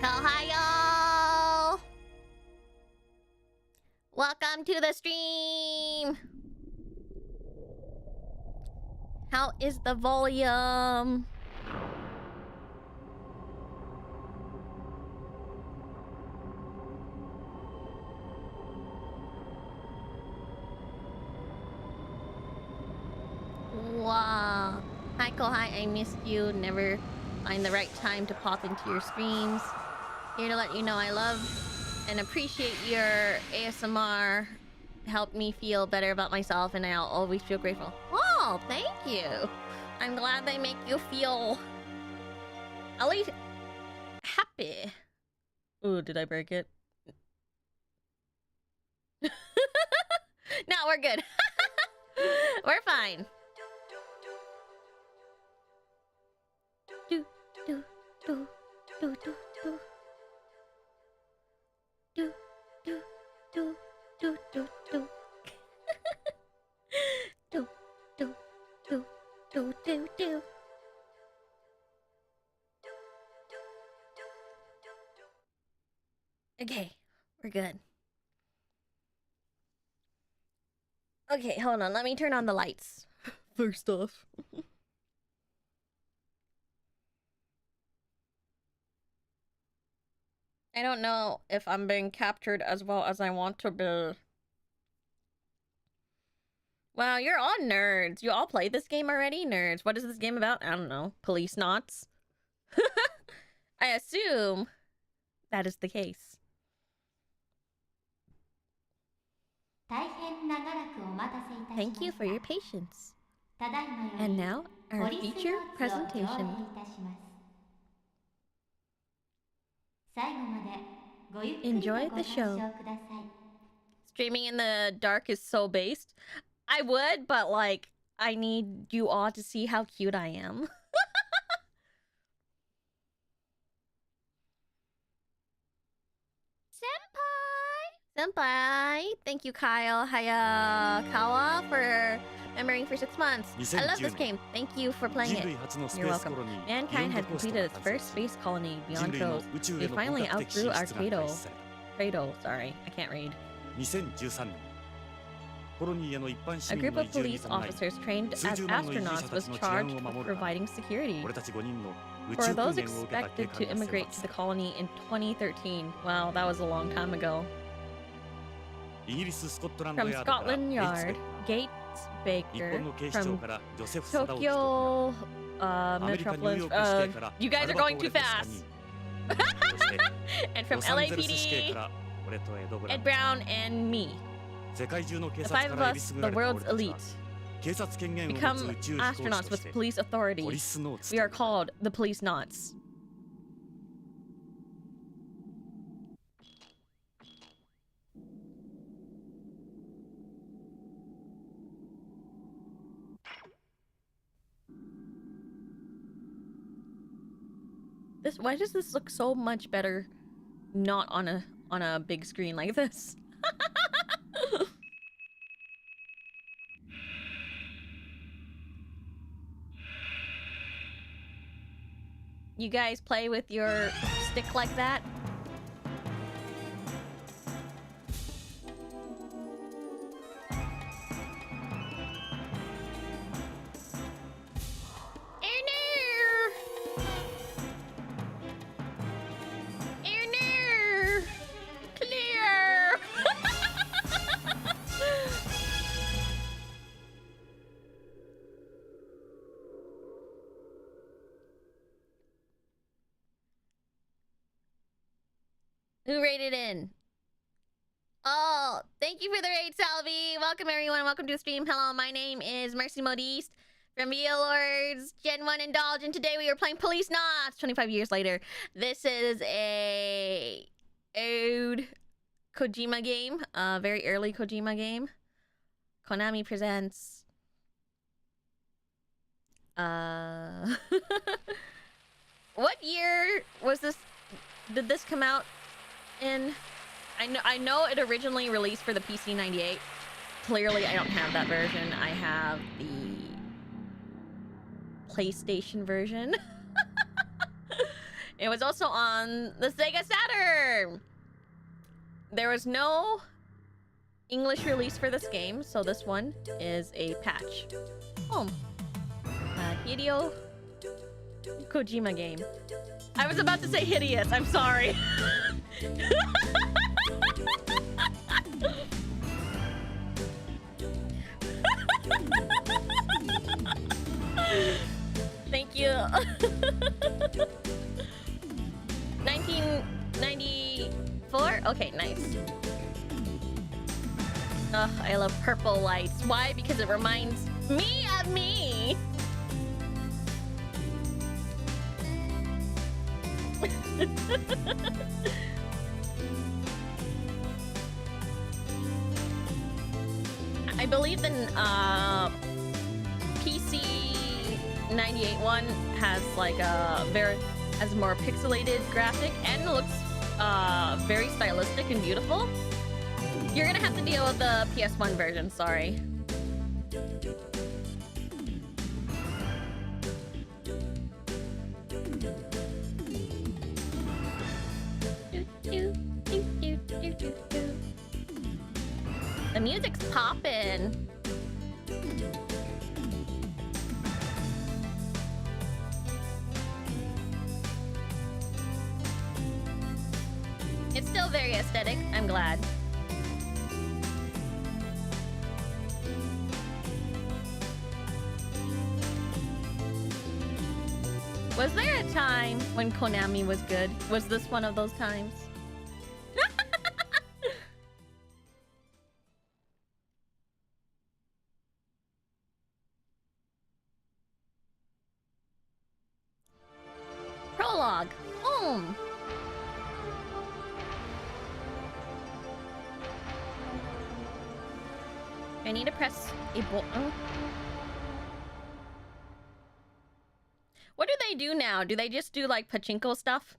Ohio! Welcome to the stream! How is the volume? Wow. Hi, Kohai. I missed you. Never find the right time to pop into your streams. Here to let you know I love and appreciate your ASMR. Helped me feel better about myself, and I'll always feel grateful. Oh, thank you. I'm glad they make you feel at least happy. Ooh, did I break it? No, we're good. We're fine. Do, do, do, do, do, do. Do, do, do, do, do, do. Do, do, do, do, do, do. Okay, we're good. Okay, hold on. Let me turn on the lights. First off. I don't know if I'm being captured as well as I want to be. Wow, you're all nerds. You all played this game already? Nerds. What is this game about? I don't know. Policenauts? I assume that is the case. Thank you for your patience. And now, our feature presentation. Enjoy the show. Streaming in the dark is so based. I would, but like, I need you all to see how cute I am. Senpai! Thank you, Kyle Hayakawa, for remembering for 6 months. I love this game. Thank you for playing it. You're welcome. Mankind has completed its first space colony beyond Troves. We finally outgrew our cradle. Sorry, I can't read. A group of police officers trained as astronauts was charged with providing security for those expected to immigrate to the colony in 2013. Wow, that was a long time ago. From Scotland Yard, Gates Baker, from Tokyo Metropolis. You guys are going too fast. And from LAPD, Ed Brown, and me. The 5 of us, the world's elite. Become astronauts with police authority. We are called the Policenauts. Why does this look so much better not on a big screen like this? You guys play with your stick like that? Who rated in? Oh, thank you for the raid, Salvi. Welcome, everyone. Welcome to the stream. Hello, my name is Mercy Modiste from VAllure's Gen 1 Indulge, and today we are playing Policenauts 25 years later. This is a old Kojima game, a very early Kojima game. Konami presents... What year was this? Did this come out in? I know it originally released for the PC 98. Clearly, I don't have that version. I have the PlayStation version. It was also on the Sega Saturn. There was no English release for this game, so this one is a patch. Hideo Kojima game. I was about to say hideous. I'm sorry. Thank you. 1994? Okay, nice. Ugh, I love purple lights. Why? Because it reminds me of me. I believe the PC 98 one has like a has more pixelated graphic and looks very stylistic and beautiful. You're gonna have to deal with the PS1 version, sorry. The music's poppin'. It's still very aesthetic, I'm glad. Was there a time when Konami was good? Was this one of those times? Prologue. Home. I need to press a button. What do they do now? Do they just do like pachinko stuff?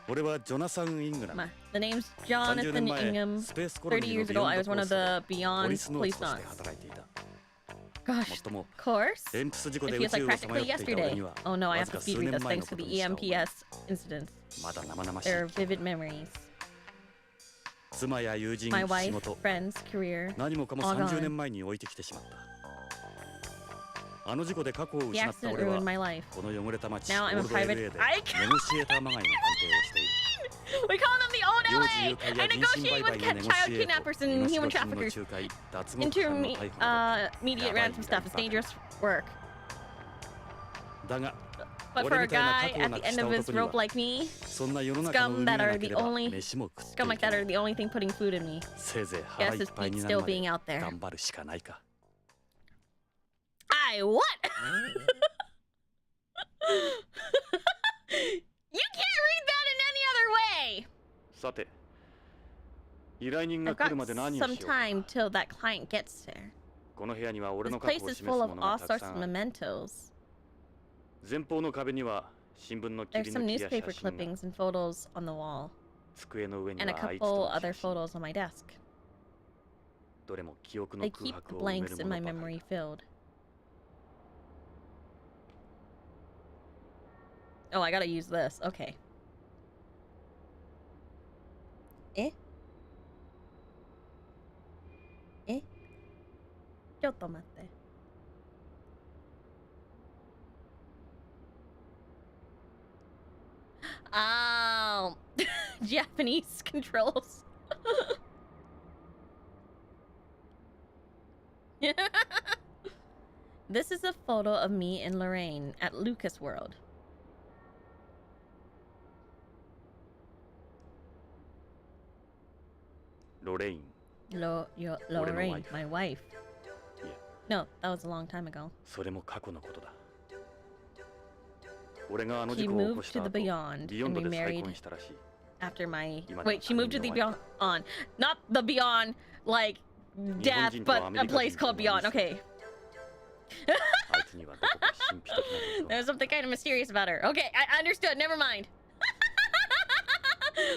The name's Jonathan Ingham. 30 years ago, I was one of the Beyond Policenauts. Gosh, of course. It feels like practically yesterday. Oh no, I have to speed read this thanks to the EMPS incident. They're vivid memories. My wife, friends, career, all gone. The accident ruined my life. Now I'm a private... We call them the old LA! I negotiate with child kidnappers and human traffickers. Intermediate ransom stuff is dangerous work. But for a guy at the end of his rope like me, scum like that are the only thing putting food in me. Guess it's Pete still being out there. What? You can't read that in any other way! I've got some time till that client gets there. This place is full of all sorts of mementos. There's some newspaper clippings and photos on the wall. And a couple other photos on my desk. They keep the blanks in my memory filled. Oh, I gotta use this. Okay. Eh? ちょっと待って。Oh, Japanese controls. This is a photo of me and Lorraine at Lucas World. Lorraine. Lorraine, my wife. No, that was a long time ago. She moved to the Beyond and we married after my... Wait, she moved to the Beyond. Not the Beyond, like, death, but a place called Beyond. Okay. There's something kind of mysterious about her. Okay, I understood. Never mind.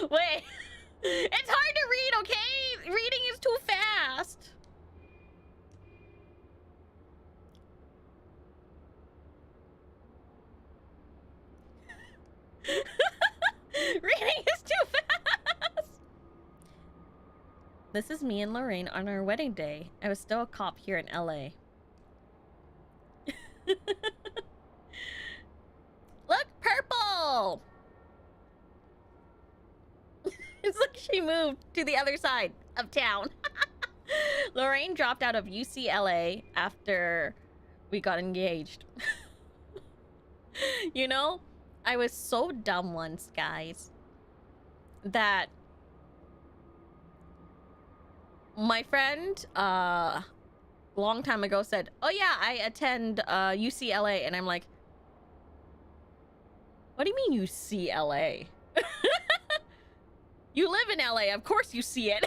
Wait. It's hard to read, okay? Reading is too fast. This is me and Lorraine on our wedding day. I was still a cop here in LA. Look, purple! It's like she moved to the other side of town. Lorraine dropped out of UCLA after we got engaged. You know, I was so dumb once, guys, that my friend, long time ago said, oh yeah, I attend UCLA, and I'm like, what do you mean UCLA? You live in LA, of course you see it.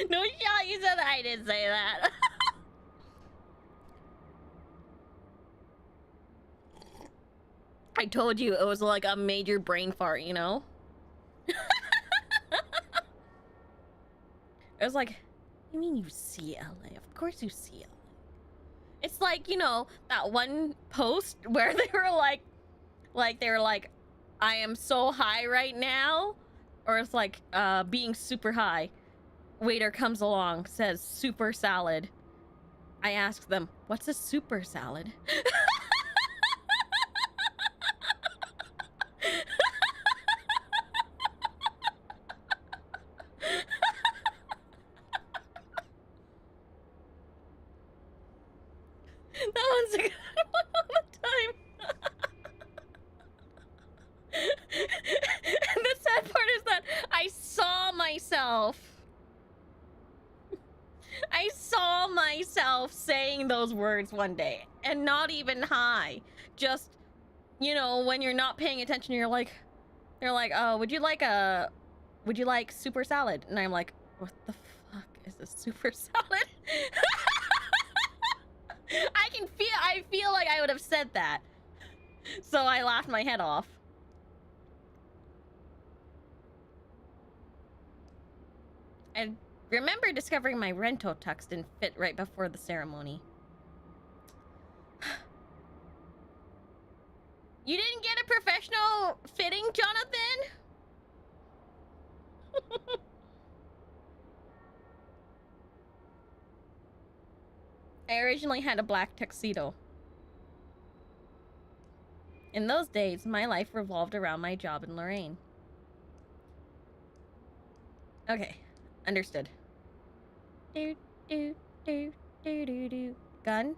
No shot, you said that. I didn't say that. I told you it was like a major brain fart, you know? It was like, you mean you see LA? Of course you see LA. It's like, you know, that one post where they were like, I am so high right now. Or it's like, being super high. Waiter comes along, says super salad. I ask them, what's a super salad? That one's a good one all the time. And the sad part is that I saw myself saying those words one day, and not even high. Just, you know, when you're not paying attention, you're like, oh, would you like super salad? And I'm like, what the fuck is a super salad? I feel like I would have said that. So I laughed my head off. I remember discovering my Rento tux didn't fit right before the ceremony. You didn't get a professional fitting, Jonathan? I originally had a black tuxedo. In those days, my life revolved around my job in Lorraine. Okay, understood. Do, do, do, do, do, do. Gun?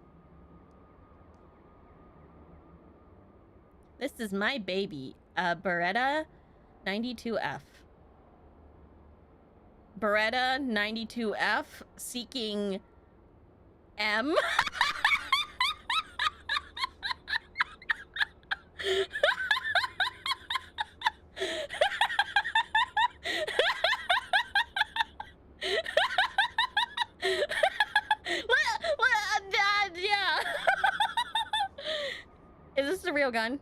This is my baby, a Beretta 92F. Beretta 92F seeking M. Yeah. Is this the real gun?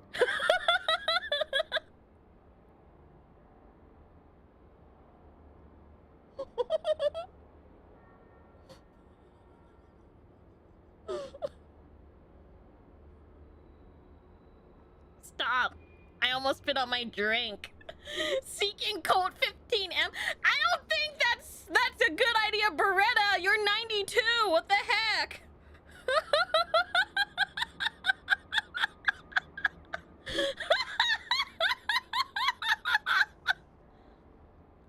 Stop. I almost spit out my drink. Seeking code 15M. I don't think that's a good idea, Beretta. You're 92. What the heck?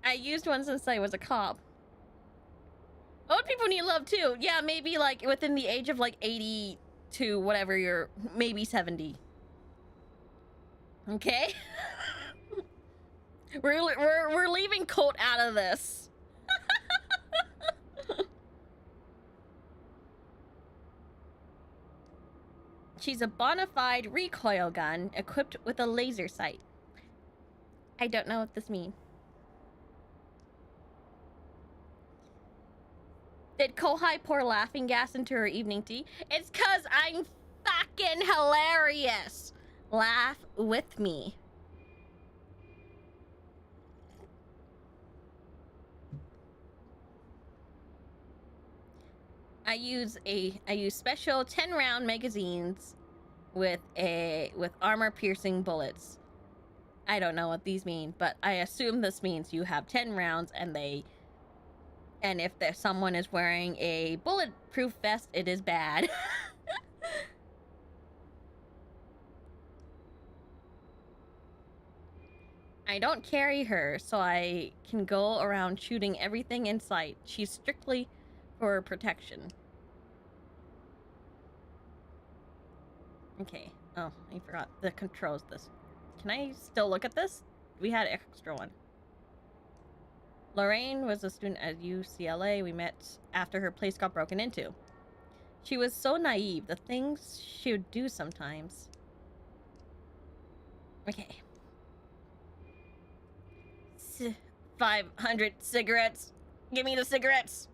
I used one since I was a cop. Old people need love too. Yeah, maybe like within the age of like 80 to whatever you're, maybe 70. Okay? We're leaving Colt out of this. She's a bona fide recoil gun equipped with a laser sight. I don't know what this means. Did Kohai pour laughing gas into her evening tea? It's 'cause I'm fucking hilarious. Laugh with me. I use special 10-round magazines with armor-piercing bullets. I don't know what these mean, but I assume this means you have 10 rounds and if someone is wearing a bulletproof vest, it is bad. I don't carry her, so I can go around shooting everything in sight. She's strictly for protection. Okay. Oh, I forgot the controls this. Can I still look at this? We had an extra one. Lorraine was a student at UCLA. We met after her place got broken into. She was so naive. The things she would do sometimes. Okay. 500 cigarettes. Give me the cigarettes.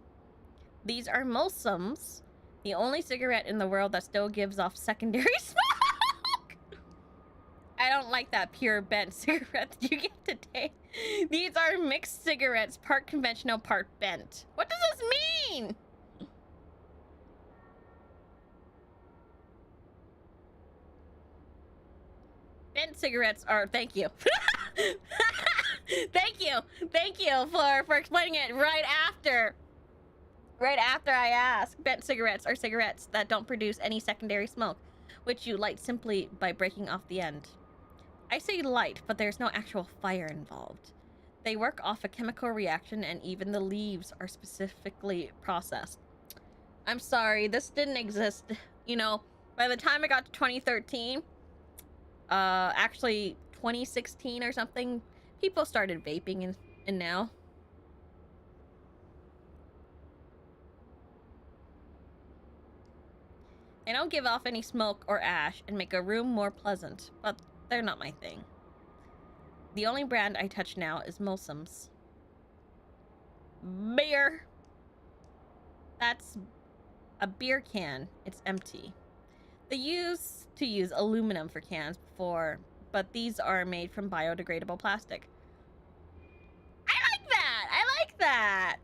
These are Molsums, the only cigarette in the world that still gives off secondary smoke. I don't like that pure bent cigarette that you get today. These are mixed cigarettes, part conventional, part bent. What does this mean? Bent cigarettes are, thank you. Thank you for explaining it right after I asked. Bent cigarettes are cigarettes that don't produce any secondary smoke, which you light simply by breaking off the end. I say light, but there's no actual fire involved. They work off a chemical reaction, and even the leaves are specifically processed. I'm sorry, this didn't exist. You know, by the time I got to 2013, actually 2016 or something, people started vaping and now. They don't give off any smoke or ash and make a room more pleasant, but they're not my thing. The only brand I touch now is Molsums. Beer. That's a beer can. It's empty. They used to use aluminum for cans before, but these are made from biodegradable plastic. I like that! I like that!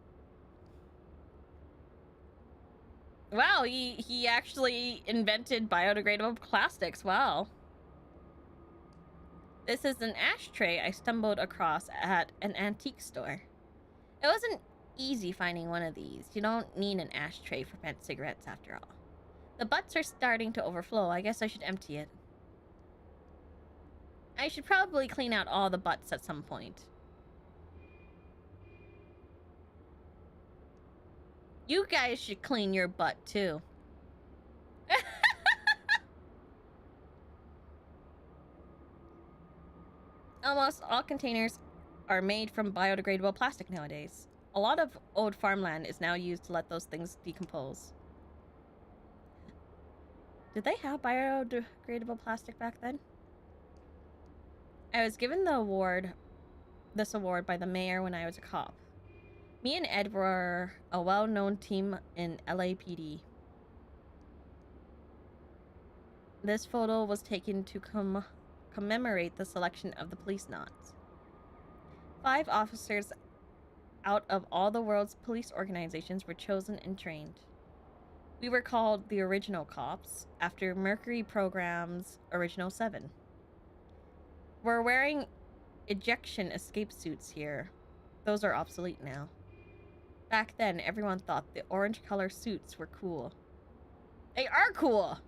Wow, he actually invented biodegradable plastics. Wow. This is an ashtray I stumbled across at an antique store. It wasn't easy finding one of these. You don't need an ashtray for bent cigarettes after all. The butts are starting to overflow. I guess I should empty it. I should probably clean out all the butts at some point. You guys should clean your butt too. Almost all containers are made from biodegradable plastic nowadays. A lot of old farmland is now used to let those things decompose. Did they have biodegradable plastic back then? I was given this award by the mayor when I was a cop. Me and Ed were a well-known team in LAPD. This photo was taken to commemorate the selection of the Policenauts. 5 officers out of all the world's police organizations were chosen and trained. We were called the Original Cops, after Mercury Program's Original 7. We're wearing ejection escape suits here. Those are obsolete now. Back then, everyone thought the orange color suits were cool. They are cool!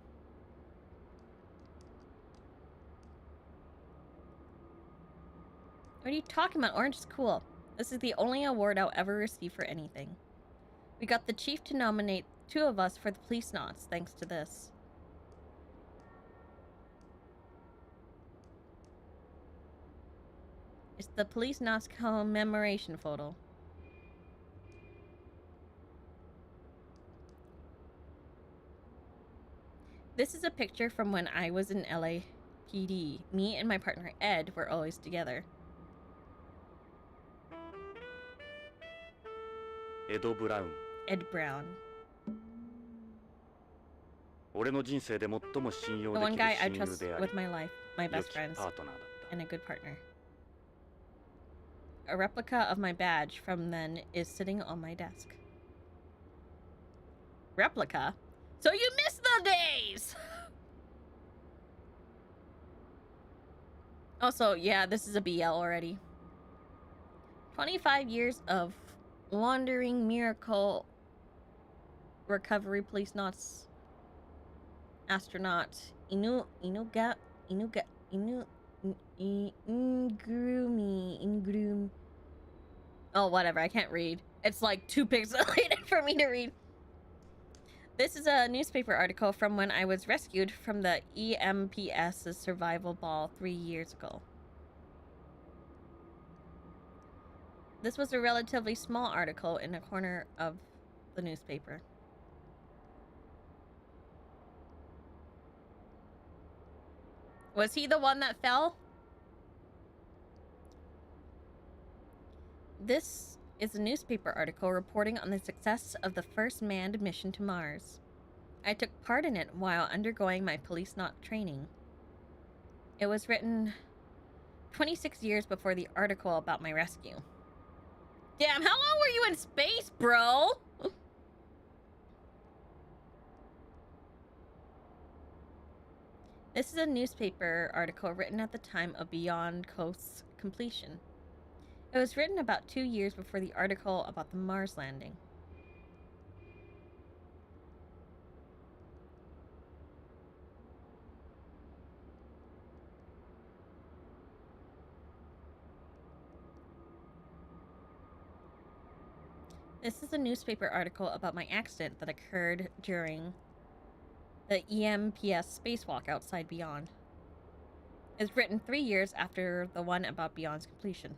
What are you talking about? Orange is cool. This is the only award I'll ever receive for anything. We got the chief to nominate 2 of us for the Policenauts thanks to this. It's the Policenauts commemoration photo. This is a picture from when I was in LAPD. Me and my partner Ed were always together. Ed Brown. The one guy I trust with my life, my best friends, and a good partner. A replica of my badge from then is sitting on my desk. Replica? So you missed the days! Also, yeah, this is a BL already. 25 years of wandering miracle recovery Policenauts astronaut Inugami Ingrumi. Oh, whatever, I can't read. It's like too pixelated for me to read. This is a newspaper article from when I was rescued from the EMPS's survival ball 3 years ago. This was a relatively small article in a corner of the newspaper. Was he the one that fell? This is a newspaper article reporting on the success of the first manned mission to Mars. I took part in it while undergoing my Policenaut training. It was written 26 years before the article about my rescue. Damn, how long were you in space, bro? This is a newspaper article written at the time of Beyond Coast's completion. It was written about 2 years before the article about the Mars landing. This is a newspaper article about my accident that occurred during the EMPS spacewalk outside Beyond. It's written 3 years after the one about Beyond's completion.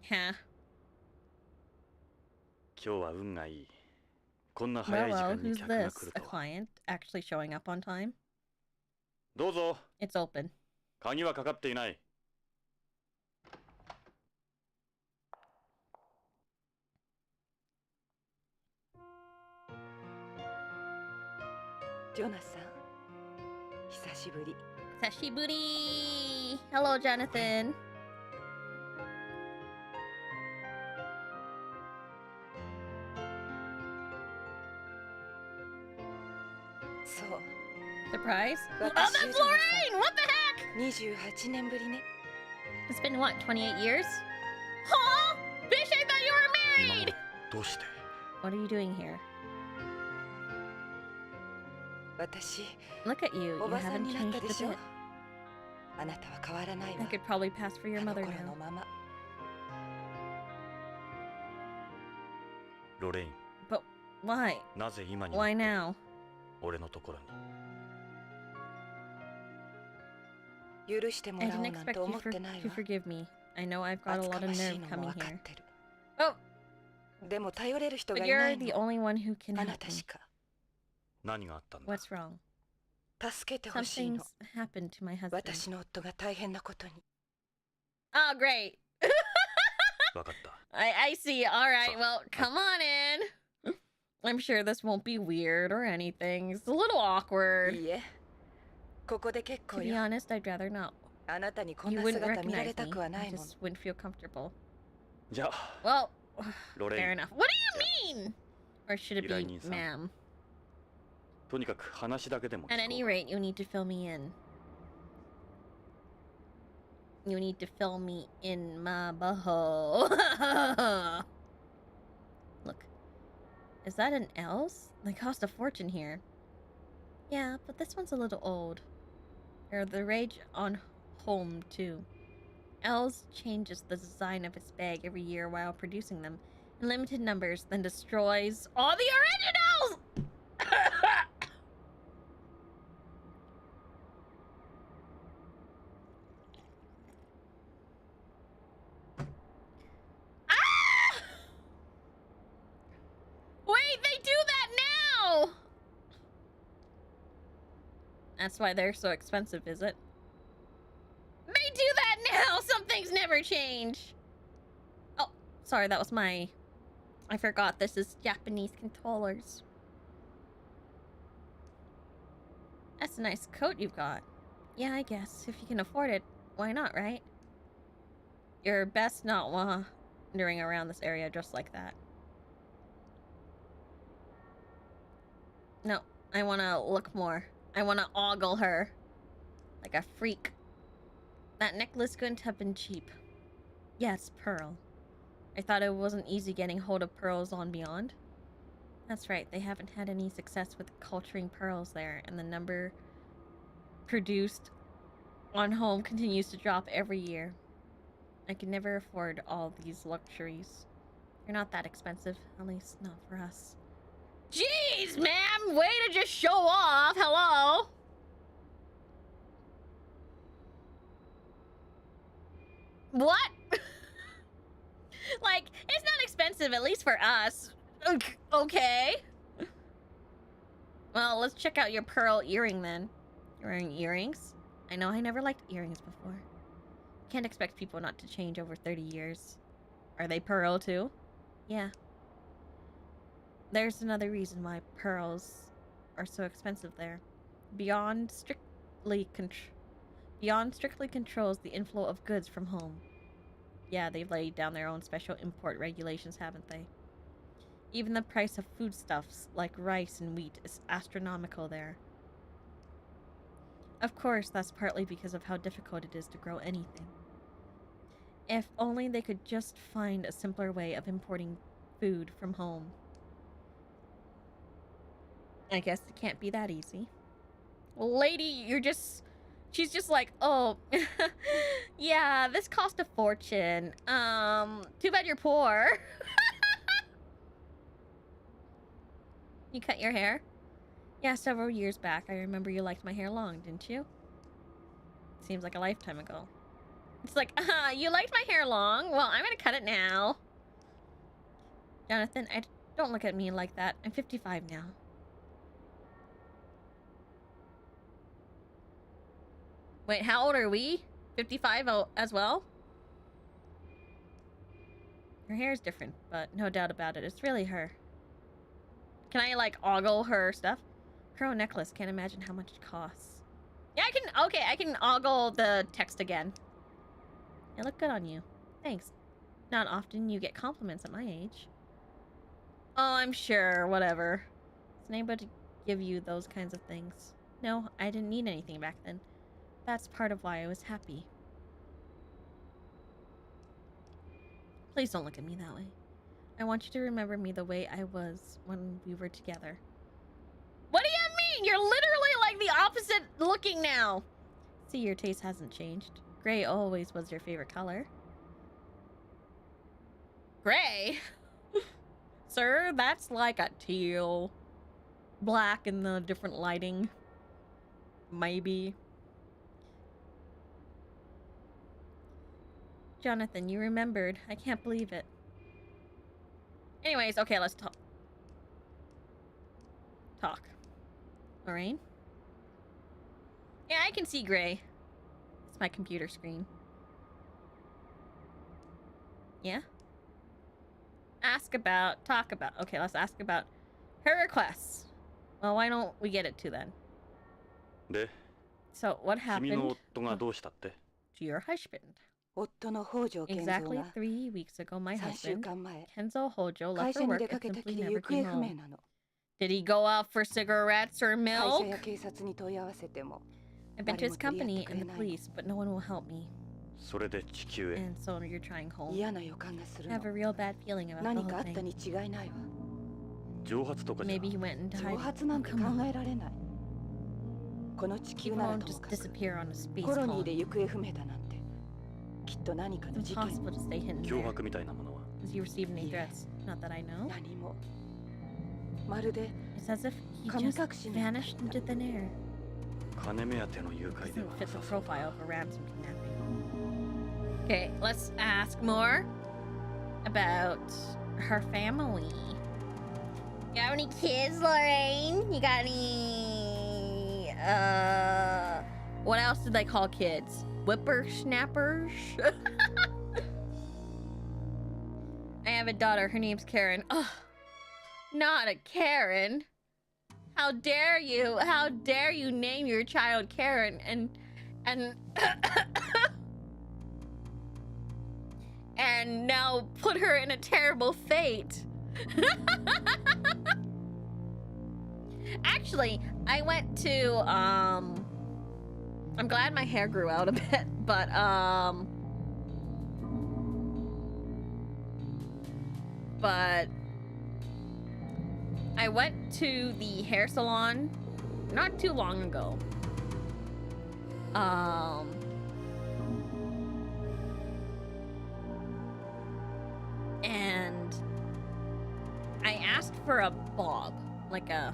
Huh. Well, who's this? A client actually showing up on time? It's open. 鍵はかかっていない。ジョナサン、久しぶり。久しぶり。Hello, Jonathan. そう。 Surprise? Oh, that's Lorraine! What the heck? 28年ぶりね。 It's been what, 28 years? Huh? Bitch, I thought you were married! どうして? What are you doing here? 私、 Look at you. You おばさん haven't になった changed で a しょ bit. あなたは変わらないわ。 I could probably pass for your あの mother 頃の now. まま。ロレイン、 But why? なぜ今に Why now? 俺のところに。許しても I らおう didn't なんて expect 思ってない to わ。 forgive me. I know I've got a 厚 lot か of まし nerve いのも coming 分かっ here. てる。 Oh, でも頼れる人 but がいな you're い the の。 only one who can あな help た me. しか。何があったんだ? What's wrong? 助けてほしい Something's の。 happened to my husband. 私の夫が大変なことに。 Oh, great. わかった。I see. All right. So, Well, come on in. I'm sure this won't be weird or anything. It's a little awkward. いいえ。ここで結 To 構 be よ。 honest, I'd rather not. あなたにこん You な wouldn't 姿見られ recognize た me. くはな I いもん。 just wouldn't feel comfortable. じゃあ、 Well, Lorraine. fair enough. What do you mean? Or should it be 依頼人さん。 ma'am? とにかく話だけでも At 聞こ any う。 rate, you need to fill me in. You need to fill me in my butthole. Look. Is that an L's? They cost a fortune here. Yeah, but this one's a little old. Or the rage on home, too. L's changes the design of its bag every year while producing them in limited numbers, then destroys all the originals! Ah! Wait, they do that now! That's why they're so expensive, is it? They do that now! Some things never change! Oh, sorry, that was my... I forgot this is Japanese controllers. That's a nice coat you've got. Yeah, I guess. If you can afford it, why not, right? You're best not wandering around this area just like that. No, I want to look more. I want to ogle her. Like a freak. That necklace couldn't have been cheap. Yes, Pearl. I thought it wasn't easy getting hold of pearls on Beyond. That's right, they haven't had any success with culturing pearls there, and the number produced on home continues to drop every year. I can never afford all these luxuries. They're not that expensive, at least not for us. Jeez, ma'am! Way to just show off! Hello? What? Like, it's not expensive, at least for us. Okay. Well, let's check out your pearl earring then. You're wearing earrings? I know I never liked earrings before. Can't expect people not to change over 30 years. Are they pearl too? Yeah. There's another reason why pearls are so expensive there. Beyond strictly controls the inflow of goods from home. Yeah, they've laid down their own special import regulations, haven't they? Even the price of foodstuffs like rice and wheat is astronomical there. Of course, that's partly because of how difficult it is to grow anything. If only they could just find a simpler way of importing food from home. I guess it can't be that easy. Lady, she's just like, oh, yeah, this cost a fortune. Too bad you're poor. You cut your hair? Yeah, several years back. I remember you liked my hair long, didn't you? Seems like a lifetime ago. It's like, you liked my hair long? Well, I'm gonna cut it now. Jonathan, don't look at me like that. I'm 55 now. Wait, how old are we? 55 as well? Her hair is different, but no doubt about it. It's really her. Can I, like, ogle her stuff? Pearl necklace. Can't imagine how much it costs. Yeah, I can ogle the text again. It look good on you. Thanks. Not often you get compliments at my age. Oh, I'm sure. Whatever. Is anybody give you those kinds of things? No, I didn't need anything back then. That's part of why I was happy. Please don't look at me that way. I want you to remember me the way I was when we were together. What do you mean? You're literally like the opposite looking now. See, your taste hasn't changed. Gray always was your favorite color. Gray? Sir, that's like a teal. Black in the different lighting. Maybe. Jonathan, you remembered. I can't believe it. Anyways, okay, let's talk. Lorraine? Yeah, I can see gray. It's my computer screen. Yeah? Talk about. Okay, let's ask about her requests. Well, why don't we get it to then? So, what happened to your husband? Exactly 3 weeks ago, my husband, Kenzo Hojo, left for work and simply never came home. Did he go out for cigarettes or milk? I've been to his company and the police, but no one will help me. And so you're trying home. I have a real bad feeling about the whole thing. Maybe he went into hiding. Oh, come on. People won't just disappear on a space colony. It's impossible to stay hidden there. Has he received any threats? Not that I know. It's as if he just vanished into thin air. Doesn't fit the profile of a ransom kidnapping. Okay, let's ask more about her family. You got any kids, Lorraine? You got any... what else did they call kids? Whippersnappers? I have a daughter. Her name's Karen. Ugh. Not a Karen. How dare you? How dare you name your child Karen and and now put her in a terrible fate. Actually, I went to, I'm glad my hair grew out a bit, but, I went to the hair salon not too long ago. And I asked for a bob, like a,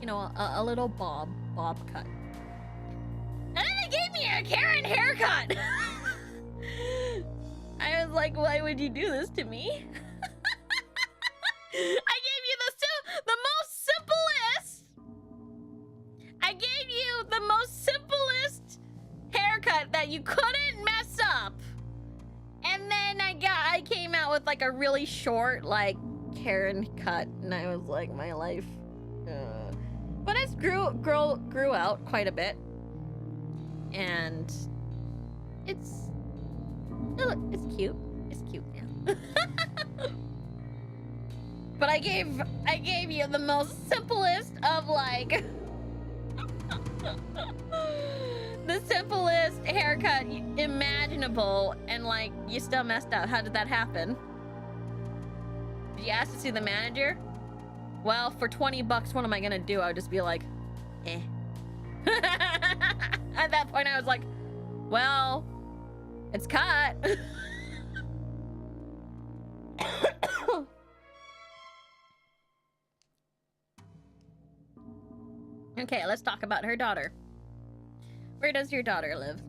you know, a little bob cut. And then they gave me a Karen haircut. I was like, why would you do this to me? I gave you the most simplest. I gave you the most simplest haircut that you couldn't mess up. And then I came out with like a really short, like, Karen cut, and I was like, my life. But it's grew out quite a bit, and it's cute. It's cute, yeah. But I gave you the most simplest of, like, the simplest haircut imaginable, and like, you still messed up. How did that happen? Did you ask to see the manager? Well, for 20 bucks, what am I gonna do? I would just be like, eh. At that point, I was like, well, it's cut. Okay, let's talk about her daughter. Where does your daughter live?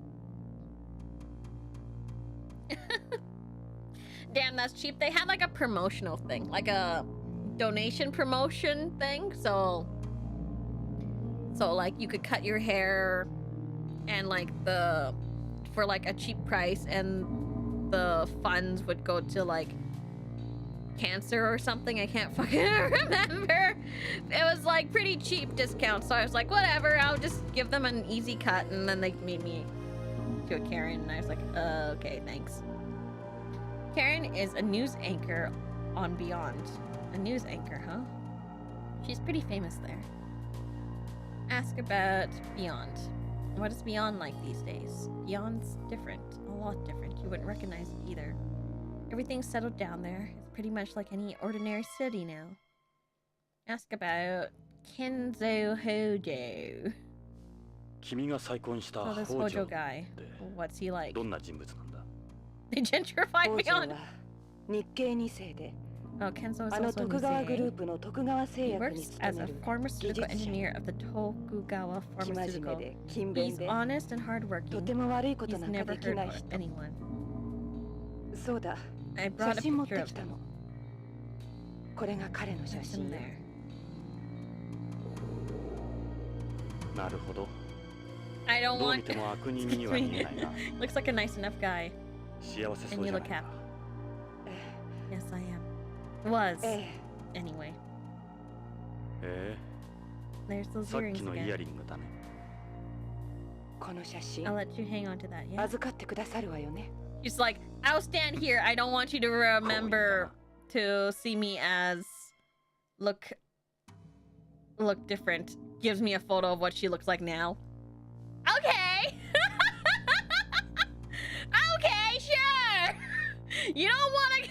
Damn, that's cheap. They had like a promotional thing, like a donation promotion thing. So like you could cut your hair and like for like a cheap price, and the funds would go to like cancer or something. I can't fucking remember. It was like pretty cheap discount, so I was like, whatever, I'll just give them an easy cut. And then they made me to a Karen, and I was like, okay, thanks. Karen is a news anchor on Beyond. A news anchor, huh? She's pretty famous there. Ask about Beyond. What is Beyond like these days? Beyond's different, a lot different. You wouldn't recognize it either. Everything's settled down there. It's pretty much like any ordinary city now. Ask about Kenzo Hojo. So this Hojo guy, what's he like? They gentrified Beyond. Oh, Kenzo is also a Nisei. He works as a pharmaceutical engineer of the Tokugawa Pharmaceutical. He's honest and hardworking. He's never hurt anyone. I brought a picture of him. There's him there. I don't want... Looks like a nice enough guy. And you look happy. Yes, I am. Was. Anyway. There's those earrings again. I'll let you hang on to that, yeah? She's like, I'll stand here. I don't want you to remember to see me as look different. Gives me a photo of what she looks like now. Okay. Okay, sure. You don't want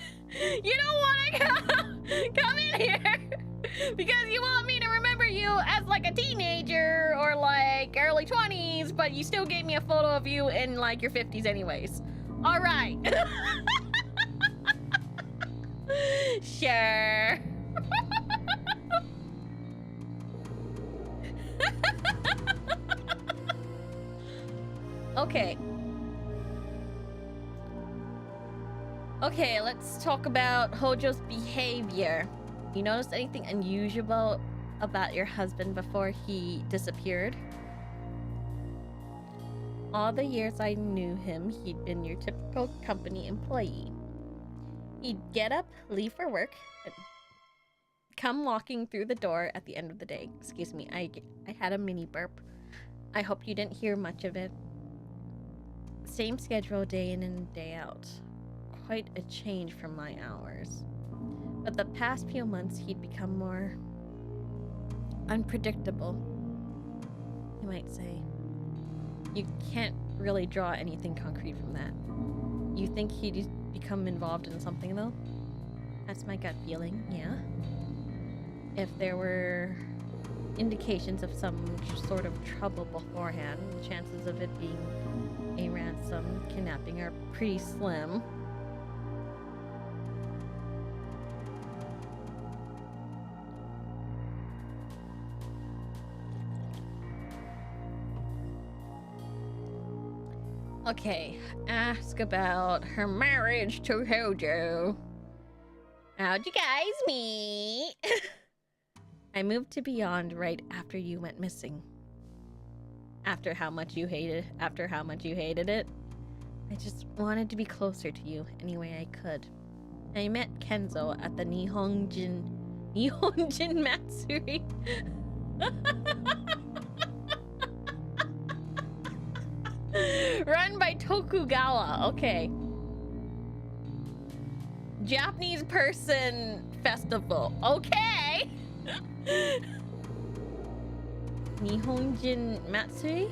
to come in here because you want me to remember you as like a teenager or like early 20s, but you still gave me a photo of you in like your 50s anyways. All right. Sure. Okay. Okay, let's talk about Hojo's behavior. You noticed anything unusual about your husband before he disappeared? All the years I knew him, he'd been your typical company employee. He'd get up, leave for work, and come walking through the door at the end of the day. Excuse me, I had a mini burp. I hope you didn't hear much of it. Same schedule day in and day out. quite a change from my hours. But the past few months, he'd become more unpredictable, you might say. You can't really draw anything concrete from that. You think he'd become involved in something, though? That's my gut feeling, yeah. If there were indications of some sort of trouble beforehand, the chances of it being a ransom kidnapping are pretty slim. Okay, ask about her marriage to Hojo. How'd you guys meet? I moved to Beyond right after you went missing. After how much you hated it. I just wanted to be closer to you any way I could. I met Kenzo at the Nihonjin Matsuri. Run by Tokugawa. Okay. Japanese person festival. Okay. Nihonjin Matsuri?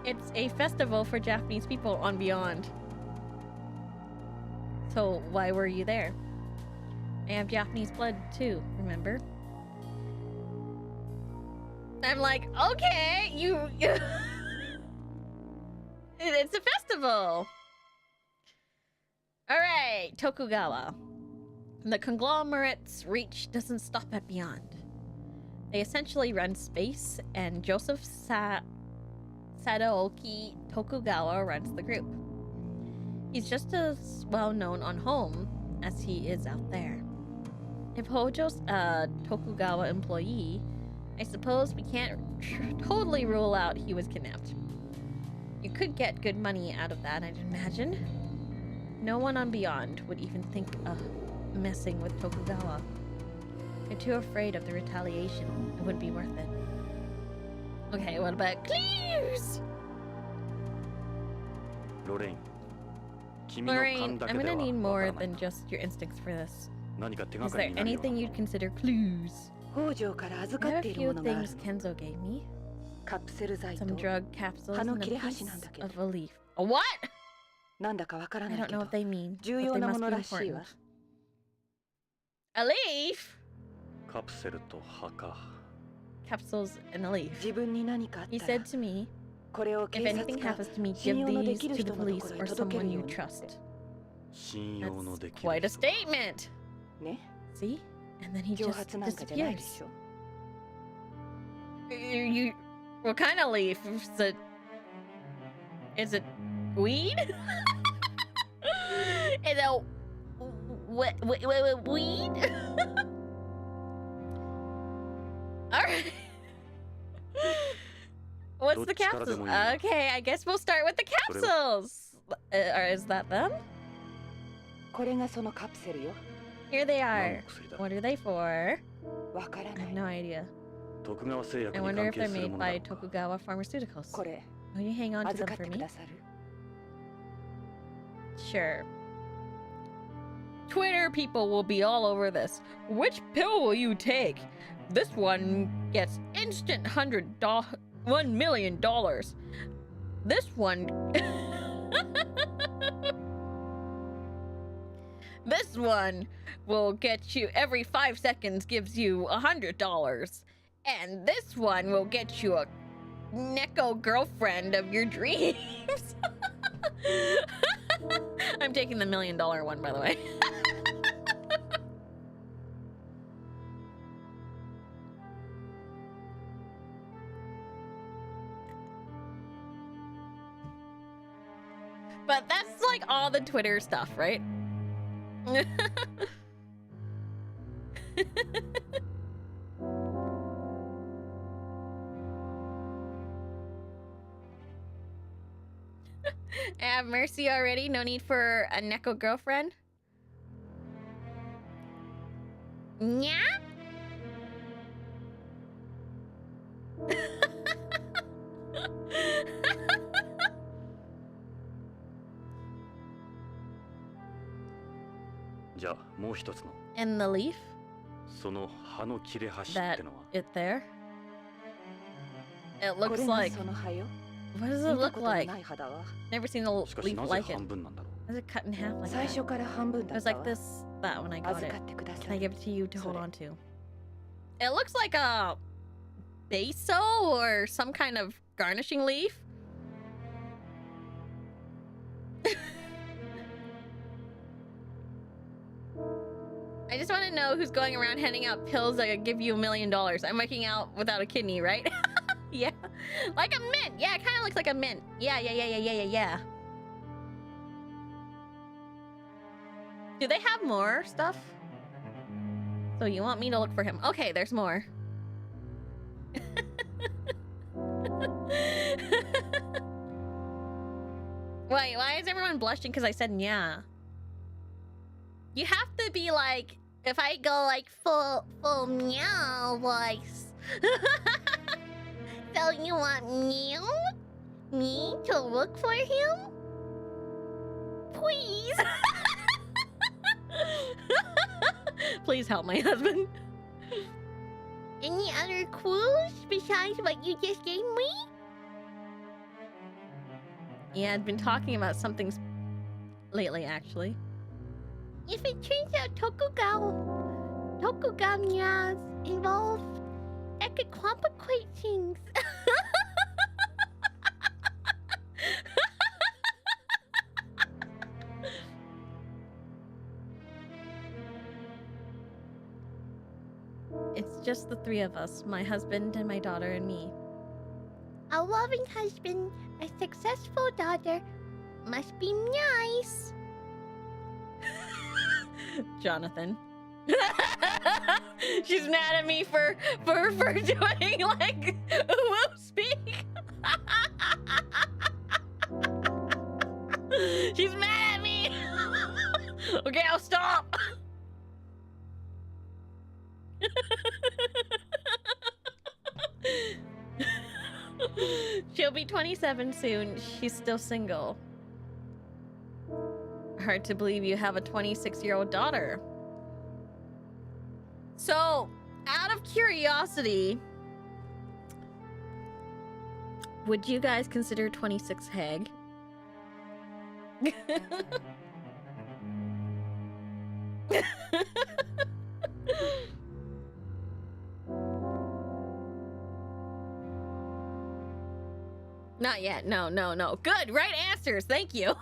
It's a festival for Japanese people on Beyond. So why were you there? I have Japanese blood too, remember? I'm like, okay, you it's a festival. All right, Tokugawa. The conglomerate's reach doesn't stop at Beyond. They essentially run space, and Joseph Sadaoki Tokugawa runs the group. He's just as well known on home as he is out there. If Hojo's a Tokugawa employee, I suppose we can't totally rule out he was kidnapped. You could get good money out of that, I'd imagine. No one on Beyond would even think of messing with Tokugawa. They're too afraid of the retaliation. It wouldn't be worth it. Okay, what about clues? Lorraine, I'm gonna need more than just your instincts for this. Is there anything you'd consider clues? I have a few things Kenzo gave me. Some drug capsules and a piece of a leaf. A what? I don't know what they mean, but they must be important. A leaf? Capsules and a leaf. He said to me, if anything happens to me, give these to the police or someone you trust. That's quite a statement. See? And then he just disappears. You what kind of leaf? Is it weed? Is it weed? Alright. What's the capsules? Okay, I guess we'll start with the capsules. Is that them? Here they are. What are they for? I have no idea. I wonder if they're made by Tokugawa Pharmaceuticals. Will you hang on to them for me? Sure. Twitter people will be all over this. Which pill will you take? This one gets instant $1 million. This one... This one will get you every 5 seconds, gives you $100. And this one will get you a Neko girlfriend of your dreams. I'm taking the $1 million one, by the way. But that's like all the Twitter stuff, right? I have Mercy already. No need for a Neko girlfriend. Yeah. じゃあもう一つの And the leaf? その葉の切れ端っ That てのは it there? It こ looks れが like... その葉よ What does 見 it た look ことの like? ない葉だわ Never seen a しかし leaf なぜ like it. 半分なんだろ Is it cut in half like 最 that? 初から半分 It だっ was た like わ this, that when I got 預 it. かってくだ Can さ I い give it to you to hold Sorry. on to? It looks like a basil or some kind of garnishing leaf. I just want to know who's going around handing out pills that could give you $1 million. I'm making out without a kidney, right? Yeah. Like a mint. Yeah, it kind of looks like a mint. Yeah. Do they have more stuff? So you want me to look for him? Okay, there's more. Wait, why is everyone blushing because I said yeah? You have to be like, if I go like full meow voice. So you want me to look for him? Please. Please help my husband. Any other clues besides what you just gave me? Yeah, I've been talking about something lately, actually. If it turns out Tokugawa's involved, that could complicate things. It's just the three of us, my husband and my daughter and me. A loving husband, a successful daughter, must be nice. Jonathan. She's mad at me for doing like woo speak. She's mad at me. Okay, I'll stop. She'll be 27 soon. She's still single. Hard to believe you have a 26-year-old daughter. So, out of curiosity, would you guys consider 26 hag? Not yet. No. Good. Right answers. Thank you.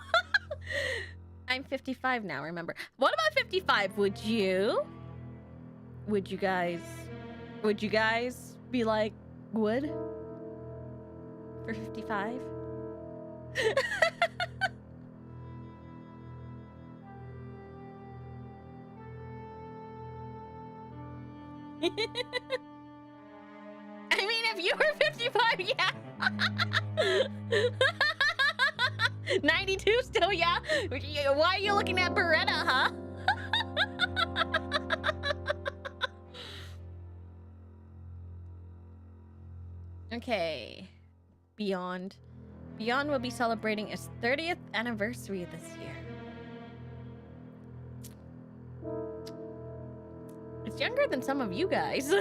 I'm 55 now, remember. What about 55? Would you guys be like, would? For 55? I mean, if you were 55, yeah. 92 still, yeah? Why are you looking at Beretta, huh? Okay. Beyond will be celebrating its 30th anniversary this year. It's younger than some of you guys.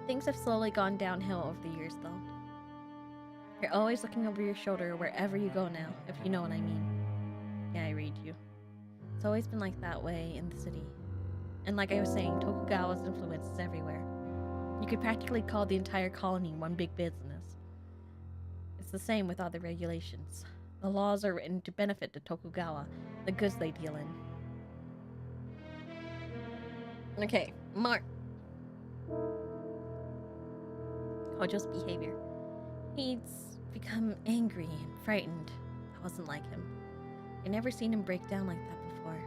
Things have slowly gone downhill over the years, though. You're always looking over your shoulder wherever you go now, if you know what I mean. Yeah, I read you. It's always been like that way in the city. And like I was saying, Tokugawa's influence is everywhere. You could practically call the entire colony one big business. It's the same with other regulations. The laws are written to benefit the Tokugawa, the goods they deal in. Okay, Mark. Kojo's behavior. He's become angry and frightened. That wasn't like him. I never seen him break down like that before.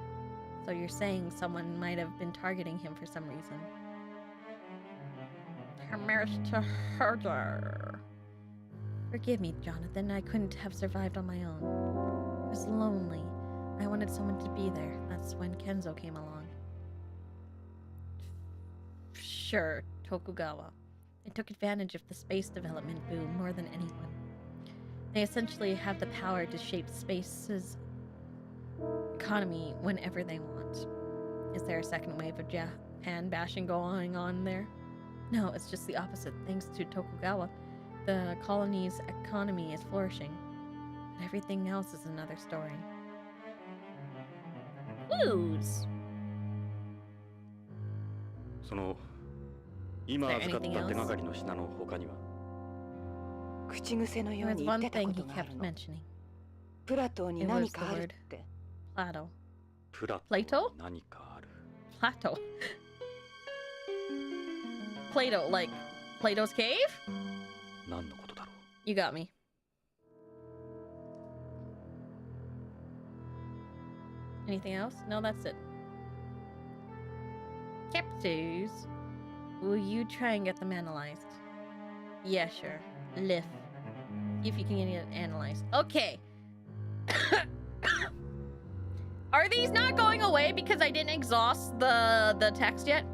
So you're saying someone might have been targeting him for some reason. Mr. Herder. Forgive me, Jonathan. I couldn't have survived on my own. I was lonely. I wanted someone to be there. That's when Kenzo came along. Sure, Tokugawa. They took advantage of the space development boom more than anyone. They essentially have the power to shape space's economy whenever they want. Is there a second wave of Japan bashing going on there? No, it's just the opposite. Thanks to Tokugawa, the colony's economy is flourishing. But everything else is another story. Clues! その今預かった手がかりの品の他には 口癖のよう There に was 言って one たこ thing と he がある kept の。 mentioning. プラトーに It 何 was the かある word って。 Plato. プラト Plato? に何かある Plato. Plato, like Plato's cave? 何のことだろう You got me. Anything else? No, that's it. Capsules. Will you try and get them analyzed? Yeah, sure. Lift. See if you can get it analyzed. Okay. Are these not going away because I didn't exhaust the text yet?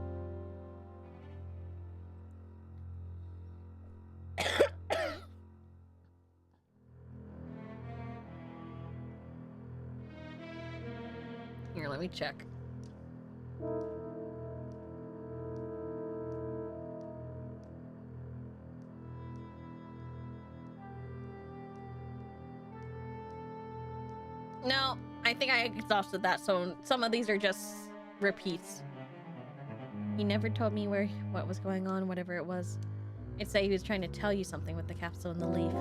Here, let me check. No, I think I exhausted that, so some of these are just repeats. He never told me what was going on, whatever it was. I'd say he was trying to tell you something with the capsule and the leaf.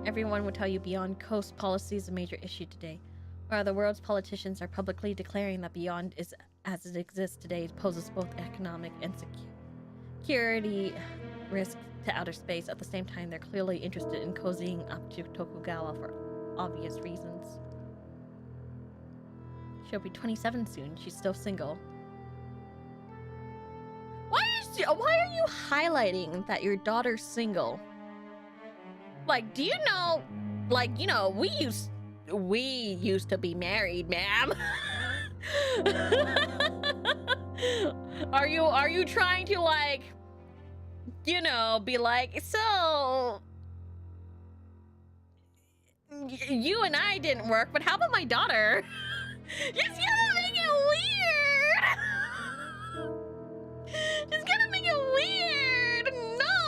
Everyone would tell you Beyond Coast policy is a major issue today. While the world's politicians are publicly declaring that Beyond is as it exists today poses both economic and security risks to outer space. At the same time, they're clearly interested in cozying up to Tokugawa for obvious reasons. She'll be 27 soon. She's still single. Why are you highlighting that your daughter's single? Like, do you know, like, you know, we used to be married, ma'am. Are you trying to, like, you know, be like, so you and I didn't work, but how about my daughter? Just gonna make it weird. Just gonna make it weird. No,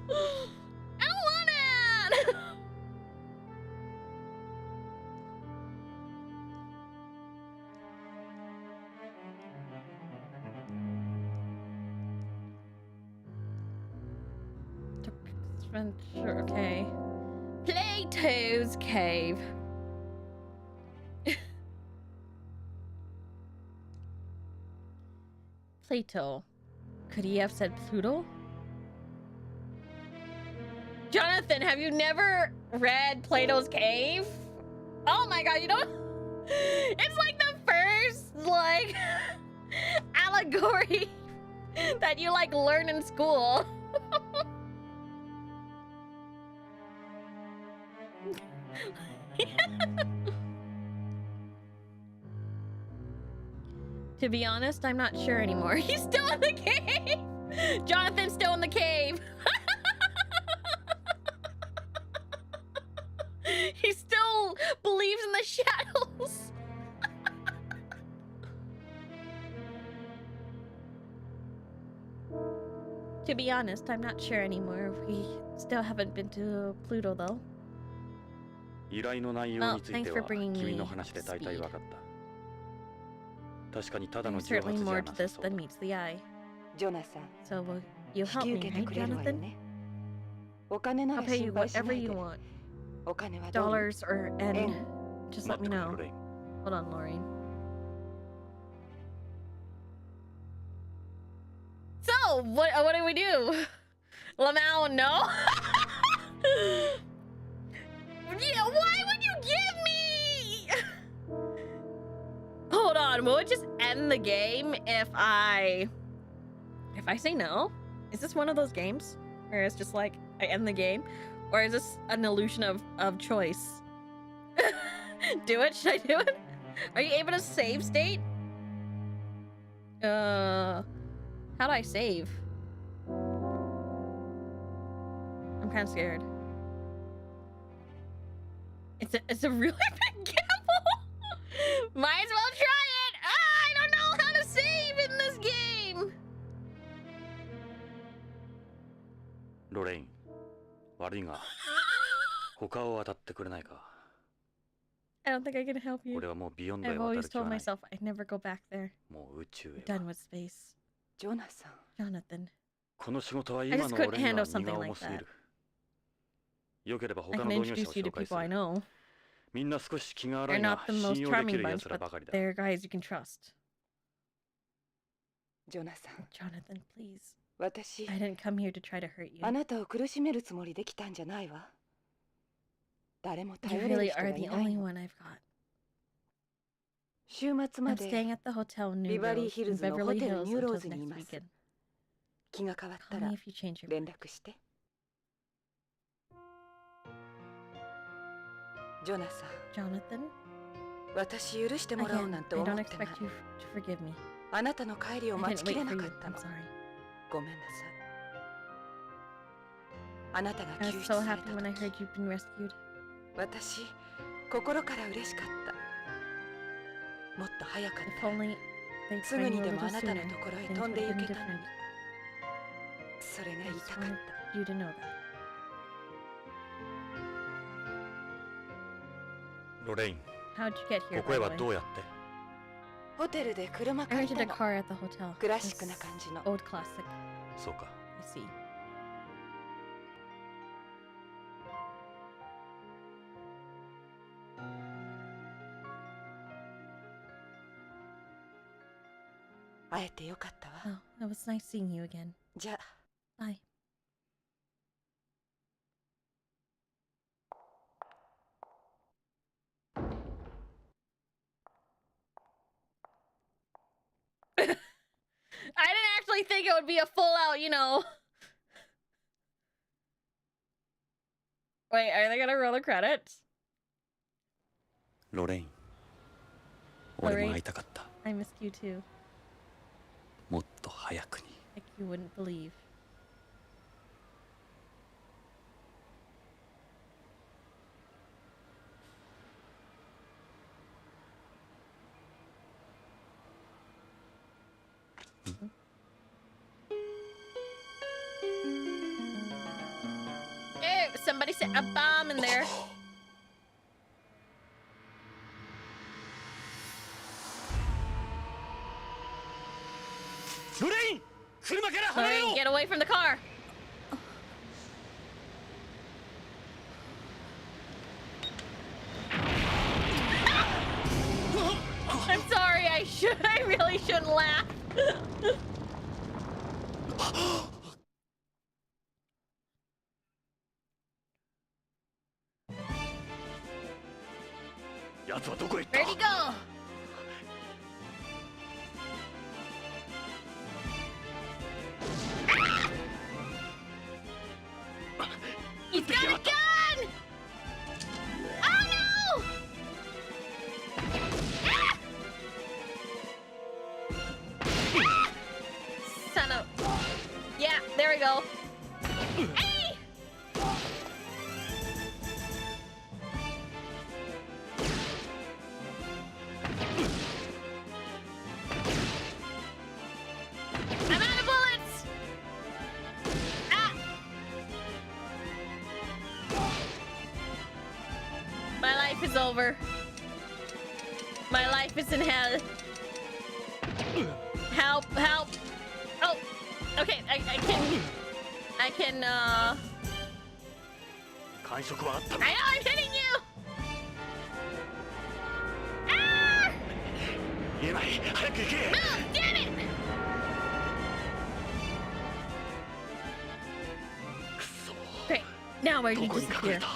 I don't want it. Adventure, okay. Plato's cave. Plato. Could he have said Pluto? Jonathan, have you never read Plato's Cave? Oh my god, you don't? It's like the first, like, allegory that you, like, learn in school. To be honest, I'm not sure anymore. He's still in the cave! Jonathan's still in the cave! He still believes in the shadows! To be honest, I'm not sure anymore. We still haven't been to Pluto, though. 依頼の内容について Well, thanks for は bringing me 君の話で大体 speed. 分かった確かにただの There's 蒸発 certainly じゃ more な to さ this そうだ than meets the eye. ジョナサン、 So will you 引 help き me, 受けて right, くれるわよ Jonathan? ね。お金な I'll ら pay 心 you 配しな whatever い you で。 want. お金はドル、 Dollars or and 円、 just 待 let って me くれ know. ロレイン Hold on, Lorraine. So, what do we do? Lamau, no? Yeah, why would you give me? Hold on, will it just end the game if I say no? Is this one of those games where it's just like I end the game? Or is this an illusion of choice? Do it? Should I do it? Are you able to save state? How do I save? kind of scared. It's a really big gamble. Might as well try it. I don't know how to save in this game. Lorraine, 悪いが他を渡ってくれないか。 I don't think I can help you. 俺はもうビヨンドへ I've 渡 always る気は told ない。 myself I'd never go back there. もう宇宙 I'm へは。 done with space. ジョナサン。 Jonathan. この仕事は I 今 just の couldn't 俺には handle 荷 something が like 重すぎ that. る。よければ I 他の can 同業者 introduce を you to 紹介す people I る。 know. みんな少し気が荒 They're いが not the 信 most 用でき charming る bunch, 奴ら but ばかりだ。 they're guys you can trust. ジョナサン。 Jonathan, please. 私、 I didn't come here to try to hurt you. あなたを苦しめるつもりで来たんじゃないわ。誰も You 頼れる really 人が are い the ない only の。 one I've got. 週末ま I'm staying で at the hotel New ビバリー Rose ヒル in ズのホ Beverly テル Hills ニューロー until ズにい next ます。 weekend. 気が変わった Call ら me if you change your 連 mind. 絡して。ジョナサン、 Jonathan, 私許してもらおう again, なんて I 思 don't ってない。 expect you to forgive me. あなたの帰りを I 待ち didn't きれ wait な for か you. ったの I'm。sorry. ごめんなさい。あなたが I 救 was 出 so され happy た when I 時、 heard you'd been rescued. 私、心から嬉しかった。もっと早かっ If たら only they'd すぐ bring に you a でも little あなたの sooner. ところへ Things 飛ん would で have 行 been けたのに。 different. それが I 言い just たかっ wanted た。 you to know that. ロレイン、 How'd you get こ here, こへ by は the ど way? うやって？ホテルで車 I 借り rented た a の。 car at the hotel. クラシックな This 感じの。 old classic. そうか。 I see. 会えてよかったわ。 Oh, it was nice seeing you again. じゃあ、 Bye. I didn't actually think it would be a full out, you know. Wait, are they gonna roll the credits? ロレイン、俺も会いたかった。 I missed you too. もっと早くに。 Like you wouldn't believe. Hey, somebody set a bomb in there. Lorraine! 車から離れろ! Lorraine, get away from the car. I'm sorry, I really shouldn't laugh. 奴はどこへ行った？ Where'd he go? He's got a gun! Oh no! Ah! Ah! Son of... Yeah, there we go. Hey! I'm out of bullets! Ah! My life is over. My life is in hell. Help, help. Oh, okay, I can, 感触はあったの？ I know I'm hitting you! Ah! 言えない。早く行け。 Move, damn it! くそ。 Great, now where ど did you こに隠 disappear? れた？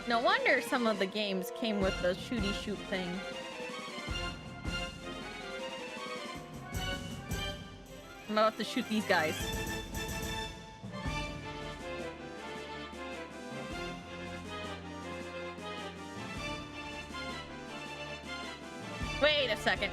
No wonder some of the games came with the shooty shoot thing. I'm about to shoot these guys. Wait a second.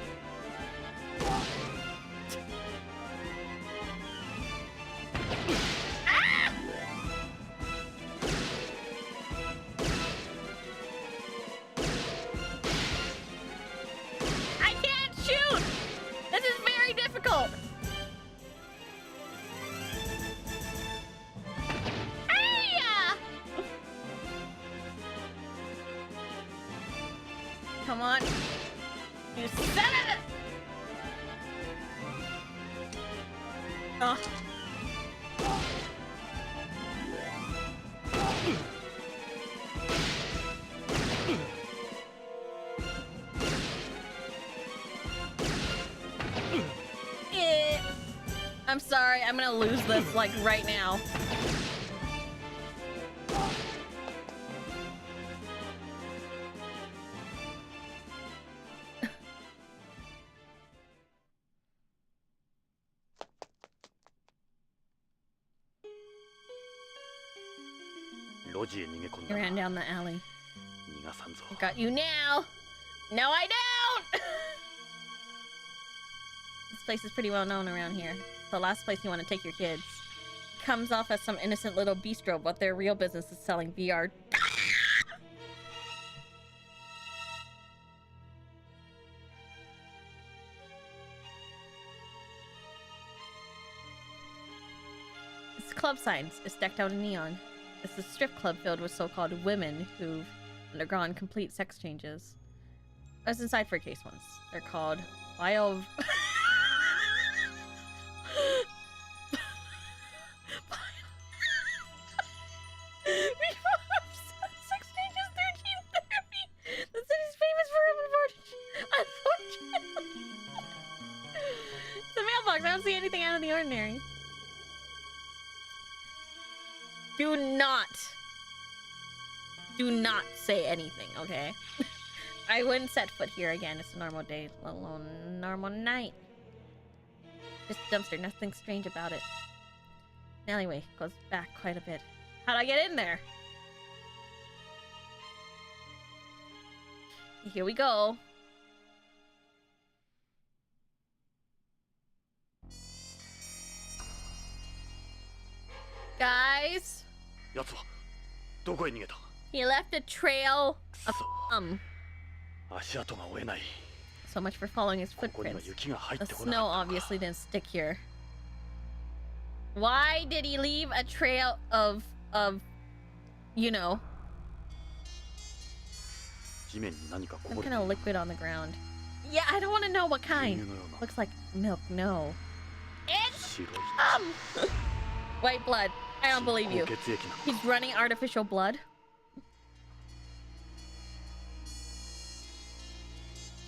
Come on. You son of a... Oh. I'm sorry, I'm gonna lose this like right now. I ran down the alley. I got you now. No, I don't. This place is pretty well known around here. It's the last place you want to take your kids. Comes off as some innocent little bistro, but their real business is selling VR. This club sign is decked out in neon. It's a strip club filled with so-called women who've undergone complete sex changes. I was inside for a case once. They're called sex changes 13 therapy. The city's famous for unfortunately. It's a mailbox. I don't see anything out of the ordinary. Do not say anything, okay? I wouldn't set foot here again. It's a normal day, let alone a normal night. Just a dumpster, nothing strange about it. The alleyway goes back quite a bit. How'd I get in there? Here we go. Guys. He left a trail of So much for following his footprints. The snow obviously didn't stick here. Why did he leave a trail of you know, some kind of liquid on the ground? Yeah, I don't want to know what kind. Looks like milk. No. It's white blood. I don't believe you. He's running artificial blood.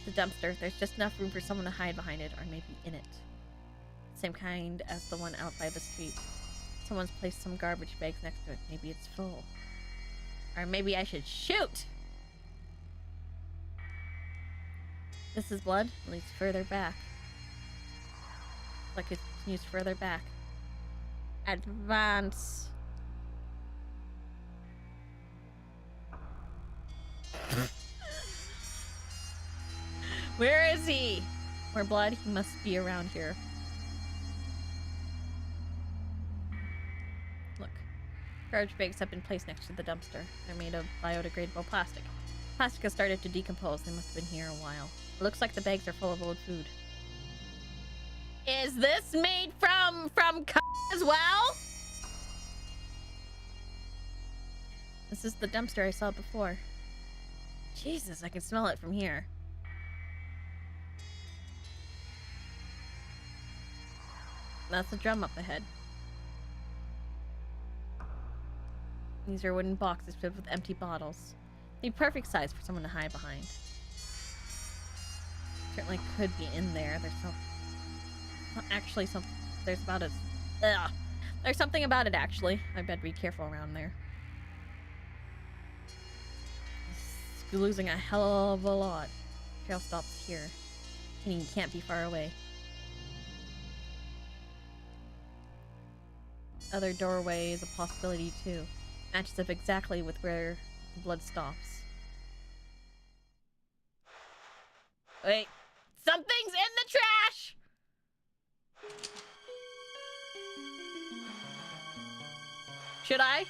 The dumpster. There's just enough room for someone to hide behind it, or maybe in it. Same kind as the one out by the street. Someone's placed some garbage bags next to it. Maybe it's full. Or maybe I should shoot! This is blood. It leads further back. Like it continues further back. Advance. Where is he? More blood? He must be around here. Look. Garbage bags have been placed next to the dumpster. They're made of biodegradable plastic. Plastic has started to decompose. They must have been here a while. It looks like the bags are full of old food. Is this made from as well? This is the dumpster I saw before. Jesus, I can smell it from here. That's a drum up ahead. These are wooden boxes filled with empty bottles. The perfect size for someone to hide behind. Certainly could be in there. There's actually some. There's about a. Ugh. There's something about it actually. I better be careful around there. It's losing a hell of a lot. Trail stops here. Meaning you can't be far away. Other doorway is a possibility too. Matches up exactly with where the blood stops. Wait. Something's in the trash! Should I?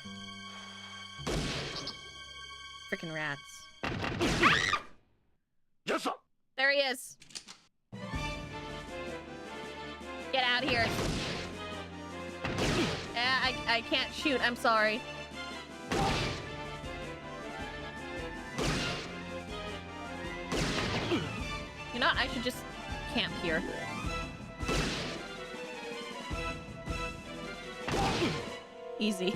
Frickin' rats. Yes, sir. There he is. Get out of here. I can't shoot. I'm sorry. You know what? I should just camp here. Easy.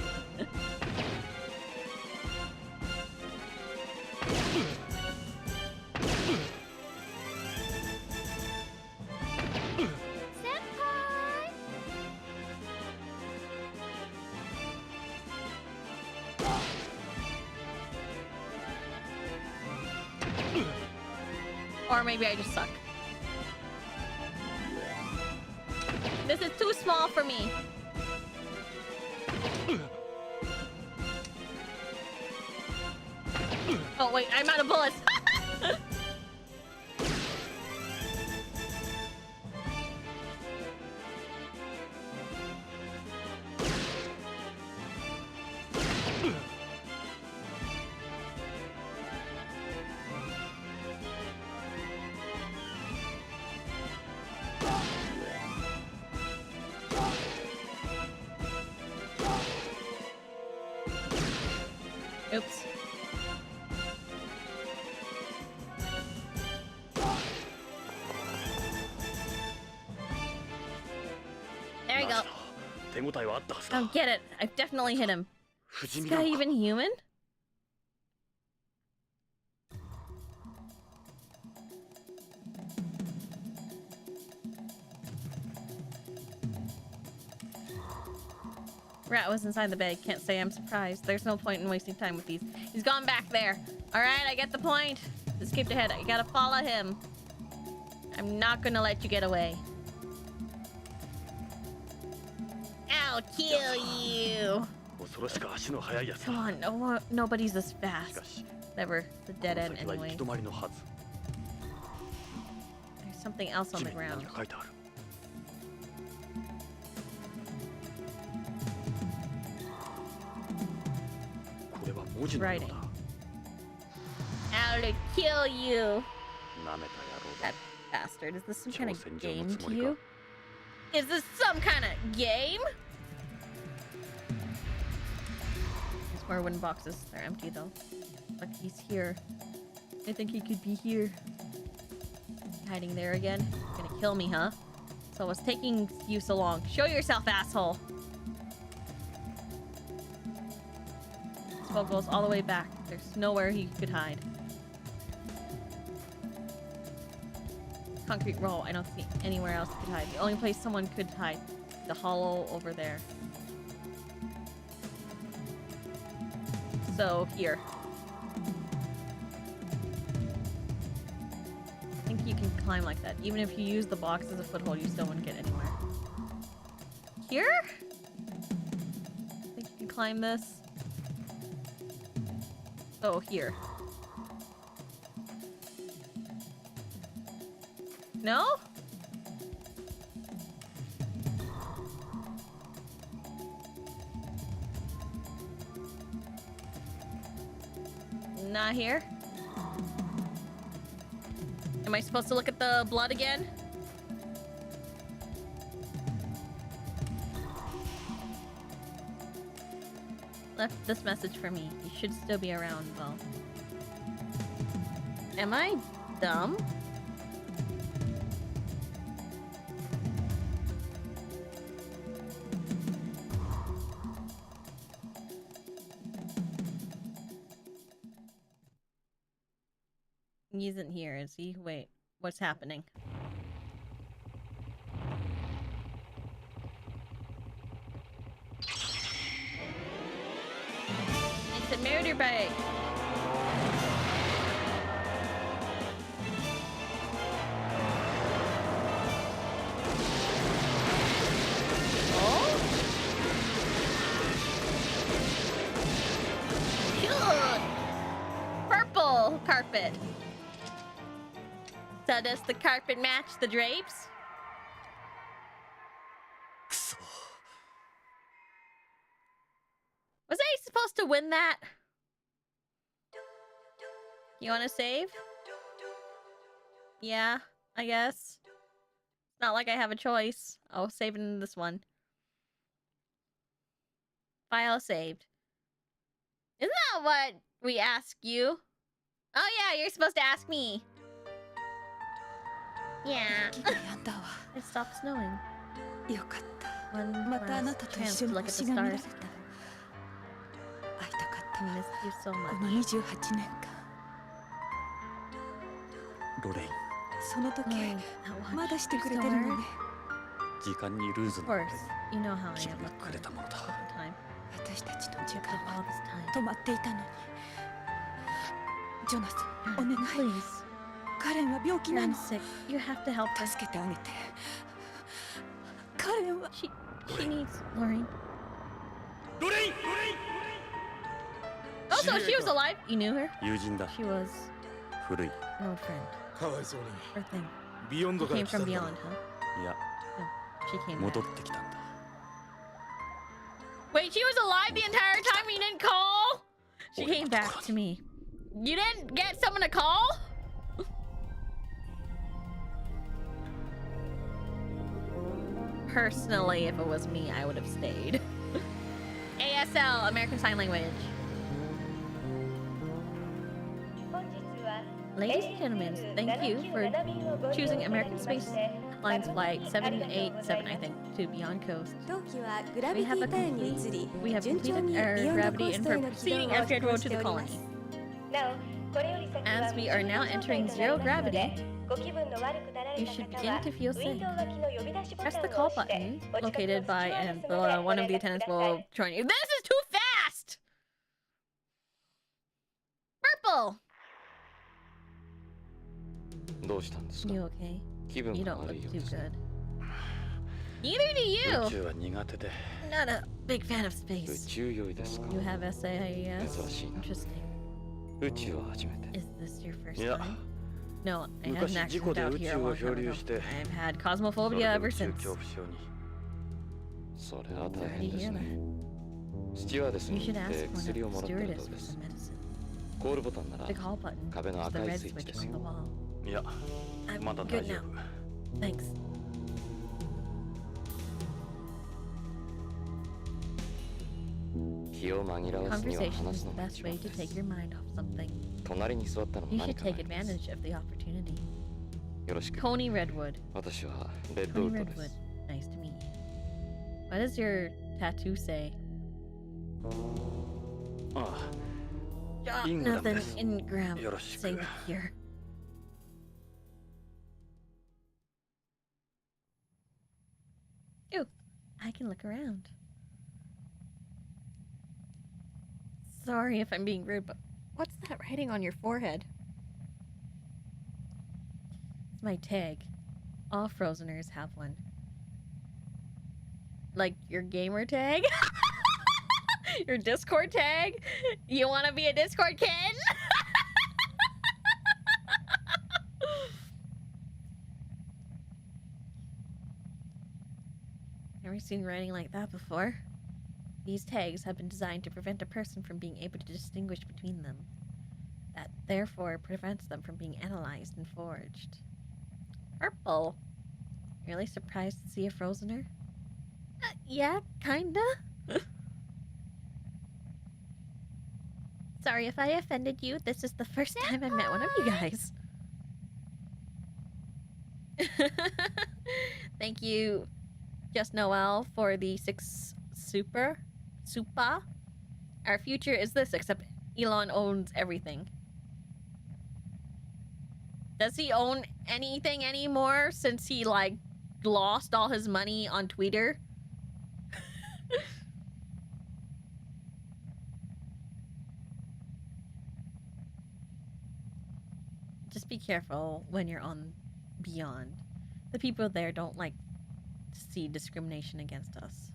Or maybe I just suck. This is too small for me. Oh wait, I'm out of bullets. Oops. There you go. Don't get it. I've definitely hit him. Is this guy even human? Rat was inside the bag. Can't say I'm surprised. There's no point in wasting time with these. He's gone back there. Alright, I get the point. Just skipped ahead. I gotta follow him. I'm not gonna let you get away. I'll kill you. Come on, nobody's this fast. Never the dead end anyway. There's something else on the ground. Writing. I'll kill you. That bastard. Is this some kind of game to you? Is this some kind of game? There's more wooden boxes. They're empty though. But he's here. I think he could be here. Hiding there again. Gonna kill me, huh? So what's taking you so long? Show yourself, asshole. This wall goes all the way back. There's nowhere he could hide. Concrete roll. I don't see anywhere else he could hide. The only place someone could hide. The hollow over there. So, here. I think you can climb like that. Even if you use the box as a foothold, you still wouldn't get anywhere. Here? I think you can climb this. Oh, here. No? Not here. Am I supposed to look at the blood again? Left this message for me. You should still be around, though. Am I dumb? He isn't here, is he? Wait, what's happening? It's a murder bike. Oh? Good. Purple carpet. So does the carpet match the drapes? Was I supposed to win that? You want to save? Yeah, I guess. It's not like I have a choice. I'll save it in this one. File saved. Isn't that what we ask you? Oh yeah, you're supposed to ask me. Yeah. やんだわ。 It stopped snowing. よかった。 One またあな last たと chance 一緒 to に look at the 星が見られ stars た。 together. 会いたかった I わ。 missed you so こ much. の28年間。ロレイン、その時 Lorraine, that ま watch. だして You're くれ still てるの hard? ね。時間にルーズ Of な course. You know how I 君 am が with くれたものだ。 time. 私たちの時 You 間 took all は this time. 止まっていたのに。ジョナサン、お Jonathan, 願い。 please. カレンは病気な Karen's の。 sick. You have to help her. 助けてあげて。カレンは She needs Lorraine. ロレイン Also, she was alive. You knew her? 友人だ。 She was 古い。 an old friend. かわいそうに Or thing. ビヨンド She から came 来た from んだ beyond, ろ huh? いや、 She came back. 戻ってきたんだ。 Wait, she was alive the entire time you didn't call? She came back to me. You didn't get someone to call? Personally, if it was me, I would have stayed. ASL, American Sign Language. Ladies and gentlemen, thank you for choosing American Space Lines Flight 787, I think, to Beyond Coast. 当機はグラ We ビテ have ィターンに移り completed 順調に our ビヨンドコ gravity ース and トへの proceeding 軌道を our 実 schedule 行 to して the おりま colony. す。なお、これより先は As we are now entering zero gravity, ご気分の悪くなら you れた should 方 begin は to feel ウィン sick. ドウ脇の呼び出しボ Press タ the ン call を押して button お近く located の by スチュワーデ and スまで one of the ご連絡 attendants くださ will い。 join you. This is too fast! Purple! どうしたんですか You okay? 気分 You が don't 悪 look いよう too です good. Neither do 宇 you! 宙は苦手で。 Not a big fan of 宇 space. 宙酔いですか You have SAS? 珍しいな Interesting. 宇宙は初めて Is this your first いや、 time? No, I had 昔 an 事故 accident で out 宇 here 宙 a を long 漂 time 流 ago. して、 I've had それ cosmophobia で ever 宇宙 since. 恐怖症に。それは大 Sorry 変 to です hear ね that. スチュワーデス You に should 行っ ask て one 薬を of も the らったらど stewardess う for です some medicine. コールボタンなら The call button 壁の is the 赤い red スイッチで switch す on よ the wall. いや、 I'm まだ good 大丈 now. 夫。 Thanks. Conversation 気を紛らわすには Conversation 話 is す the のが best 一 way 番 to で take す your mind off something. 隣に座ったのも You 何 should かがあ take ります advantage of the opportunity. よろしく Coney Redwood. 私はレッドウ Coney ッドで Redwood. す Nice to meet you. What does your tattoo say? あ Nothing Ingram. Ingram. よろしく。 Same here. Ooh, I can look around. Sorry if I'm being rude, but what's that writing on your forehead? It's my tag. All Frozeners have one. Like your gamer tag? Your Discord tag? You want to be a Discord kid? Never seen writing like that before. These tags have been designed to prevent a person from being able to distinguish between them. That therefore prevents them from being analyzed and forged. Purple. Really surprised to see a Frozener? Yeah, kinda. Sorry if I offended you. This is the first time I met one of you guys. Thank you, Just Noel, for the 6 Supa. Our future is this, except Elon owns everything. Does he own anything anymore since he, like, lost all his money on Twitter? Just be careful when you're on Beyond. The people there don't like to see discrimination against us.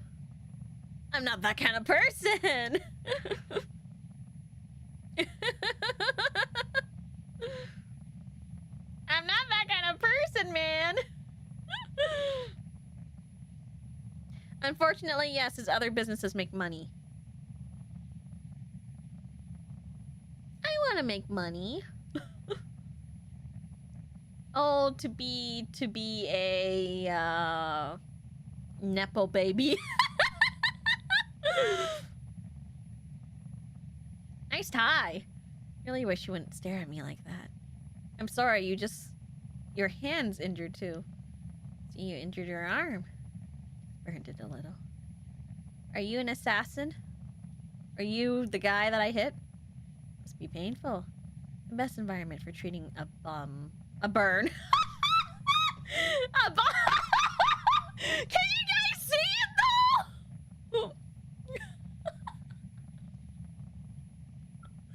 I'm not that kind of person! I'm not that kind of person, man! Unfortunately, yes, his other businesses make money. I want to make money. Oh, to be a nepo baby. Nice tie. Really wish you wouldn't stare at me like that. I'm sorry, you just your hand's injured too. See, you injured your arm. Burned it a little. Are you an assassin? Are you the guy that I hit? Must be painful. The best environment for treating a burn. A burn. Can you guys see it though?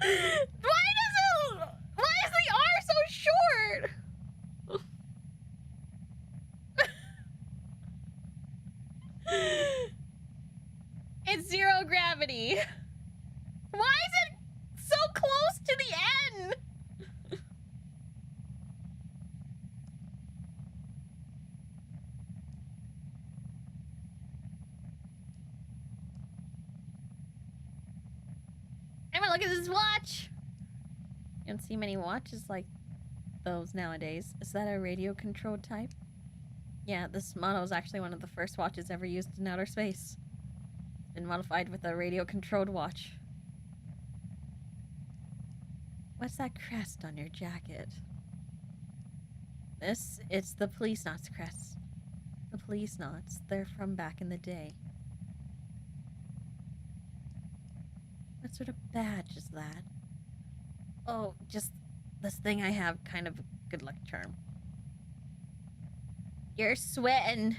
Why is the R so short? It's zero gravity. Why is it so close to the end? Everyone, look at this watch. You don't see many watches like those nowadays. Is that a radio-controlled type? Yeah, this model is actually one of the first watches ever used in outer space. It's been modified with a radio-controlled watch. What's that crest on your jacket? It's the Policenauts crest. The Policenauts, they're from back in the day. What sort of badge is that? Oh, just this thing I have, kind of a good luck charm. You're sweating.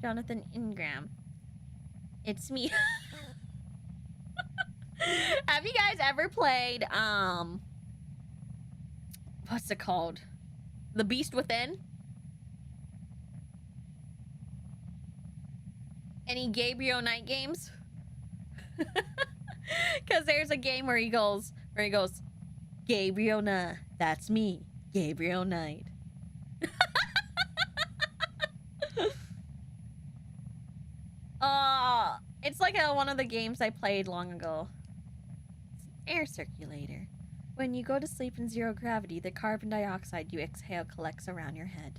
Jonathan Ingram. It's me. Have you guys ever played, what's it called? The Beast Within? Any Gabriel Knight games? Because there's a game where he goes, Gabriel Knight, that's me, Gabriel Knight. It's like one of the games I played long ago. It's an air circulator. When you go to sleep in zero gravity, the carbon dioxide you exhale collects around your head,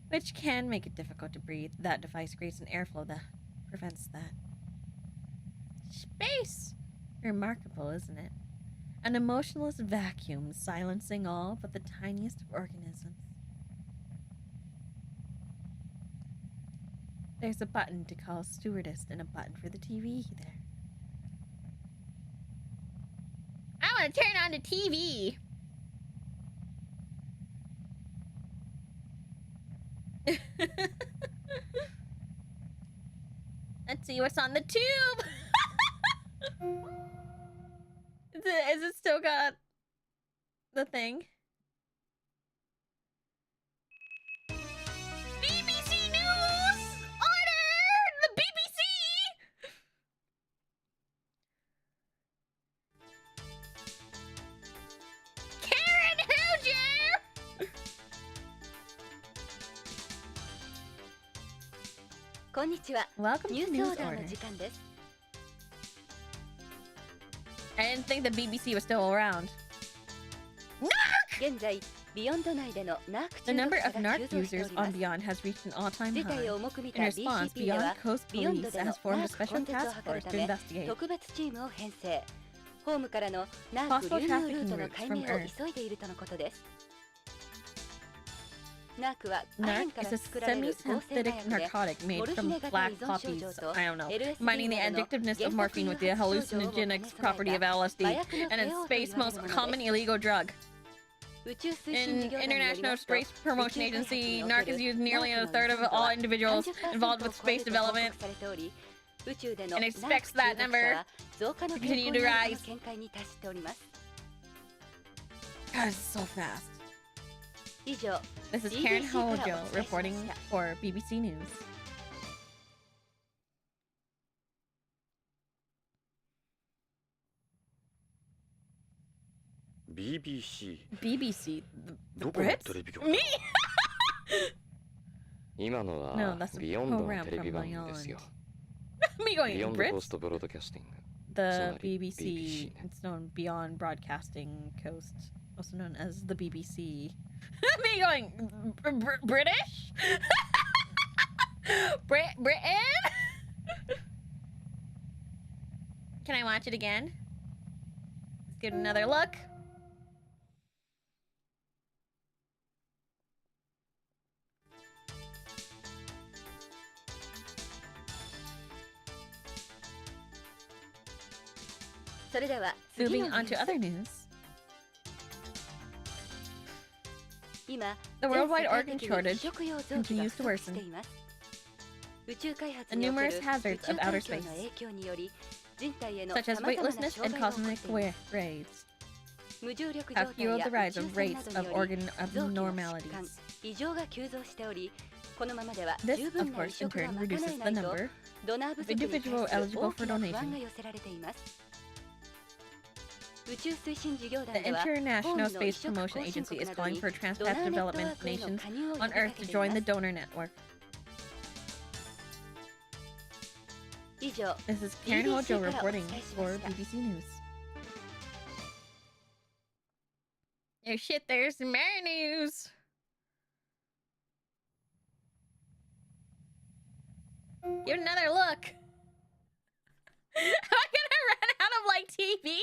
which can make it difficult to breathe. That device creates an airflow that prevents that. Space! Remarkable, isn't it? An emotionless vacuum silencing all but the tiniest of organisms. There's a button to call stewardess and a button for the TV there. I want to turn on the TV! Let's see what's on the tube! Is it still got the thing? BBC News! Order! The BBC! Karen Hilger! こんにちは。 Welcome ニュ to ース News オーダー Order. の時間です。 I didn't think the BBC was still around. 現在、ビヨンド内でのナーク The 中 number 毒 of 者が NARC 急増してお users りま on す。 Beyond has reached an all-time 事 high. 態を重く見 In た response, BCP で Beyond は Coast ビヨン Police ドでの has formed ナ a ークコ special ンテンツを task 図る force た to め investigate 特別チームを編成。ホームからのナーク Possible 流入ルー trafficking トの routes 解 from 明を Earth. 急いでいるとのことです。ナークはアヘン NARC から is a 作られる合成麻 semi-synthetic 薬で narcotic モ made ルヒ from ネ型依 black 存症 poppies, 状と I don't know, LSD combining the などの addictiveness of 原 morphine 発 with the 誘発症状を兼ね hallucinogenic 備 property え of た麻 LSD, 薬の and 帝 it's 王と言 space われ most るもの common です。 illegal drug. 宇宙推進 In 事業団により international ますと、 space promotion 宇宙開発 agency, にお NARC け is る used ナ nearly ー a クの third 依 of 存度 all は individuals 30% involved を with 超え space ると報 development. 告されており、宇宙での And ナ it ーク expects 中 that 毒者 number は増加の to 傾 continue 向 to にある rise. との見解に達しております。 God, it's so fast. 以上、 This is Karen BBC からお Hojo 伝えしま reporting した。 for BBC News. BBC BBC? The どこの Brits? テレビ局 Me? 今の No, は that's a ビヨンドの program テレビ from 番組ですよ。 Me ビ going ヨンドコー Brits? ストブロードキャスティング。 The Sorry, BBC, BBC. it's known Beyond Broadcasting Coast, also known as the BBC. Me going British? Britain? Can I watch it again? Let's give it another look. Moving on to other news. The worldwide organ shortage continues to worsen. The numerous hazards of outer space, such as weightlessness and cosmic rays, have fueled the rise of rates of organ abnormalities. This, of course, in turn reduces the number of individuals eligible for donation. The International Space Promotion Agency is calling for transplant development nations on Earth to join the donor network. This is Karen Hojo reporting for BBC News. Oh shit, there's more news! Give it another look! Am I gonna run out of, like, TV?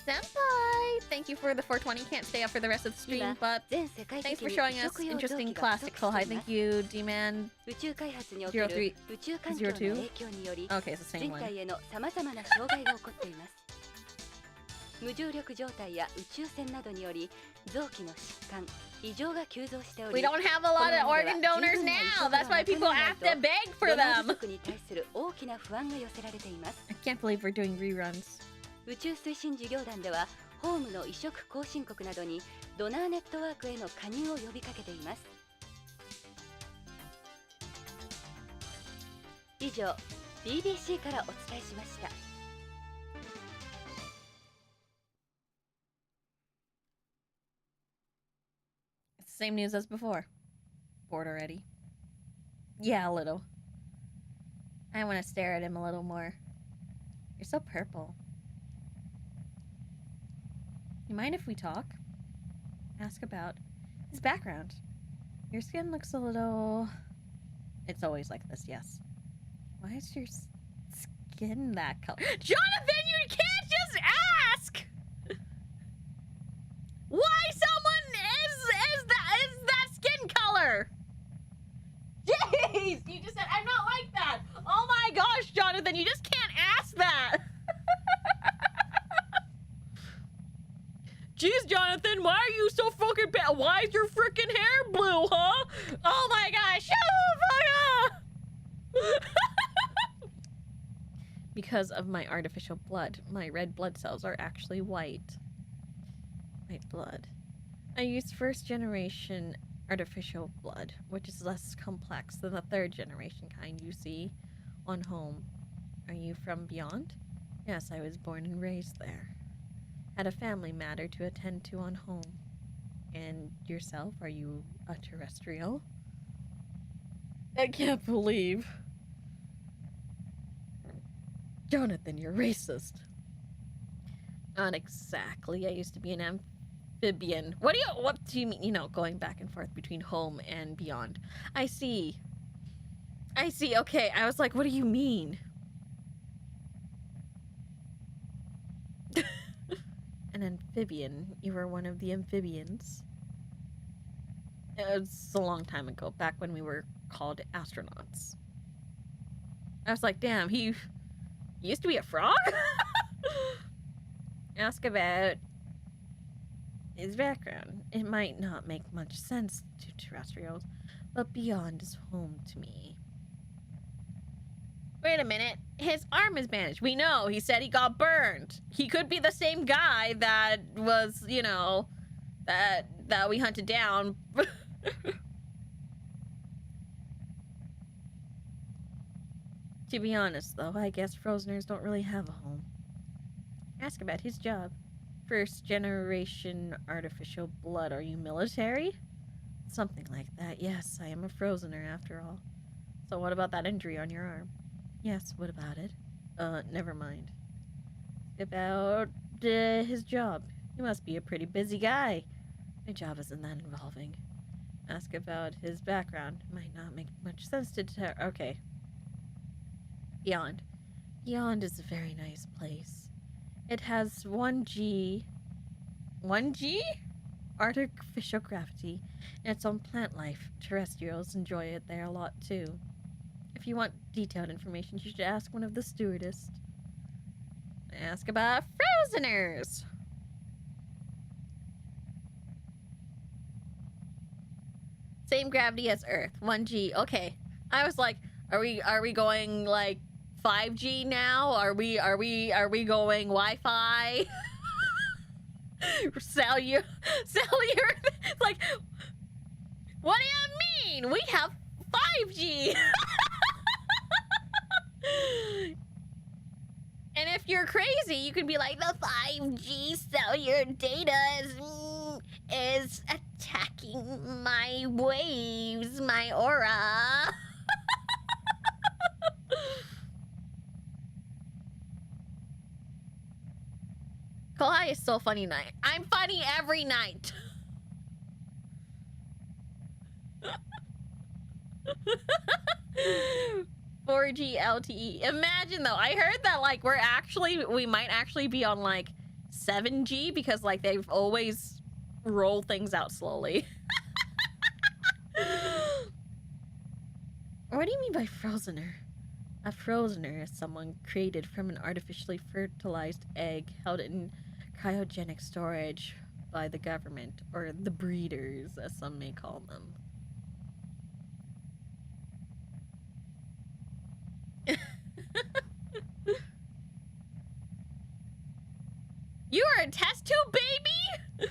Senpai! Thank you for the 420. Can't stay up for the rest of the stream, but thanks for showing us interesting classical. Hi, thank you, D-Man 0302. Okay, it's the same one. We don't have a lot of organ donors now. That's why people have to beg for them. I can't believe we're doing reruns. 宇宙推進事業団ではホームの移植後進国などにドナーネットワークへの加入を呼びかけています。以上 BBC からお伝えしました。Same news as before. Bored already? Yeah, a little. I want to stare at him a little more. You're so purple. You mind if we talk? Ask about his background. Your skin looks a little... It's always like this, yes. Why is your skin that color? Jonathan, you can't just ask! Why someone is that skin color? Jeez! You just said, I'm not like that! Oh my gosh, Jonathan, you just can't ask that! Jeez, Jonathan, why are you so fucking bad? Why is your freaking hair blue, huh? Oh my gosh, shut the fuck up! Because of my artificial blood, my red blood cells are actually white. White blood. I use first generation artificial blood, which is less complex than the third generation kind you see on home. Are you from beyond? Yes, I was born and raised there. Had a family matter to attend to on home. And yourself, are you a terrestrial? I can't believe. Jonathan, you're racist. Not exactly. I used to be an amphibian. What do you mean, you know, going back and forth between home and beyond? I see. Okay, I was like, what do you mean? An amphibian. You were one of the amphibians. It was a long time ago, back when we were called astronauts. I was like, damn, he used to be a frog? Ask about his background. It might not make much sense to terrestrials, but beyond is home to me. Wait a minute. His arm is bandaged. We know. He said he got burned. He could be the same guy that was, you know, that we hunted down. To be honest, though, I guess Frozeners don't really have a home. Ask about his job. First generation artificial blood. Are you military? Something like that. Yes, I am a Frozener after all. So what about that injury on your arm? Yes, what about it? Never mind. About his job. He must be a pretty busy guy. My job isn't that involving. Ask about his background. Might not make much sense to okay. Beyond. Beyond is a very nice place. It has 1G artificial gravity and its own plant life. Terrestrials enjoy it there a lot too. If you want detailed information, you should ask one of the stewardess. Ask about frozeners. Same gravity as Earth, 1G. Okay. I was like, are we going like 5G now? Are we going Wi-Fi? Cellular. Like, what do you mean? We have 5G. And if you're crazy, you could be like, the 5G cellular data is attacking my waves, my aura. Kohai is so funny night. I'm funny every night. 4G LTE. Imagine though, I heard that like we might actually be on like 7G because like they've always rolled things out slowly. What do you mean by frozener? A frozener is someone created from an artificially fertilized egg held in cryogenic storage by the government, or the breeders as some may call them. You are a test tube baby?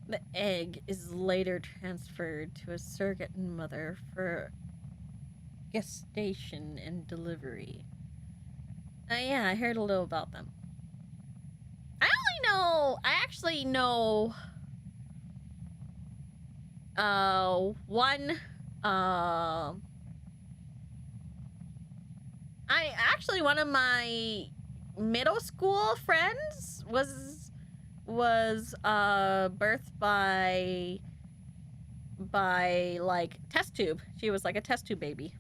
The egg is later transferred to a surrogate mother for gestation and delivery. Yeah, I heard a little about them. I actually know one one of my middle school friends was birthed by like test tube. She was like a test tube baby.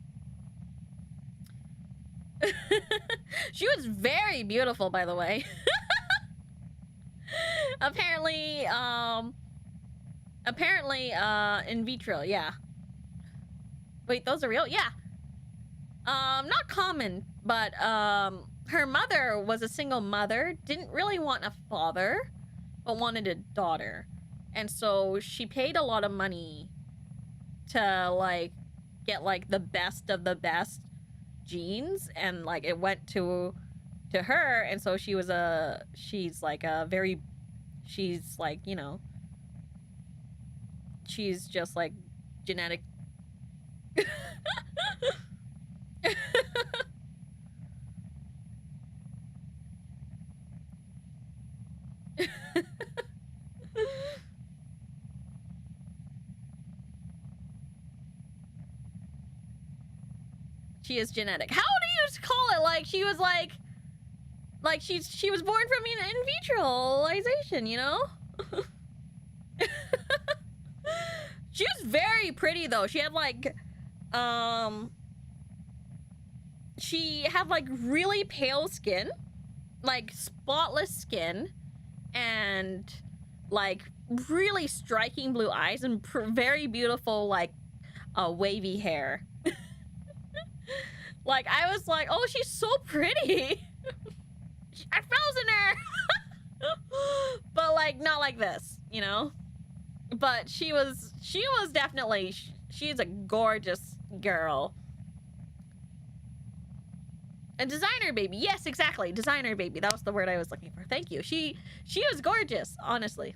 She was very beautiful, by the way. Apparently in vitro, yeah. Wait, those are real? Yeah. Not common, but her mother was a single mother, didn't really want a father, but wanted a daughter. And so she paid a lot of money to like get like the best of the best genes, and like it went to her, and so she's like, you know, she's just like genetic. She is genetic. How do you call it? Like she was like she was born from an in vitroization, you know? She was very pretty though. She had like really pale skin, like spotless skin, and like really striking blue eyes, and very beautiful like wavy hair. Like I was like, oh, she's so pretty. I frozen her. But like not like this, you know? But she was definitely, she's a gorgeous girl. A designer baby. Yes, exactly. Designer baby. That was the word I was looking for. Thank you. She was gorgeous, honestly.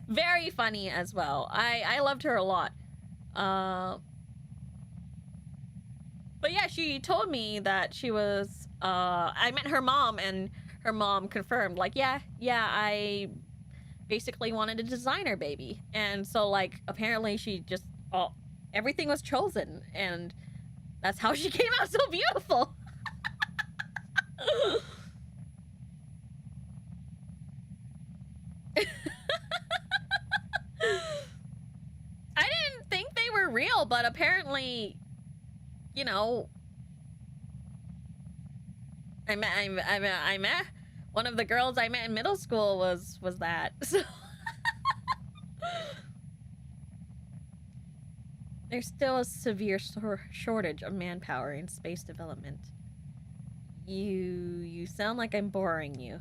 Very funny as well. I loved her a lot. But yeah, she told me that she was, I met her mom, and her mom confirmed, like, yeah, I basically wanted a designer baby. And so, like, apparently she just, everything was chosen, and that's how she came out so beautiful. I didn't think they were real, but apparently, you know, I met one of the girls I met in middle school was that. So There's still a severe shortage of manpower in space development. You sound like I'm boring you.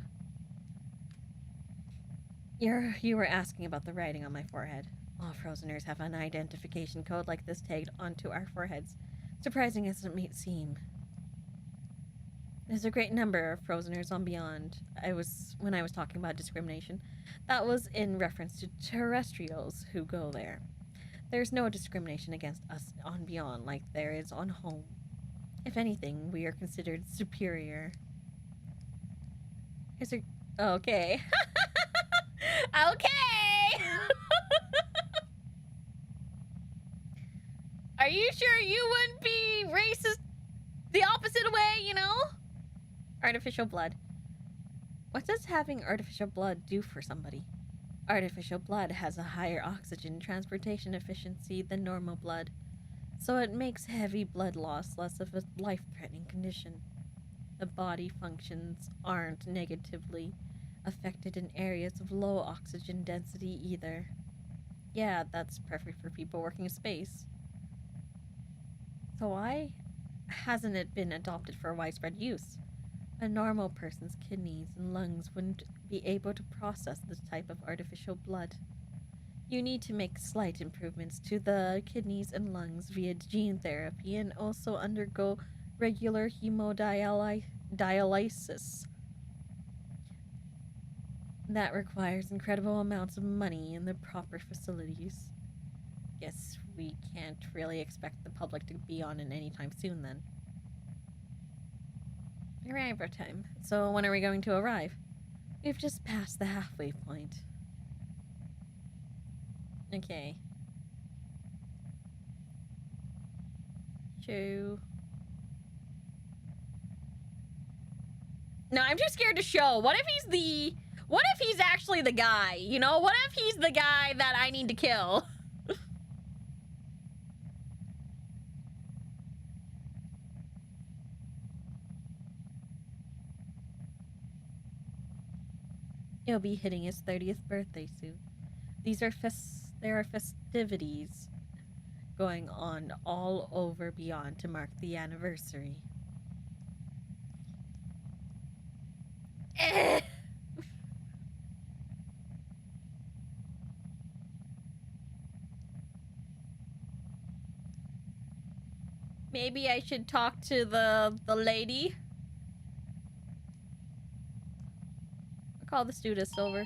You were asking about the writing on my forehead. All Frozeners have an identification code like this tagged onto our foreheads. Surprising as it may seem. There's a great number of Frozeners on Beyond. When I was talking about discrimination, that was in reference to terrestrials who go there. There's no discrimination against us on Beyond like there is on home. If anything, we are considered superior. Here's a... Okay. Okay! Are you sure you wouldn't be racist the opposite way, you know? Artificial blood. What does having artificial blood do for somebody? Artificial blood has a higher oxygen transportation efficiency than normal blood, so it makes heavy blood loss less of a life-threatening condition. The body functions aren't negatively affected in areas of low oxygen density either. Yeah, that's perfect for people working in space. So why hasn't it been adopted for widespread use? A normal person's kidneys and lungs wouldn't be able to process this type of artificial blood. You need to make slight improvements to the kidneys and lungs via gene therapy and also undergo regular hemodialysis. That requires incredible amounts of money in the proper facilities. Guess we can't really expect the public to be on it anytime soon then. Arrival time. So when are we going to arrive? We've just passed the halfway point. Okay. Show. No, I'm too scared to show. What if he's actually the guy? You know, what if he's the guy that I need to kill? He'll be hitting his 30th birthday soon. There are festivities going on all over Beyond to mark the anniversary. Maybe I should talk to the lady. I'll call the stewardess over.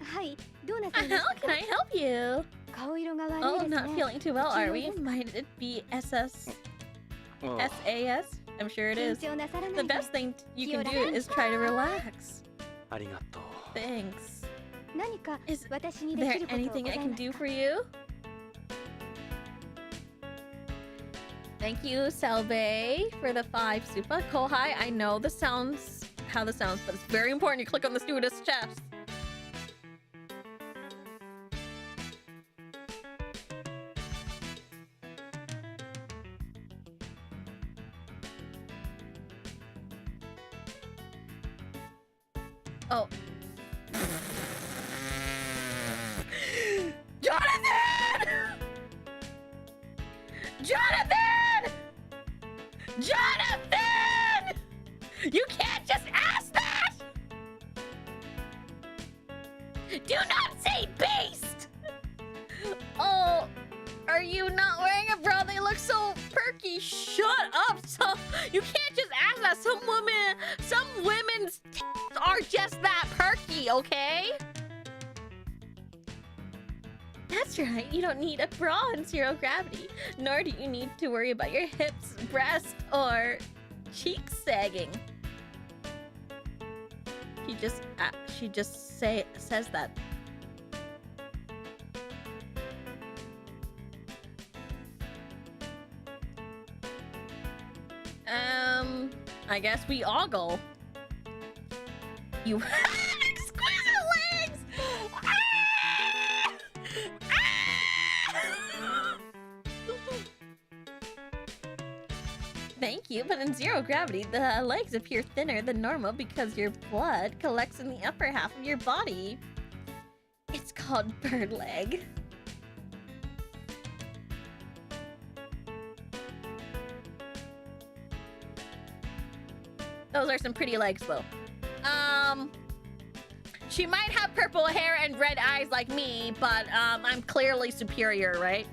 Hi, How can I help you? Oh, not feeling too well, are we? Might it be SAS? I'm sure it is. The best thing you can do is try to relax. Thanks. Is there anything I can do for you? Thank you, Selbe, for the 5 super. Kohai, I know how this sounds, but it's very important you click on the stewardess chest. Oh. Jonathan! Jonathan! Jonathan! You can't just ask that! Do not say beast! Oh, are you not wearing a bra? They look so perky. Shut up! So you can't just ask that. Some women's tits are just that perky, okay? That's right, you don't need a bra in zero gravity, nor do you need to worry about your hips, breast, or cheeks sagging. She just says that. I guess we all go. You exquisite legs! Ah! Ah! Thank you, but in zero gravity, the legs appear thinner than normal because your blood collects in the upper half of your body. It's called bird leg. Those are some pretty legs, though. She might have purple hair and red eyes like me, but I'm clearly superior, right?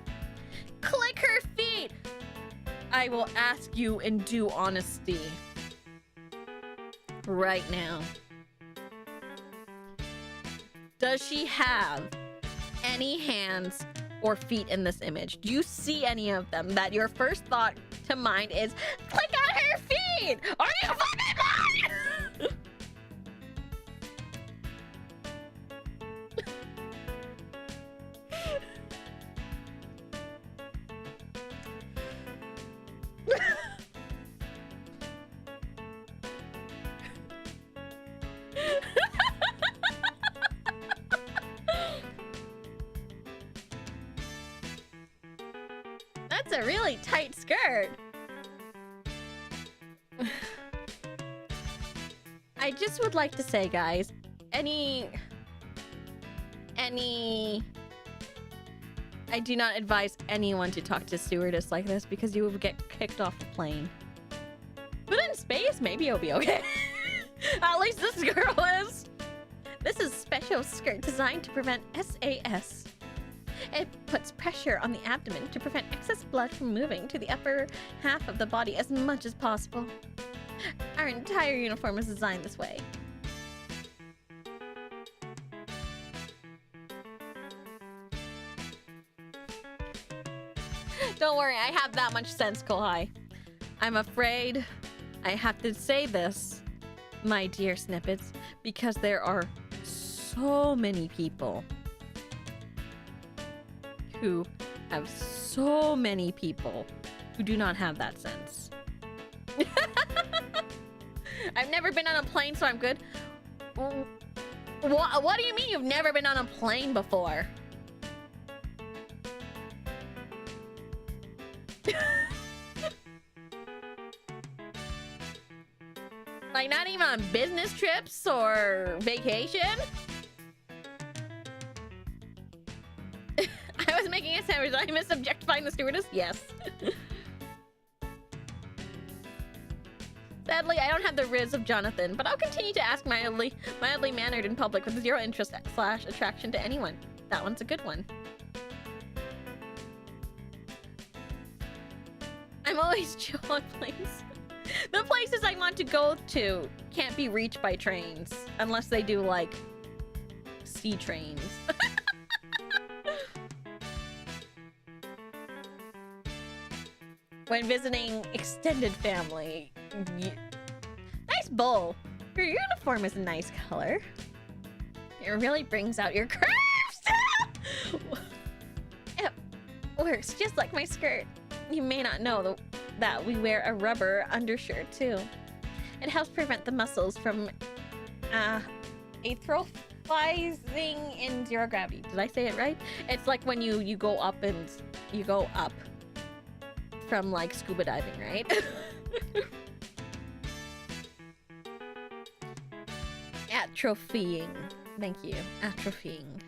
Click her feet! I will ask you in due honesty. Right now. Does she have any hands or feet in this image? Do you see any of them that your first thought to mind is, click on her feet? Are you fucking mad? That's a really tight skirt. I just would like to say, guys, I do not advise anyone to talk to stewardess like this because you will get kicked off the plane. But in space, maybe it'll be okay. At least this girl is. This is a special skirt designed to prevent SAS. It puts pressure on the abdomen to prevent excess blood from moving to the upper half of the body as much as possible. Our entire uniform is designed this way. Don't worry, I have that much sense, Kohai. I'm afraid I have to say this, my dear snippets, because there are so many people who have so many people who do not have that sense. I've never been on a plane, so I'm good. What do you mean you've never been on a plane before? Like, not even on business trips or vacation? I was making a sandwich. Did I miss objectifying the stewardess? Yes. Sadly, I don't have the riz of Jonathan, but I'll continue to ask mildly mannered in public with zero interest / attraction to anyone. That one's a good one. I'm always chill on planes. The places I want to go to can't be reached by trains unless they do like sea trains. When visiting extended family. Nice bowl. Your uniform is a nice color. It really brings out your curves. It works just like my skirt. You may not know that we wear a rubber undershirt too. It helps prevent the muscles from atrophizing in zero gravity. Did I say it right? It's like when you go up from like scuba diving, right? Atrophying. Thank you. Atrophying.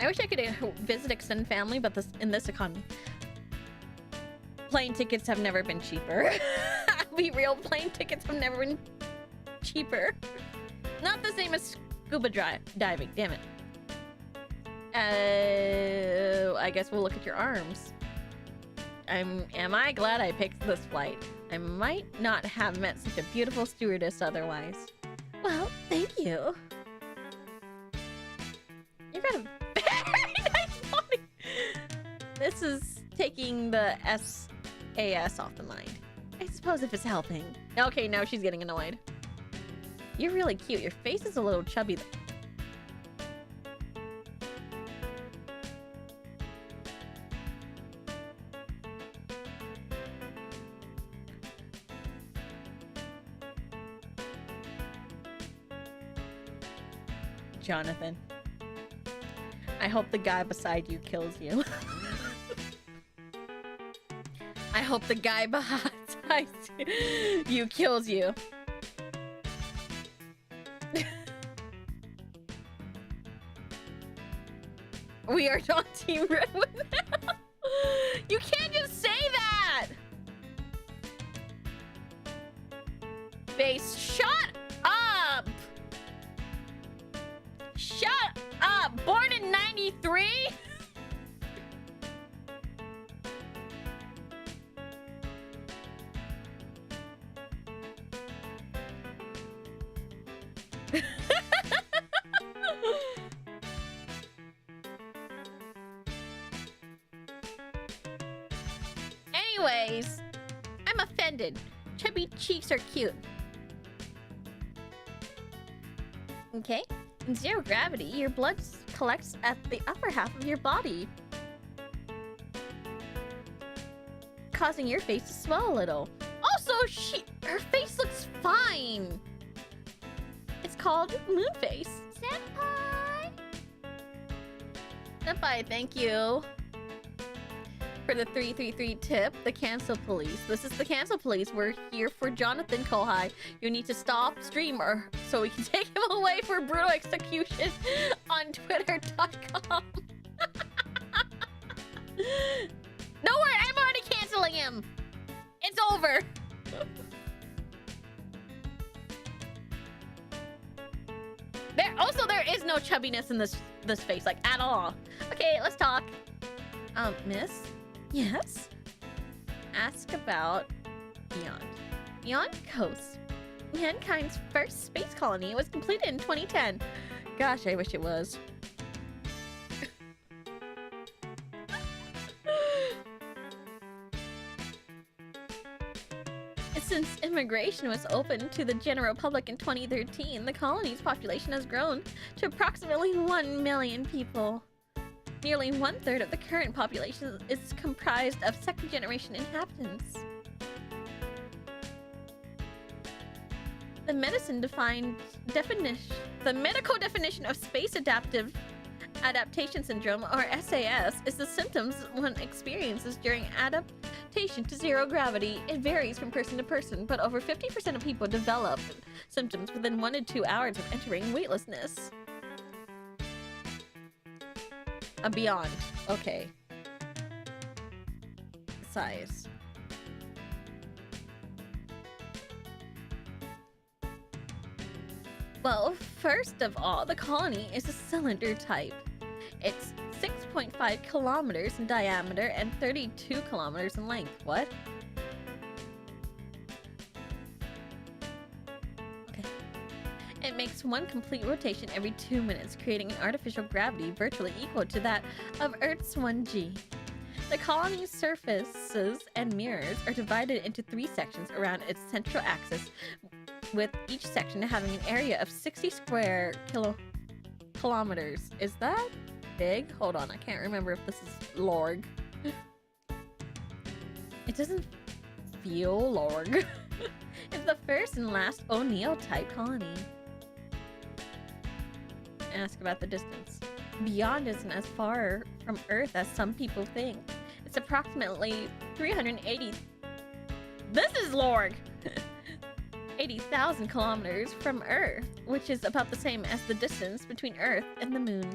I wish I could visit extended family, but in this economy, plane tickets have never been cheaper. Be real, plane tickets have never been cheaper. Not the same as scuba diving, damn it. I guess we'll look at your arms. Am I glad I picked this flight? I might not have met such a beautiful stewardess otherwise. Well, thank you. You've got a very nice body. This is taking the SAS off the mind. I suppose if it's helping. Okay, now she's getting annoyed. You're really cute. Your face is a little chubby. Jonathan. I hope the guy beside you kills you. I hope the guy beside you kills you. We are on Team Redwood now. You can't just say that. Base, shut up. Shut up. Born in 93? Anyways, I'm offended. Chubby cheeks are cute. Okay. In zero gravity, your blood collects at the upper half of your body, causing your face to swell a little. Also, her face looks fine. It's called moon face. Senpai! Senpai, thank you for the 333 tip. The cancel police. This is the cancel police. We're here for Jonathan Kohai. You need to stop streamer so we can take him away for brutal execution on twitter.com. Don't worry, I'm already canceling him. It's over. There is no chubbiness in this face, like, at all. Okay, let's talk. Miss? Yes? Ask about Beyond. Beyond Coast. Mankind's first space colony was completed in 2010. Gosh, I wish it was. Since immigration was open to the general public in 2013, the colony's population has grown to approximately 1 million people. Nearly 1/3 of the current population is comprised of second-generation inhabitants. The medical definition of space adaptation syndrome, or SAS, is the symptoms one experiences during adaptation to zero gravity. It varies from person to person, but over 50% of people develop symptoms within 1 to 2 hours of entering weightlessness. Beyond. Okay. Size. Well, first of all, the colony is a cylinder type. It's 6.5 kilometers in diameter and 32 kilometers in length. What? Okay. It makes one complete rotation every 2 minutes, creating an artificial gravity virtually equal to that of Earth's 1G. The colony's surfaces and mirrors are divided into 3 sections around its central axis, with each section having an area of 60 square kilometers. Is that big? Hold on, I can't remember if this is Lorg. It doesn't feel Lorg. It's the first and last O'Neill type colony. Ask about the distance. Beyond isn't as far from Earth as some people think. It's approximately 380. This is Lorg! 80,000 kilometers from Earth, which is about the same as the distance between Earth and the Moon.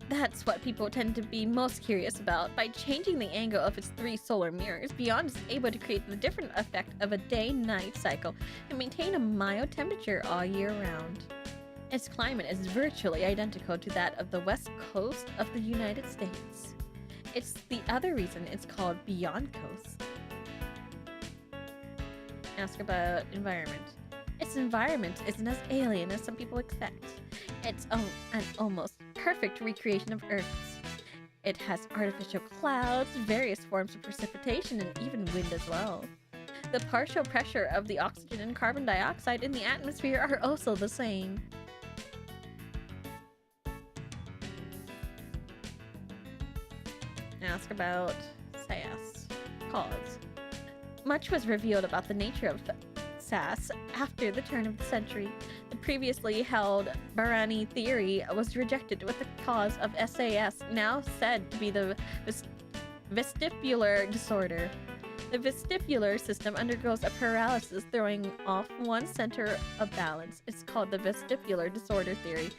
That's what people tend to be most curious about. By changing the angle of its 3 solar mirrors, Beyond is able to create the different effect of a day-night cycle and maintain a mild temperature all year round. Its climate is virtually identical to that of the west coast of the United States. It's the other reason it's called Beyond Coast. Ask about environment. Its environment isn't as alien as some people expect. It's an almost perfect recreation of Earth's. It has artificial clouds, various forms of precipitation, and even wind as well. The partial pressure of the oxygen and carbon dioxide in the atmosphere are also the same. Ask about SAS. cause. Much was revealed about the nature of SAS after the turn of the century. The previously held Barani theory was rejected with the cause of SAS, now said to be the vestibular disorder. The vestibular system undergoes a paralysis, throwing off one center of balance. It's called the vestibular disorder theory.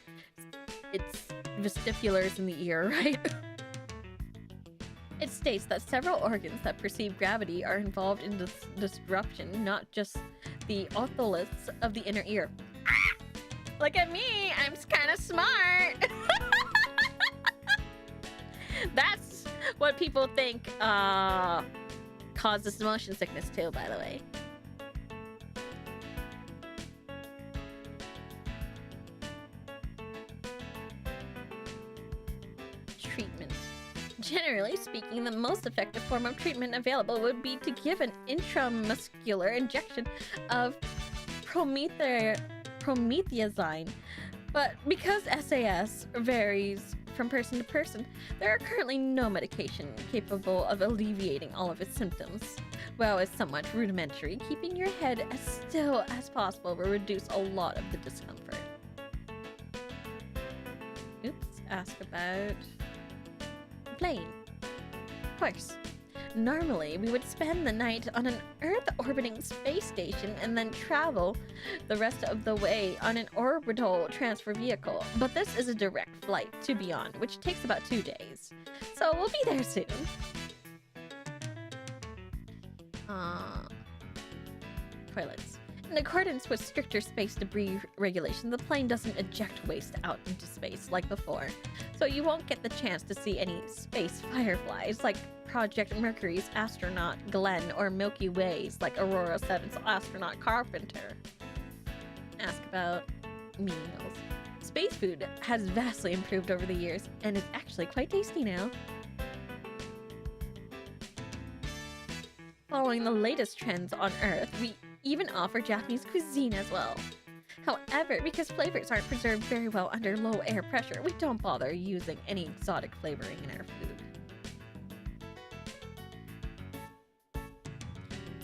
It's vestibulars in the ear, right? It states that several organs that perceive gravity are involved in this disruption, not just the otoliths of the inner ear. Look at me! I'm kind of smart! That's what people think causes motion sickness too, by the way. Treatment. Generally speaking, the most effective form of treatment available would be to give an intramuscular injection of promethazine. But because SAS varies from person to person, there are currently no medication capable of alleviating all of its symptoms. While it's somewhat rudimentary, keeping your head as still as possible will reduce a lot of the discomfort. Oops, ask about plane. Of course. Normally, we would spend the night on an Earth-orbiting space station and then travel the rest of the way on an orbital transfer vehicle. But this is a direct flight to Beyond, which takes about 2 days. So we'll be there soon. Toilets. In accordance with stricter space debris regulation, the plane doesn't eject waste out into space like before. So you won't get the chance to see any space fireflies like Project Mercury's astronaut Glenn or Milky Way's like Aurora 7's astronaut Carpenter. Ask about meals. Space food has vastly improved over the years and is actually quite tasty now. Following the latest trends on Earth, we even offer Japanese cuisine as well. However, because flavors aren't preserved very well under low air pressure, we don't bother using any exotic flavoring in our food.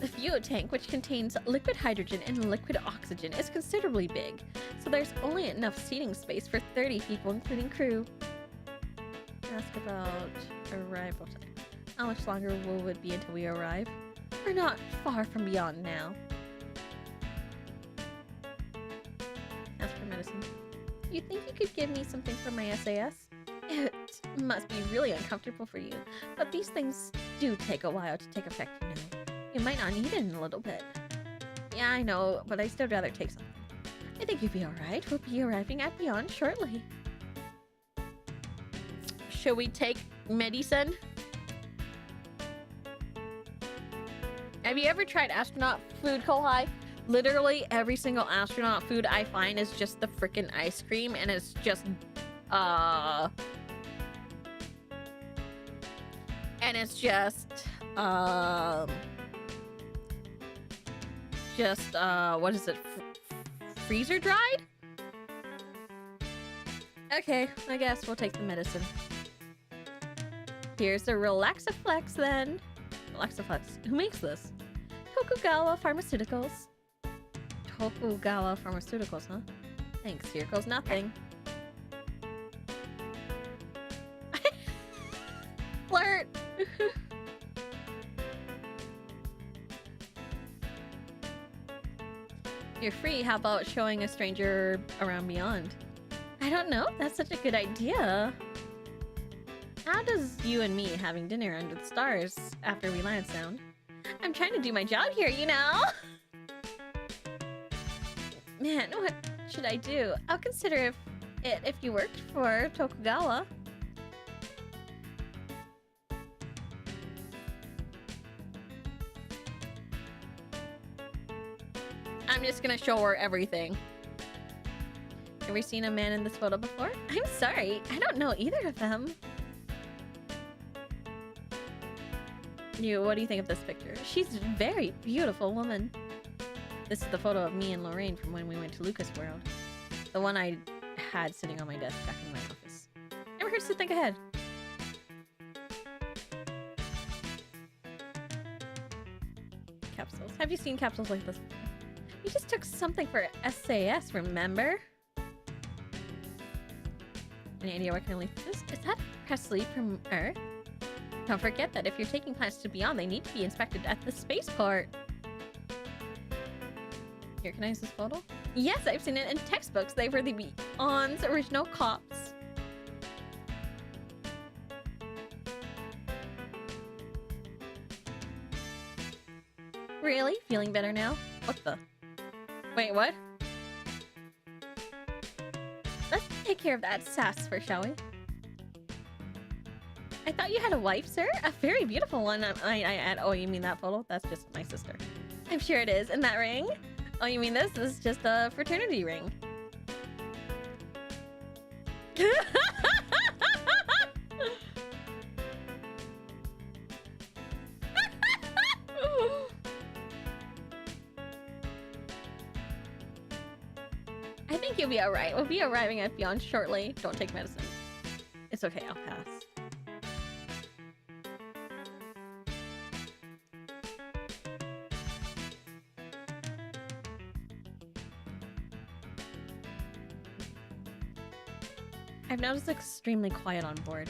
The fuel tank, which contains liquid hydrogen and liquid oxygen, is considerably big, so there's only enough seating space for 30 people, including crew. Ask about arrival time. How much longer will it be until we arrive? We're not far from Beyond now. Ask for medicine. You think you could give me something for my SAS? It must be really uncomfortable for you, but these things do take a while to take effect, you know. You might not need it in a little bit. Yeah, I know, but I'd still rather take something. I think you'll be alright. We'll be arriving at Beyond shortly. Should we take medicine? Have you ever tried astronaut food, Kohai? Literally every single astronaut food I find is just the frickin' ice cream, and it's just, and it's just, what is it? Freezer dried? Okay, I guess we'll take the medicine. Here's the Relaxaflex then. Relaxaflex. Who makes this? Tokugawa Pharmaceuticals. Tokugawa Pharmaceuticals, huh? Thanks, here goes nothing. Flirt! You're free, how about showing a stranger around Beyond? I don't know, that's such a good idea. How does you and me having dinner under the stars after we land sound? I'm trying to do my job here, you know? Man, what should I do? I'll consider if you worked for Tokugawa. I'm just gonna show her everything. Ever seen a man in this photo before? I'm sorry, I don't know either of them. What do you think of this picture? She's a very beautiful woman. This is the photo of me and Lorraine from when we went to Lucas World. The one I had sitting on my desk back in my office. Never hurts to think ahead. capsules. Have you seen capsules like this? You just took something for SAS, remember? Any idea what kind of leaf this is? Is that Presley from Earth? Don't forget that if you're taking plants to beyond, they need to be inspected at the spaceport. Here, can I use this photo? Yes, I've seen it in textbooks. They were the Beyond's original cops. Really? Feeling better now? What the? Wait, what? Let's take care of that sass first, shall we? I thought you had a wife, sir? A very beautiful one. I add. Oh, you mean that photo? That's just my sister. I'm sure it is. And that ring? Oh, you mean this? This is just a fraternity ring. I think you'll be alright. We'll be arriving at Beyond shortly. Don't take medicine. It's okay, I'll pass. I've noticed it's extremely quiet on board.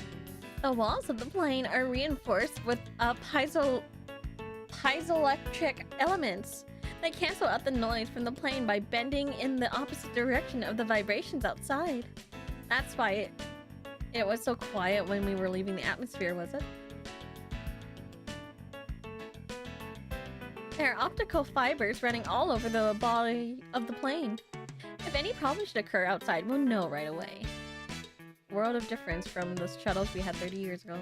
The walls of the plane are reinforced with piezoelectric elements. They cancel out the noise from the plane by bending in the opposite direction of the vibrations outside. That's why it was so quiet when we were leaving the atmosphere, was it? There are optical fibers running all over the body of the plane. If any problem should occur outside, we'll know right away. World of difference from the shuttles we had 30 years ago.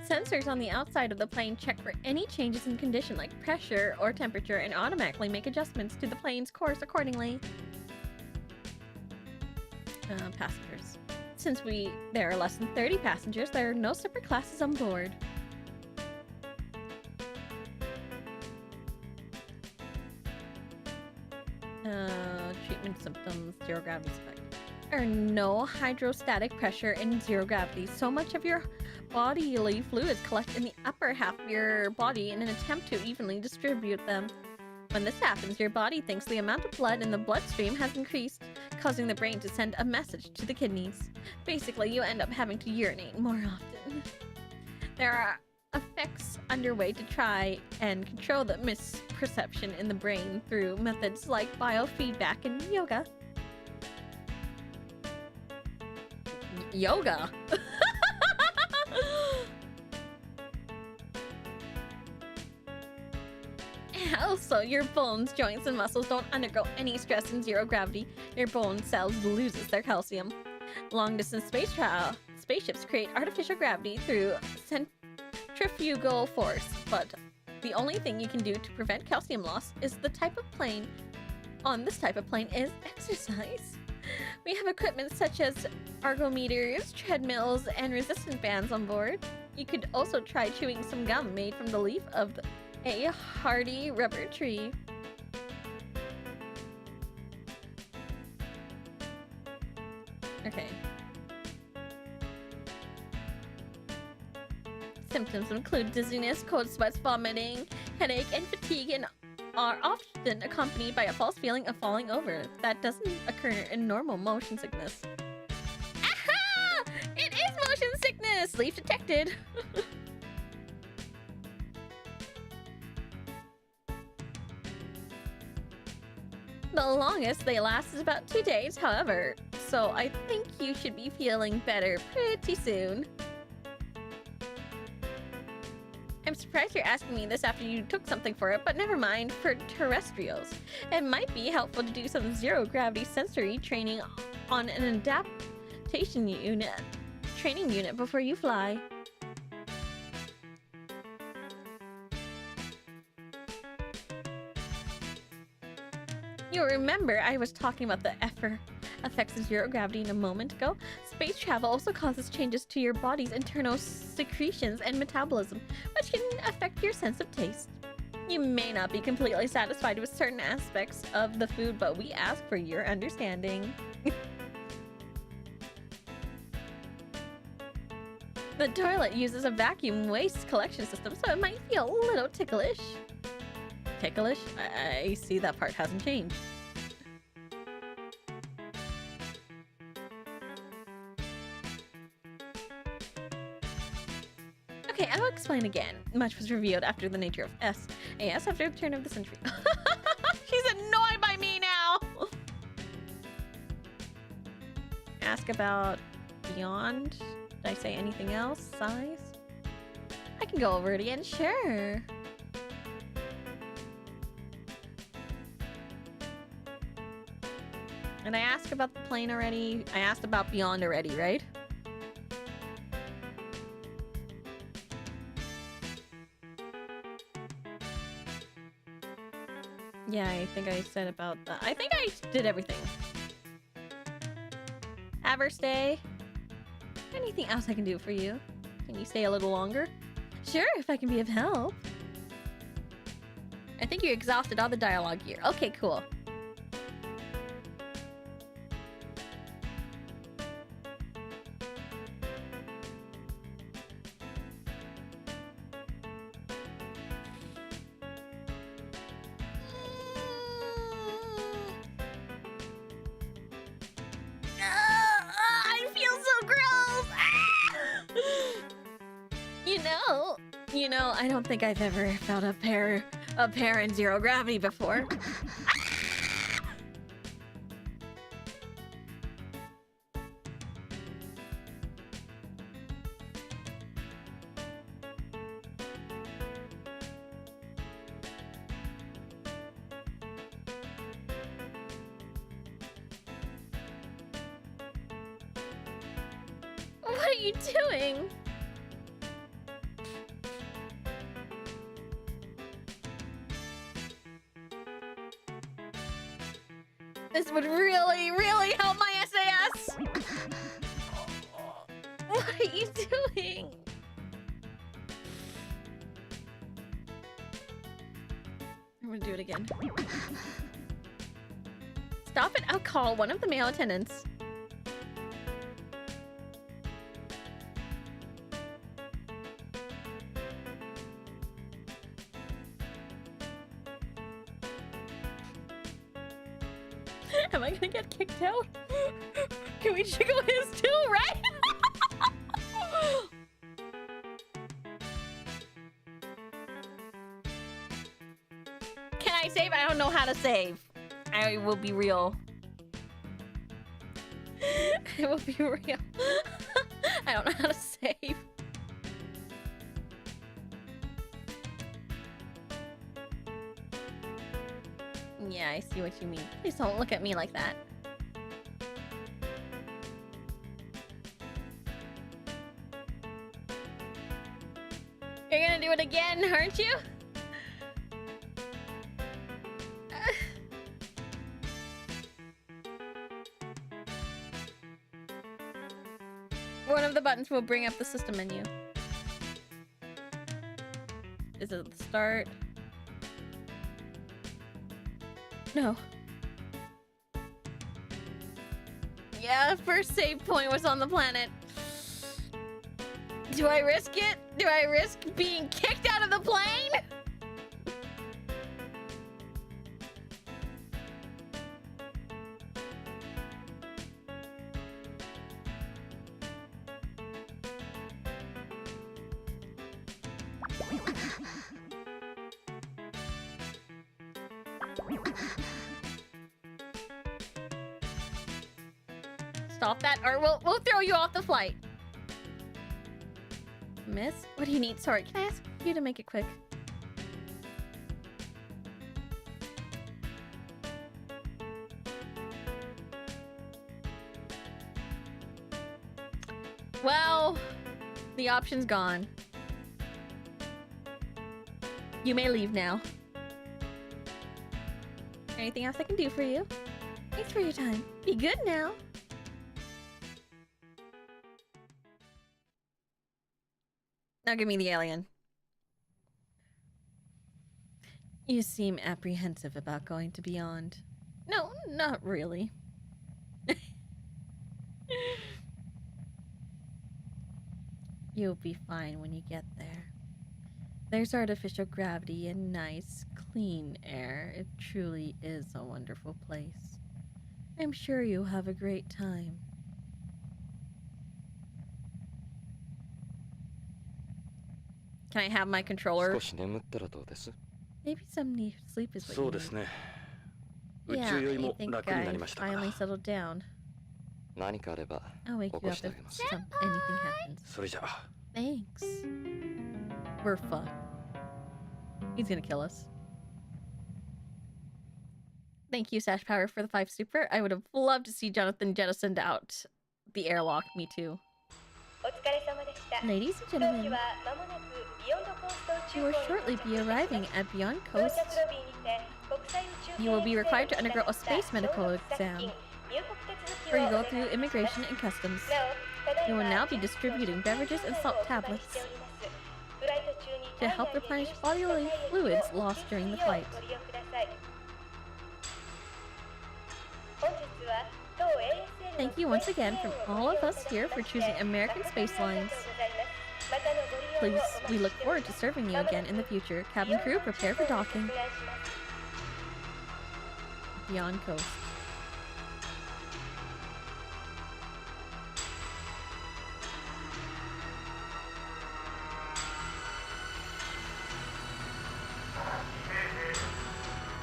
Sensors on the outside of the plane check for any changes in condition like pressure or temperature and automatically make adjustments to the plane's course accordingly. Passengers. Since there are less than 30 passengers, there are no separate classes on board. Treatment symptoms, zero gravity effect. There are no hydrostatic pressure in zero gravity. So much of your bodily fluids collect in the upper half of your body in an attempt to evenly distribute them. When this happens, your body thinks the amount of blood in the bloodstream has increased, causing the brain to send a message to the kidneys. Basically, you end up having to urinate more often. There are effects underway to try and control the misperception in the brain through methods like biofeedback and yoga. Yoga? Also, your bones, joints, and muscles don't undergo any stress in zero gravity. Your bone cells loses their calcium. Long-distance spaceships create artificial gravity through centrifugal force, but the only thing you can do to prevent calcium loss is this type of plane is exercise. We have equipment such as ergometers, treadmills, and resistance bands on board. You could also try chewing some gum made from the leaf of a hardy rubber tree. Okay. Symptoms include dizziness, cold sweats, vomiting, headache, and fatigue, and are often accompanied by a false feeling of falling over. That doesn't occur in normal motion sickness. Aha! It is motion sickness! Leaf detected! The longest they last is about 2 days, however, so I think you should be feeling better pretty soon. I'm surprised you're asking me this after you took something for it, but never mind. For terrestrials, it might be helpful to do some zero-gravity sensory training on an adaptation training unit before you fly. You'll remember I was talking about the effects of zero gravity a moment ago. Space travel also causes changes to your body's internal secretions and metabolism, which can affect your sense of taste. You may not be completely satisfied with certain aspects of the food, but we ask for your understanding. The toilet uses a vacuum waste collection system, so it might feel a little ticklish. ticklish. I see that part hasn't changed. Okay, I'll explain again. Much was revealed after the nature of SAS after the turn of the century. She's annoyed by me now! Ask about Beyond. Did I say anything else? Size? I can go over it again, sure. And I asked about the plane already. I asked about Beyond already, right? Yeah, I think I said about that. I think I did everything. Have her stay. Anything else I can do for you? Can you stay a little longer? Sure, if I can be of help. I think you exhausted all the dialogue here. Okay, cool. I feel so gross. You know, I don't think I've ever felt a pair in zero gravity before. What are you doing? This would really, really help my SAS! What are you doing? I'm gonna do it again. Stop it, I'll call one of the male attendants. Am I gonna get kicked out? Can we jiggle his too, right? Can I save? I don't know how to save. I will be real. I will be real. I don't know how to save. Yeah, I see what you mean. Please don't look at me like that. You're gonna do it again, aren't you? One of the buttons will bring up the system menu. Is it the start? No. Yeah, first save point was on the planet. Do I risk it? Do I risk being kicked out of the plane? Stop that, or we'll throw you off the flight. Miss, what do you need? Sorry, can I ask you to make it quick? Well, the option's gone. You may leave now. Anything else I can do for you? Thanks for your time. Be good now. Now give me the alien. You seem apprehensive about going to Beyond. No, not really. You'll be fine when you get there. There's artificial gravity and nice, clean air. It truly is a wonderful place. I'm sure you'll have a great time. Can I have my controller? 少し眠ったらどうです？ Maybe some sleep is what そ you うです need. ね。宇 Yeah, 宙より I も think 楽にな I りましたから。 finally settled down. 何かあれば I'll wake 起 you こ up して if あげます。 anything happens. それじゃあ。 Thanks. We're fun. He's gonna kill us. Thank you, Sash Power, for the 5 super. I would have loved to see Jonathan jettisoned out the airlock. Me too. お疲れ様でした。 Ladies and 当機 gentlemen, は間もなくビヨンドコースト宇宙 you will 港に shortly 到 be 着 arriving at Beyond 到 Coast. 着ロビーにて国際宇宙 You will be 検疫 required to 制度に undergo a 従った space medical 消毒殺 exam 菌入国手続き where を you お go 願い through いたします immigration and customs. なお、ただい You will ま now be 準備 distributing と beverages and 準備 salt をお配り tablets しておりますフライト中に to help 体内で replenish 流出した体 bodily 液 fluids を lost 禁 during the 止よう flight. ご利用ください本日は当 ASL の Thank you once again from スペース all of を us here for choosing American 誠に Space あり Lines. がとうございますまたのご利用を Please, お we 待 look ちしており forward ま to す serving you again in the future. Cabin crew, prepare for docking. お願いします Beyond Coast.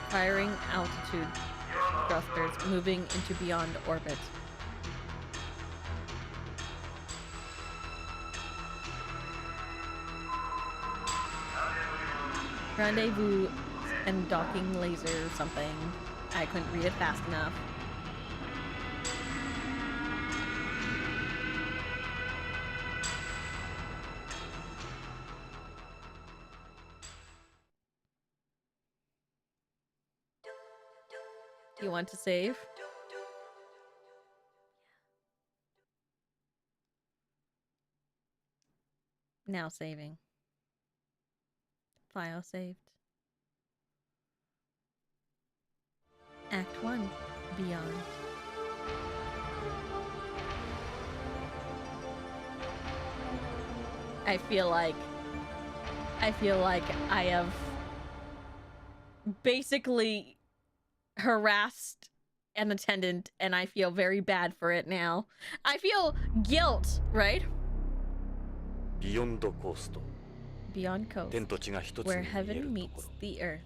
Firing altitude thrusters moving into beyond orbit. Rendezvous and docking laser or something. I couldn't read it fast enough. You want to save? Now saving. File saved. Act 1. Beyond. I feel like I have basically harassed an attendant and I feel very bad for it now. I feel guilt, right? ビヨンドコースト。 Beyond 天 Coast, と地が一つ where に見え heaven ると meets ころ。 the earth.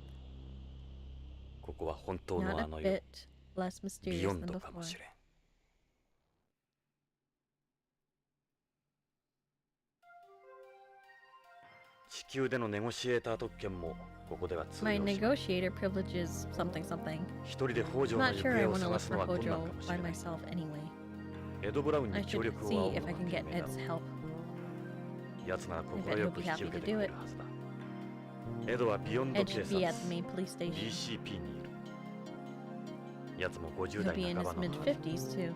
ここは本当の Not あ a の世。 bit less ビ mysterious ヨン than ドかも before. しれん。地球でのネゴシエーター特権もここでは通 My 用しない。 negotiator privileges something something. 一人で北条の Not 行 sure I 方を want to 探 look す for のは困難 Hojo かもし by れない。 myself anyway. エド・ブラウン I に協 should 力を see 仰ぐ if の I が can 賢 get 明だろ Ed's う。 help. 奴なら I 快 bet く he'll be 引き happy 受け to て do くれ it. るはずだ。エドはビヨンド Ed 警 should be 察 at the main police station. BCP にいる。奴も50 He'll 代 be in 半 his ばの mid-50s too.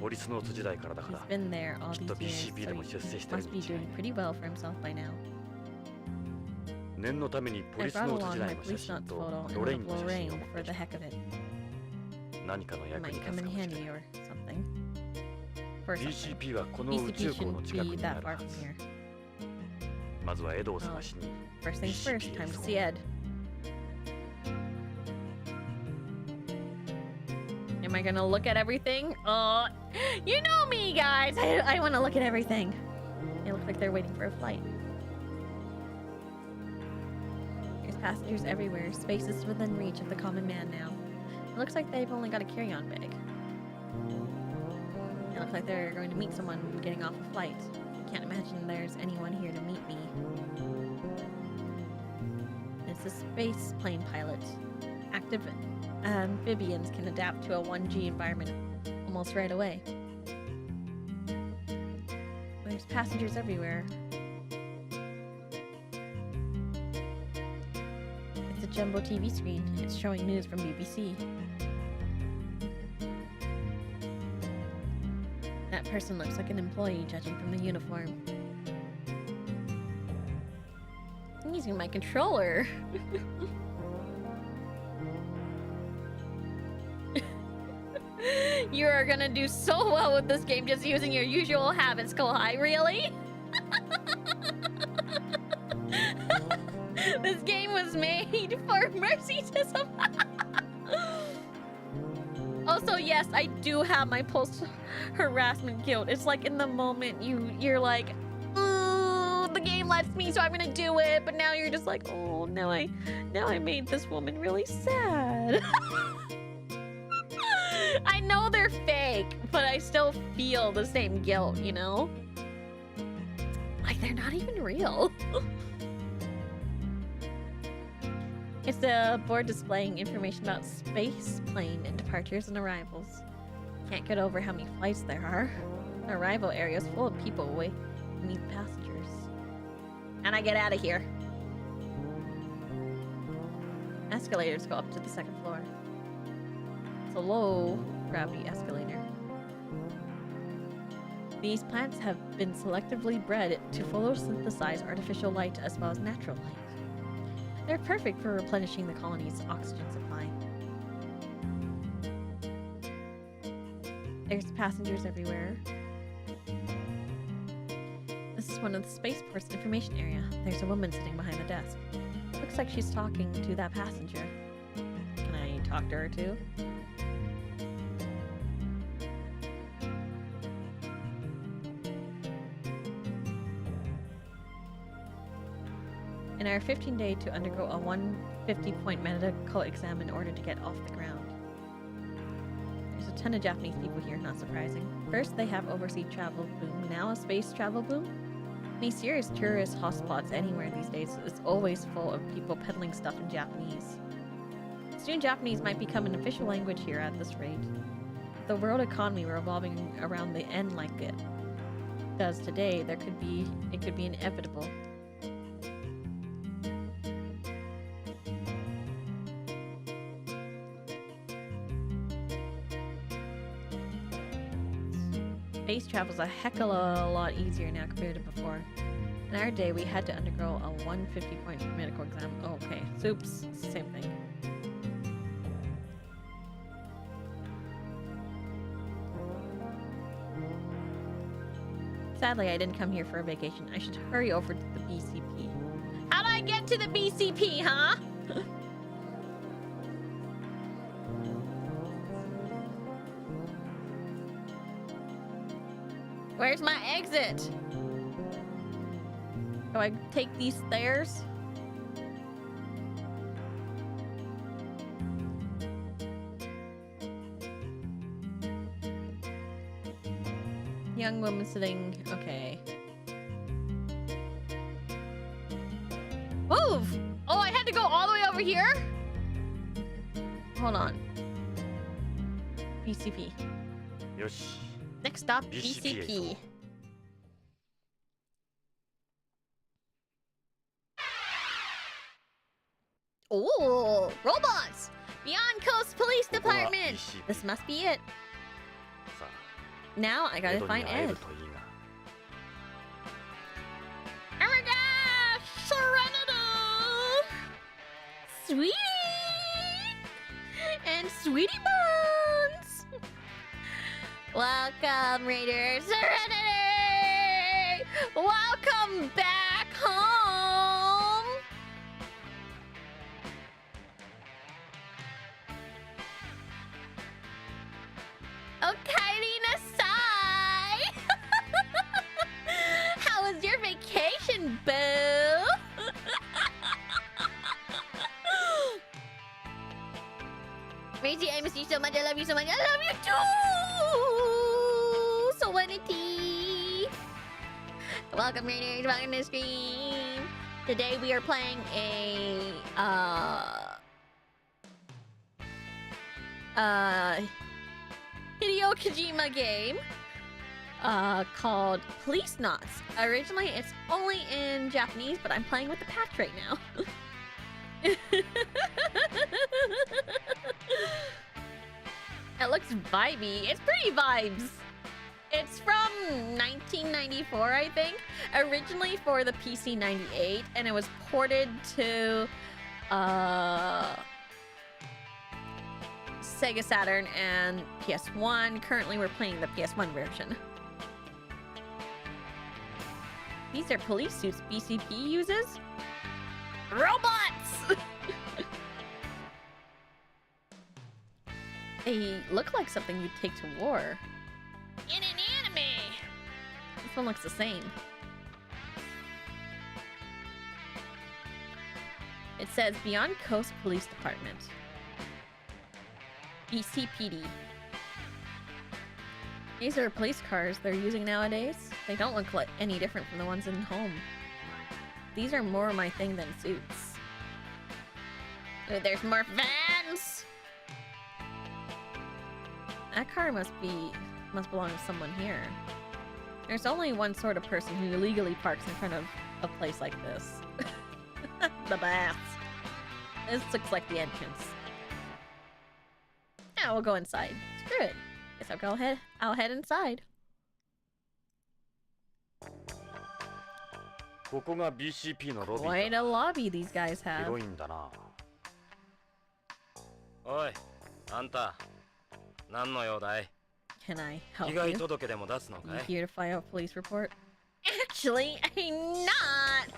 ポリスノーツ時代からだか He's ら been there all きっと these years, BCP で so も he 出世してる must に be 違い doing ない。 pretty well for himself by now. 念のためにポ I リス brought ノーツ along 時 my 代の写 police 真 notes と photo and ロレイ of ンの写真を Lorraine 持っ for て the きた。 heck of it. 何かの It 役 might に立 come つか in もしれ handy ない。 or something. For something. BCP はこの宇 BCP 宙港の shouldn't 近く be にあ that る far は from ず。 here. まずはエドを探しに First things BCP first, へ time to 急ごう。 see Ed. Am I gonna look at everything? Oh, you know me, guys! I want to look at everything. They look like they're waiting for a flight. There's passengers everywhere. Space is within reach of the common man now. It looks like they've only got a carry-on bag. It looks like they're going to meet someone getting off a flight. I can't imagine there's anyone here to meet me. It's a space plane pilot. Active amphibians can adapt to a 1G environment almost right away. There's passengers everywhere. It's a jumbo TV screen. It's showing news from BBC. That person looks like an employee, judging from the uniform. I'm using my controller. You are gonna do so well with this game just using your usual habits, Kohai. Really? This game was made for mercyism. Also, yes, I do have my post-harassment guilt. It's like in the moment you're like, ooh, the game lets me, so I'm gonna do it. But now you're just like, oh, now I made this woman really sad. I know they're fake, but I still feel the same guilt, you know? Like they're not even real. It's the board displaying information about space plane and departures and arrivals. Can't get over how many flights there are. The arrival area is full of people waiting to meet passengers. And I get out of here. Escalators go up to the second floor. It's a low gravity escalator. These plants have been selectively bred to photosynthesize artificial light as well as natural light. They're perfect for replenishing the colony's oxygen supply. There's passengers everywhere. This is one of the spaceport's information area. There's a woman sitting behind the desk. Looks like she's talking to that passenger. Can I talk to her too? In our 15-day to undergo a 150-point medical exam in order to get off the ground. There's a ton of Japanese people here, not surprising. First, they have overseas travel boom, now a space travel boom. Any serious tourist hotspots anywhere these days is always full of people peddling stuff in Japanese. Soon Japanese might become an official language here at this rate. If the world economy were revolving around the end like it does today, it could be inevitable. Space travel's a heck of a lot easier now compared to before. In our day, we had to undergo a 150-point medical exam. Oh, okay. Oops. Same thing. Sadly, I didn't come here for a vacation. I should hurry over to the BCP. How do I get to the BCP, huh? Where's my exit? Do I take these stairs? Young woman sitting. Okay. Move! Oh, I had to go all the way over here? Hold on. BCP. Yoshi. Next stop, BCP. BCP. Oh, robots! Beyond Coast Police Department! This must be it. Now I gotta find Ed. Oh my gosh! Serenity! Sweetie! And Sweetie Buns! Welcome, Raiders! Serenity! Welcome back home! Okay, Nasai! How was your vacation, boo? Maisie, I miss you so much. I love you so much. I love you too! Serenity! Welcome, Raiders. Welcome to the stream. Today we are playing a Hideo Kojima game called Policenauts. Originally, it's only in Japanese, but I'm playing with the patch right now. It looks vibey. It's pretty vibes. It's from 1994, I think. Originally for the PC 98, and it was ported to Sega Saturn and PS1. Currently, we're playing the PS1 version. These are police suits BCP uses. Robots! They look like something you'd take to war. In an anime! This one looks the same. It says Beyond Coast Police Department. BCPD. These are police cars they're using nowadays. They don't look like any different from the ones in home. These are more my thing than suits. Oh, there's more vans! That car must belong to someone here. There's only one sort of person who illegally parks in front of a place like this. The baths. This looks like the entrance. Yeah, we'll go inside. Screw it. Guess I'll head inside. ここが BCP のロビー Quite a lobby these guys か。 have. 広いんだな。おい、あんた、何の用だい？ Can I help 被害 you? 届でも出すの You かい？ here to file a police report? Actually, I'm not!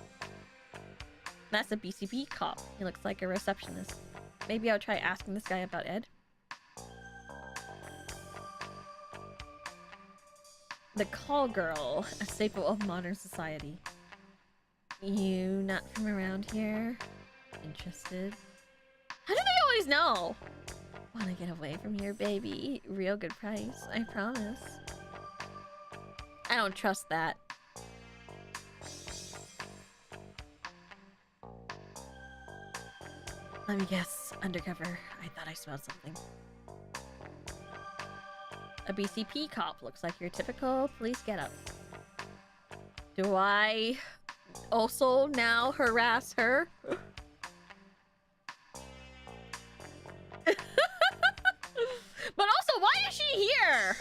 That's a BCP cop. He looks like a receptionist. Maybe I'll try asking this guy about Ed. The call girl, a staple of modern society. You not from around here? Interested? How do they always know? Wanna get away from here, baby? Real good price, I promise. I don't trust that. Let me guess. Undercover. I thought I smelled something. A BCP cop. Looks like your typical police getup. Do I also now harass her? But also, why is she here?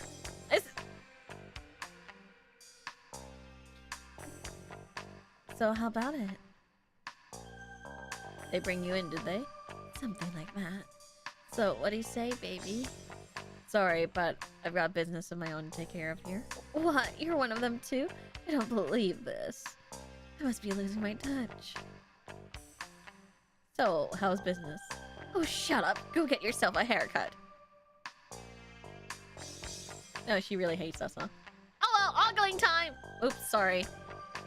So how about it? They bring you in, did they? Something like that. So, what do you say, baby? Sorry, but I've got business of my own to take care of here. What? You're one of them too? I don't believe this. I must be losing my touch. So, how's business? Oh, shut up. Go get yourself a haircut. No, she really hates us, huh? Oh well, ogling time! Oops, sorry.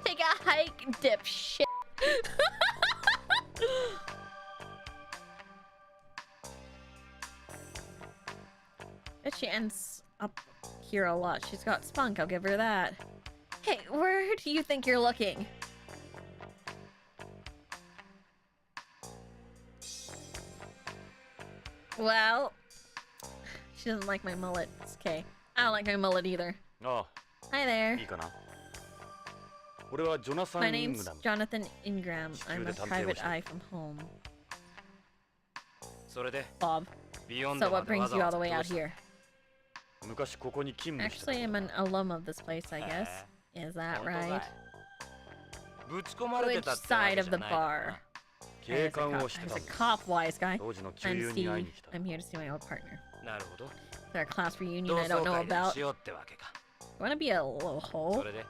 Take a hike, dipshit. Bet she ends up here a lot. She's got spunk, I'll give her that. Hey, where do you think you're looking? Well, she doesn't like my mullet. It's okay. I don't like my mullet either. あ Hi あ、 there. いいかな。俺はジョナサ My ン・イン name's グダム。 Jonathan Ingram. I'm a 地球で探偵を private してる。 eye from home. それで、 Bob. ビヨン So ドま what で brings わざ you わ all ざ the way どう out した？ here? 昔ここに勤務してた Actually, I'm an alum of this place, I guess. Is that 本当か right? い？ぶち込まれ Which てたってわ side け of じ the ゃないから bar? な。 警 There's a 官 cop. をしてた There's ん a だ。 cop, wise guy. 当時の旧 I'm 友に C. 会いに来た。 I'm here to see my old partner. なるほど。 Is there a class reunion 同 I 窓 don't know 会でも about? しようってわけか。 You wanna be a little そ hole? れで、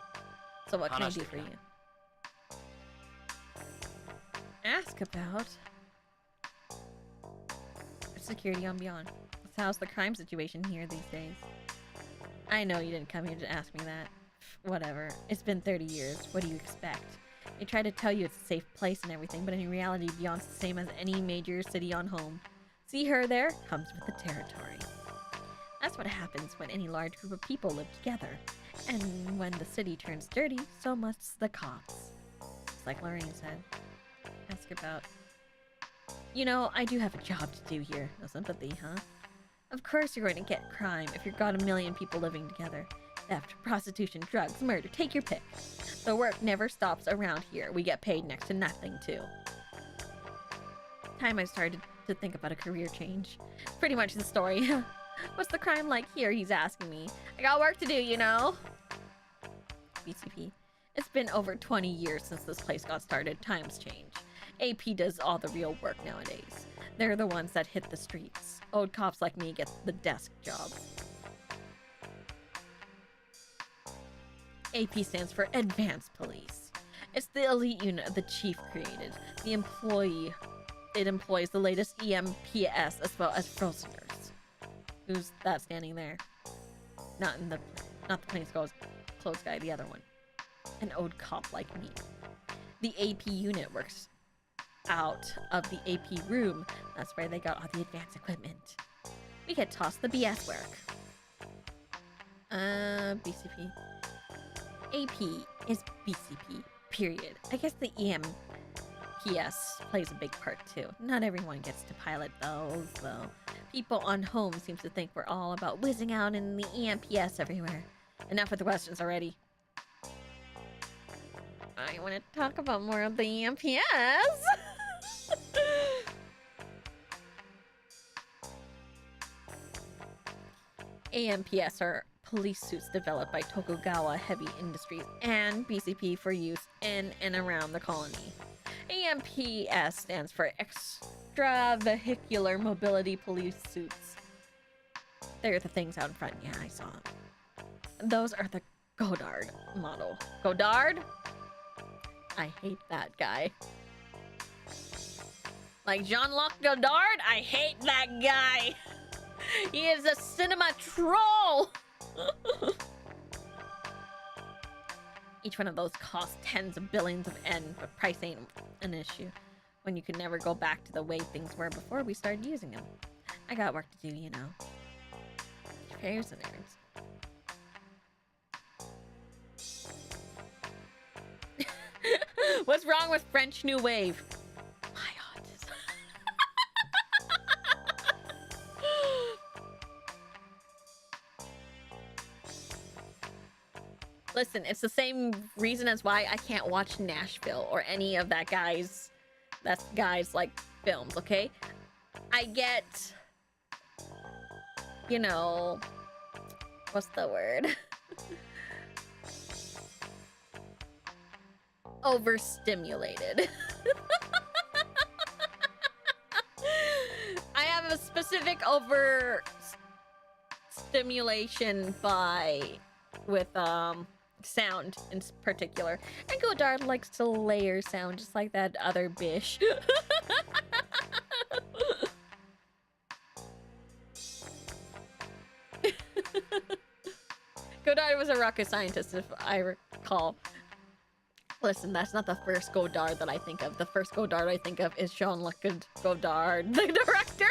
So what can I do for 話して you? みな。 Ask about security on Beyond. How's the crime situation here these days? I know you didn't come here to ask me that. Whatever. It's been 30 years. What do you expect? They try to tell you it's a safe place and everything, but in reality, Beyond's the same as any major city on home. See her there? Comes with the territory. That's what happens when any large group of people live together. And when the city turns dirty, so must the cops. It's like Lorraine said. Ask about... You know, I do have a job to do here. No sympathy, huh? Of course you're going to get crime if you've got a million people living together. Theft, prostitution, drugs, murder, take your pick. The work never stops around here. We get paid next to nothing, too. Time I started to think about a career change. Pretty much the story. What's the crime like here, he's asking me. I got work to do, you know? BCP. It's been over 20 years since this place got started. Times change. AP does all the real work nowadays. They're the ones that hit the streets. Old cops like me get the desk jobs. AP stands for Advanced Police. It's the elite unit the chief created. It employs the latest EMPS as well as Frozeners. Who's that standing there? Not the plainclothes guy, the other one. An old cop like me. The AP unit works out of the AP room. That's where they got all the advanced equipment. We get tossed the BS work. BCP. AP is BCP, period. I guess the EMPS plays a big part too. Not everyone gets to pilot those, though. People on home seems to think we're all about whizzing out in the EMPS everywhere. Enough with the questions already. I want to talk about more of the EMPS. AMPS are police suits developed by Tokugawa Heavy Industries and BCP for use in and around the colony. AMPS stands for Extravehicular Mobility Police Suits. They're the things out in front. Yeah, I saw them. Those are the Godard model. Godard? I hate that guy. Like Jean-Luc Godard? I hate that guy. He is a cinema troll. Each one of those costs tens of billions of N, but price ain't an issue when you can never go back to the way things were before we started using them. I got work to do, you know. Here's an errands. What's wrong with French New Wave? My autism. Listen, it's the same reason as why I can't watch Nashville or any of that guy's like films, okay? I get, you know, what's the word? Overstimulated. I have a specific overstimulation with sound in particular. And Godard likes to layer sound just like that other bish. Godard was a rocket scientist, if I recall. Listen, that's not the first Godard that I think of. The first Godard I think of is Jean-Luc Godard, the director.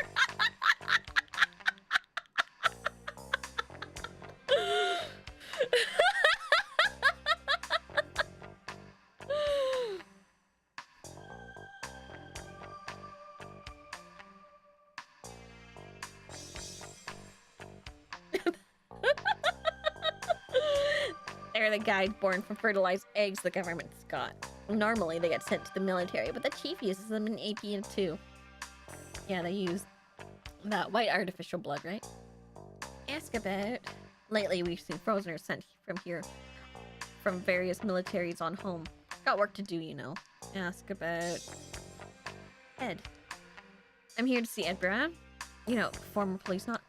They're the guy born from fertilized eggs the government's got. Normally they get sent to the military, but the chief uses them in AP too. Yeah, they use that white artificial blood, right? Ask about. Lately we've seen Frozeners sent from here, from various militaries on home. Got work to do, you know. Ask about Ed. I'm here to see Ed Brown. You know, former Policenauts.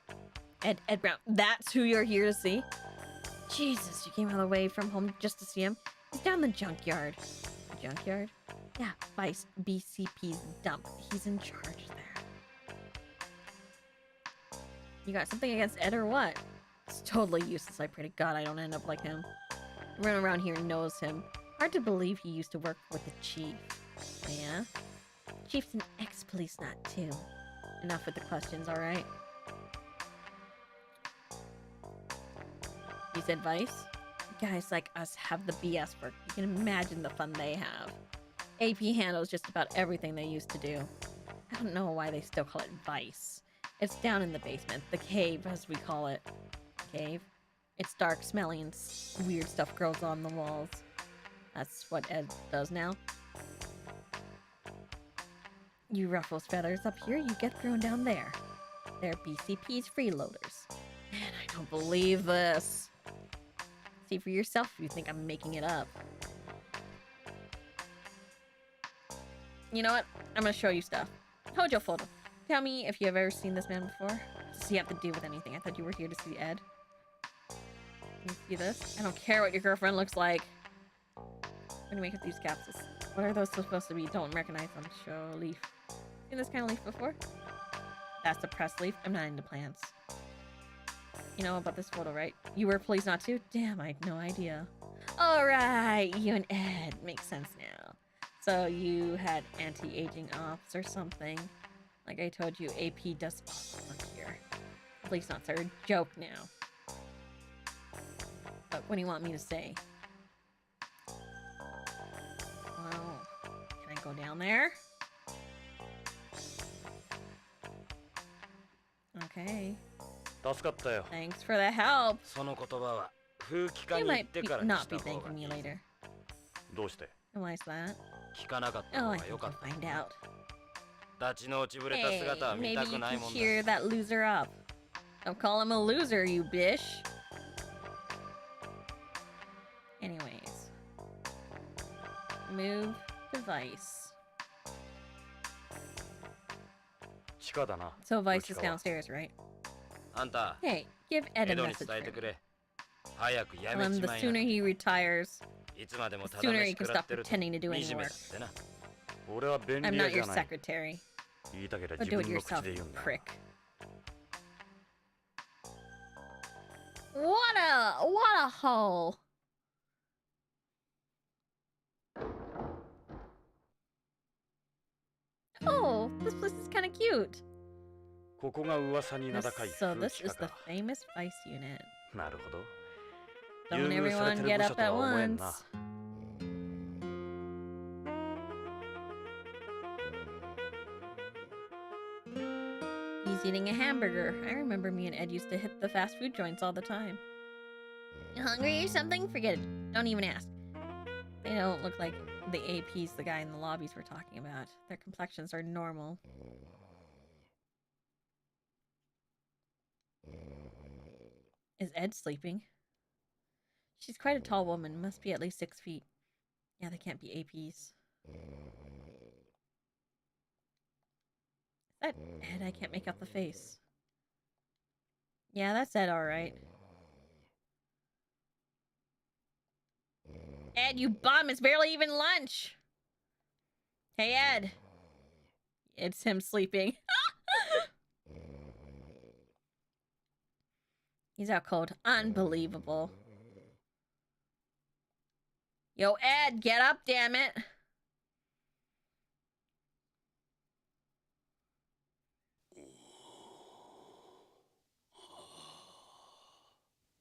Ed Brown. That's who you're here to see? Jesus, you came all the way from home just to see him? He's down the junkyard. Junkyard? Yeah, by BCP's dump. He's in charge there. You got something against Ed or what? It's totally useless. I pray to God I don't end up like him. Everyone around here knows him. Hard to believe he used to work with the chief. Yeah? Chief's an ex-policenaut too. Enough with the questions, alright? Use advice? Guys like us have the BS work. You can imagine the fun they have. AP handles just about everything they used to do. I don't know why they still call it Vice. It's down in the basement, the cave as we call it. Cave? It's dark, smelly, and weird stuff grows on the walls. That's what Ed does now. You ruffles feathers up here, you get thrown down there. They're BCP's freeloaders. Man, I don't believe this. See for yourself if you think I'm making it up. You know what? I'm gonna show you stuff. Hojo photo. Tell me if you've ever seen this man before. Does he have to do with anything? I thought you were here to see Ed. Can you see this? I don't care what your girlfriend looks like. I'm gonna make up these capsules. What are those supposed to be? Don't recognize them. Show leaf. Seen this kind of leaf before? That's the pressed leaf. I'm not into plants. You know about this photo, right? You were Policenauts too? Damn, I had no idea. Alright, you and Ed. Makes sense now. So you had anti-aging ops or something. Like I told you, AP does... Oh, look here. Policenauts are a joke now. But what do you want me to say? Well, can I go down there? Okay. 助かったよ。 Thanks for the help. その言葉は風紀課 You に行っ might て be, からに not した be 方が thanking い me い。 later. どうして Why is that? 聞かなかった Oh, 方 I が think よか you'll った。 find out. 立ちの落ちぶれた Hey, 姿は見 maybe た you くない can もんだ。 cheer that loser up. Don't call him a loser, you bish. Anyways. Move device. 地下だな So Vice is 内川 downstairs, right? あんた、 Hey, give エ Ed a ドに message 伝え for てく me. れ。早くや Tell め him ち the まい sooner な。 he retires, いつまでも the ただ sooner 飯 he can 食ら stop ってると pretending to do 惨 any め work. だってな。俺は便 I'm 利屋 not じ your ゃない secretary. 言いたけりゃ But 自 do it 分の口 yourself, で言うんだ prick. What a hole. Oh, this place is kind of cute. ここが噂に名高い So 風 this 紀 is 課 the か famous Vice unit. なるほど Don't 優遇され everyone てる get 部署 up と at は思えん once. な He's eating a hamburger. I remember me and Ed used to hit the fast food joints all the time. You hungry or something? Forget it. Don't even ask. They don't look like the APs the guy in the lobbies were talking about. Their complexions are normal. Is Ed sleeping? She's quite a tall woman. Must be at least 6 feet. Yeah, they can't be APs. Is that Ed? I can't make out the face. Yeah, that's Ed, alright. Ed, you bum! It's barely even lunch! Hey, Ed! It's him sleeping. He's out cold. Unbelievable. Yo, Ed, get up, damn it!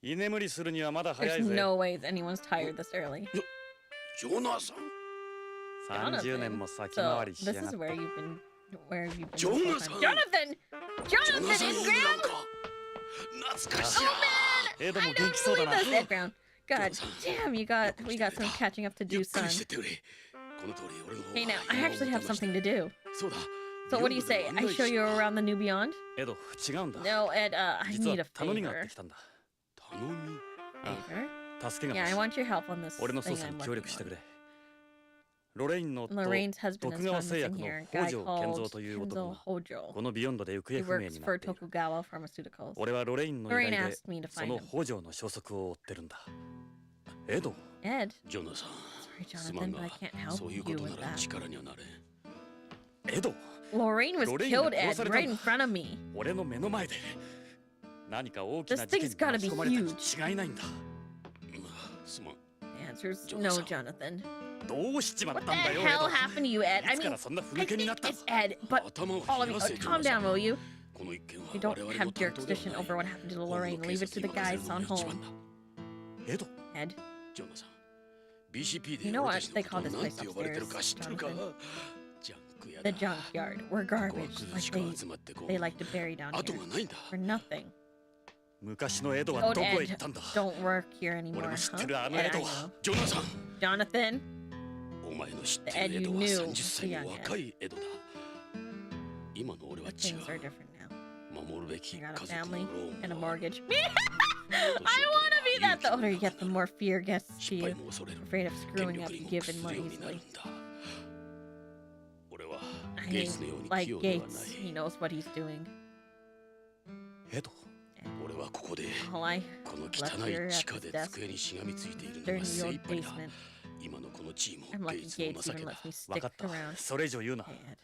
居眠りするにはまだ早 There's いぜ no ways anyone's tired this early. ジョナサン30年 Jonathan. も先 So 回りし this やがっ is て where you've been. Where have you been? this ジョ whole ナサン time? Jonathan! ジョナ Jonathan サン in い Ground! なんか懐かしい エド I も don't 元気そうだ believe な this, Ed Brown. God damn, we got some catching up to ゆ do, っく son. りしてってくれこの通り俺の方 Hey, now は I actually have something to do. そうだ So what do you say? I show you around the new beyond? エド違うんだ No, Ed. I 実 need は a 頼みがあっ favor. てきたんだ 頼み Favor? 助けが Yeah, 欲 I しい want your help on this 俺の thing 捜査 I'm に協 working 力してく on. れロレインの夫 Lorraine's husband 徳 is 川 gone 製 missing 薬の here. A 北 guy 条健 called 三という男 Kenzo がこ Hojo. のビヨンドで行 He 方不明 works にな for っている Tokugawa Pharmaceuticals. 俺はロレインの依頼 Lorraine で asked me to そ find の him. 北条の消息を追ってるんだエド Ed, ジョナサン sorry, すまん Jonathan, が but I can't help そういう you こと with なら that. 力にはなれエド Lorraine was Lorraine killed, が殺 Ed, されたんだ right in front of me. 俺の目の前で何か大きな This 事件 thing's に gotta 巻き be 込まれたに huge. 違いないんだすまん The answer's Jonathan. no, Jonathan. どうしちまっ What た the んだよエ hell ド happened to you, Ed? い I つか mean, らそんな不 I 向けになっ think た it's Ed, but 頭を all of 冷 you, やせ calm ジョナ down, サン will you? この一件は You don't 我々 have の担当では jurisdiction ない over what happened to 本部 Lorraine. の Leave 警 it to 察 the に任せ guys るのが on 一番 home. だエド Ed, ジョナサン BCP で You know 俺 what たち they の call こと this を何 place て呼ばれてるか知ってるか upstairs, ジャンク屋 the だ junkyard. We're 小 garbage. 悪 Like しか集まってこう they like to bury down 後 here がないんだ for nothing. 昔のエドは Old どこへ Ed 行ったんだ don't work here anymore, 俺も知 huh? ってるあの Ed, エ I ドは know. ジョナサン Jonathan, お前の知って The Ed るエ you ドは knew, 30歳 the の young 若いエドだ今の俺は違 things are う different now. 守るべ I き got 家 a 族の family ローン and a は mortgage. I want to be that. The older you get, the more fear gets to 失敗 you. も恐れる Afraid of 権 screwing 力 up にも given 屈す more るようになる easily. んだ俺は I ゲイ mean, ツのように器 like 用ではな Gates, い he knows what he's doing. エド俺はここで All I この left 汚 here い at 地下 this で desk, 机にしがみついているの dirty が精 old 一杯だ basement. 今のこの地位 I'm もゲイ lucky ツの Gates 情け even だ lets me 分 stick かった around. それ以上言うな Hey, Ed.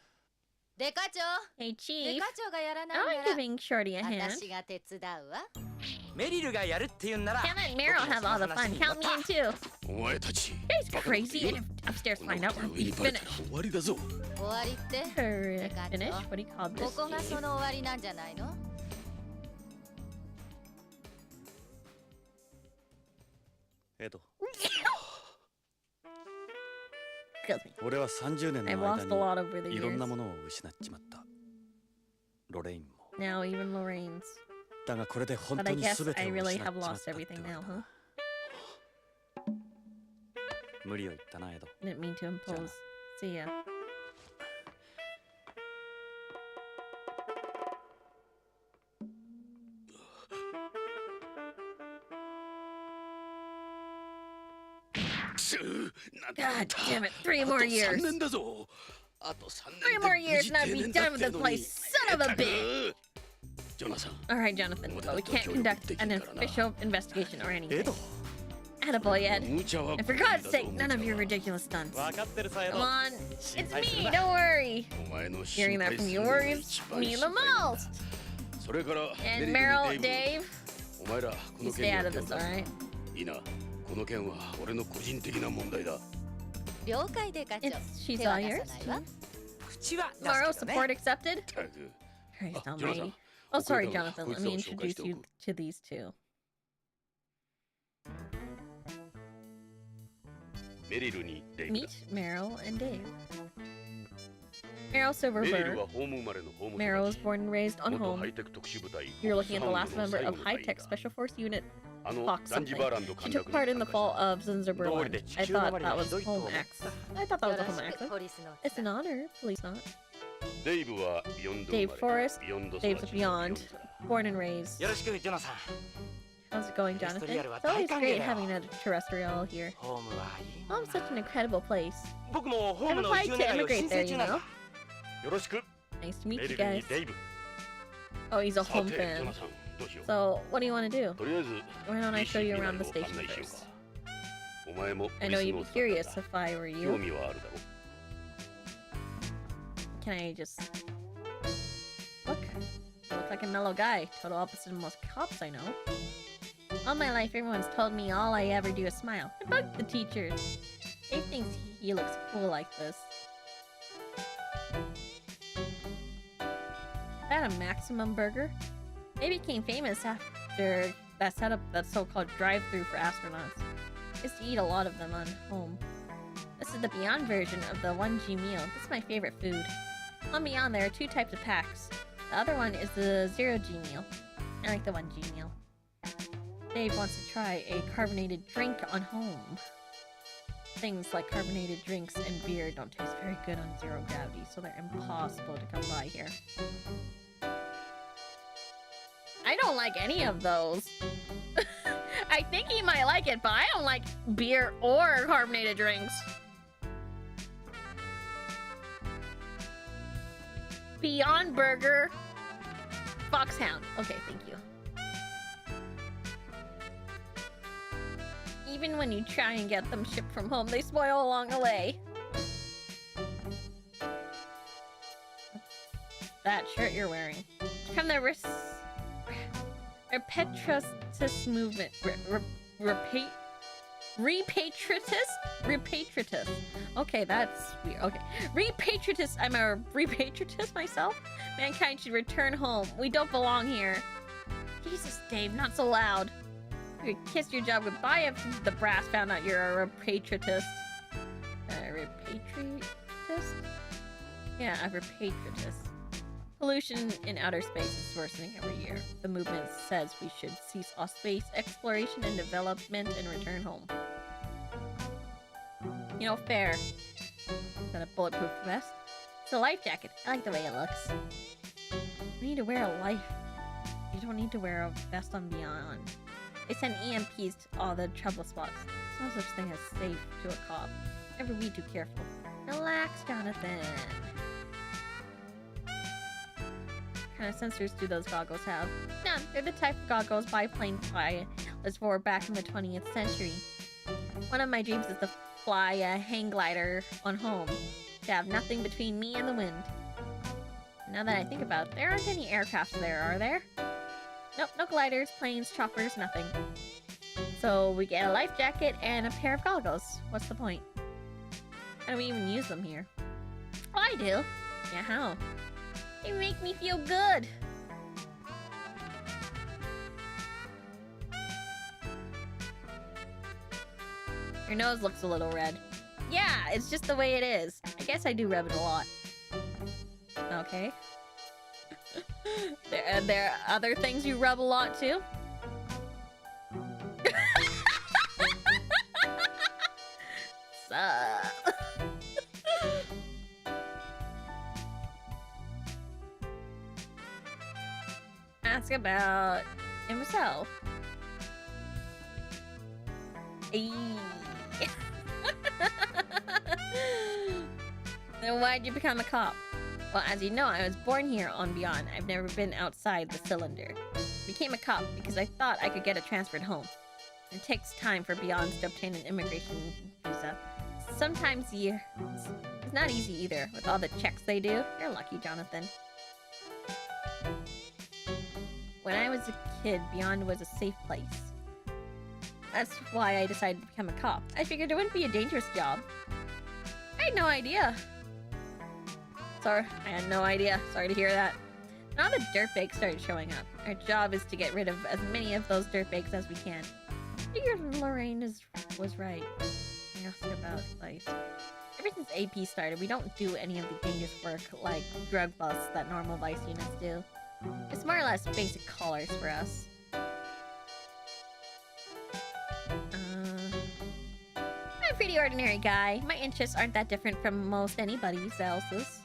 デカ長 Hey, デ Chief. カ長がやらない I'm なら giving Shorty a hand. 私が手伝うわ。メリルがやるって言うんなら Can't let Meryl have all the fun. Count me in too. お前たち He's crazy. And upstairs, この find out ことが when 上に we バレた finish. ら終わりだぞ。終わりって Finish? What do you call こ this? こが Chief? その終わりなんじゃないの？エド、 Kills me. 俺は30年 I've の lost a 間 lot over the にいろん years. なものを失っちまった。ロレインも。 Now even Lorraine's. だがこれで本 But 当 I に guess 全て I を really 失っちま have った lost ってわ everything け now, だ huh? 無理を言ったな、エド。 Didn't mean to impose. See ya. くそなんだ God damn it. 3 more あと years. 3年だぞ。あと3 3 more years and I'd be done with this place. Son of a bitch. ジョナサン Alright, Jonathan, but we can't conduct an official investigation or エ anything. ド Attaboy, Ed. 無茶は And for God's sake, none of your ridiculous stunts. 分かってるさ、エ Come ド。 on, it's me, don't worry. お前の Hearing 心 that 配 from するのが yours, 一番 me the 心配なんだ most. それから And メリル Meryl, にデイ Dave, ブお前らこ you の stay 件 out に of 手を this, 出す alright? いいなこの件は俺の個人的な問題だ了解デカ長。 She's 手は all 出 yours. さないわ。口は出 Tomorrow すけど support ね accepted. たく Christ Ah, Jonathan. almighty. Oh, sorry, Okay, Jonathan. Let quick me though, introduce showcase you toku. to these two. メリルにデイブ Meet だ Meryl and Dave. Meryl メリル Silverberg. はホーム生まれのホーム Meryl was born and raised on 元 home. ハイテク特殊部隊 You're looking at the フォッ last クスハウンド member の of 最後の High 隊 Tech だ Special Force Unit あの Fox ザンジ something. バーランド She 陥 took 落 part に in the 参加 fall した of Zanzibarland. I thought that was home access. I thought that よ was a ろ home しく access. ポリスの。 It's an honor, please not. デイブはビヨンド Dave 生まれ Forrest, ビヨンド Dave's 育ち Beyond, born and raised. よろしくジョナサン How's it going, Jonathan? Terrestrial It's always great は having a terrestrial here. ホームはいいもん Home's such an incredible place. 僕もホー I've ムの applied 移住 to 願いを immigrate 申 there, 請 you 中なんだ know. よろしく Nice to メ meet リ you ルに guys. デイブ Oh, he's a さ home てジョ fan. ナサンどうしよう So, what do you want to do? とりあえず Why don't I show you 未 around the 来を station 案内しよう first? かお前も I ポ know リス you'd の be スタッ curious フだ if I were 興 you. 味はあるだろ Can I just... Look. You look like a mellow guy. Total opposite of most cops I know. All my life, everyone's told me all I ever do is smile. I bug the teachers. Dave thinks he looks cool like this. Is that a Maximum Burger? They became famous after that set up that so-called drive-thru for astronauts. I used to eat a lot of them on home. This is the Beyond version of the 1G meal. This is my favorite food. On Beyond, there are 2 types of packs. The other one is the 0G meal. I like the 1G meal. Dave wants to try a carbonated drink on home. Things like carbonated drinks and beer don't taste very good on 0 gravity, so they're impossible to come by here. I don't like any of those. I think he might like it, but I don't like beer or carbonated drinks. Beyond Burger. Foxhound. Okay, thank you. Even when you try and get them shipped from home, they spoil along the way. That shirt you're wearing. From the Repatriatus movement. Repatriatus? Okay, that's weird. Okay. Repatriatus. I'm a repatriatus myself? Mankind should return home. We don't belong here. Jesus, Dave, not so loud. You could kiss your job goodbye if the brass found out you're a repatriatist. Repatriatist? Yeah, a repatriatist. Pollution in outer space is worsening every year. The movement says we should cease all space exploration and development and return home. You know, fair. Is that a bulletproof vest? It's a life jacket. I like the way it looks. You need to wear a life. You don't need to wear a vest on Beyond. They send EMPs to all the trouble spots. There's no such thing as safe to a cop. Never be too careful. Relax, Jonathan. What kind of sensors do those goggles have? None. They're the type of goggles biplane pilots wore back in the 20th century. One of my dreams is to fly a hang glider on home. To have nothing between me and the wind. Now that I think about it, there aren't any aircrafts there, are there? Nope, no gliders, planes, choppers, nothing. So we get a life jacket and a pair of goggles. What's the point? How do we even use them here? Oh, I do. Yeah, how? They make me feel good. Your nose looks a little red. Yeah, it's just the way it is. I guess I do rub it a lot. Okay. There are other things you rub a lot too? Sup? Ask about himself. Then why'd you become a cop? Well, as you know, I was born here on Beyond. I've never been outside the cylinder. Became a cop because I thought I could get it transferred home. It takes time for Beyonds to obtain an immigration visa. Sometimes it's not easy either, with all the checks they do. You're lucky, Jonathan. When I was a kid, Beyond was a safe place. That's why I decided to become a cop. I figured it wouldn't be a dangerous job. I had no idea. Sorry, I had no idea. Sorry to hear that. Now the dirtbags started showing up. Our job is to get rid of as many of those dirtbags as we can. I figured Lorraine was right. I asked about advice. Ever since AP started, we don't do any of the dangerous work like drug busts that normal vice units do. It's more or less basic collars for us. I'm a pretty ordinary guy. My interests aren't that different from most anybody else's.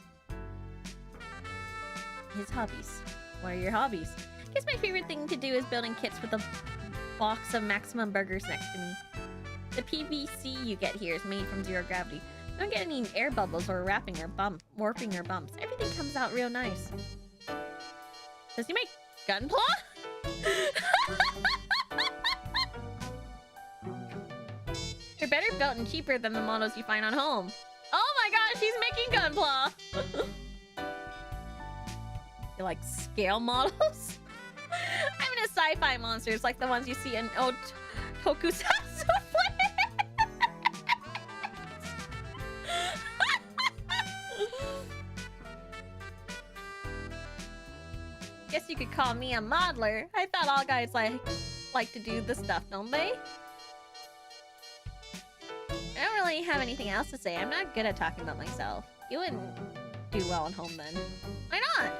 His hobbies. What are your hobbies? I guess my favorite thing to do is building kits with a box of maximum burgers next to me. The PVC you get here is made from zero gravity. You don't get any air bubbles or warping or bumps. Everything comes out real nice. Does he make gunpla? They're better built and cheaper than the models you find on home. Oh my gosh, he's making gunpla! They're like scale models? I'm into sci-fi monsters like the ones you see in tokusatsu Guess you could call me a modeler. I thought all guys like to do the stuff, don't they? I don't really have anything else to say. I'm not good at talking about myself. You wouldn't do well at home then. Why not?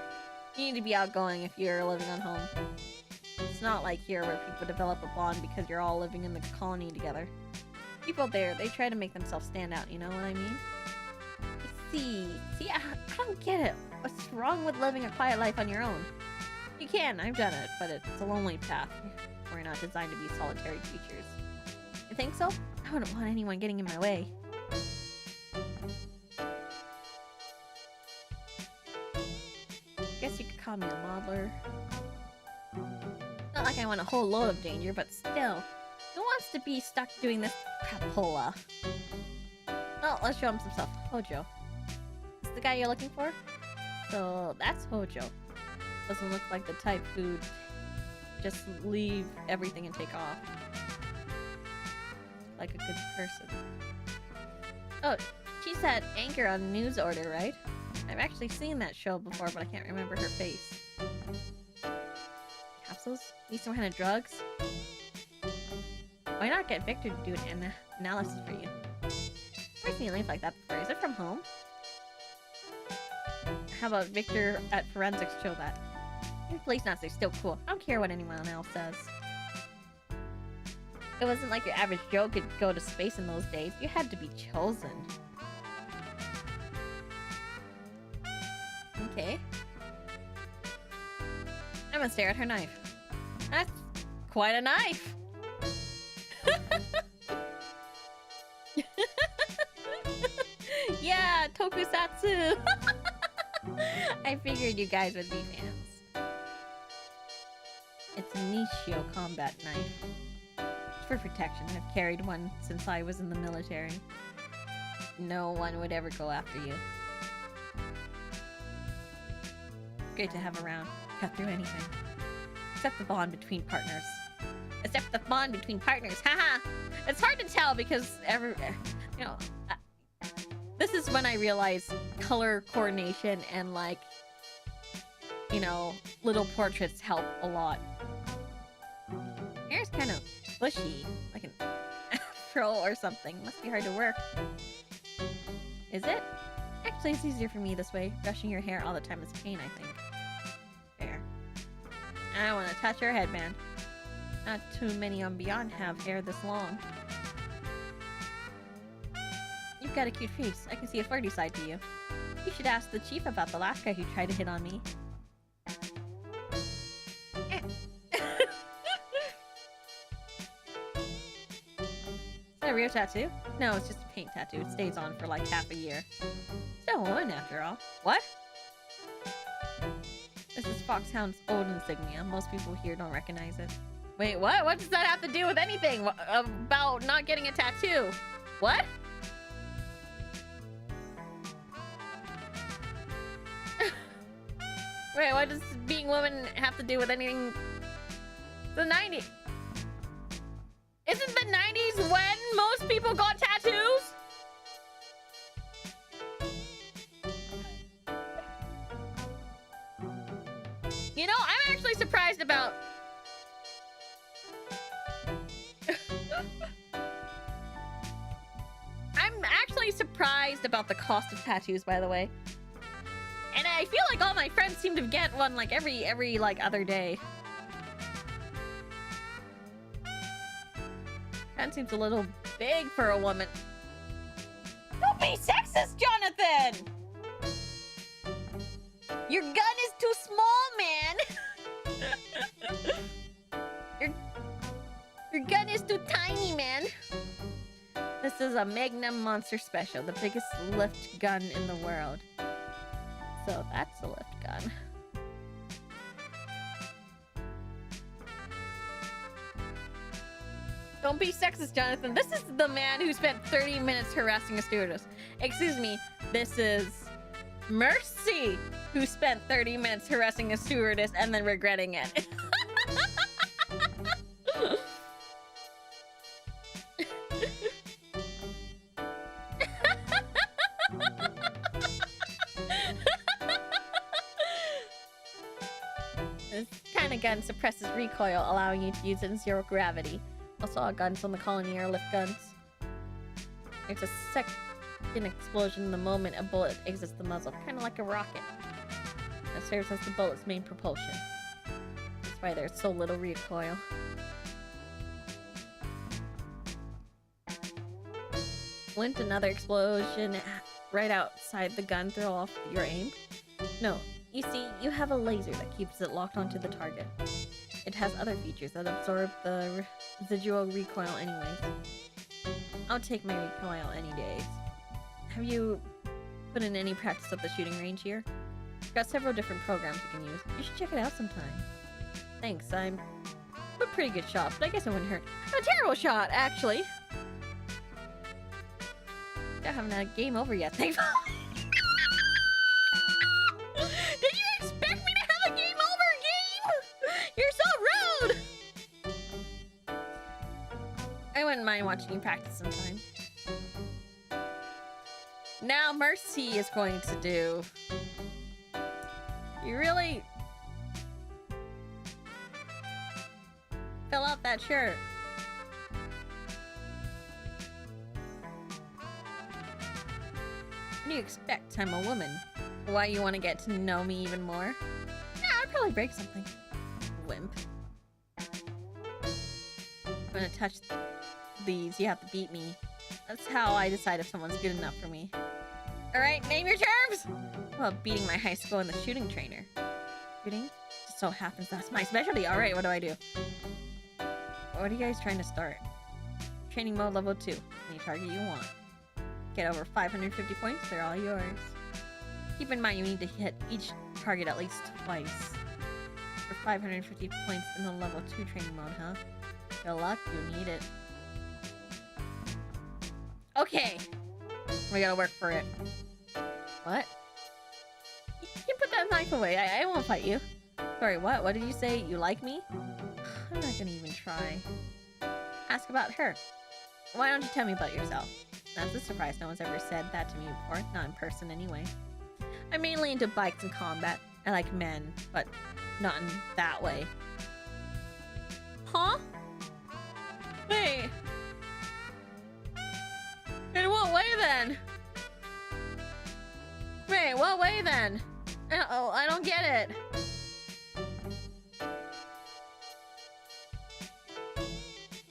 You need to be outgoing if you're living on home. It's not like here where people develop a bond because you're all living in the colony together. People there, they try to make themselves stand out, you know what I mean? See, I don't get it. What's wrong with living a quiet life on your own? You can, I've done it, but it's a lonely path. We're not designed to be solitary creatures. You think so? I wouldn't want anyone getting in my way. Guess you could call me a modeler. Not like I want a whole load of danger, but still. Who wants to be stuck doing this crapola? Well, let's show him some stuff. Hojo. Is the guy you're looking for? So, that's Hojo. Doesn't look like the type who'd just leave everything and take off. Like a good person. Oh, she's that anchor on News Order, right? I've actually seen that show before, but I can't remember her face. Capsules? Need some kind of drugs? Why not get Victor to do an analysis for you? I've seen a leaf like that before. Is it from home? How about Victor at Forensics show that? Your Policenauts are still cool. I don't care what anyone else says. It wasn't like your average Joe could go to space in those days. You had to be chosen. Okay. I'm gonna stare at her knife. That's quite a knife! Yeah, tokusatsu! I figured you guys would be fans. It's a Nishio combat knife. It's for protection. I've carried one since I was in the military. No one would ever go after you. great to have around. Cut through anything. Except the bond between partners. Except the bond between partners. Haha! It's hard to tell because you know, this is when I realized color coordination and like, you know, little portraits help a lot. Hair's kind of bushy, like an afro or something. Must be hard to work. Is it? Actually, it's easier for me this way. Brushing your hair all the time is pain, I think. There. I don't want to touch your headband. Not too many on Beyond have hair this long. You've got a cute face. I can see a flirty side to you. You should ask the chief about the last guy who tried to hit on me. Is that a real tattoo? No, it's just a paint tattoo. It stays on for like half a year. Still a woman after all. What? This is Foxhound's old insignia. Most people here don't recognize it. Wait, what? What does that have to do with anything about not getting a tattoo? What? Wait, what does being woman have to do with anything? The 90s. Isn't the 90s when most people got tattoos? You know, I'm actually surprised about... I'm actually surprised about the cost of tattoos, by the way. And I feel like all my friends seem to get one like every like other day. That seems a little big for a woman. Don't be sexist, Jonathan! Your gun is too small, man. your gun is too tiny, man. This is a Magnum Monster Special, the biggest lift gun in the world. So that's a lift gun. Don't be sexist, Jonathan. This is the man who spent 30 minutes harassing a stewardess. Excuse me, this is Mercy, who spent 30 minutes harassing a stewardess and then regretting it. This kind of gun suppresses recoil, allowing you to use it in zero gravity. Also, all guns on the colony are lift guns. There's a second explosion in the moment a bullet exits the muzzle, kind of like a rocket. That serves as the bullet's main propulsion. That's why there's so little recoil. Wouldn't another explosion right outside the gun throw off your aim? No. You see, you have a laser that keeps it locked onto the target. It has other features that absorb the residual recoil anyways. I'll take my recoil any day. Have you put in any practice at the shooting range here? I've got several different programs you can use. You should check it out sometime. Thanks, I'm a pretty good shot, but I guess it wouldn't hurt. A terrible shot, actually. I haven't had a game over yet, thankfully. Did you expect me to have a game over game? You're so rude! I wouldn't mind watching you practice sometime. Now Mercy is going to do... You really... fill out that shirt. What do you expect? I'm a woman. Why you want to get to know me even more? Yeah, I'd probably break something. Wimp. I'm gonna touch these. You have to beat me. That's how I decide if someone's good enough for me. Alright, name your terms! Well, beating my high school and the shooting trainer. Shooting? Just so happens that's my specialty. Alright, what do I do? What are you guys trying to start? Training mode level 2. Any target you want. Get over 550 points, they're all yours. Keep in mind you need to hit each target at least twice. For 550 points in the level 2 training mode, huh? Good luck, you need it. Okay. We gotta work for it. What? You can put that knife away. I won't fight you. Sorry, what? What did you say? You like me? I'm not gonna even try. Ask about her. Why don't you tell me about yourself? That's a surprise. No one's ever said that to me before. Not in person, anyway. I'm mainly into bikes and combat. I like men, but not in that way. Huh? Wait. In what way then? Wait, what way then? Oh, I don't get it.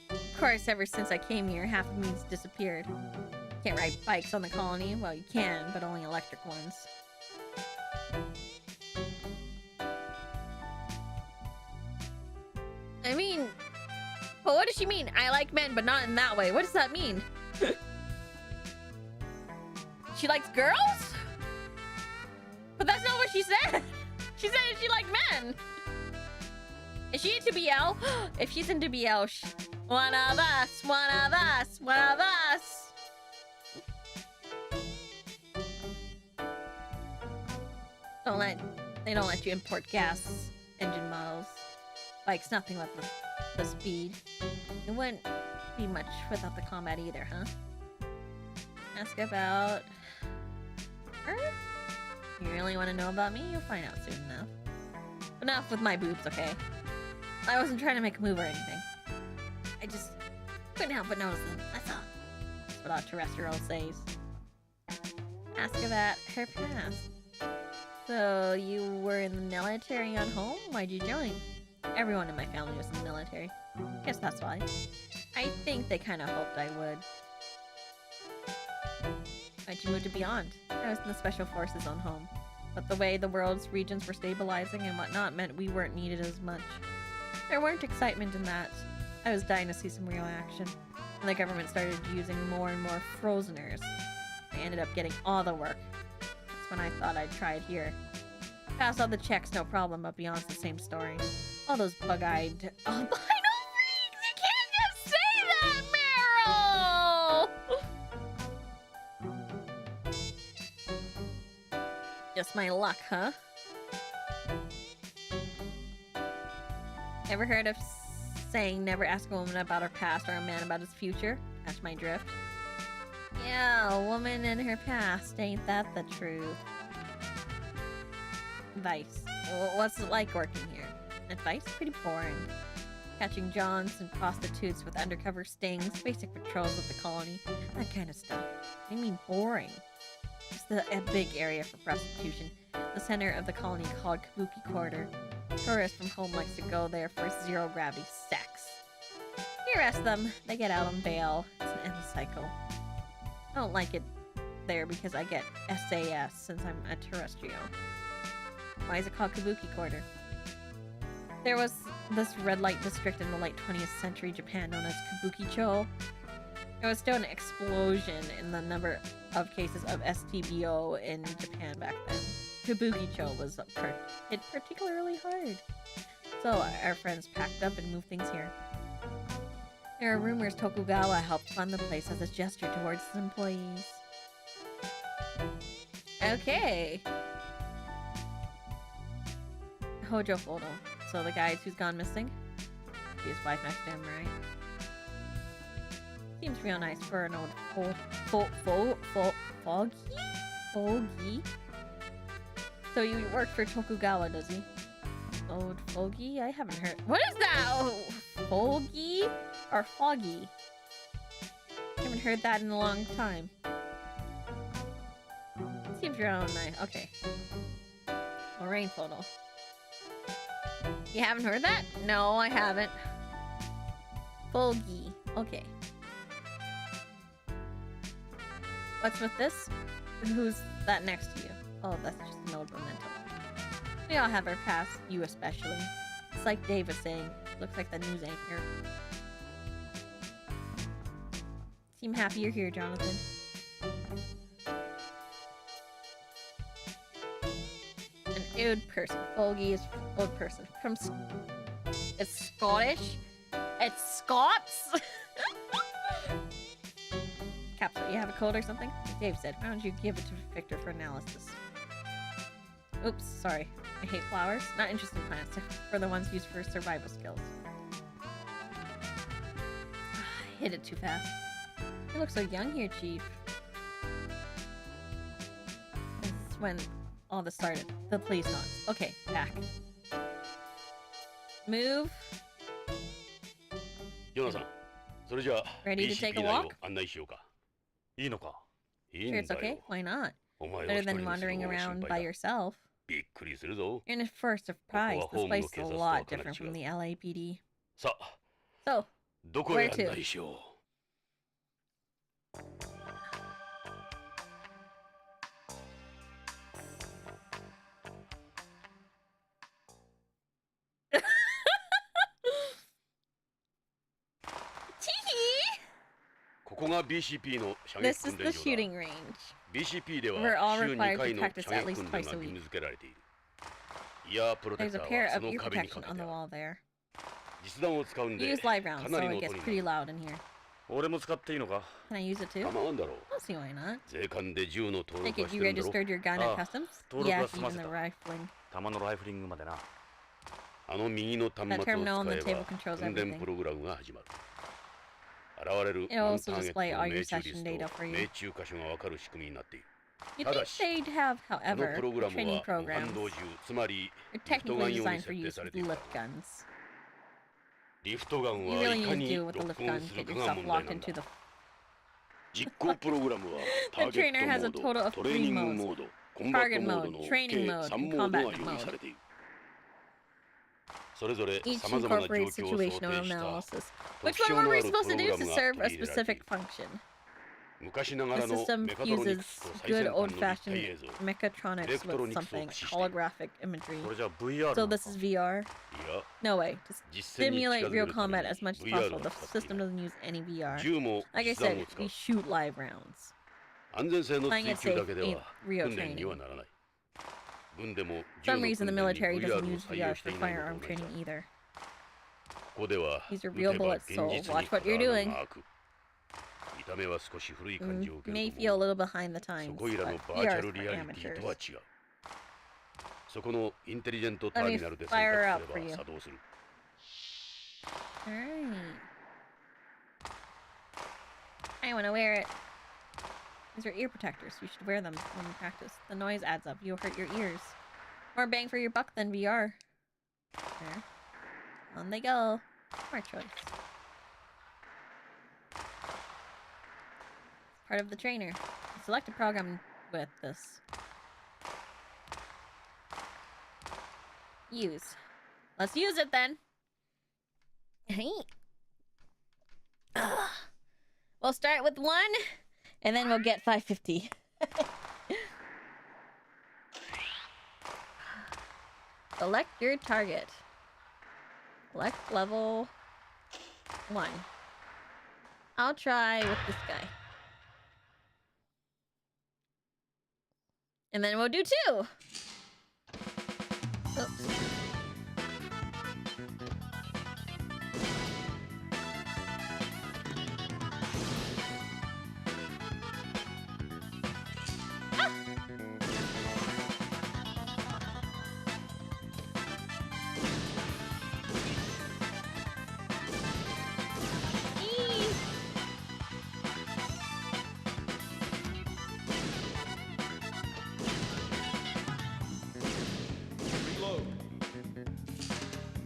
Of course, ever since I came here, half of me's disappeared. Can't ride bikes on the colony. Well, you can, but only electric ones. I mean, but what does she mean? I like men, but not in that way. What does that mean? She likes girls? But that's not what she said. She said she liked men. Is she into BL? If she's into BL, one of us, one of us, one of us. They don't let you import gas engine models. Bikes, nothing with the speed. It wouldn't be much without the combat either, huh? Ask about her? You really want to know about me? You'll find out soon enough. Enough with my boobs, okay? I wasn't trying to make a move or anything. I just couldn't help but notice them. That's all. That's what our terrestrial says. Ask about her past. So, you were in the military on home? Why'd you join? Everyone in my family was in the military. Guess that's why. I think they kind of hoped I would. Why'd you move to Beyond? I was in the Special Forces on home. But the way the world's regions were stabilizing and whatnot meant we weren't needed as much. There weren't excitement in that. I was dying to see some real action. And the government started using more and more frozeners. I ended up getting all the work. That's when I thought I'd try it here. Passed all the checks, no problem, but Beyond's the same story. All those bug-eyed albino freaks! You can't just say that, Meryl! Just my luck, huh? Ever heard of saying never ask a woman about her past or a man about his future? Catch my drift? Yeah, a woman and her past. Ain't that the truth? Vice. What's it like working here? At Vice? Pretty boring. Catching Johns and prostitutes with undercover stings, basic patrols of the colony, that kind of stuff. I mean boring. It's a big area for prostitution. The center of the colony called Kabuki Quarter. Tourists from home likes to go there for zero-gravity sex. You arrest them, they get out on bail. It's an endless cycle. I don't like it there because I get SAS since I'm a terrestrial. Why is it called Kabuki Quarter? There was this red light district in the late 20th century Japan known as Kabukicho. There was still an explosion in the number of cases of STBO in Japan back then. Kabukicho was hit particularly hard. So our friends packed up and moved things here. There are rumors Tokugawa helped fund the place as a gesture towards his employees. Okay. Hojo Photo. So the guy who's gone missing? His wife next to him, right? Seems real nice for an old fogey? So you work for Tokugawa, does he? Old fogey? I haven't heard. What is that? Oh, fogey? Or foggy? I haven't heard that in a long time. Seems real nice. Okay. Lorraine photo. You haven't heard that? No, I haven't. Fogey. Okay. What's with this? Who's that next to you? Oh, that's just an old memento. We all have our past, you especially. It's like Dave was saying. Looks like the news anchor. Seem happy you're here, Jonathan. An old person. Fogey is old person. It's Scottish. It's Scots. Capsule, you have a cold or something? Like Dave said, why don't you give it to Victor for analysis? Oops, sorry. I hate flowers. Not interested in plants. For the ones used for survival skills. I hit it too fast. You look so young here, Chief. This is when all this started. The Policenauts. Okay, back. Move. ヨナさん、それじゃあ Ready to take a BCP 内を walk? 案内しようか。いいのか？いい Sure, ん it's だ okay. よ。 Why not? お前を Better 一人 than にする wandering 方が around 心 by 配だ。 yourself. びっくりするぞ。 And at first surprise, this home place no is a警察と lot はかなり different from 違う。 the LAPD. さあ、 So, どこへ Where to? 案内しよう。 ここが BCP の射撃 this is 訓練 the 場だ。 shooting range. BCP では We're all 週 required 2回の to practice 射 at 撃 least 訓練 twice が a 義 week. 務付けられている。イヤープロテク There's a ター pair はそ of の ear 壁にか protection け on て the ある。 wall there. 実弾を使うん We で use live rounds, かな so り it の gets 音に pretty なる。 loud in here. 俺も使っていいのか？ Can I use it too? 構わんだろう。 I'll see why not. 税関で銃の登 Take 録は it し you てるんだろ。 registered your gun at customs? 登録 Yeah, は済ま even せ the た。 rifling. 弾のライフリングまでな。あの右の端 That 末を terminal on 使 the え table ば controls 訓練 everything. プログラムが始まる。現れる It'll ノン also ターゲット display の all your 命中リ session ス data ト for you. 命中箇所がわかる仕組みになっている。 You'd think they'd have, この however, プログラ a ム training は無反 programs 動銃、つまり are リフトガ technically ン用に designed 設 for 定 use され with ている。 lift guns. リフトガン You は really いか need to に do with the ロッ lift クオン gun す to る get かが yourself 問題 locked なんだ into。the... 実行プログラムはターゲッ trainer ト has モ a ー total ド、 of トレー three ニング modes. モード、コンバッ Target トモード mode, の training 計 mode, 3 and モードが combat 用意 mode. されている。それぞれ Each 様々な状 incorporates 況を想 situational 定した analysis. 特 Which 徴 one の were あ we るプ supposed ロ to グ do ラ to ムが serve 取 a り入れられてい specific る。 function? 昔なが The らの system メカトロニク fuses スと最 good 先端の old 立体 fashioned 映像。 mechatronics with Electronics something, を駆使している。 holographic imagery. それじゃあ VR な So のか？ this is VR? いや、 No way. To 実戦に近 stimulate づけ real るため combat に as much as VR possible, を the 使ってい system る。 doesn't use any VR. 銃も Like I 実弾 said, を使 we う。 shoot live rounds. 安全性の Playing 追 it 求 safe だけで ain't は real 訓練には training. ならない。軍でも For 銃 some の reason, the 訓練に military VR doesn't を use 採用 VR して for いないの firearm と同じだ。 training either. ここでは These are 撃 real てば bullets, 現 so 実に watch こ what だ you're わる doing. マーク。見た目は少し古い感じを受け May る feel と a 思う。 little behind the そ times, こいら but のバーチ VR ャ is ル for リアリティ amateurs. とは違う。そこのインテリジェントタ Let ー me ミナルで fire 選 up 択 for すれ you. ば作動する。 Alright. I want to wear it. These are ear protectors. You should wear them when you practice. The noise adds up. You'll hurt your ears. More bang for your buck than VR. There. On they go. Smart choice. Part of the trainer. Select a program with this. Use. Let's use it then. Hey. We'll start with 1, and then we'll get 550. Select your target. Select level 1. I'll try with this guy. And then we'll do 2. Oops.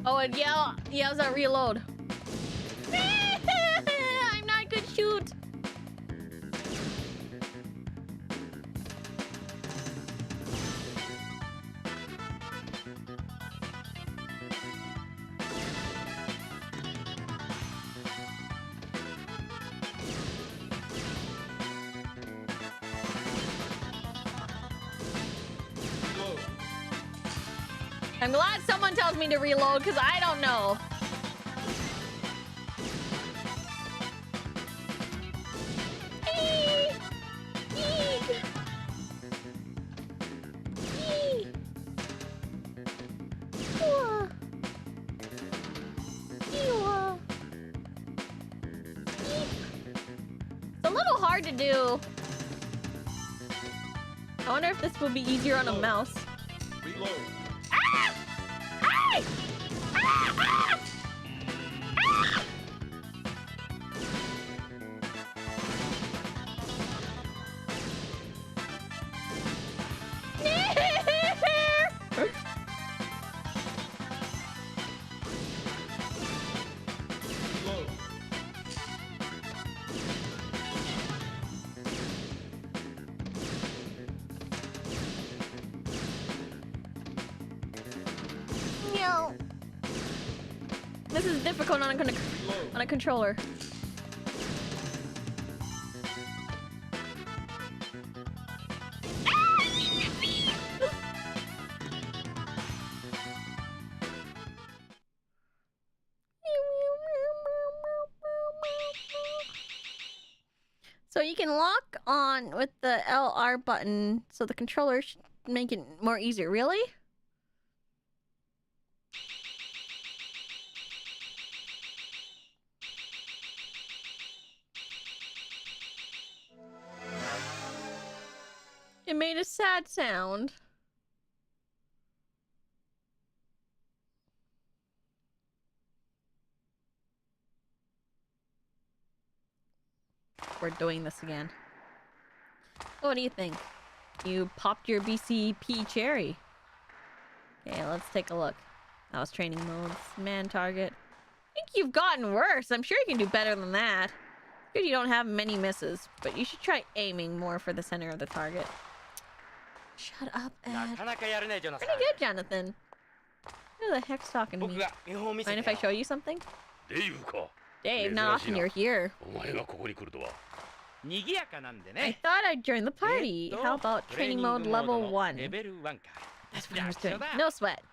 Oh, and yells at reload. I'm not good shoot. I'm glad someone tells me to reload because I don't know. It's a little hard to do. I wonder if this will be easier on a mouse. meow. This is difficult on a controller. So you can lock on with the LR button, so the controller should make it more easier. Really? It made a sad sound. We're doing this again. What do you think? You popped your BCP cherry. Okay, let's take a look. That was training modes. Man target. I think you've gotten worse. I'm sure you can do better than that. Good you don't have many misses, but you should try aiming more for the center of the target. Shut up, Ed. Pretty good, Jonathan. Who the heck's talking to me? Mind if I show you something? Dave, not often you're here. I thought I'd join the party. How about training mode level 1? That's what I was doing. No sweat.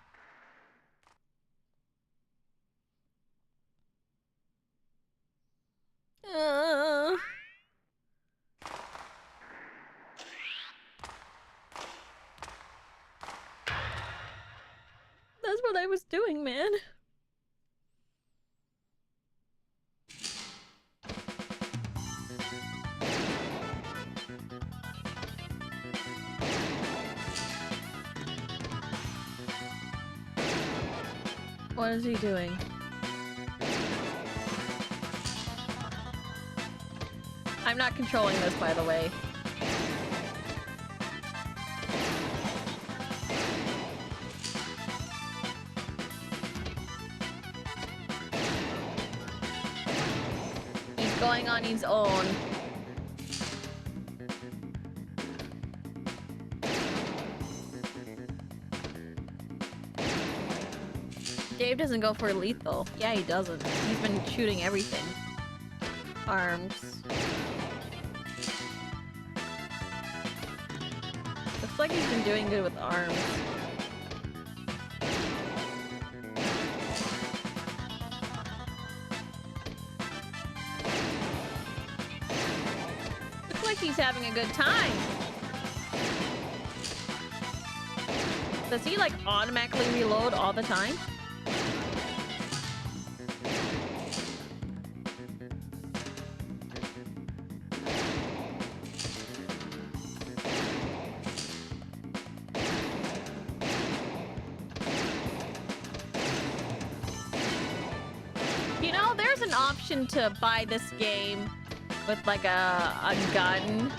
That's what I was doing, man. What is he doing? I'm not controlling this, by the way. He's going on his own. Dave doesn't go for lethal. Yeah, he doesn't. He's been shooting everything. Arms. Looks like he's been doing good with arms. Looks like he's having a good time. Does he like automatically reload all the time? To buy this game with like a gun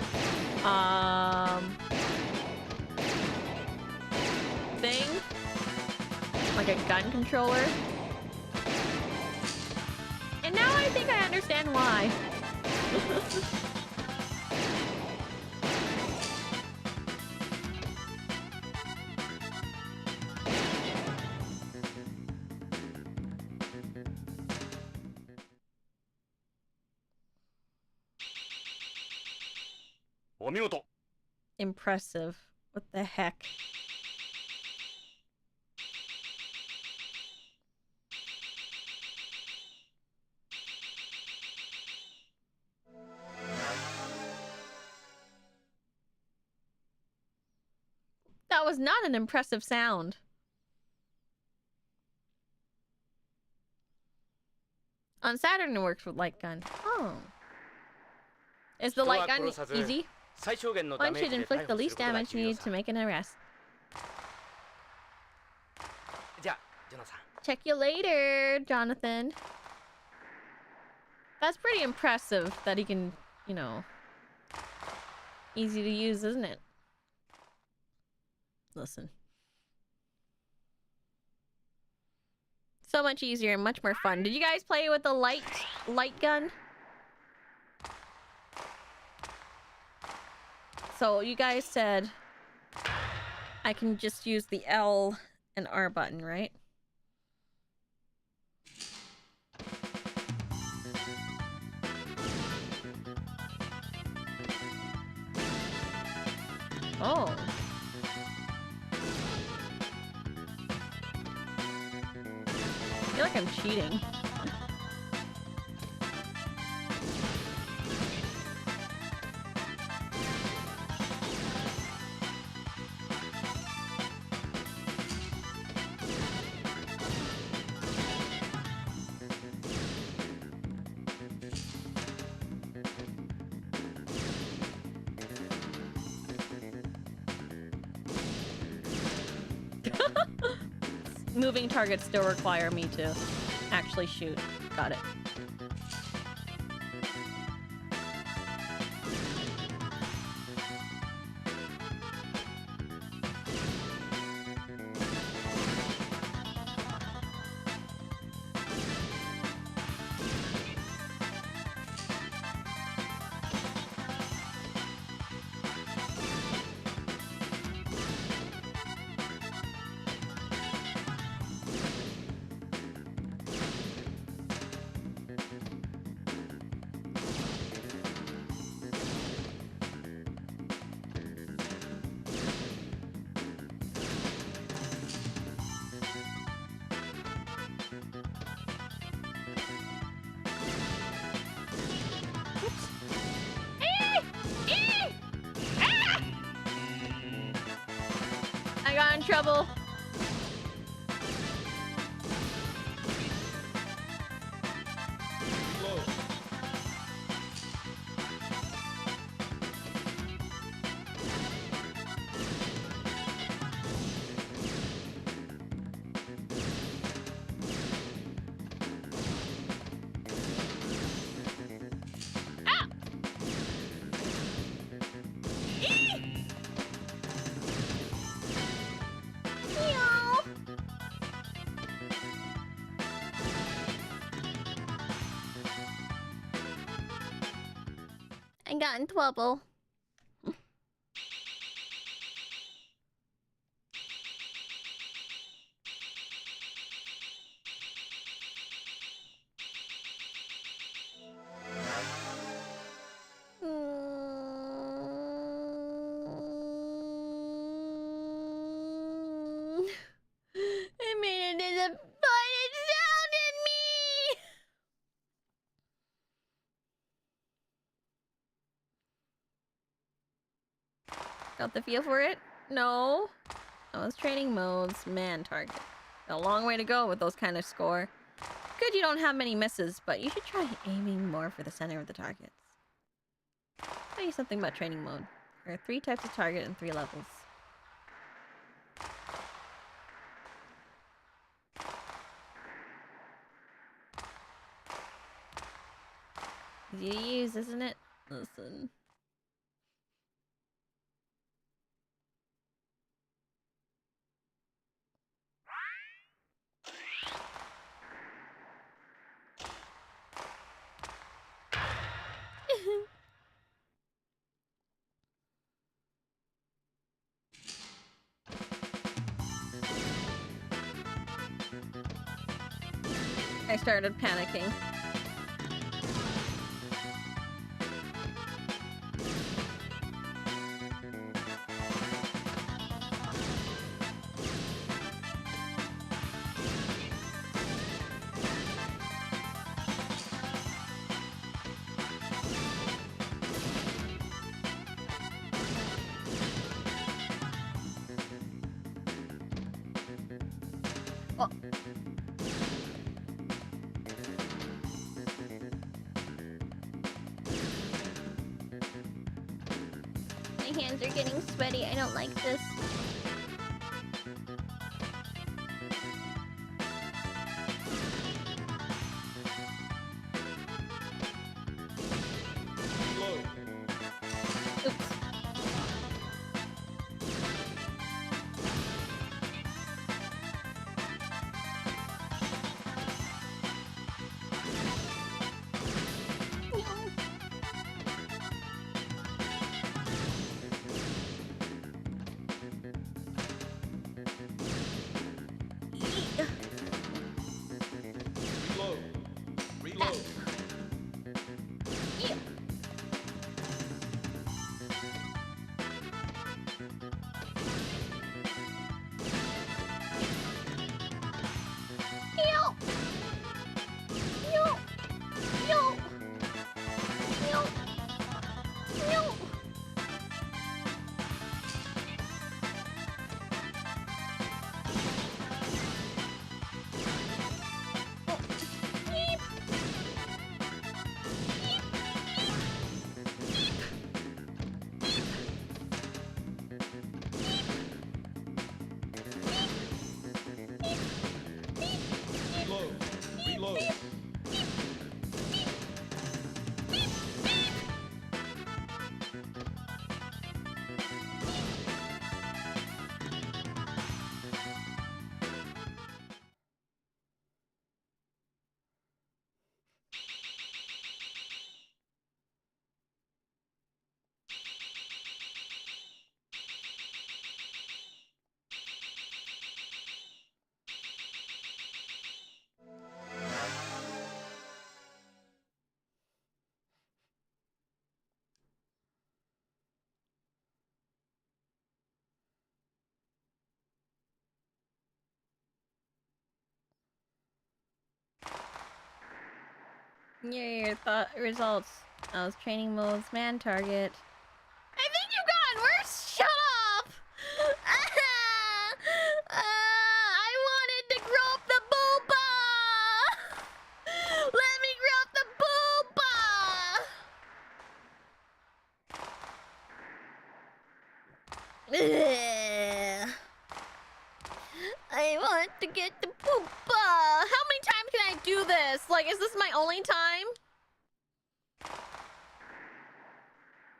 thing, like a gun controller, and now I think I understand why. Impressive. What the heck? That was not an impressive sound. On Saturn it works with light gun. Oh. Is the light gun easy? One should inflict the least damage needed to make an arrest. Check you later, Jonathan. That's pretty impressive that he can, you know, easy to use, isn't it? Listen. So much easier and much more fun. Did you guys play with the light gun? So you guys said I can just use the L and R button, right? Oh. I feel like I'm cheating. Moving targets still require me to actually shoot. Got it. I got in trouble. I got in trouble. It made a disappointed sound in me. Got the feel for it? No. Oh, it's training modes. Man, target. A long way to go with those kind of score. Good you don't have many misses, but you should try aiming more for the center of the targets. Tell you something about training mode. There are 3 types of target and 3 levels. Easy to use, isn't it? Listen. I started panicking. Oh. My hands are getting sweaty. I don't like this. Oops. Your thought results. Those training modes, man target. I think you've gotten worse. Shut up! I wanted to grow up the booba! Let me grow up the booba! Ugh. I want to get the booba! How many times can I do this? Like, is this my only time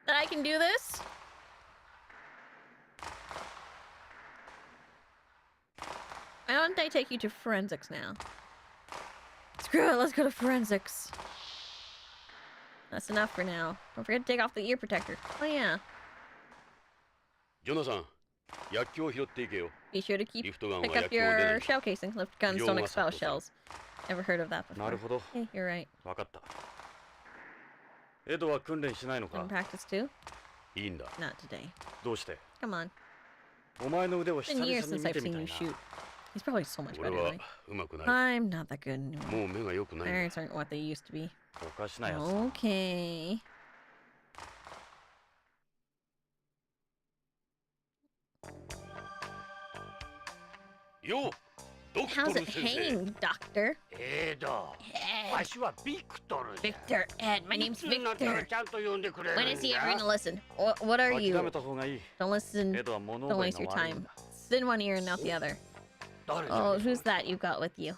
that I can do this? Why don't they take you to forensics now? Screw it, let's go to forensics. That's enough for now. Don't forget to take off the ear protector. Oh yeah. ジョナサン、薬莢を拾っていけよ。 Be sure to keep リフトガン pick は up 薬莢を出な your い。 shell casings. Lift guns don't expel shells. Never heard of that なる before. ほど。 Hey, you're right. わかった。エドは訓練しないのか Can practice too? いいんだ。 Not today. どうして Come on. お前の腕を It's 久 been 々 years に since 見 I've てみ seen た you いな。 shoot. He's probably so much 俺 better は than me. 上手くない。 I'm not that good anymore. もう目が良くないんだ。 Parents aren't what they used to be. おかしなやつ。 Okay. Yo, How's it hanging, Doctor? エド、 Ed. わしはビクトルじゃ。 Victor, Ed, my name's いつになったら Victor. ちゃんと呼んでくれるんだ。 When is he ever gonna listen? What are 諦 you? めた方がいい。 Don't listen. エドは物 Don't 覚え waste が your 悪いん time. だ。 Sit in one ear and out the other. 誰じゃ Oh, who's that you got with you?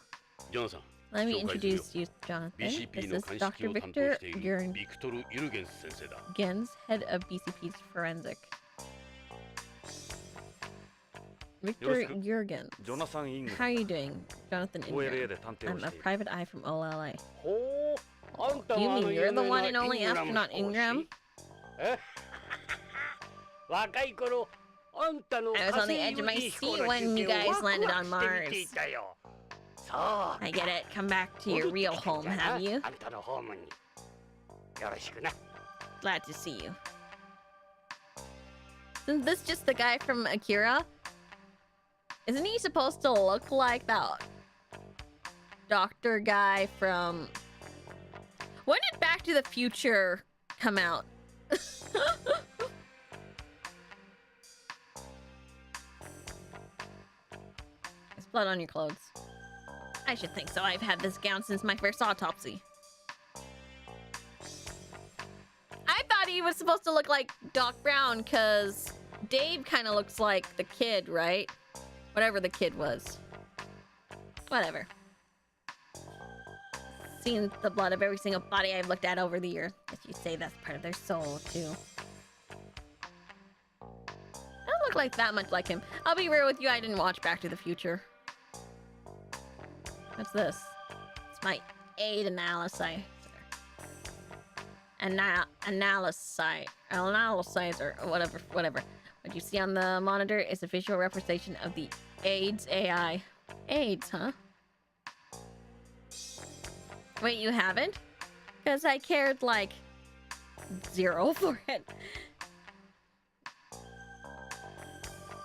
ジョナサン、 Let me 紹介するよ。 introduce you, Jonathan. BCP This の is 鑑 Dr. 識を担当 Victor している Jurgens, ビクトル・ユルゲンス先生だ。 head of BCP's forensic. Victor よろしく。 Jurgens. ジョナサン・イング How are you doing, Jonathan OLA Ingram? で探偵を I'm し a ている。 private eye from OLA. ほう、あんた You はあ mean の you're 有 the 名 one な and only イングラム astronaut 少 Ingram? しえ若い頃、あんたの I was on the edge of my 火星 seat 飛行の when you 中継を guys landed on ワクワクして見ていたよ。そうか。 I get it. Come back to your 戻って real きたん home, じゃな have you? あんたのホームに。よろしくな。 Glad to see you. Isn't this just the guy from Akira? Isn't he supposed to look like that doctor guy from... When did Back to the Future come out? There's blood on your clothes. I should think so. I've had this gown since my first autopsy. I thought he was supposed to look like Doc Brown because Dave kind of looks like the kid, right? Whatever the kid was. Whatever. Seen the blood of every single body I've looked at over the years. If you say that's part of their soul, too. I don't look like that much like him. I'll be real with you, I didn't watch Back to the Future. What's this? It's my aid analyzer. Analyzer, or whatever. What you see on the monitor is a visual representation of the AIDS AI. AIDS, huh? Wait, you haven't? Because I cared, like, 0 for it.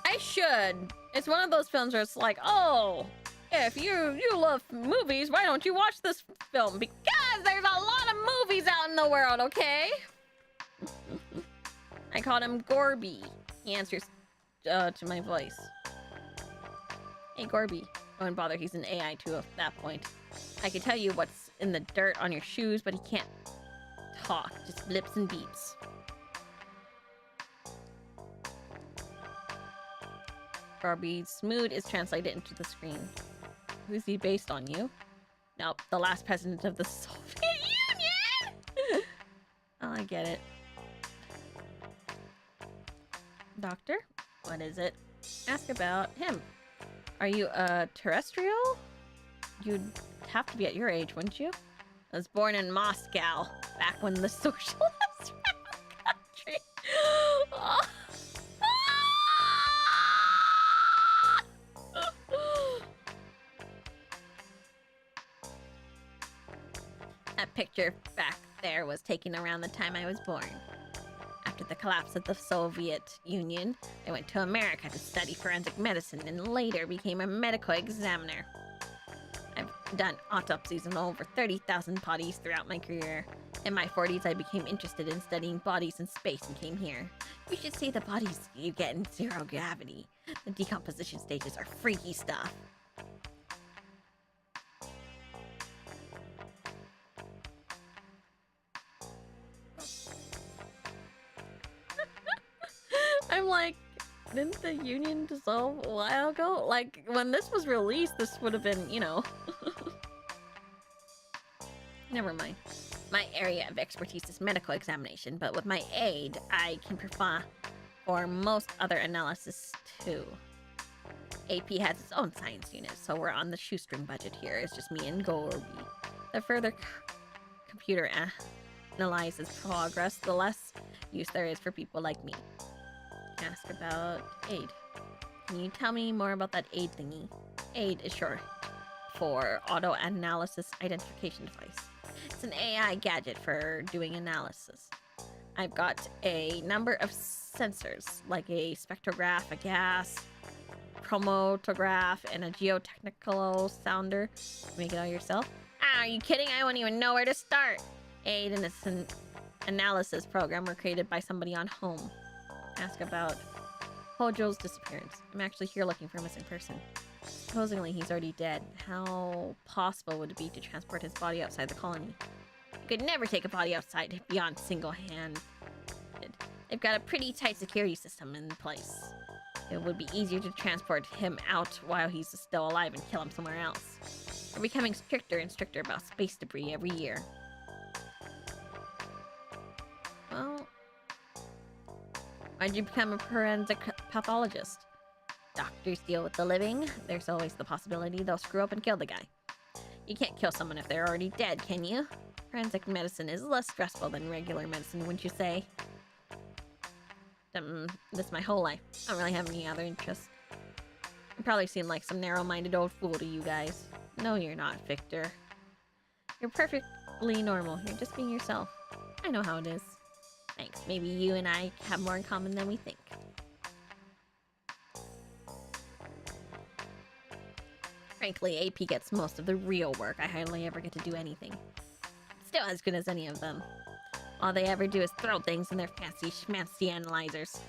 I should. It's one of those films where it's like, oh, if you love movies, why don't you watch this film? Because there's a lot of movies out in the world, okay? I called him Gorby. He answers to my voice. Hey, Gorby. Don't bother, he's an AI too at that point. I can tell you what's in the dirt on your shoes, but he can't talk. Just blips and beeps. Gorby's mood is translated into the screen. Who's he based on, you? Nope, the last president of the Soviet Union! Oh, I get it. Doctor? What is it? Ask about him. Are you a terrestrial? You'd have to be at your age, wouldn't you? I was born in Moscow, back when the socialists ran the country. Oh. That picture back there was taken around the time I was born. After the collapse of the Soviet Union, I went to America to study forensic medicine and later became a medical examiner. I've done autopsies on over 30,000 bodies throughout my career. In my 40s, I became interested in studying bodies in space and came here. You should see the bodies you get in zero gravity. The decomposition stages are freaky stuff. I'm like, didn't the union dissolve a while ago? Like, when this was released, this would have been, you know. Never mind. My area of expertise is medical examination, but with my aid, I can perform most other analysis too. AP has its own science unit, so we're on the shoestring budget here. It's just me and Gorby. The further computer analyzes progress, the less use there is for people like me. Ask about aid. Can you tell me more about that aid thingy? Aid is short for Auto Analysis Identification Device. It's an AI gadget for doing analysis. I've got a number of sensors, like a spectrograph, a gas chromatograph, and a geotechnical sounder. Make it all yourself? Ah, are you kidding? I won't even know where to start. Aid and its analysis program were created by somebody on home. Ask about Hojo's disappearance. I'm actually here looking for a missing person. Supposedly he's already dead. How possible would it be to transport his body outside the colony? You could never take a body outside beyond single-handed. They've got a pretty tight security system in place. It would be easier to transport him out while he's still alive and kill him somewhere else. We're becoming stricter and stricter about space debris every year. Well, why'd you become a forensic pathologist? Doctors deal with the living. There's always the possibility they'll screw up and kill the guy. You can't kill someone if they're already dead, can you? Forensic medicine is less stressful than regular medicine, wouldn't you say? This is my whole life. I don't really have any other interests. I probably seem like some narrow-minded old fool to you guys. No, you're not, Victor. You're perfectly normal. You're just being yourself. I know how it is. Thanks. Maybe you and I have more in common than we think. Frankly, AP gets most of the real work. I hardly ever get to do anything. Still as good as any of them. All they ever do is throw things in their fancy schmancy analyzers.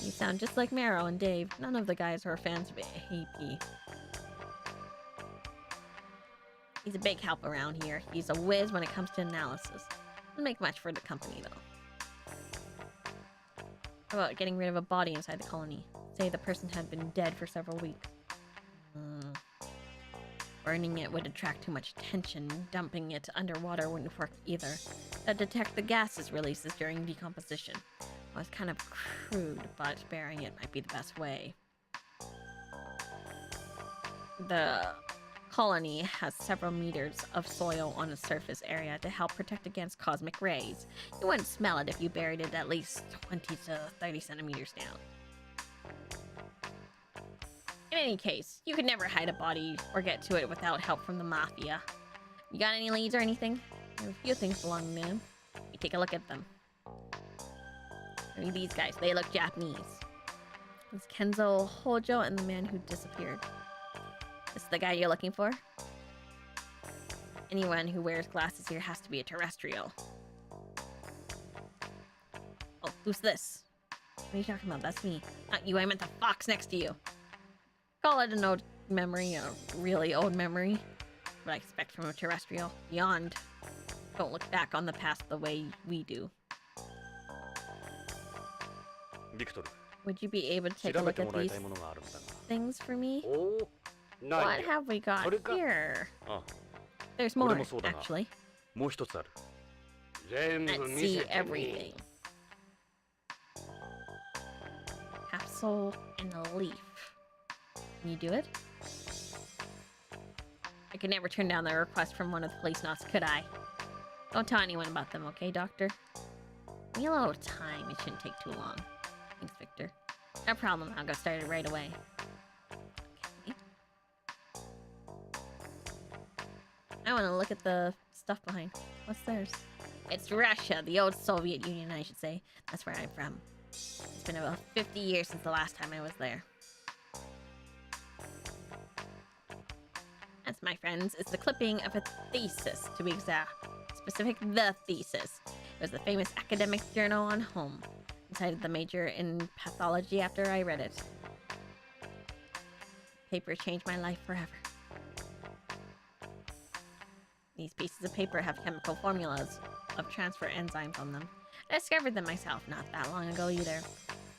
You sound just like Marrow and Dave. None of the guys are fans of AP. He's a big help around here. He's a whiz when it comes to analysis. Doesn't make much for the company, though. How about getting rid of a body inside the colony? Say the person had been dead for several weeks. Burning it would attract too much attention. Dumping it underwater wouldn't work either. That'd detect the gases releases during decomposition. Well, it's kind of crude, but burying it might be the best way. The colony has several meters of soil on its surface area to help protect against cosmic rays. You wouldn't smell it if you buried it at least 20 to 30 centimeters down. In any case, you could never hide a body or get to it without help from the Mafia. You got any leads or anything? There are a few things belonging to him. You take a look at them. Look at these guys. They look Japanese. It's Kenzo Hojo and the man who disappeared. This is the guy you're looking for? Anyone who wears glasses here has to be a terrestrial. Oh, who's this? What are you talking about? That's me. Not you, I meant the fox next to you. Call it an old memory, a really old memory. What I expect from a terrestrial. Beyond. Don't look back on the past the way we do. Victor, would you be able to take a look at these things for me? What have we got here? There's more, actually. Let's see everything. Capsule and a leaf. Can you do it? I could never turn down the request from one of the Policenauts, could I? Don't tell anyone about them, okay, Doctor? Give me a little time. It shouldn't take too long. Thanks, Victor. No problem. I'll get started right away. Okay. I want to look at the stuff behind. What's theirs? It's Russia, the old Soviet Union, I should say. That's where I'm from. It's been about 50 years since the last time I was there. That's my friends, is the clipping of a thesis, to be exact. Specific, the thesis. It was the famous academic journal on home. Decided the major in pathology after I read it. Paper changed my life forever. These pieces of paper have chemical formulas of transfer enzymes on them. I discovered them myself not that long ago either.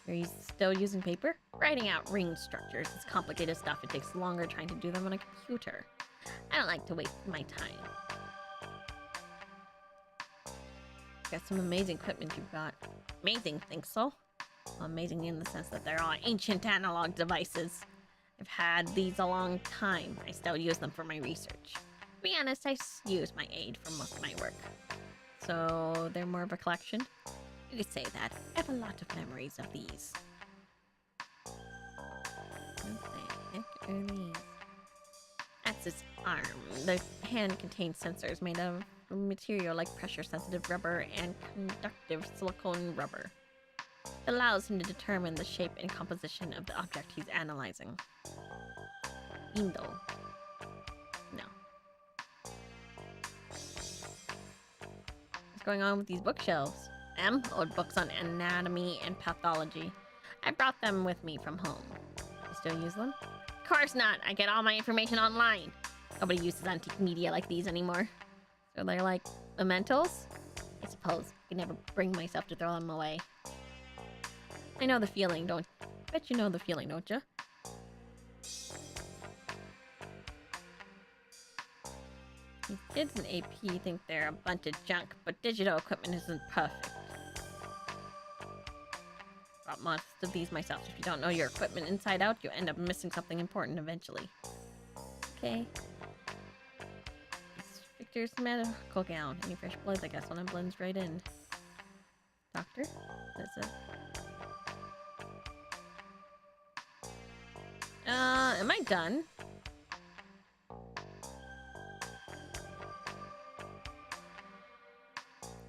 Are you still using paper? Writing out ring structures is complicated stuff. It takes longer trying to do them on a computer. I don't like to waste my time. Got some amazing equipment you've got. Amazing, think so? Well, amazing in the sense that they're all ancient analog devices. I've had these a long time. I still use them for my research. To be honest, I use my aid for most of my work. So they're more of a collection? You could say that. I have a lot of memories of these. What the heck are these? That's its arm. The hand contains sensors made of material like pressure-sensitive rubber and conductive silicone rubber. It allows him to determine the shape and composition of the object he's analyzing. Indel. No. What's going on with these bookshelves? Old books on anatomy and pathology. I brought them with me from home. You still use them? Of course not. I get all my information online. Nobody uses antique media like these anymore. So they're like mementos? I suppose. I could never bring myself to throw them away. I know the feeling, don't... Bet you know the feeling, don't you? These kids in AP think they're a bunch of junk, but digital equipment isn't perfect. Got most of these myself. If you don't know your equipment inside out, you end up missing something important eventually. Okay. It's Victor's medical gown. Any fresh blood, I guess, when it blends right in. Doctor? That's it. Am I done?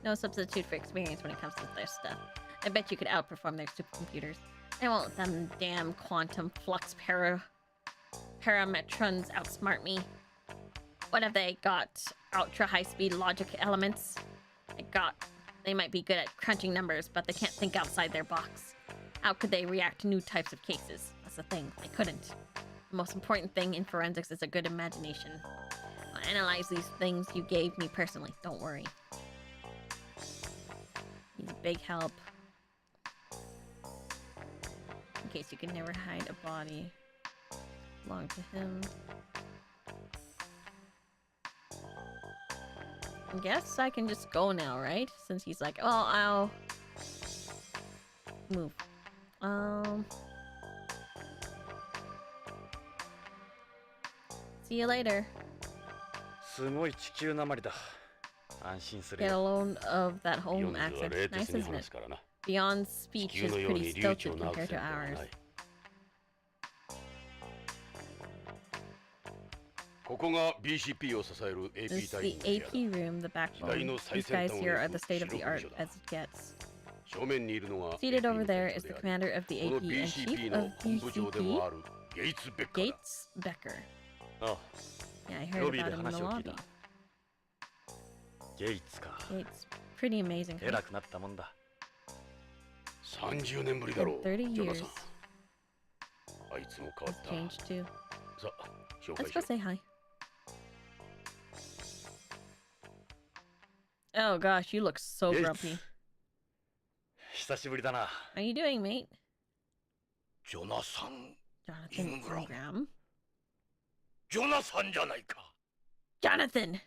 No substitute for experience when it comes to this stuff. I bet you could outperform their supercomputers. I won't let them damn quantum flux parametrons outsmart me. What have they got? Ultra high-speed logic elements? They might be good at crunching numbers, but they can't think outside their box. How could they react to new types of cases? That's the thing, they couldn't. The most important thing in forensics is a good imagination. I'll analyze these things you gave me personally, don't worry. He's a big help. In case you can never hide a body. Belong to him. I guess I can just go now, right? Since he's like, oh, I'll move. See you later. すごい地球なまりだ。安心する Get よ。 alone of that home 米津は accent. 冷 Nice, 徹に isn't 話 it? すからな。 Beyond 地 speech 球 is のよう pretty に流 stilted 暢なアク compared セ to ントは ours. ない。ここが BCP を支える This AP is 隊 the 員の部屋だ。 AP room, the backbone. These guys here are the state of the art as it gets. 正面にいるのが Seated AP over の there 隊 is 長 the であり、 commander of the この AP and chief BCP の of 本部長で BCP, もあるゲイツ・ベッカーだ。 Gates Becker. ああ、 Yeah, I heard ロビー about で him in the 話を聞い lobby. た。ゲイツか。 Gates, pretty amazing. 偉くなったもんだ。 30年ぶりだろう、 30ジョナ years. さん。あいつも変わ He's った。 changed too. さあ、紹 Let's 介し go よ say hi. Oh gosh, you look so ゲイ grumpy. ツ。久しぶりだな。 How you doing, mate? ジョナサン、 Jonathan Ingram. Ingram. ジョナサンじゃないか。 Jonathan!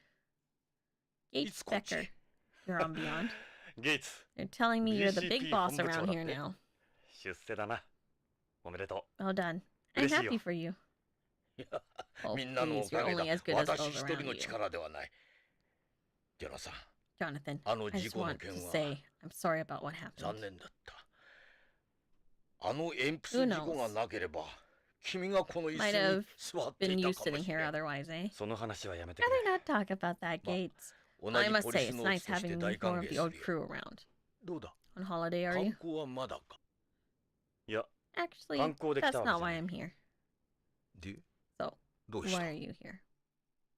Gates It's Kochi. Becker. You're on Beyond. ゲイツ、 They're telling me you're the BCP big boss 本部長 around だっ here て。 now. 出世だな。おめでと Well done. I'm 嬉しいよ。 happy for you. いや、 Oh, みんなのお please, か you're げだ only as。good as 私 those 一 around 人の you. 力ではない。ジョナサン、 Jonathan, あの I 事 just 故の want 件 to は say I'm sorry about what 残 happened. 念だった。あの鉛筆事故がなければ、君がこの椅 Might 子 have に座って Been いた you かも sitting し here れん。 otherwise, eh? う。その話はやめてく Rather れ。 not talk about that, Gates. 同 I じ must ポリ say, ス it's ノー nice ツとし having て more 大歓 of 迎 the す old るよ。 crew around. どうだ、 On holiday, are 観 you? 光はまだか。いや、 Actually, 観光で来 that's たわけじゃ not な why い。 I'm here. で、 So, どうした？ why are you here?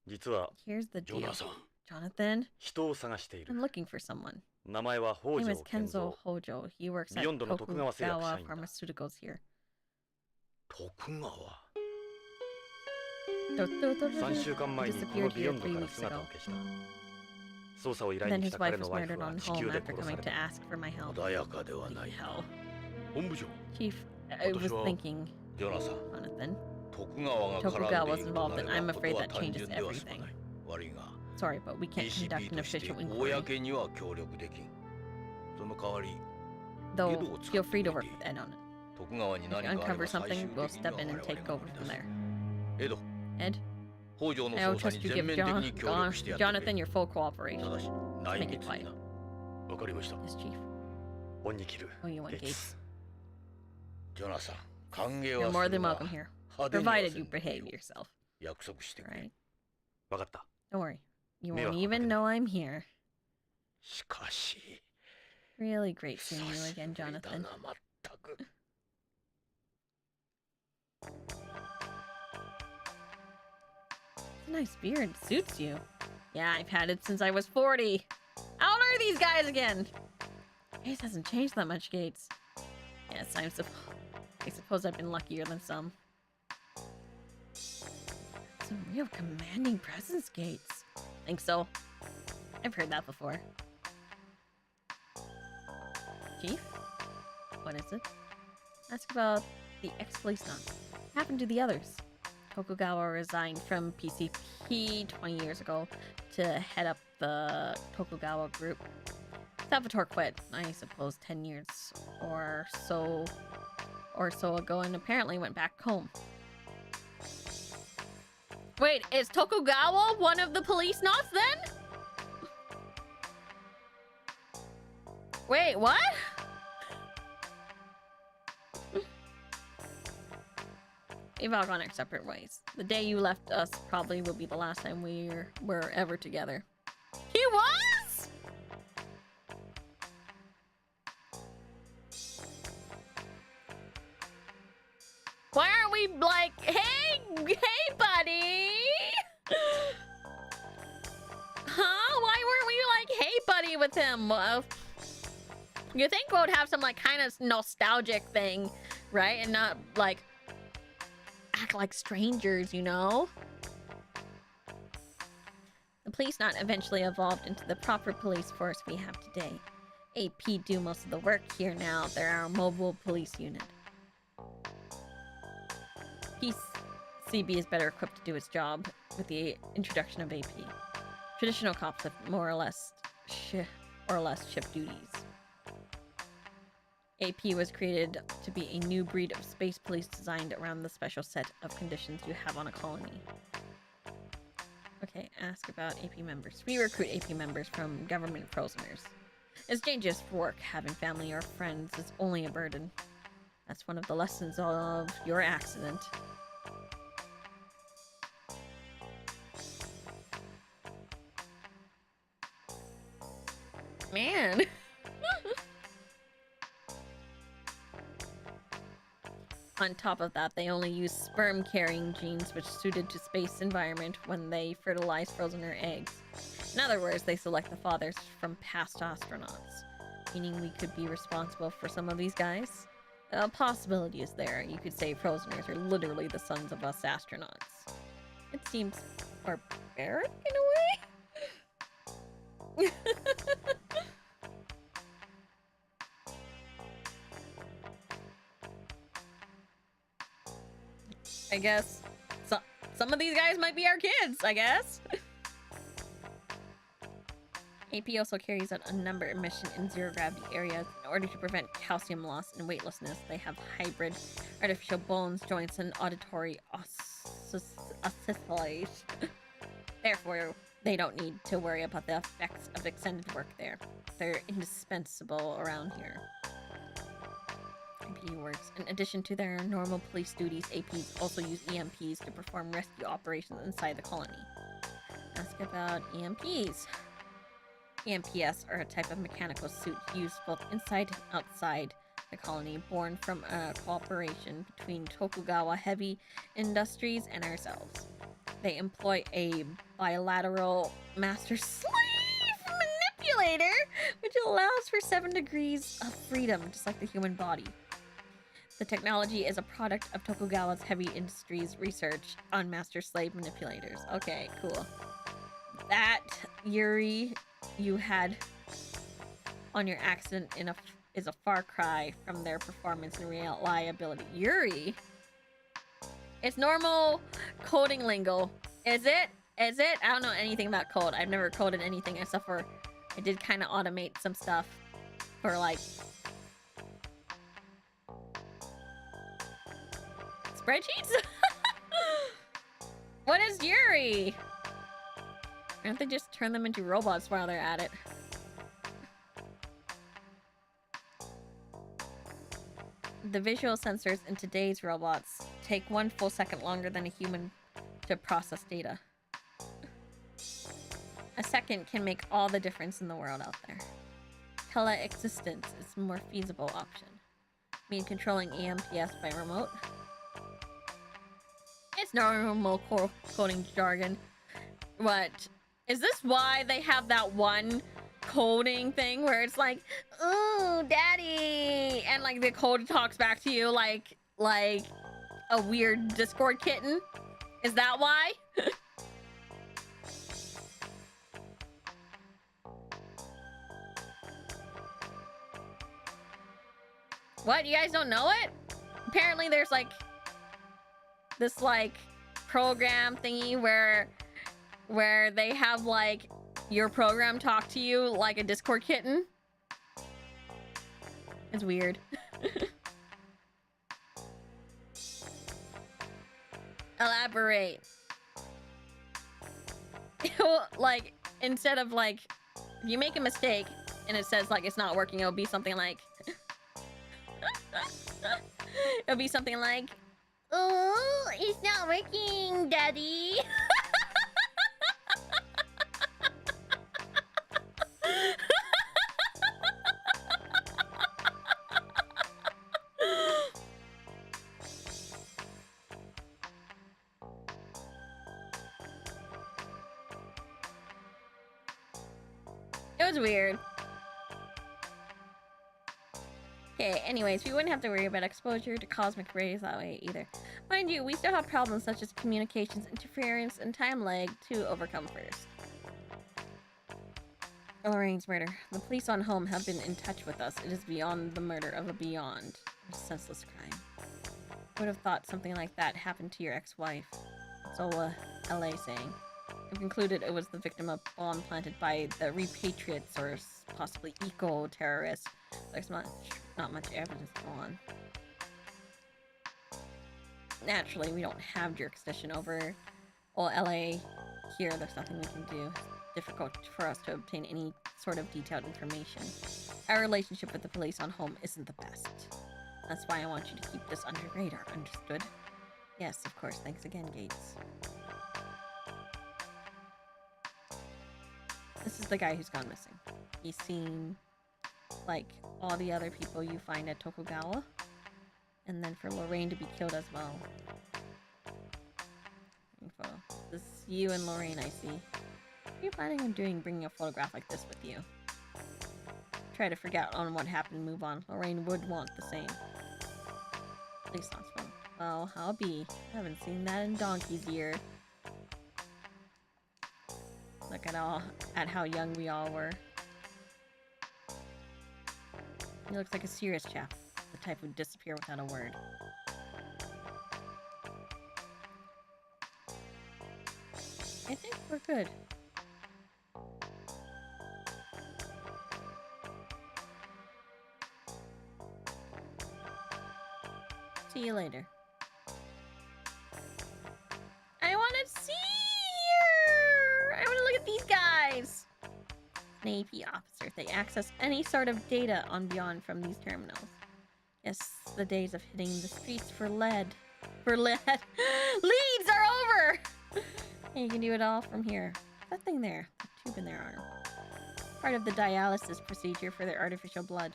実は Here's the ジョ deal. ナサン Jonathan, 人を探してい I'm る。 looking for someone. 名前は His 北 name is 条健 Kenzo 三。 Hojo. He works at ビヨンドの徳川製薬社 Tokugawa 員だ。 Pharmaceuticals here. 徳川3週間 He 前にこの disappeared ビヨ here ンド 3から weeks 姿を ago. 消した。捜査を依頼 Then に来 his た wife 彼の was ワイフ murdered は on 地 home 球で after 殺さ coming れ to た。 ask for my help. 穏やかでは Bloody ない hell. 本部長 Chief, I was What is thinking, ジョナサン Jonathan. 徳川が絡んでいるとなれ Tokugawa's involved, and I'm ばこと afraid は that 単 changes 純では済 everything. まない悪いが Sorry, but we can't conduct ACP an として official inquiry. 公には協力できんその代わり Though, 井戸を使 feel って free to く work れていい with Ed on it. 徳川に If 何 you かあれ uncover ば最終 something, 的 we'll に step は in 我 and 々 take が over 乗り from 出 there. すエド Ed, 北条の I will 捜査 trust に you 全 give 面的に協力してやってく Jonathan れ your full cooperation. ただし内 Make it 密 quiet. になわかりました Yes, Chief. 恩に切る。 Oh, you want ゲイ Gates? ツ。ジョナサン歓迎 You're は more する than が welcome here, 派手には provided せ you んでいい behave よ yourself. 約束してく All れ right? わかった。 Don't worry. You Maybe won't I'll even fucking- know I'm here. しかし Really great 久 seeing you し again, ぶりだ Jonathan. なまったく Nice beard. Suits you. Yeah, I've had it since I was 40. How old are these guys again? Gates hasn't changed that much, Gates. Yes, I suppose I've been luckier than some. Some real commanding presence, Gates. Think so? I've heard that before. Chief? What is it? Ask about the ex-policenauts. What happened to the others? Tokugawa resigned from PCP 20 years ago to head up the Tokugawa group. Salvatore quit, I suppose, 10 years or so ago, and apparently went back home. Wait, is Tokugawa one of the Policenauts then? Wait, what? We've all gone our separate ways. The day you left us probably will be the last time we're ever together. He was? Why aren't we like, hey buddy? Huh? Why weren't we like, hey buddy with him? You think we would have some like kind of nostalgic thing, right? And not like act like strangers, you know? The Policenaut eventually evolved into the proper police force we have today. AP do most of the work here now. They're our mobile police unit. CB is better equipped to do its job with the introduction of AP. Traditional cops have more or less shift duties. AP was created to be a new breed of space police designed around the special set of conditions you have on a colony. Okay, ask about AP members. We recruit AP members from government prisoners. It's dangerous for work. Having family or friends is only a burden. That's one of the lessons of your accident. Man. On top of that, they only use sperm-carrying genes which suited to space environment when they fertilize frozen or eggs. In other words, they select the fathers from past astronauts, meaning we could be responsible for some of these guys. A possibility is there. You could say Frozeners are literally the sons of us astronauts. It seems barbaric in a way? I guess some of these guys might be our kids, I guess. AP also carries out a number of missions in zero-gravity areas. In order to prevent calcium loss and weightlessness, they have hybrid artificial bones, joints, and auditory oscillators. Therefore, they don't need to worry about the effects of extended work there. They're indispensable around here. AP works. In addition to their normal police duties, APs also use EMPs to perform rescue operations inside the colony. Ask about EMPs. EMPs are a type of mechanical suit used both inside and outside the colony, born from a cooperation between Tokugawa Heavy Industries and ourselves. they employ a bilateral master-slave manipulator, which allows for 7 degrees of freedom, just like the human body. The technology is a product of Tokugawa's heavy industries research on master-slave manipulators. Okay, cool. That, Yuri, you had on your accident is a far cry from their performance and reliability. Yuri? It's normal coding lingo. Is it? Is it? I don't know anything about code. I've never coded anything except for I did kind of automate some stuff for like spreadsheets? What is Yuri? Why don't they just turn them into robots while they're at it? The visual sensors in today's robots take 1 full second longer than a human to process data. A second can make all the difference in the world out there. Teleexistence is a more feasible option. Mean controlling EMPS by remote? It's normal coding jargon. What? Is this why they have that one coding thing where it's like, ooh, daddy, and like the code talks back to you like a weird Discord kitten? Is that why? What? You guys don't know it? Apparently there's like this like program thingy where they have like your program talk to you like a Discord kitten. It's weird. Elaborate. Like, instead of like, if you make a mistake and it says like it's not working, it'll be something like it'll be something like, oh, it's not working, daddy. It was weird. Okay, anyways, we wouldn't have to worry about exposure to cosmic rays that way either. Mind you, we still have problems such as communications interference and time lag to overcome first. Lorraine's murder. The police on home have been in touch with us. It is beyond the murder of a beyond. A senseless crime. Would have thought something like that happened to your ex-wife. Zola, LA saying. I've concluded it was the victim of bomb planted by the repatriates or possibly eco-terrorists. There's not much evidence on. Naturally, we don't have jurisdiction over LA here. There's nothing we can do. It's difficult for us to obtain any sort of detailed information. Our relationship with the police on home isn't the best. That's why I want you to keep this under radar, understood? Yes, of course. Thanks again, Gates. This is the guy who's gone missing. He's seen, like, all the other people you find at Tokugawa. And then for Lorraine to be killed as well. Info. This is you and Lorraine, I see. What are you planning on doing bringing a photograph like this with you? Try to forget on what happened and move on. Lorraine would want the same. Please not phone. Well, I'll be. I haven't seen that in donkey's year. Look at how young we all were. He looks like a serious chap. The type who'd disappear without a word. I think we're good. See you later. I want to see her! I want to look at these guys! An AP officer. They access any sort of data on Beyond from these terminals. Yes, the days of hitting the streets for lead. For lead! Leads are over! And you can do it all from here. That thing there. The tube in their arm. Part of the dialysis procedure for their artificial blood.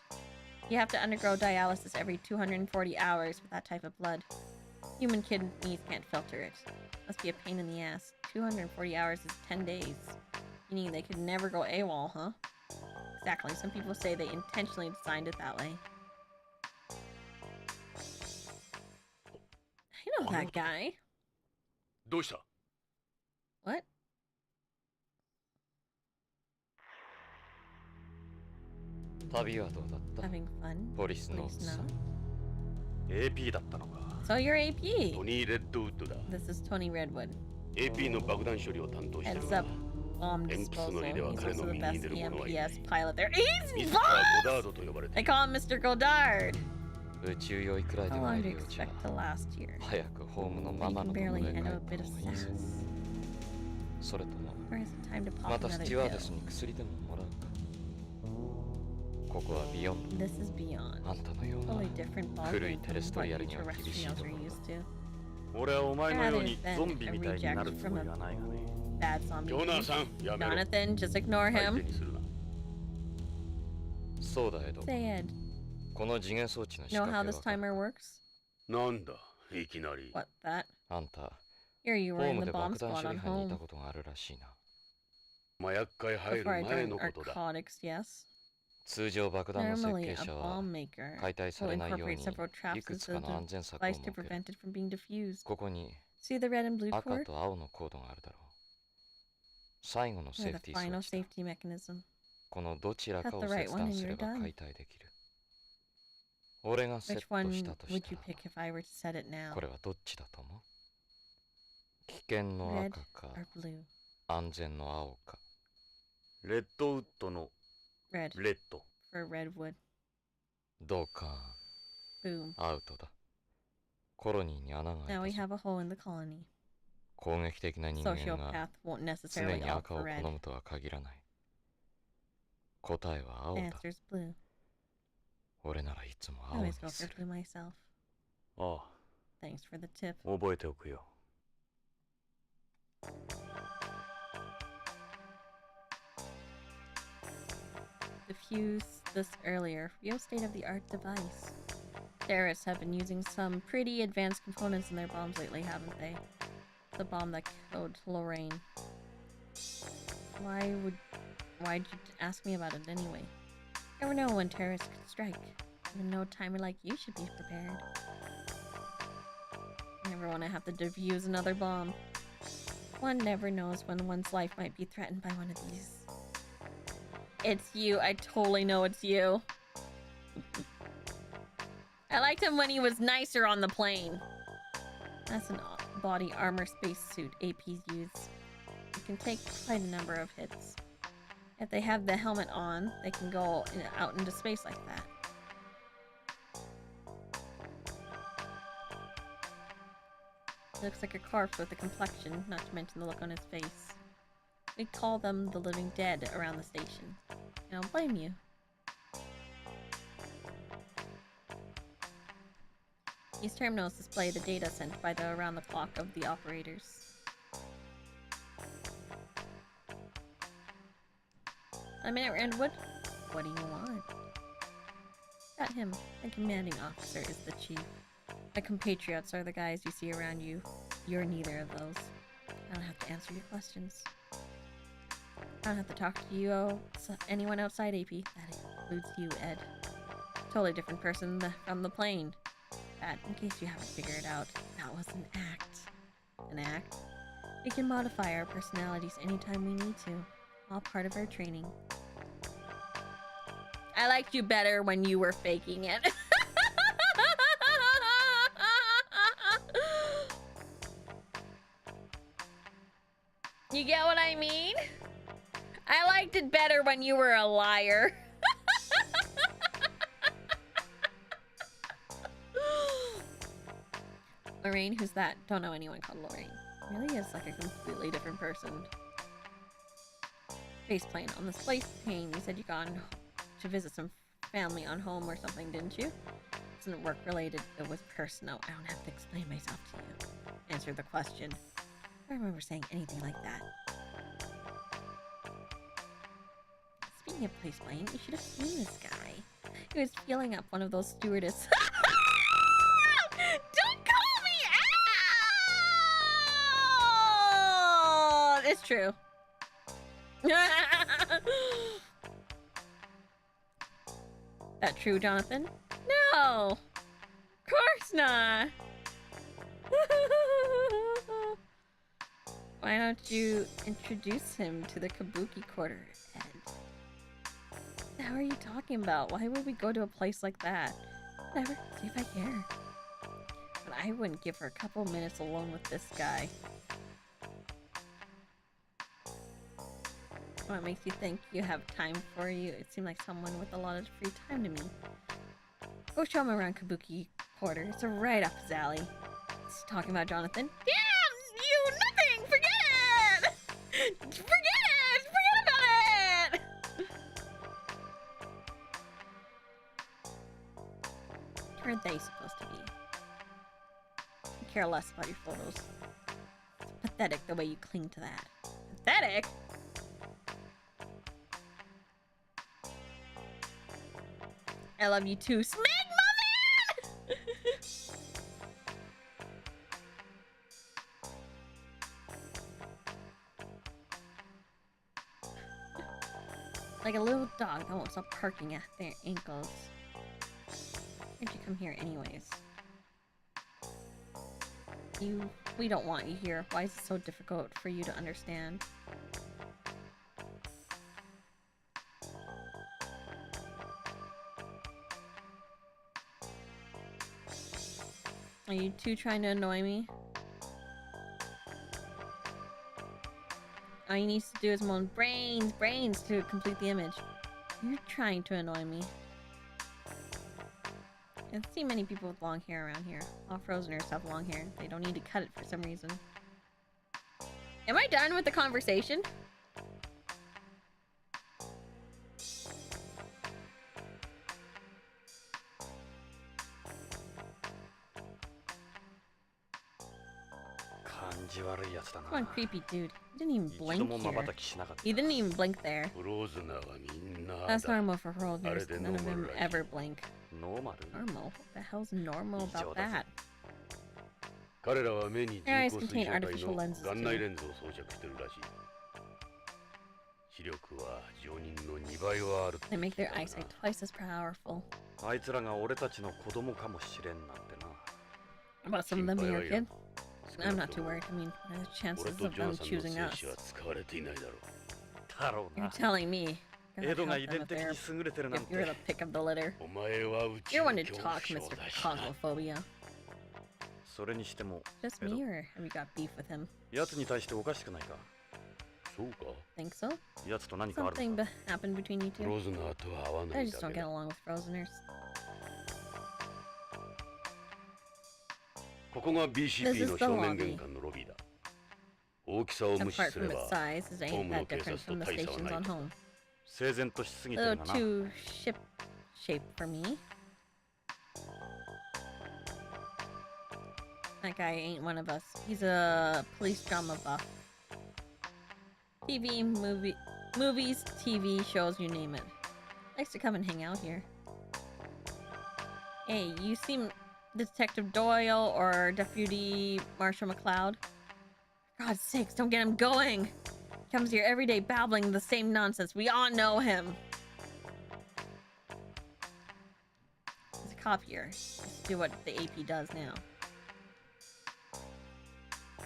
You have to undergo dialysis every 240 hours with that type of blood. Human kidneys can't filter it. Must be a pain in the ass. 240 hours is 10 days. Meaning they could never go AWOL, huh? Exactly. Some people say they intentionally designed it that way. I know that guy. どうした? What? 旅はどうだった Having fun? ポリスノーツさん AP だったのか。 So you're AP. トニー・レッドウッドだ。 This is Tony Redwood. AP の爆弾処理を担当してる Heads が up bomb disposal. He's also the best EMPS pilot there. He's ミスター・ boss! ゴダードと呼ばれて They いる。 call him Mr. Goddard. 宇宙酔いくらいで How は long い do る you ようじゃ expect to last here? 早くホームの But マ you マ can のところ barely へ帰っ handle た a bit of 方がいいぞ sass. それとも Or is it time to ま pop たス another チュワーデ pill? スに薬でももらうかここはビヨンド This is beyond. あんたのような Totally different ballgame 古いテレスト from リア what ル you には厳しい terrestrials と are ころ used to. 俺はお前のようにゾンビみたいになるつもりはないがね。 Bad zombie. ジョナサン、やめろ。 Jonathan, just ignore 相 him. 手にするな。そうだエド Say Ed. この次元装置の仕 Know 掛 how け this はかる timer works? なんだ、いきなり。 What, that? あんた Here you ホ were ー in ム the で bomb 爆弾 squad 処理 on 班にいた home. ことがあるらしいな麻薬界入る Before I 前 joined のことだ。 narcotics, yes. 通常爆弾の設 Normally, 計 a 者は bomb maker 解体さ will れないよう incorporate に several い traps くつ into か the の安全策を device 設 to ける prevent it from being diffused. ここに See the red and blue 赤 cord? と青のコードがあるだろう最後のセ They're ー the フティー装 final 置だ safety mechanism. このどちらか Cut を the right 切 one 断 and すれ you're ば done. 解体できる俺がセッ Which ト one したと would した you ら pick if I were to set it now? これはどっちだと思う危険の Red 赤か or blue? 安全の青かレッドウッドの Red レッド。 for redwood. どうか Boom. アウトだコロニーに穴が Now 開 we いたぞ have a hole in the colony. 攻撃的な人間が Sociopath won't 常 necessarily に opt 赤を for red. 好むとは限らない答えは青 The だ answer's blue. 俺ならいつも I 青に always go す for る blue myself. あ Thanks for the tip. あ、覚えておくよ。 Diffuse this earlier. Real state-of-the-art device. Terrorists have been using some pretty advanced components in their bombs lately, haven't they? The bomb that killed Lorraine. Why'd you ask me about it anyway? Never know when terrorists could strike. Even no timer like you should be prepared. Never want to have to defuse another bomb. One never knows when one's life might be threatened by one of these. It's you. I totally know it's you. I liked him when he was nicer on the plane. That's an body armor spacesuit APs use. It can take quite a number of hits. If they have the helmet on, they can go out into space like that. Looks like a corpse with a complexion, not to mention the look on his face. We call them the living dead around the station. I don't blame you. These terminals display the data sent by the around-the-clock of the operators. A minute, Redwood. What do you want? Got him. The commanding officer is the chief. My compatriots are the guys you see around you. You're neither of those. I don't have to answer your questions. I don't have to talk to you, anyone outside AP. That includes you, Ed. Totally different person from the plane. That, in case you haven't figured it out, that was an act. An act? We can modify our personalities anytime we need to. All part of our training. I liked you better when you were faking it. You get what I mean? I liked it better when you were a liar. Lorraine, who's that? Don't know anyone called Lorraine. Really is like a completely different person. Faceplane. On this place plane, you said you gone to visit some family on home or something, didn't you? Isn't work related. It was personal. I don't have to explain myself to you. Answer the question. I don't remember saying anything like that. Speaking of Faceplane, you should have seen this guy. He was feeling up one of those stewardess. Don't call me is true. That true, Jonathan? No! Of course not! Why don't you introduce him to the Kabuki Quarter, Ed? What the hell are you talking about? Why would we go to a place like that? Whatever, see if I care. But I wouldn't give her a couple minutes alone with this guy. What makes you think you have time for you? It seemed like someone with a lot of free time to me. Go show him around Kabuki Quarter. It's right up his alley. He's talking about Jonathan. Damn! You nothing! Forget it! Forget it! Forget about it! Who are they supposed to be? I care less about your photos. It's pathetic the way you cling to that. Pathetic? I love you too, Smegma Man! Like a little dog that won't stop barking at their ankles. Why'd you come here anyways? We don't want you here. Why is it so difficult for you to understand? Are you two trying to annoy me? All you need to do is moan brains to complete the image. You're trying to annoy me. I don't see many people with long hair around here. All Frozeners have long hair. They don't need to cut it for some reason. Am I done with the conversation? Come on, creepy dude. He didn't even blink here. He didn't even blink there. That's normal for Frozeners. None of them ever blink. Normal? What the hell's normal about that? Their eyes contain artificial lenses too. They make their eyesight twice as powerful. About some of them being your kid? I'm not too worried. I mean, what are the chances of them choosing us? You're telling me. You're the pick of the litter. You're one to talk, Mr. Cosmophobia. Just me, or have you got beef with him? Think so? Something happened between you two? I just don't get along with Frozeners. This is the lobby. Apart from its size, it ain't that different from the stations on home. A little too ship-shaped for me. That guy ain't one of us. He's a police drama buff. Movies, TV shows, you name it. Likes to come and hang out here. Hey, you seem Detective Doyle or Deputy Marshal McCloud? For God's sakes, don't get him going! He comes here every day babbling the same nonsense. We all know him. There's a cop here. Let's do what the AP does now. Do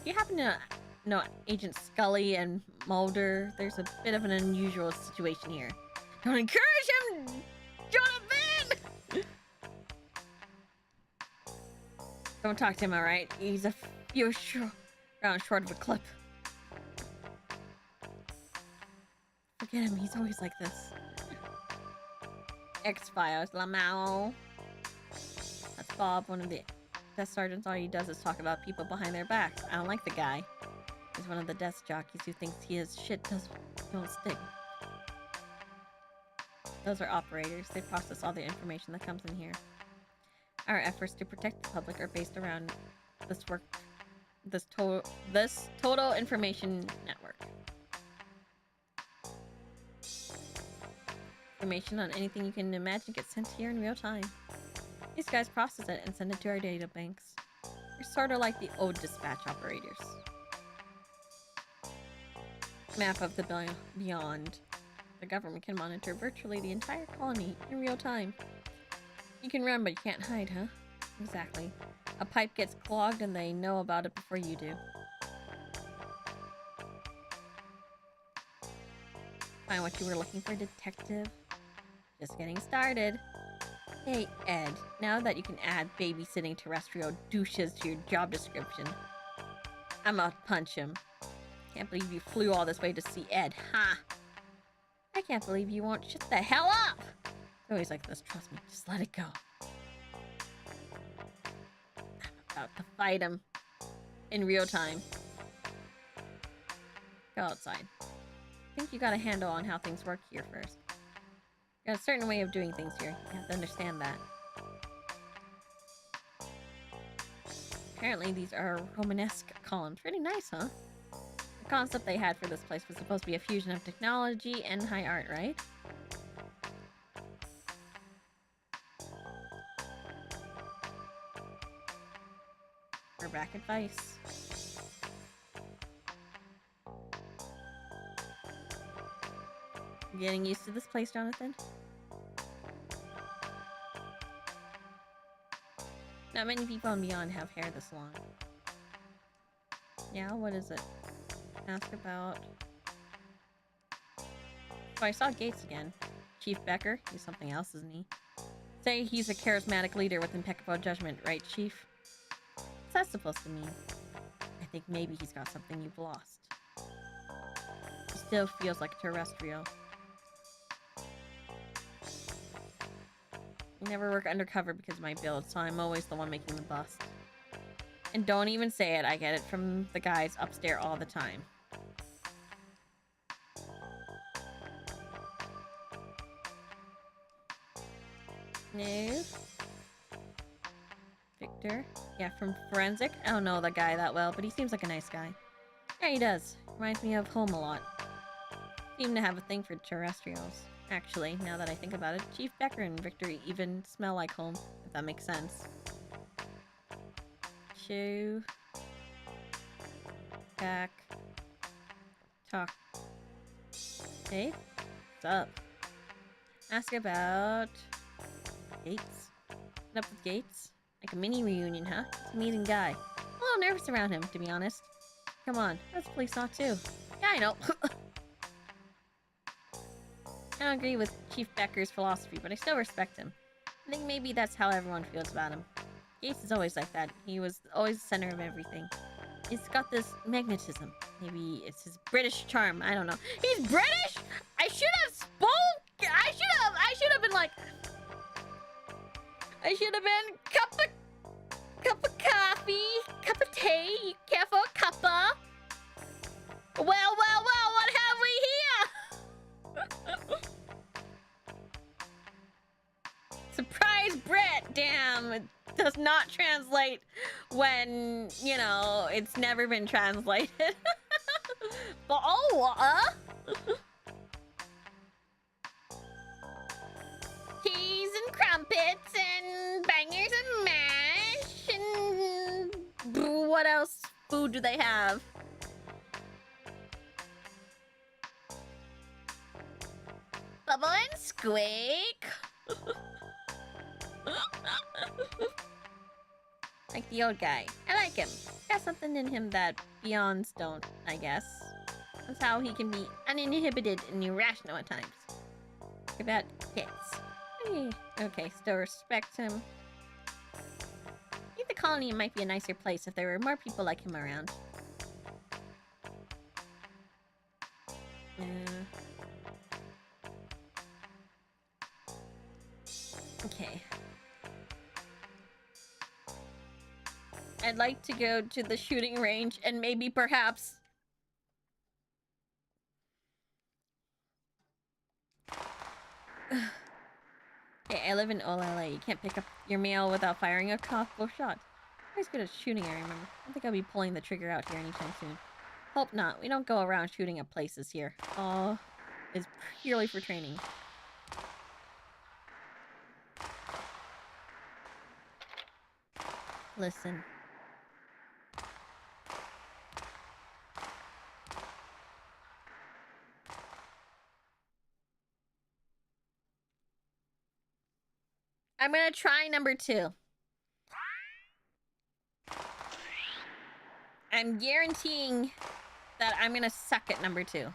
you happen to know Agent Scully and Mulder? There's a bit of an unusual situation here. Don't encourage him, Jonathan! Don't talk to him, alright? He's a few rounds short of a clip. Forget him, he's always like this. X-Files, Lamau. That's Bob, one of the desk sergeants. All he does is talk about people behind their backs. I don't like the guy. He's one of the desk jockeys who thinks his shit don't stick. Those are operators. They process all the information that comes in here. Our efforts to protect the public are based around this total information network. Information on anything you can imagine gets sent here in real time. These guys process it and send it to our data banks. We're sort of like the old dispatch operators. map of the beyond. The government can monitor virtually the entire colony in real time. You can run, but you can't hide, huh? Exactly. A pipe gets clogged and they know about it before you do. Find what you were looking for, detective? Just getting started. Hey, Ed, now that you can add babysitting terrestrial douches to your job description, I'm gonna punch him. Can't believe you flew all this way to see Ed, huh? I can't believe you won't shut the hell up! It's always like this, trust me, just let it go. I'm about to fight him. In real time. Go outside. I think you got a handle on how things work here first. You got a certain way of doing things here. You have to understand that. Apparently these are Romanesque columns. Pretty nice, huh? The concept they had for this place was supposed to be a fusion of technology and high art, right? We're back at Vice. Getting used to this place, Jonathan? Not many people on Beyond have hair this long. Yeah, what is it? Ask about... Oh, I saw Gates again. Chief Becker? He's something else, isn't he? Say he's a charismatic leader with impeccable judgment, right, Chief? What's that supposed to mean? I think maybe he's got something you've lost. He still feels like a terrestrial. I never work undercover because of my build, so I'm always the one making the bust. And don't even say it, I get it from the guys upstairs all the time. No. Victor? Yeah, from Forensic? I don't know that guy that well, but he seems like a nice guy. Yeah, he does. Reminds me of home a lot. Seem to have a thing for terrestrials. Actually, now that I think about it, Chief Becker and Victor even smell like home, if that makes sense. Chew. Back. Talk. Hey? What's up? Ask about... Gates? What up with Gates? Like a mini reunion, huh? He's an amazing guy. I'm a little nervous around him, to be honest. Come on, that's Policenauts too. Yeah, I know. I don't agree with Chief Becker's philosophy, but I still respect him. I think maybe that's how everyone feels about him. Gates is always like that. He was always the center of everything. He's got this magnetism. Maybe it's his British charm. I don't know. He's British? I should have spoke. I should have been like. I should have been cup of coffee, cup of tea. You care for a cuppa? Well, what have we here? Surprise Brit! Damn, it does not translate when, you know, it's never been translated. But keys and crumpets and bangers and mash and what else food do they have? Bubble and squeak. Like the old guy. I like him. Got something in him that Beyonds don't, I guess. That's how he can be uninhibited and irrational at times. Talk about kids. Okay, still respect him. I think the colony might be a nicer place if there were more people like him around. Okay. I'd like to go to the shooting range and maybe perhaps... Hey, I live in OLA. You can't pick up your mail without firing a crossbow shot. I'm always good at shooting, I remember. I don't think I'll be pulling the trigger out here anytime soon. Hope not. We don't go around shooting at places here. All is purely for training. Listen. I'm gonna try number 2. I'm guaranteeing that I'm gonna suck at number 2.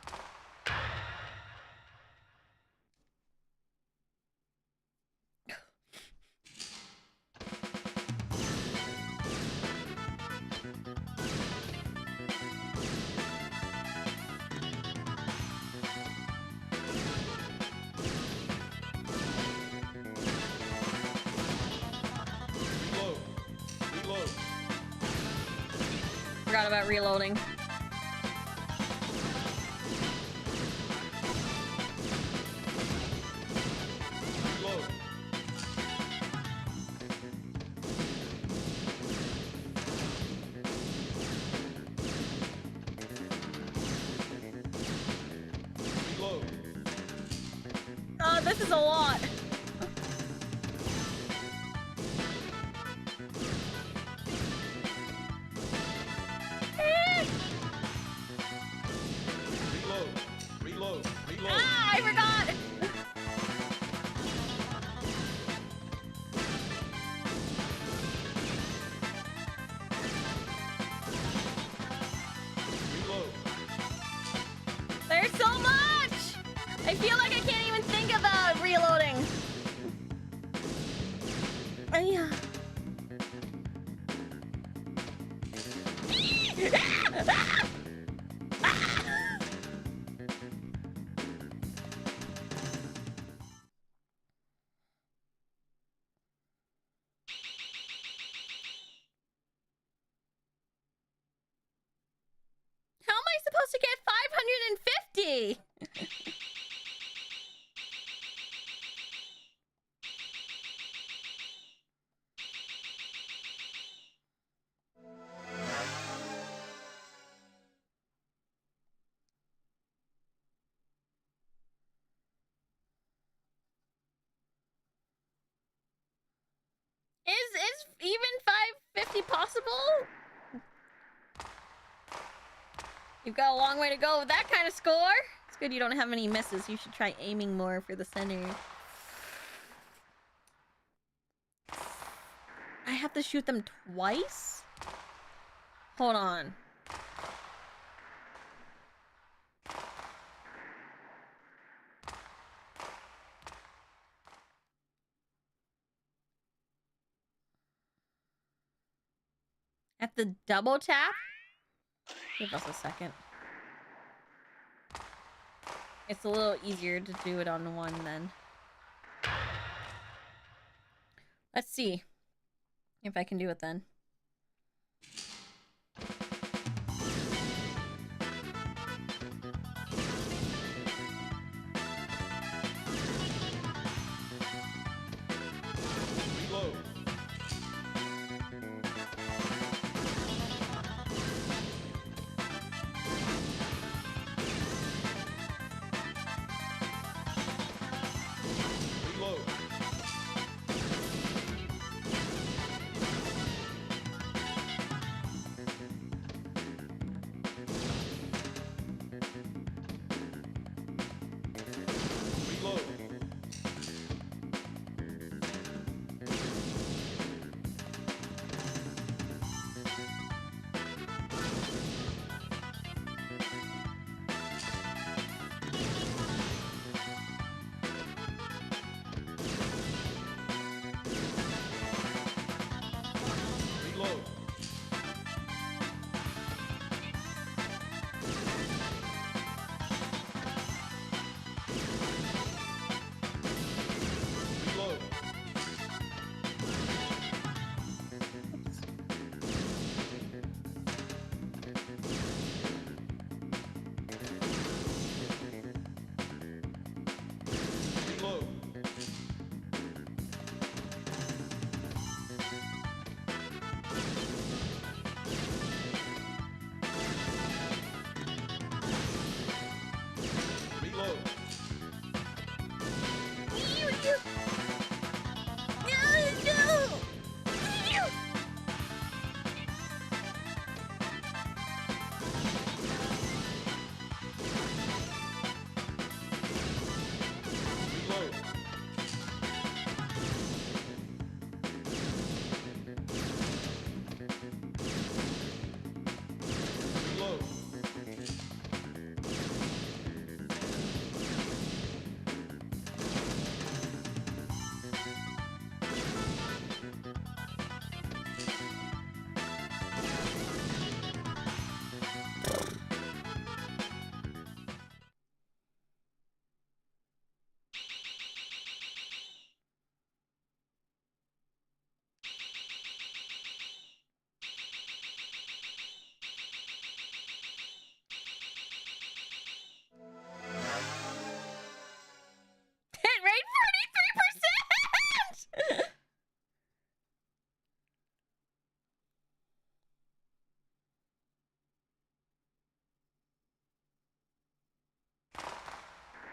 Forgot about reloading. Oh, this is a lot. Ah, I forgot. There's so much. I feel like I can't even think about reloading. Yeah. How am I supposed to get 550? Is even 550 possible? You've got a long way to go with that kind of score. It's good you don't have any misses. You should try aiming more for the center. I have to shoot them twice? Hold on. At the double tap? Give us a second. It's a little easier to do it on one then. Let's see if I can do it then.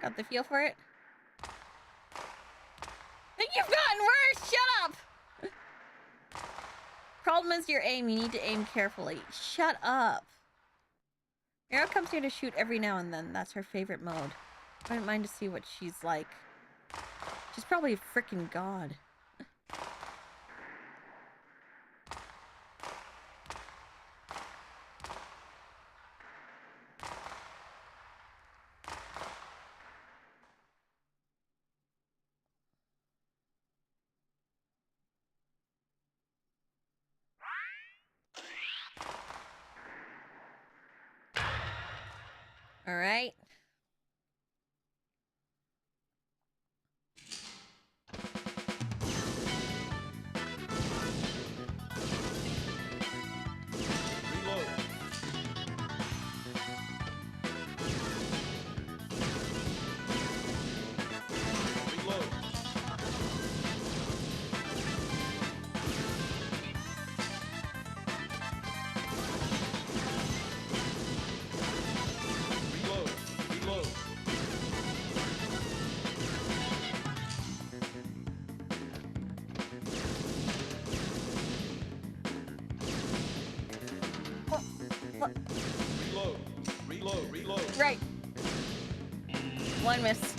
Got the feel for it? I think you've gotten worse! Shut up! Problem is your aim. You need to aim carefully. Shut up. Mira comes here to shoot every now and then. That's her favorite mode. I wouldn't mind to see what she's like. She's probably a freaking god. All right. Right. One miss.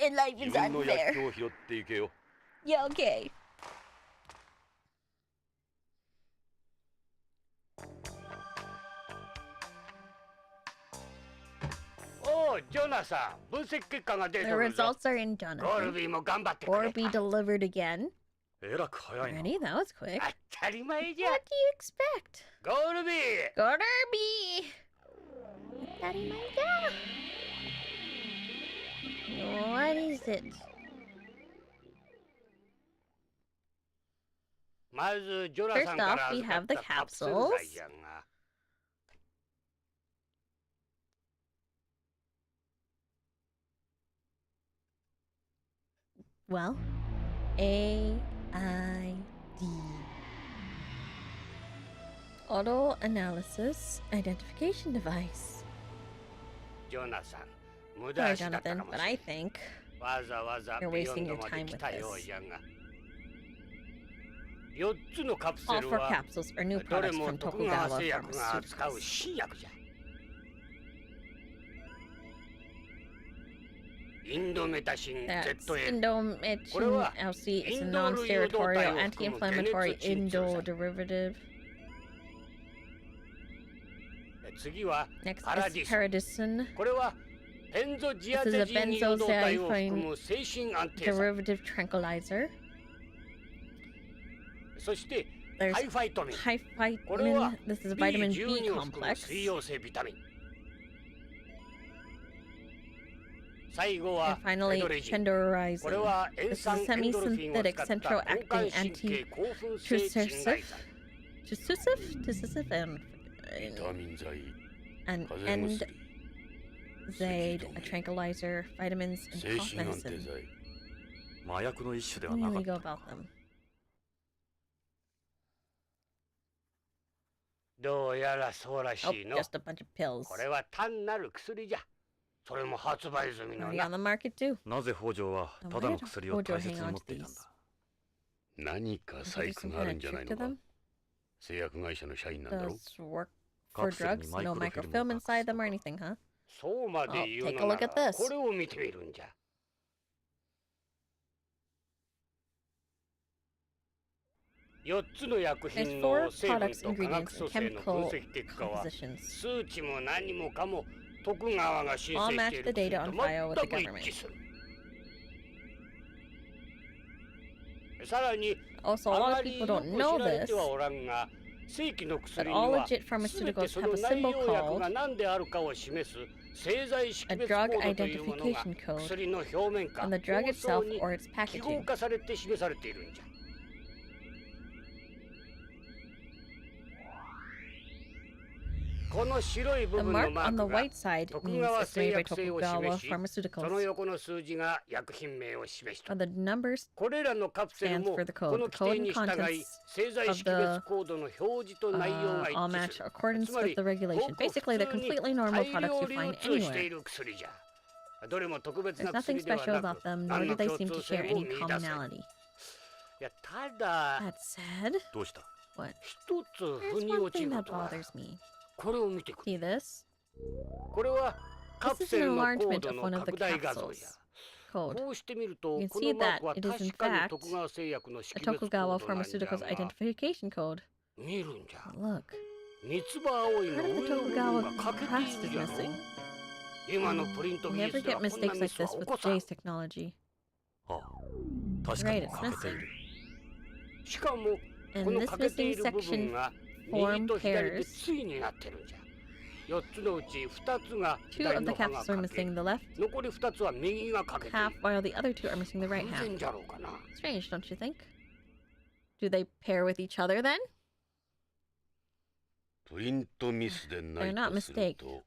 And life is unfair. Yeah, okay. The results are in Jonathan. Gorby delivered again. Ready? That was quick. What do you expect? Gorby! What is it? First off, we have the capsules. Well, AID. Auto Analysis Identification Device. Sorry, Jonathan, but I think you're wasting your time with this. All 4 capsules are new products from Tokugawa Pharmaceuticals. That's Indomethacin LC. It's a non-steroidal, anti-inflammatory Indo derivative. Next is Paradison. This is a benzodiazepine derivative tranquilizer. There's Hyphytamine. This is a vitamin B complex. And finally, Pendorizin. This is a semi-synthetic central-acting anti-tussive Tusif and Zaid, a tranquilizer, vitamins, and cough medicine. 麻薬の一種で How は do な you か really っ go た。 about them? どうやらそうらし Oh, いの。 just a bunch of pills. これは単なる薬じゃ。それも発売済みの Already な。 on the market too. なぜ北条はただの薬を大切に持っていたんだ。何か Maybe 細 some 工があ kind る of んじゃない trick の to か them. 製薬会社の社員なんだろ Does work カ for プセルに drugs? マイ No クロフィルムを microfilm 隠す inside と them or anything, huh? そうまで言う Oh, take a のな look ら at this. これを見てみるんじゃ。4つの薬 There's 品 four の成分 products, と化学 ingredients, 組 and 成の分 chemical 析結果は compositions. 数値も何もかも徳川が申 All 請 match してい the る薬 data と on file with the 全く government. 一致する。さらに Also, a あ lot ま of り people よ don't く know 知られ this, てはおらんが正規の but 薬に all は legit 全て pharmaceuticals そ have の a 内 symbol 容薬が called 何であるかを示す製剤識 a 別コ drug ードというものが identification code 薬の表面か on the drug 包装 itself に or its 記号 packaging. 化されて示されているんじゃ。この白い The 部分の mark マ on ー the クが white side 徳 means 川 it's 製 made by 薬製を Tokugawa 示し、そ Pharmaceuticals, の横の数字が薬品名を示しと while the numbers これらのカプセル stands も for the こ code. の The 規 code 定 and に従い contents 製剤 of 識 the 別コードの表示と内容が all 一致 match する。 accordance つま with り the ご regulation. く Basically, they're 普通に completely normal 大 products 量 you 流 find 通してい anywhere. る薬じゃ。どれも特別 There's な nothing 薬では special な about く、 them, nor 何 do の they 共 seem to 通性 share も any 見出せない。 commonality. いや、ただ、 That said, どうした？ what? 一つ There's 腑に one 落ち thing るこ that とがある。 bothers me. これを見てくれ。 See this? これはカ This プ is セ an ルのコー enlargement ド of の one of the 拡大画像じゃ。 capsules. Code. こうしてみると、 You can こ see のマーク that は it is in 確かに fact 徳川製薬の a 識別コ Tokugawa ードなんじゃ Pharmaceuticals が、 identification code. 見るんじゃ。 Look, 三つ葉青いの part of 上 the の部分 Tokugawa が欠けて crust い is るじゃろ。 missing. 今のプリント You 技 never 術で get はこんな mistakes ミ like スは this 起 with こさん。 Jay's technology. ああ、確かに Right, it's 欠けている。 しかも、こ And の this 欠けてい missing る部分 section が form 右と左で pairs. 対になってるんじゃ。4つのうち2つが Two 左 of the の歯が capsules are 欠け、 missing the left 残り2つは右が欠けてい half, る。 while the other two are missing the right 偶 half. 然じゃろうかな。 Strange, don't you think? Do they pair with each other then? プリントミスでない They're not とする mistake. と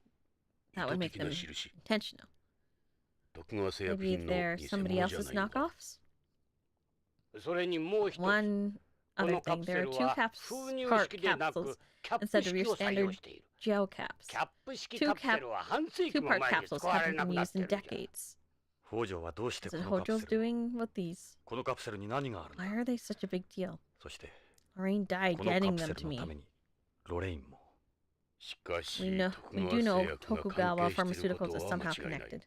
That would 意 make 図的 them な印 intentional. 徳川製薬 Maybe 品の they're 偽 somebody 物じゃ else's ないのか knockoffs? それにもう一つ、 One こ other のカ thing, プセ there are ル two は caps, 封入 cart 式でな capsules くキャップ instead of 式 your を採用 standard している。 gel caps. キャップ式 Two カプセルは半世紀も Two-part 前に capsules 使われ haven't な been くなっ used て in るんじゃ。 decades. 北条はどうして Is こ it のカプ Hojo's セルを doing with these? このカプセルに何があるんだ？ Why are they such a big deal? そして Lorraine died このカ getting プセ them ル to の me. ためにロレインも。しかし We 徳 do 川製 know 薬が Tokugawa 関係しているこ Pharmaceuticals と is は間 somehow 違いない connected.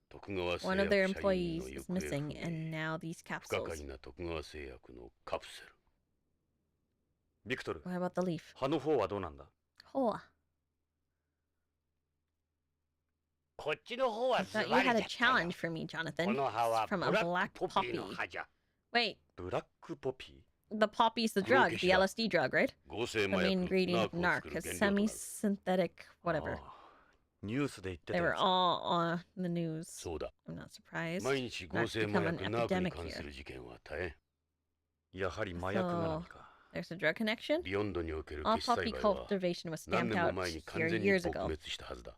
徳川製 One of their 薬社員 employees の is 行方不 missing, 明 and now these 不可 capsules. 解な徳川製薬のカプセルビクトル、 What about the leaf? 葉の方はどうなんだ？ Hoa. こっちの方 I はズ thought you バリ had じ a ゃったよ。 challenge for me, こ Jonathan. の葉は From ブ a ラッ black クポピーの poppy. 葉じゃ。 Wait, ブラックポピー？ the poppy's the drug, the LSD drug, right? 合成 The 麻 main 薬 ingredient ナ of ー narc, コを a 作る原料となる semi-synthetic whatever. ああ、ニュースで言ってた They や were つ。 all on the news. そうだ I'm not surprised. 毎日合成麻薬ナーコに関する事件は大変やはり麻薬絡みか。 There's a drug connection? ビヨンドにおける All 決済 poppy 害は cultivation was 何 stamped 年も out 前に here 完全に years 撲 ago. 滅したはずだ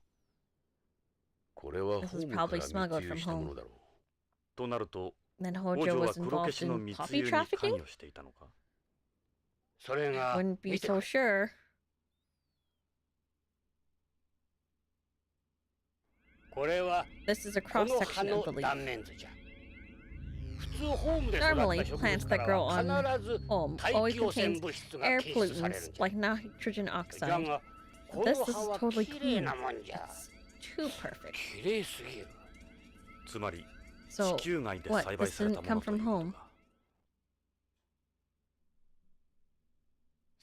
これは This ホ was ームから probably 密 smuggled 輸 from したも home. のだろう となると、 Then 北 Hojo 条は was 黒消 involved しの in 密 poppy 輸に関 trafficking? 与していたのか？それが Wouldn't be 見て so くれ。 sure. これは This is a こ cross の葉 section の of the leaf. 断面図じゃ。普通ホームで育 Normally, った植 plants 物か that ら grow は on 必ず home 大 always 気汚染 contains 物質が air 検出されるん pollutants じゃ。 like nitrogen だ oxide. が、こ This の is 葉は totally 綺麗 clean. なもんじゃ。 It's too perfect. 綺麗すぎる。つまり So, 地球外で what? 栽培 This された didn't も come のとい from うこと home. か。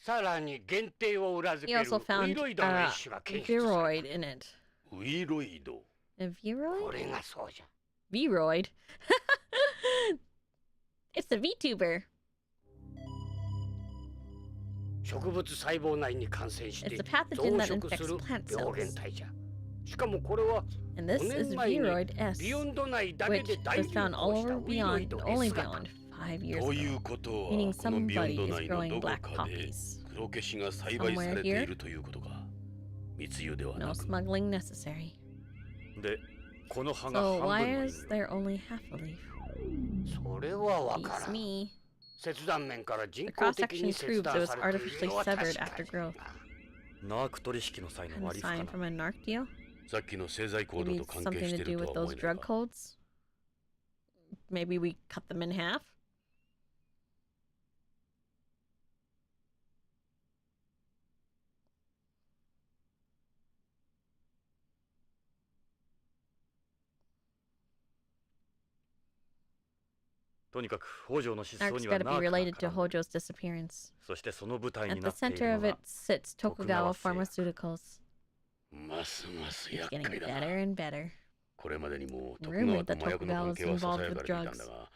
さらに限定を裏付 He ける also ウ found イロイドの一種が検出され Viroid in it. ウイロイド A た。こ Viroid? れがそうじゃ。 Viroid? It's the vtuber. 植物細胞内に感染して It's a pathogen 増 that 殖 infects する plant 病 cells. 原体じゃ。しかもこれは And this 5 is 年前に Viroid S, ビヨンド内だけ which で大 was 流 found all 行した over ウイロイ beyond, ド only S 型。 beyond 5 years とい ago. うことは Meaning このビヨン somebody ド is 内の growing どこ black かで poppies. 黒消しが栽培されているということか。密輸では No なく。 smuggling necessary. でこの葉が So 半 why 分の is there only half a leaf? それはわか Beats らん。 me. 切断面から人 The 工 cross 的 section に切 proves it 断 was されている artificially のは severed 確 after か growth. ナーク取引の際の Kind of 割り符か sign な from a narc deal? さっきの製剤コー Maybe ド it's と関係 something し to てい do る with とは思 those えない drug が。 codes? Maybe we cut them in half? とにかく北条の失踪 Narc's には gotta ナ be ークが related to 絡んでる Hojo's disappearance. そしてその舞台 At にな the っている center の of が it sits Tokugawa Tokugawa Pharmaceuticals. ますます It's 厄 getting 介だな。 better and better. これまでにも徳 Rumored 川と that 麻薬の Tokugawa 関 was 係は involved 囁 with かれていたん drugs. だが、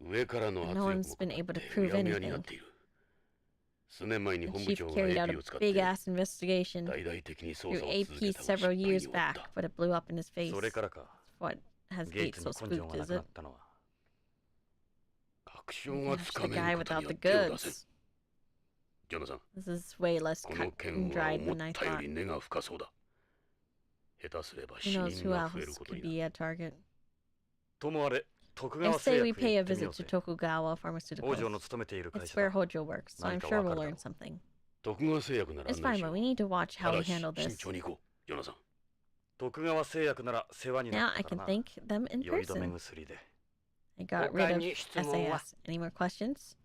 上からの圧 No 力 one's も been か able かっ to て prove うやむやにな anything. っている。数年前に The 本部 chief 長が carried out AP a を使って big ass investigation 大々的に捜 through 査を続 AP けたが失 several 敗に years 終わ back, った。 but it blew up in his face. それからか What has ゲイ Gate ツ so に根性 spooked, がな is くな it? ったのは確証 Gosh, がつか the め guy ることに without は the 手を出せん。 goods. ジョナサン、 This is way less この cut 件 and は dried 思っ than I たよ thought. り根が深そうだ。下手すれば Who 死 knows 人 who が増える else こと could になる。 be a target? ともあれ徳 I 川 say 製 we 薬へ pay 行 a ってみよ visit う to ぜ Tokugawa 北 Pharmaceuticals. 条の勤めている会 It's 社 where だ Hojo works, so I'm 何か sure わか we'll るだろ learn う something. 徳川製薬なら It's 案内 fine, し but よ we う。 need to watch た how we だし handle 慎 this. 重に行こう、ジョナサン。徳川製薬なら世話にな Now っ I たか can らな thank them in 酔い止め person. 薬で I got rid of 他に質問は？ SAS. Any more questions?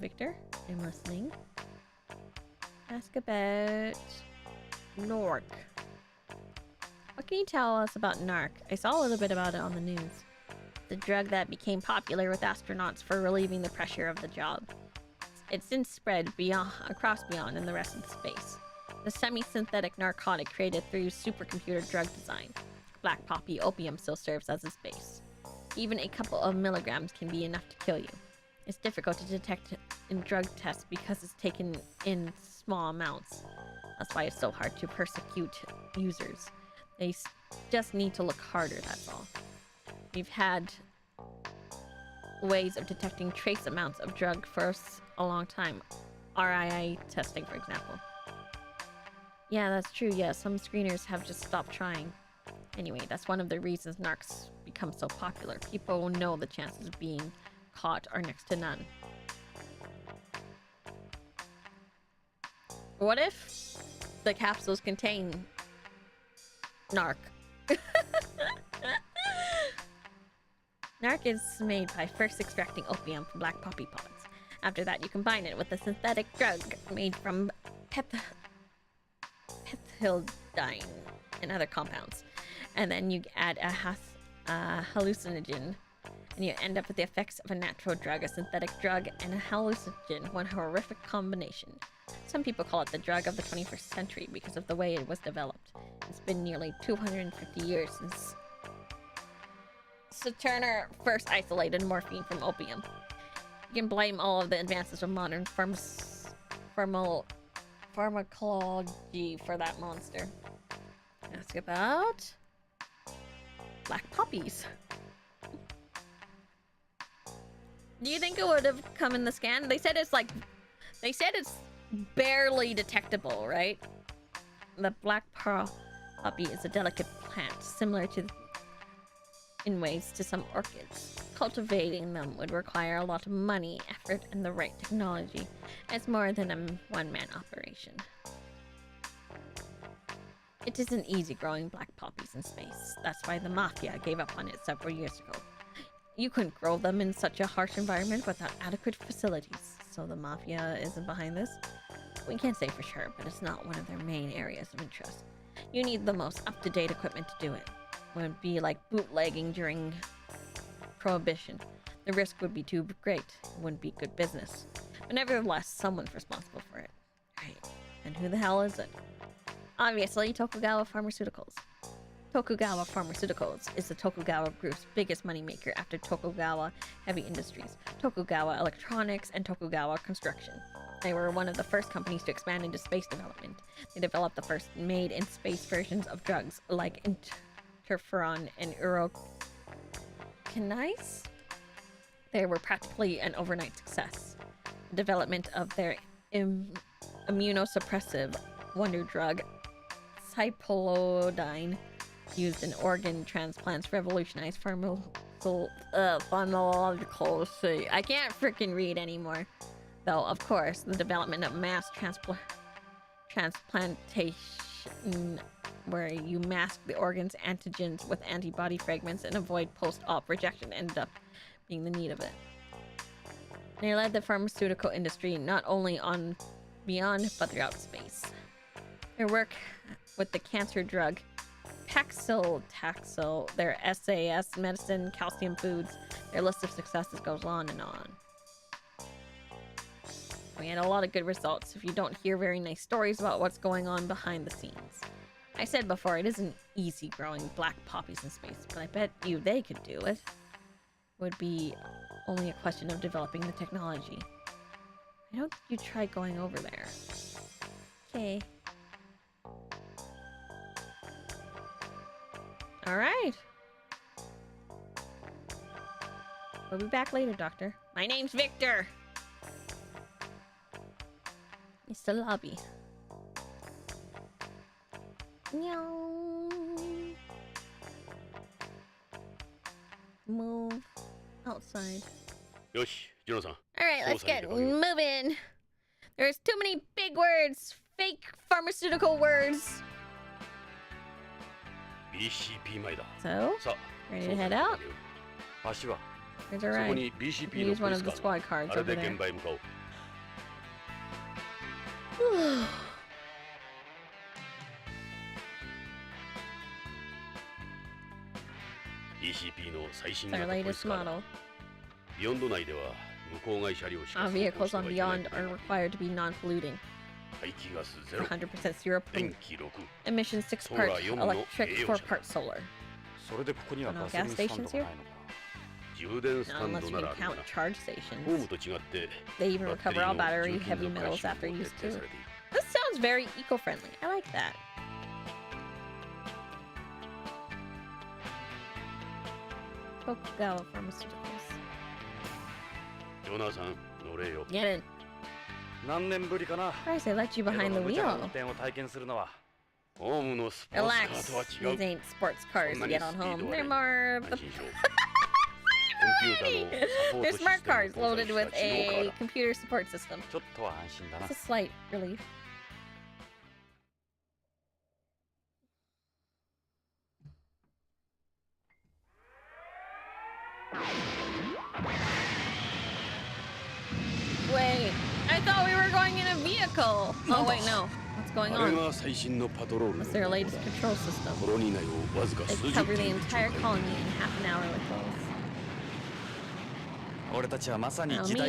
Victor, I'm listening. Ask about Nork. What can you tell us about Narc? I saw a little bit about it on the news. The drug that became popular with astronauts for relieving the pressure of the job. It's since spread across beyond in the rest of the space. The semi-synthetic narcotic created through supercomputer drug design. Black poppy opium still serves as its base. Even a couple of milligrams can be enough to kill you. It's difficult to detect in drug tests because it's taken in small amounts. That's why it's so hard to persecute users. They just need to look harder, that's all. We've had ways of detecting trace amounts of drug for a long time. RII testing, for example. Yeah, that's true. Yeah, some screeners have just stopped trying. Anyway, that's one of the reasons narcs become so popular. People know the chances of being caught are next to none. What if the capsules contain narc? Narc is made by first extracting opium from black poppy pods. After that, you combine it with a synthetic drug made from pethylidine and other compounds. And then you add a hallucinogen, and you end up with the effects of a natural drug, a synthetic drug, and a hallucinogen, one horrific combination. Some people call it the drug of the 21st century because of the way it was developed. It's been nearly 250 years since Turner first isolated morphine from opium. You can blame all of the advances of modern pharmacology for that monster. Ask about black poppies. Do you think it would have come in the scan? They said it's barely detectable, right? The black poppy is a delicate plant, similar to in ways to some orchids. Cultivating them would require a lot of money, effort, and the right technology. It's more than a one-man operation. It isn't easy growing black poppies in space. That's why the Mafia gave up on it several years ago. You couldn't grow them in such a harsh environment without adequate facilities. So the Mafia isn't behind this? We can't say for sure, but it's not one of their main areas of interest. You need the most up-to-date equipment to do it. It would be like bootlegging during Prohibition. The risk would be too great. It wouldn't be good business. But nevertheless, someone's responsible for it. Right. And who the hell is it? Obviously, Tokugawa Pharmaceuticals. Tokugawa Pharmaceuticals is the Tokugawa Group's biggest moneymaker after Tokugawa Heavy Industries, Tokugawa Electronics, and Tokugawa Construction. They were one of the first companies to expand into space development. They developed the first made-in-space versions of drugs like interferon and urokinase. They were practically an overnight success. The development of their immunosuppressive wonder drug, cypolodine, used in organ transplants, revolutionized pharmacological. I can't freaking read anymore. Though, of course, the development of mass transplantation, where you mask the organ's antigens with antibody fragments and avoid post-op rejection, ended up being the need of it. They led the pharmaceutical industry not only on beyond, but throughout space. Their work with the cancer drug Paxil, their SAS medicine, calcium foods, their list of successes goes on and on. We had a lot of good results if you don't hear very nice stories about what's going on behind the scenes. I said before, it isn't easy growing black poppies in space, but I bet you they could do it. Would be only a question of developing the technology. Why don't you try going over there? Okay. Alright. We'll be back later, Doctor. My name's Victor! It's the lobby. Meow. Move outside. Alright, let's get moving. There's too many big words. Fake pharmaceutical words. So, ready to head out? Here's our ride. Use one of the squad cards over there. It's our latest model. Our vehicles on Beyond are required to be non-polluting. 100% zero emission 6-part electric, 4-part solar. No gas stations here? No, unless you can count charge stations. They even recover all battery heavy metals after use too. This sounds very eco-friendly. I like that. Tokugawa Pharmaceuticals. Get in. Christ, they let you behind the wheel. Relax. These ain't sports cars to get on home. They're more of the... They're smart cars loaded with a computer support system. It's a slight relief. Wait, I thought we were going in a vehicle. Oh wait, no. What's going on? What's their latest control system? They cover the entire colony in half an hour with those. Now me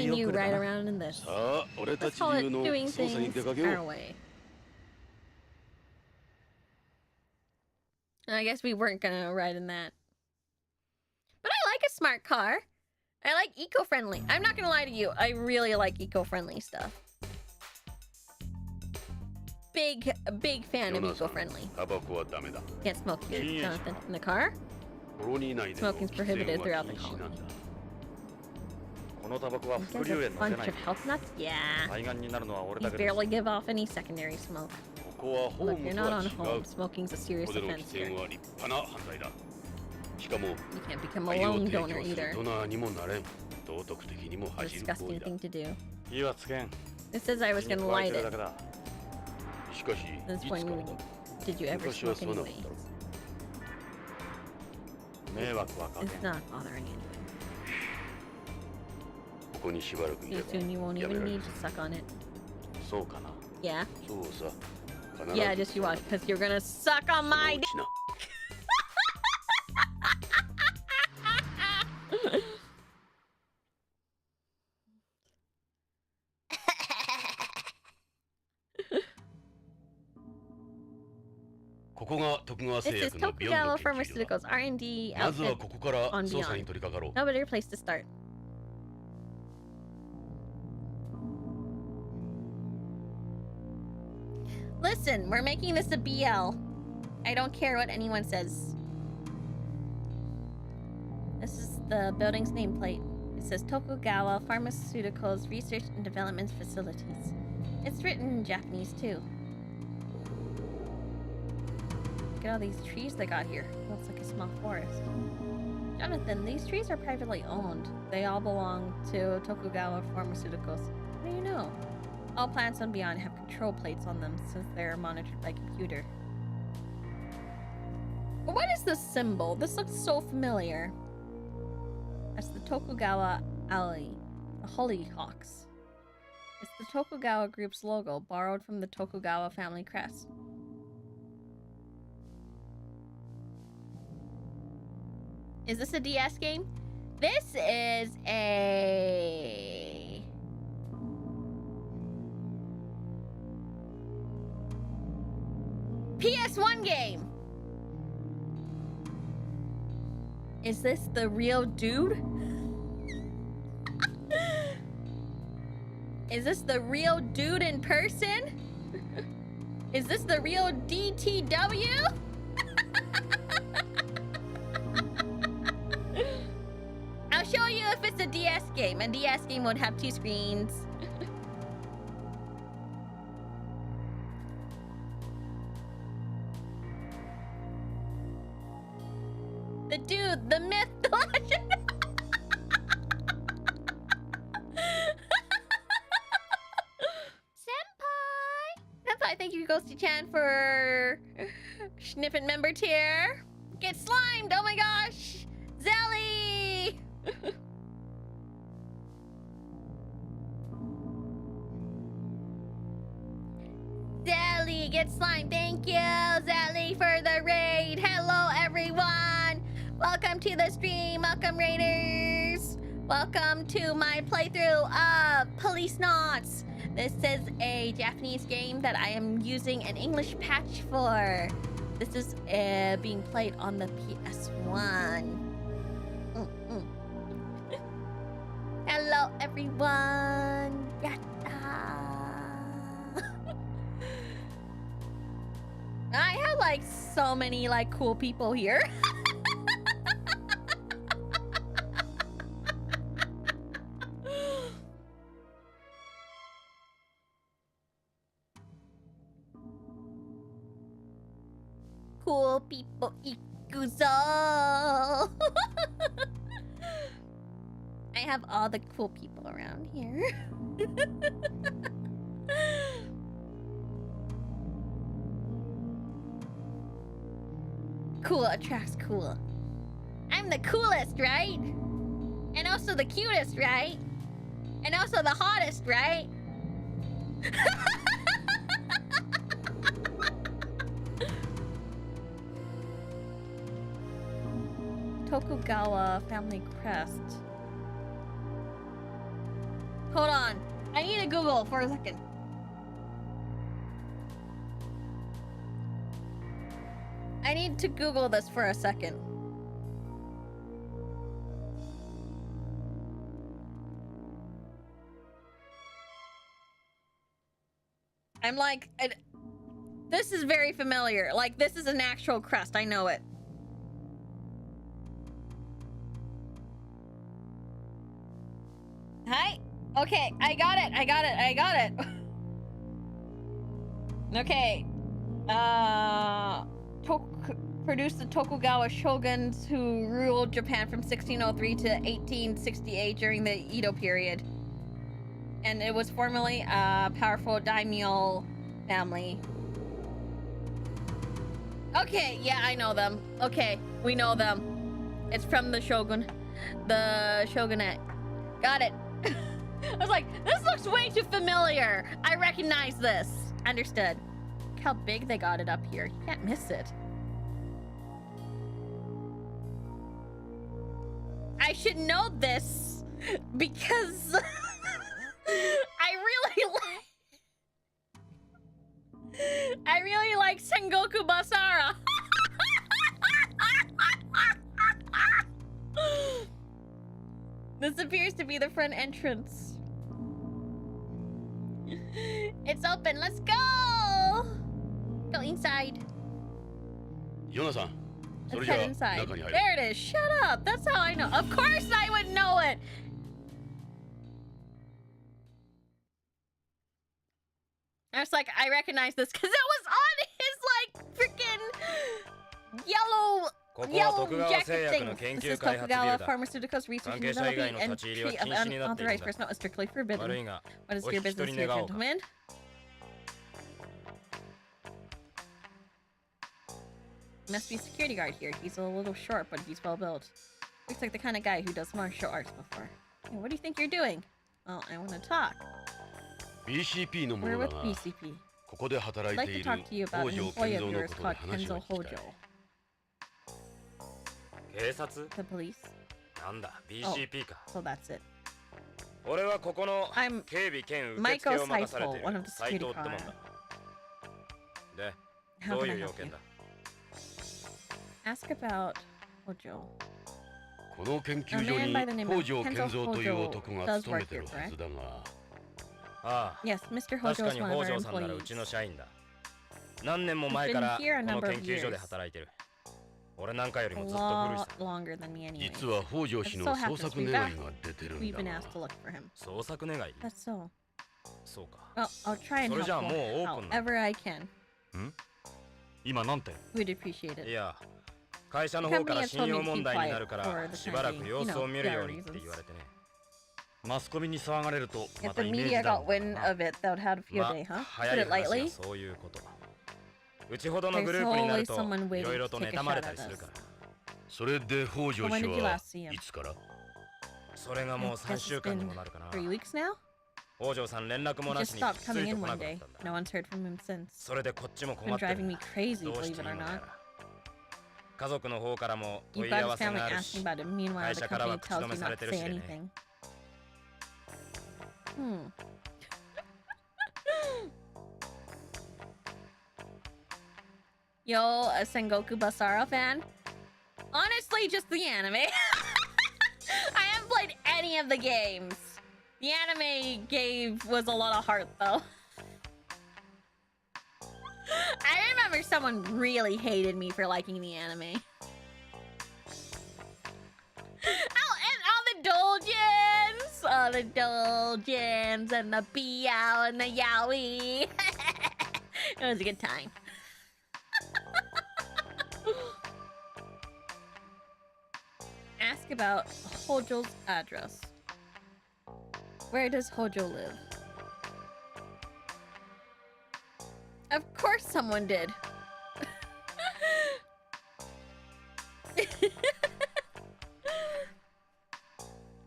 and you ride around in this. Let's call it doing things our way. I guess we weren't gonna ride in that. But I like a smart car. I like eco-friendly. I'm not gonna lie to you. I really like eco-friendly stuff. Big fan of eco-friendly. Can't smoke here, Jonathan. In the car? Smoking's prohibited throughout the colony. You guys are a bunch of health nuts? Yeah. You barely give off any secondary smoke. Look, you're not on home. Smoking's a serious offense here. You can't become a lung donor either. Disgusting thing to do. It says I was gonna light it. That's when did you ever smoke anyways? It's not bothering anyone. Soon you won't even need to suck on it. Yeah. Yeah, just you watch, because you're gonna suck on my dick. This is Tokugawa Pharmaceuticals R&D outfit on Beyond. No better place to start. Listen, we're making this a BL. I don't care what anyone says. This is the building's nameplate. It says Tokugawa Pharmaceutical's Research and Development Facilities. It's written in Japanese too. Look at all these trees they got here. Looks like a small forest. Jonathan, these trees are privately owned. They all belong to Tokugawa Pharmaceuticals. How do you know? All plants on Beyond have control plates on them since they're monitored by computer. But what is this symbol? This looks so familiar. That's the Tokugawa Alley, the Hollyhawks. It's the Tokugawa Group's logo, borrowed from the Tokugawa family crest. Is this a DS game? This is a... PS1 game! Is this the real dude? Is this the real dude in person? Is this the real DTW? I'll show you if it's a DS game. A DS game would have 2 screens. The dude, the myth, the legend. Senpai, thank you, Ghosty-chan, for sniffing member tier. Get slimed, oh my gosh. Zelly. Zelly, get slimed. Thank you, Zelly, for the raid. Hello, everyone. Welcome to the stream. Welcome, Raiders. Welcome to my playthrough of Policenauts. This is a Japanese game that I am using an English patch for. This is being played on the PS1. Hello, everyone. I have like so many like cool people here. Cool people, ikuzo. I have all the cool people around here. Cool attracts cool. I'm the coolest, right? And also the cutest, right? And also the hottest, right? Tokugawa family crest. Hold on. I need to Google for a second. I need to Google this for a second. I'm like, this is very familiar. Like, this is an actual crest. I know it. Hi. Okay, I got it. Okay. Produced the Tokugawa shoguns who ruled Japan from 1603 to 1868 during the Edo period. And it was formerly a powerful daimyo family. Okay, yeah, I know them. Okay, we know them. It's from the shogunate. Got it. I was like, this looks way too familiar. I recognize this. Understood. Look how big they got it up here. You can't miss it. I should know this because I really like Sengoku Basara. This appears to be the front entrance. It's open. Let's go. inside. ヨナさん、そ Let's れじゃ head あ inside. 中に入る。 There it is. Shut up. That's how I know. Of course I would know it. I was like, I recognize this because it was on his like freaking yellow ここは yellow 徳川 jacket 製薬 thing. の研 This 究 is 開発ビル Tokugawa だ。 Pharmaceuticals research 関 and 係者以外 developing の and 立ち入りは entry 禁 of 止になっているん unauthorized だ。 personnel is strictly 悪 forbidden. いが、 What is お your 引き business 取り here, 願おうか。 gentlemen? Must be a security guard here. He's a little short, but he's well built. Looks like the kind of guy who does martial arts before. Hey, what do you think you're doing? Well, I want to talk. BCP のも We're のだ with が、 BCP. ここで働 I'd い like てい to る talk to you about 北 an 条 employee 健 of 三の yours ことで called 話を Kenzo 聞きたい。 Hojo. 警察 The police. なんだ、BCP か。 So that's it. 俺はここの I'm 警備兼受付 Michael を任されてい Saito, one る of the 斎 security 藤ってもん guard. だ。で、 How どう can い I う要 help 件 you? だ？ Ask about Hojo. この研 A 究所 man に by the name 北 of 条健 Kenzo 三という Hojo 男が does 勤め work て here, るは correct? ずだが、ああ、 Yes, Mr. 確 Hojo か is に one of 北 our 条さんならう employees. ちの社員だ。何年も He's 前 been から here a この number 研 of 究所で years. 働いてる。俺なんかより A もずっと古い lot さ。 longer than me anyway. 実は北条氏の捜索願いが出てるん We've だ been が asked to look for him. 捜索願い？ That's so. そうか。 Well, I'll try and それじゃあ help もうオープンな。 however I can. 今なんて We'd appreciate い it. や、会社の方から信用問題になるからしばらく様子を見るようにって言われてね。マスコミに騒がれると If また the イメー media ジダウ got ン wind だな of it, that would have a field ま day, huh? あ、 Put 早い it 話 lightly. はそういうこと。うちほどのグループになると There's always someone waiting いろいろ to と take a 妬まれ shot た at りする us. から。それで北条 When 氏 did you は last see him? いつから？それがもう I guess 3 it's 週間に been もなるかな。 3 weeks now? 北条さん連絡も He な just しに stopped つ coming い in と来な one くなっ day. たんだ。 No one's heard from him since. それでこっちも It's 困 been ってる driving ん me だ。 crazy, どう believe し it ていい or のや not. ら。家族の方からも You've 問い got 合 his わせ family がある asking し、 about it. Meanwhile, 会 the 社から company は口 tells 止 you めさ not れ to てる say しね。 anything. Yo, a Sengoku Basara fan? Honestly, just the anime. I haven't played any of the games. The anime was a lot of heart, though. I remember someone really hated me for liking the anime. Oh, and all the Doljins! All the Doljins and the Biao and the Yaoi. It was a good time. Ask about Hojo's address. Where does Hojo live? Of course someone did.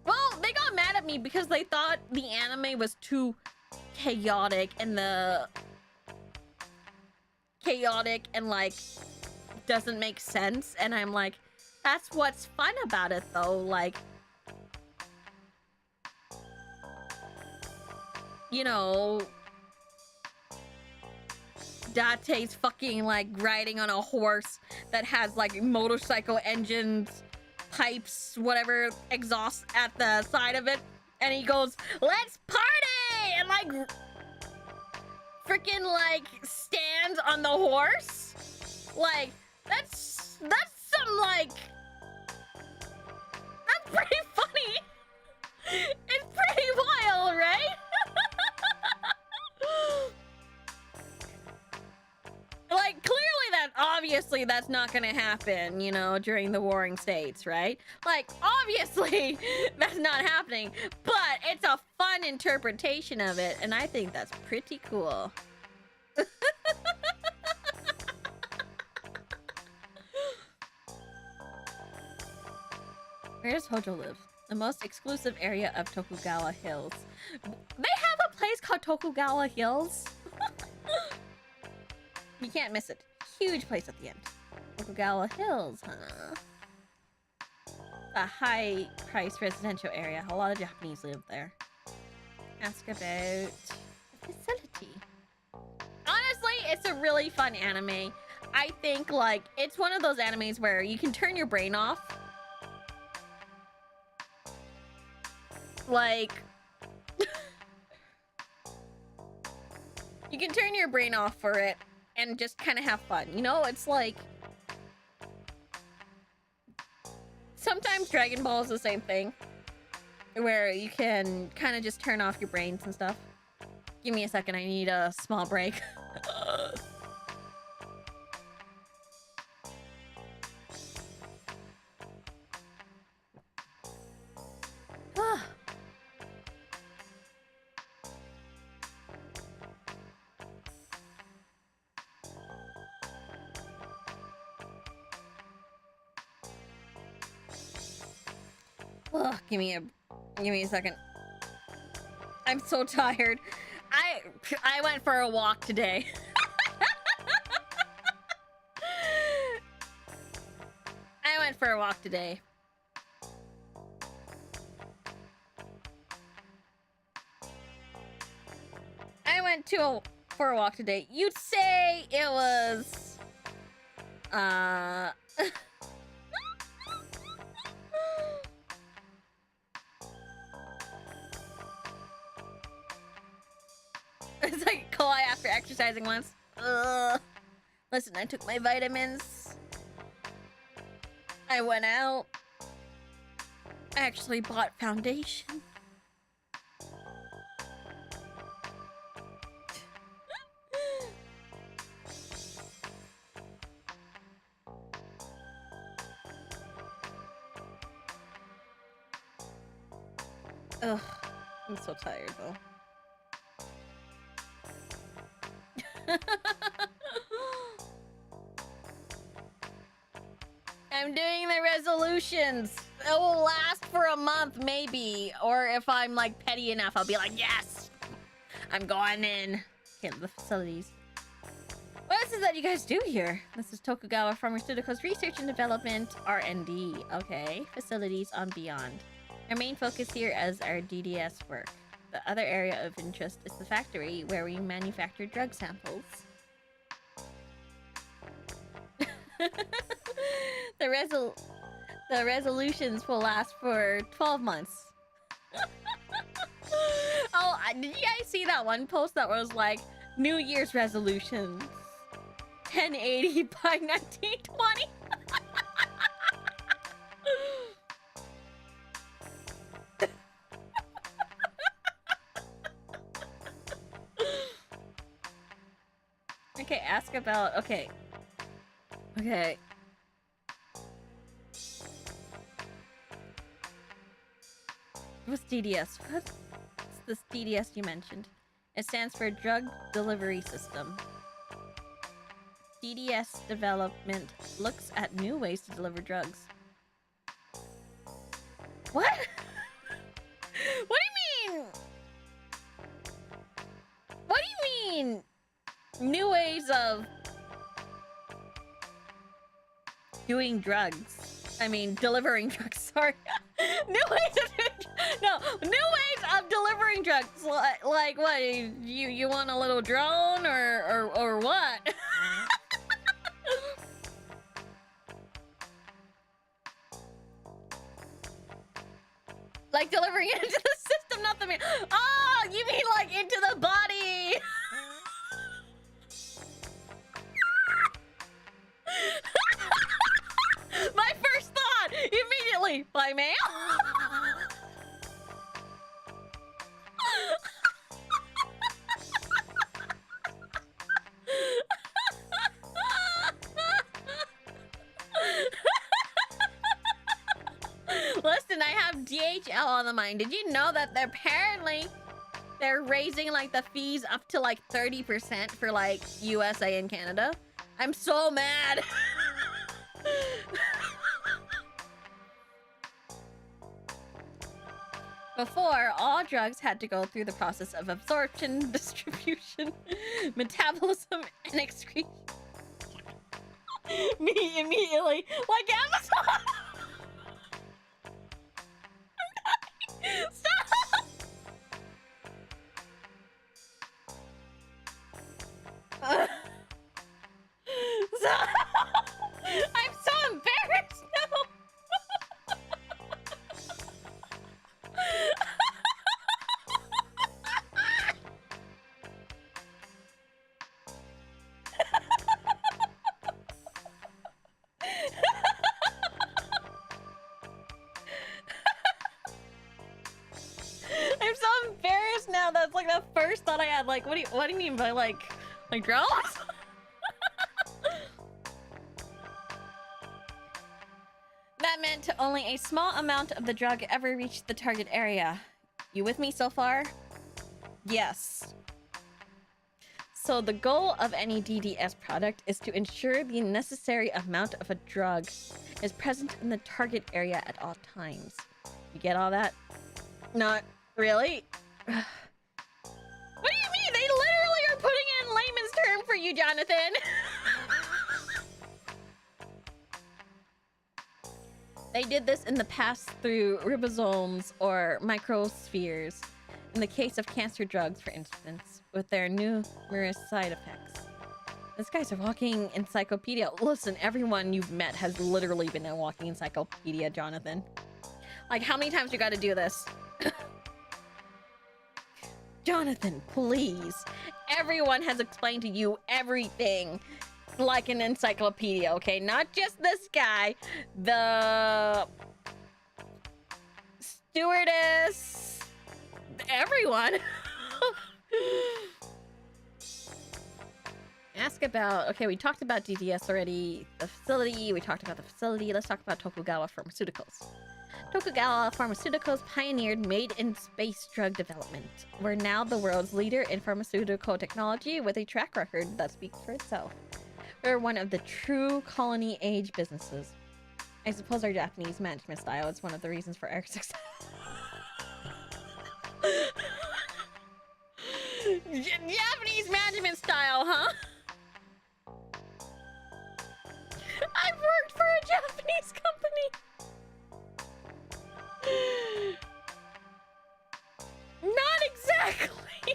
Well, they got mad at me because they thought the anime was too chaotic and like doesn't make sense, and I'm like, that's what's fun about it though, like, you know, Date's fucking like riding on a horse that has like motorcycle engines, pipes, whatever, exhaust at the side of it, and he goes, let's party, and like freaking like stands on the horse. Like, that's some like, that's pretty funny. It's pretty wild, right? Like, clearly obviously that's not gonna happen, you know, during the warring states, right? Like, obviously that's not happening, but it's a fun interpretation of it, and I think that's pretty cool. Where does Hojo live? The most exclusive area of Tokugawa Hills. They have a place called Tokugawa Hills? You can't miss it. Huge place at the end. Tokugawa Hills, huh? A high-priced residential area. A lot of Japanese live there. Ask about the facility. Honestly, it's a really fun anime. I think, like, it's one of those animes where you can turn your brain off. Like, you can turn your brain off for it, and just kind of have fun. You know, it's like sometimes Dragon Ball is the same thing, where you can kind of just turn off your brains and stuff. Give me a second, I need a small break. Ugh, give me a second. I'm so tired. I went for a walk today. I went for a walk today. For a walk today. You'd say it was it's like Kawhi after exercising once. Ugh. Listen, I took my vitamins. I went out. I actually bought foundation. Ugh, I'm so tired though. I'm doing the resolutions. It will last for a month maybe, or if I'm like petty enough, I'll be like, yes, I'm going in. Okay, the facilities. What is it that you guys do here? This is Tokugawa Pharmaceutical's Research and Development, R&D. Okay, facilities on Beyond. Our main focus here is our DDS work. The other area of interest is the factory where we manufacture drug samples. The resolutions will last for 12 months. Oh, did you guys see that one post that was like, New Year's resolutions? 1080 by 1920? Okay, ask about... Okay. What's DDS? What's this DDS you mentioned? It stands for Drug Delivery System. DDS development looks at new ways to deliver drugs. What? What do you mean? What do you mean? New ways of doing drugs. I mean, delivering drugs. Sorry. New ways of delivering drugs. Like what? You want a little drone or what? Like delivering it into the system, not the man. Oh, you mean like into the body? My first thought immediately by mail. Listen, I have DHL on the mind. Did you know that they're raising like the fees up to like 30% for like USA and Canada? I'm so mad. Before, all drugs had to go through the process of absorption, distribution, metabolism, and excretion. Me immediately, like Amazon. Stop! Stop! I'm so embarrassed now. know. That's like the first thought I had. Like, what do you mean by like drugs? That meant only a small amount of the drug ever reached the target area. You with me so far? Yes. So the goal of any DDS product is to ensure the necessary amount of a drug is present in the target area at all times. You get all that? Not really. What do you mean? They literally are putting it in layman's term for you, Jonathan. They did this in the past through ribosomes or microspheres. In the case of cancer drugs, for instance, with their numerous side effects. This guy's a walking encyclopedia. Listen, everyone you've met has literally been a walking encyclopedia, Jonathan. Like, how many times you gotta do this? Jonathan, please. Everyone has explained to you everything like an encyclopedia, okay? Not just this guy. The stewardess. Everyone. Ask about... Okay, we talked about DDS already. The facility. We talked about the facility. Let's talk about Tokugawa Pharmaceuticals. Tokugawa Pharmaceuticals pioneered made-in-space drug development. We're now the world's leader in pharmaceutical technology with a track record that speaks for itself. We're one of the true colony-age businesses. I suppose our Japanese management style is one of the reasons for our success. Japanese management style, huh? I've worked for a Japanese company. Not exactly.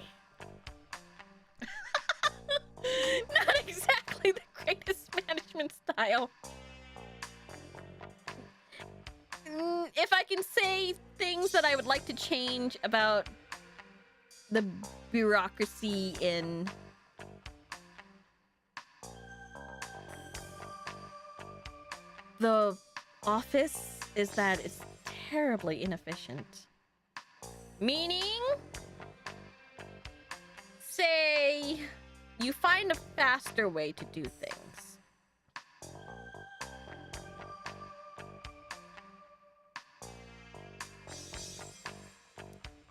Not exactly the greatest management style. If I can say things that I would like to change about the bureaucracy in the office, is that it's terribly inefficient. Meaning, say you find a faster way to do things.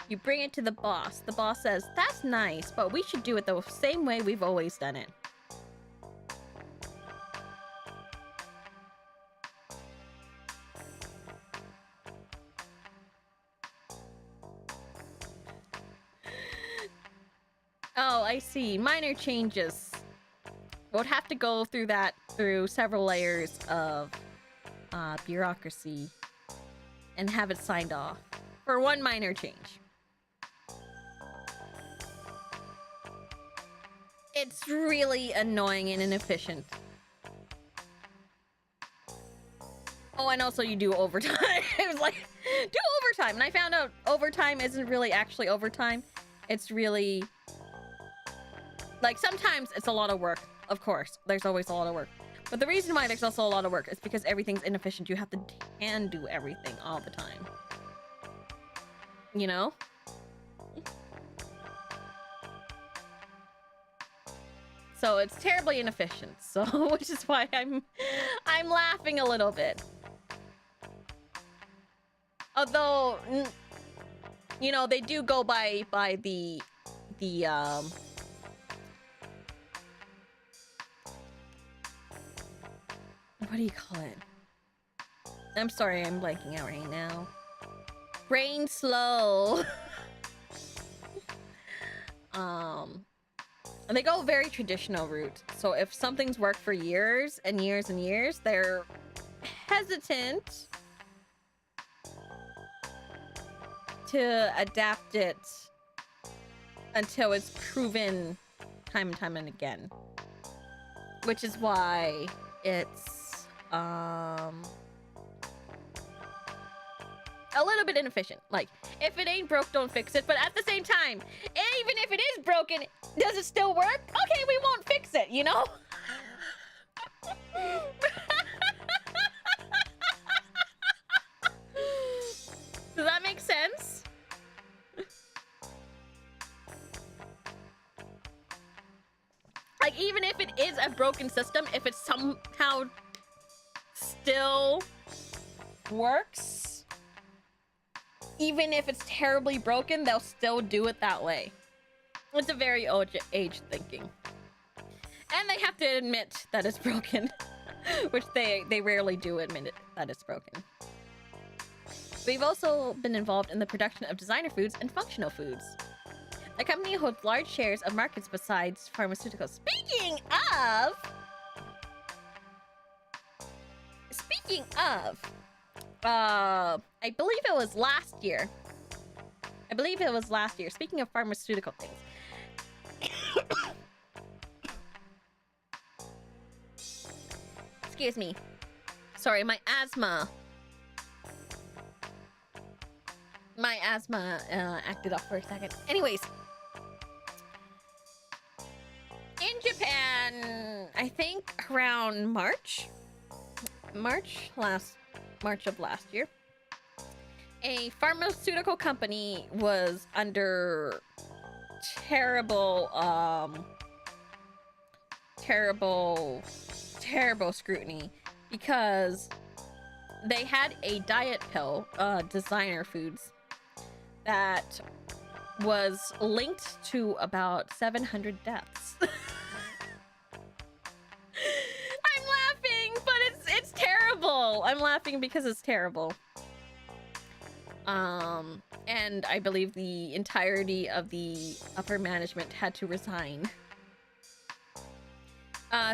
You bring it to the boss. The boss says, that's nice, but we should do it the same way we've always done it. Oh, I see. Minor changes. We'll have to go through that through several layers of bureaucracy and have it signed off for one minor change. It's really annoying and inefficient. Oh, and also you do overtime. It was like, do overtime. And I found out overtime isn't really actually overtime. It's really... like, sometimes it's a lot of work. Of course, there's always a lot of work. But the reason why there's also a lot of work is because everything's inefficient. You have to hand do everything all the time. You know? So it's terribly inefficient. So, which is why I'm laughing a little bit. Although, you know, they do go by the what do you call it? I'm sorry, I'm blanking out right now. Brain slow. And they go a very traditional route. So if something's worked for years and years and years, they're hesitant to adapt it until it's proven time and time and again. Which is why it's a little bit inefficient. Like, if it ain't broke, don't fix it. But at the same time, even if it is broken, does it still work? Okay, we won't fix it, you know? Does that make sense? like, even if it is a broken system, if it somehow still works, even if it's terribly broken, they'll still do it that way. It's a very old age thinking. And they have to admit that it's broken, which they rarely do admit that it's broken. We've also been involved in the production of designer foods and functional foods. The company holds large shares of markets besides pharmaceuticals. Speaking of, I believe it was last year. Speaking of pharmaceutical things. Excuse me. Sorry, my asthma acted up for a second. Anyways. In Japan, I think around March of last year, a pharmaceutical company was under terrible scrutiny because they had a diet pill, designer foods, that was linked to about 700 deaths. I'm laughing, but it's terrible. I'm laughing because it's terrible. And I believe the entirety of the upper management had to resign.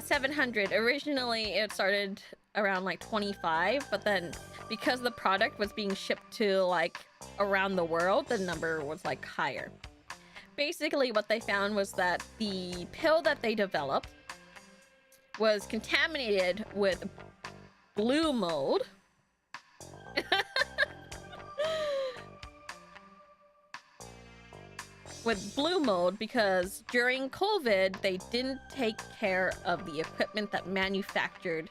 700. Originally, it started around like 25, but then because the product was being shipped to like around the world, the number was like higher. Basically, what they found was that the pill that they developed was contaminated with blue mold. With blue mold because during COVID, they didn't take care of the equipment that manufactured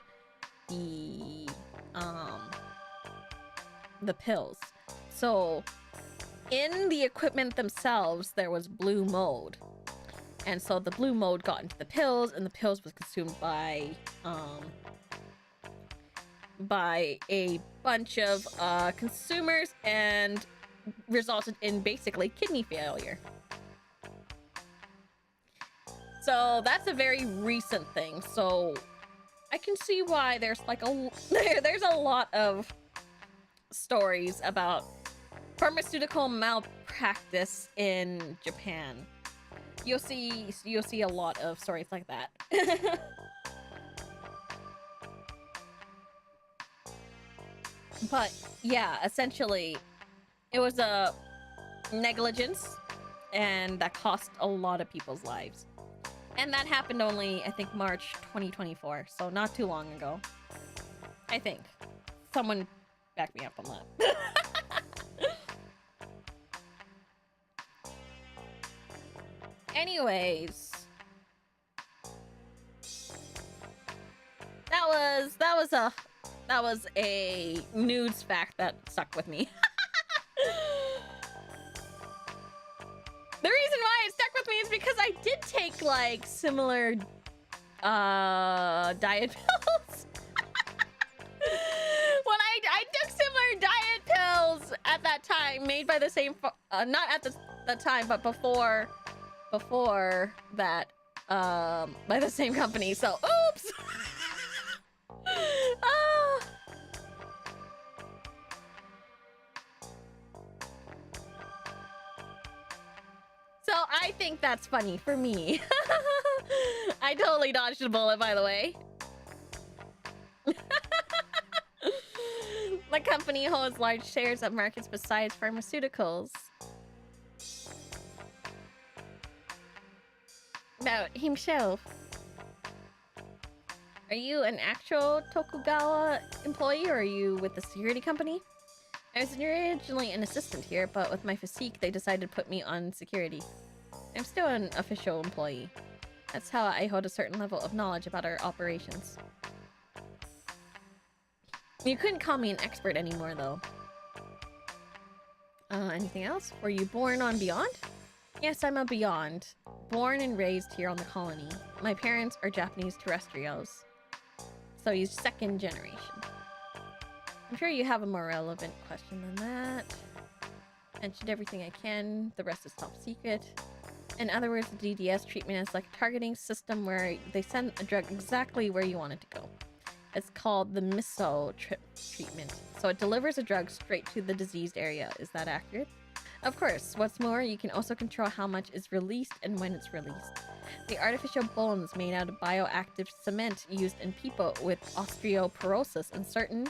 the pills. So in the equipment themselves, there was blue mold. And so the blue mold got into the pills, and the pills was consumed by a bunch of consumers and resulted in basically kidney failure. So that's a very recent thing. So I can see why there's like there's a lot of stories about pharmaceutical malpractice in Japan. You'll see a lot of stories like that. But yeah, essentially it was a negligence, and that cost a lot of people's lives. And that happened only, I think, March 2024, so not too long ago. I think. Someone back me up on that. Anyways. That was a news fact that stuck with me. The reason why it stuck with me is because I did take like similar diet pills. When I took similar diet pills at that time, made by the same not at the time, but before that, by the same company. So oops. So I think that's funny for me. I totally dodged a bullet, by the way. The company holds large shares of markets besides pharmaceuticals. About himself. Are you an actual Tokugawa employee, or are you with the security company? I was originally an assistant here, but with my physique, they decided to put me on security. I'm still an official employee. That's how I hold a certain level of knowledge about our operations. You couldn't call me an expert anymore, though. Anything else? Were you born on Beyond? Yes, I'm a Beyond. born and raised here on the colony. My parents are Japanese terrestrials. So he's second generation. I'm sure you have a more relevant question than that. Mentioned everything I can. The rest is top secret. In other words, the DDS treatment is like a targeting system where they send a drug exactly where you want it to go. It's called the miso treatment. So it delivers a drug straight to the diseased area. Is that accurate? Of course. What's more, you can also control how much is released and when it's released. The artificial bones made out of bioactive cement used in people with osteoporosis and certain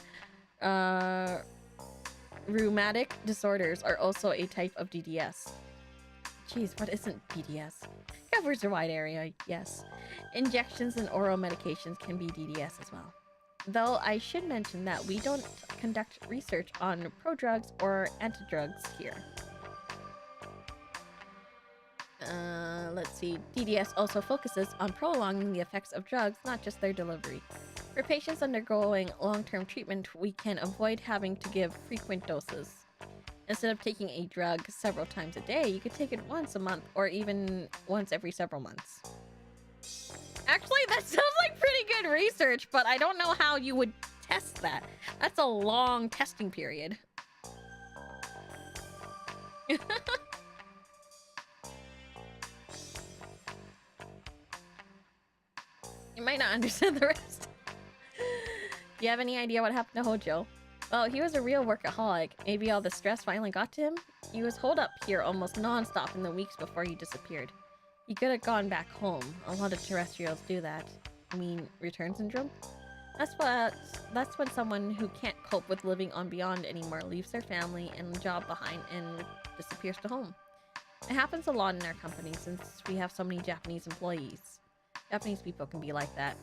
rheumatic disorders are also a type of DDS. Jeez, what isn't DDS? Covers a wide area, yes. Injections and oral medications can be DDS as well. Though I should mention that we don't conduct research on prodrugs or antidrugs here. Let's see. DDS also focuses on prolonging the effects of drugs, not just their delivery. For patients undergoing long-term treatment, we can avoid having to give frequent doses. Instead of taking a drug several times a day, you could take it once a month or even once every several months. Actually, that sounds like pretty good research, but I don't know how you would test that. That's a long testing period. You might not understand the rest. Do you have any idea what happened to Hojo? Well, he was a real workaholic. Maybe all the stress finally got to him? He was holed up here almost non-stop in the weeks before he disappeared. He could have gone back home. A lot of terrestrials do that. I mean, return syndrome? That's when someone who can't cope with living on Beyond anymore leaves their family and job behind and disappears to home. It happens a lot in our company since we have so many Japanese employees. Japanese people can be like that.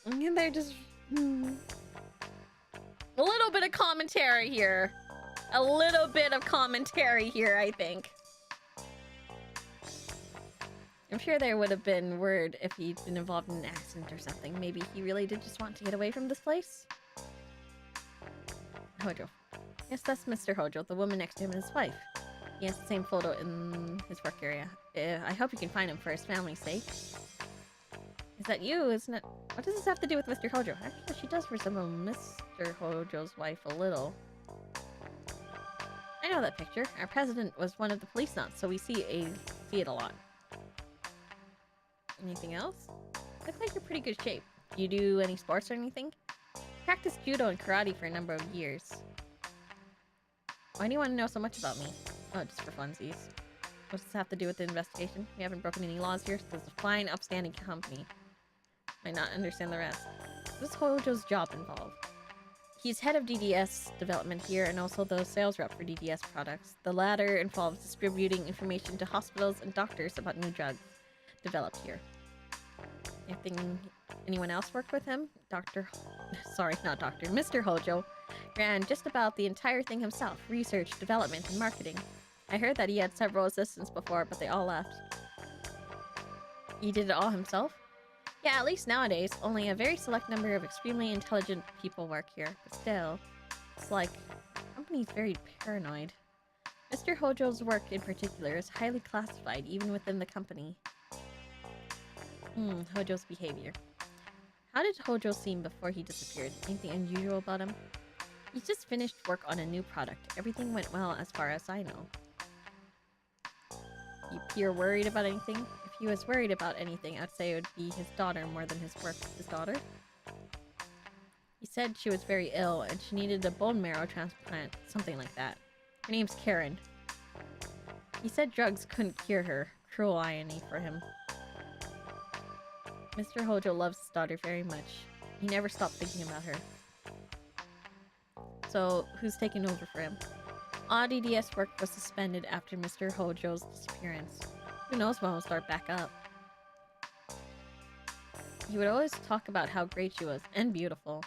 And they're just... A little bit of commentary here. A little bit of commentary here, I think. I'm sure there would have been word if he'd been involved in an accident or something. Maybe he really did just want to get away from this place? Hojo. Yes, that's Mr. Hojo, the woman next to him and his wife. He has the same photo in his work area. I hope you can find him for his family's sake. Is that you, isn't it? What does this have to do with Mr. Hojo? Actually, she does resemble Mr. Hojo's wife a little. I know that picture. Our president was one of the Policenauts, so we see it a lot. Anything else? Looks like you're pretty good shape. Do you do any sports or anything? Practiced judo and karate for a number of years. Why do you want to know so much about me? Oh, just for funsies. What does this have to do with the investigation? We haven't broken any laws here, so this is a fine, upstanding company. Might not understand the rest. What does Hojo's job involve? He's head of DDS development here and also the sales rep for DDS products. The latter involves distributing information to hospitals and doctors about new drugs developed here. Anyone else worked with him? Mr. Hojo ran just about the entire thing himself. Research, development, and marketing. I heard that he had several assistants before, but they all left. He did it all himself? Yeah, at least nowadays. Only a very select number of extremely intelligent people work here. But still, it's like the company's very paranoid. Mr. Hojo's work in particular is highly classified, even within the company. Hojo's behavior. How did Hojo seem before he disappeared? Anything unusual about him? He just finished work on a new product. Everything went well as far as I know. You appear worried about anything? If he was worried about anything, I'd say it would be his daughter more than his work. His daughter? He said she was very ill and she needed a bone marrow transplant, something like that. Her name's Karen. He said drugs couldn't cure her. Cruel irony for him. Mr. Hojo loves his daughter very much. He never stopped thinking about her. So, who's taking over for him? All DDS work was suspended after Mr. Hojo's disappearance. Who knows when we'll start back up. He would always talk about how great she was, and beautiful.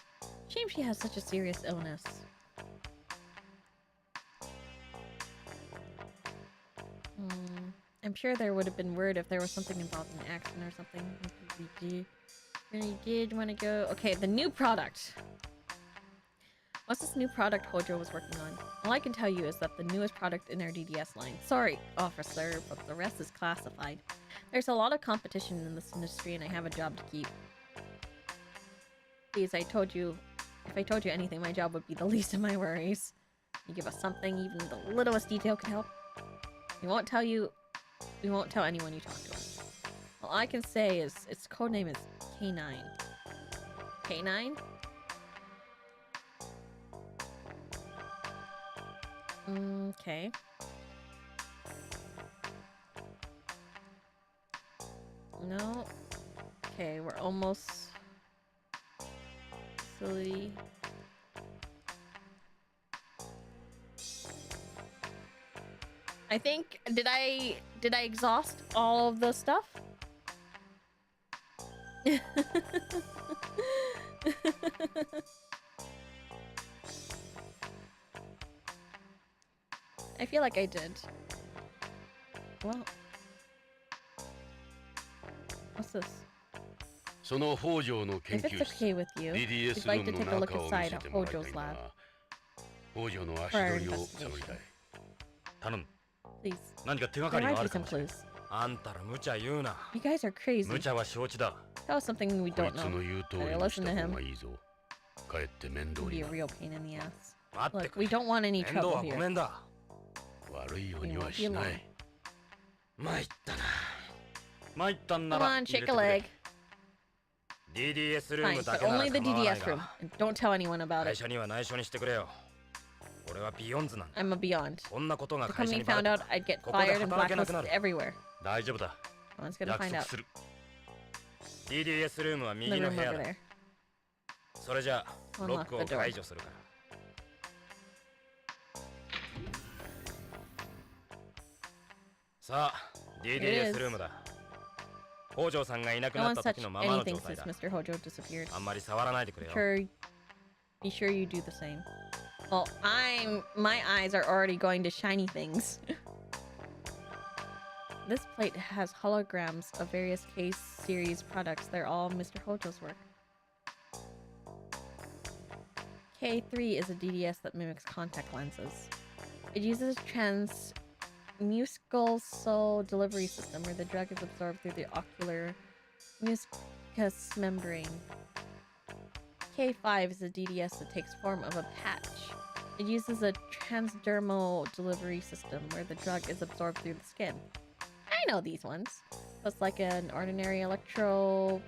Shame she has such a serious illness. I'm sure there would have been word if there was something involved in an accident or something. Really did want to go. Okay, the new product. What's this new product Hojo was working on? All I can tell you is that the newest product in our DDS line. Sorry, officer, but the rest is classified. There's a lot of competition in this industry and I have a job to keep. Please, if I told you anything, my job would be the least of my worries. You give us something, even the littlest detail could help. We won't tell anyone you talk to us. All I can say is its codename is K9. K9? Okay. No. Okay, we're almost... Silly. I think... Did I exhaust all of the stuff? I feel like I did. Well, what's this? If it's okay with you, we'd like to take a look inside of Hojo's lab for our investigation. Please, there might be some clues. You guys are crazy. Tell us something we don't know. Better listen to him. It'd be a real pain in the ass. Look, we don't want any trouble here. We won't be alone. Come on, shake a leg. Fine, but only the DDS room. And don't tell anyone about it. I'm a Beyond. If the company found out, I'd get fired and blacklisted everywhere. No one's gonna find out. The room over there. Unlock the door. It is. No one's touched anything since Mr. Hojo disappeared. Be sure you do the same. Well, my eyes are already going to shiny things. This plate has holograms of various case series products. They're all Mr. Hojo's work. K3 is a DDS that mimics contact lenses. It uses transmucosal delivery system where the drug is absorbed through the ocular mucous membrane. K5 is a DDS that takes form of a patch. It uses a transdermal delivery system where the drug is absorbed through the skin. I know these ones. So it's like an ordinary electroportation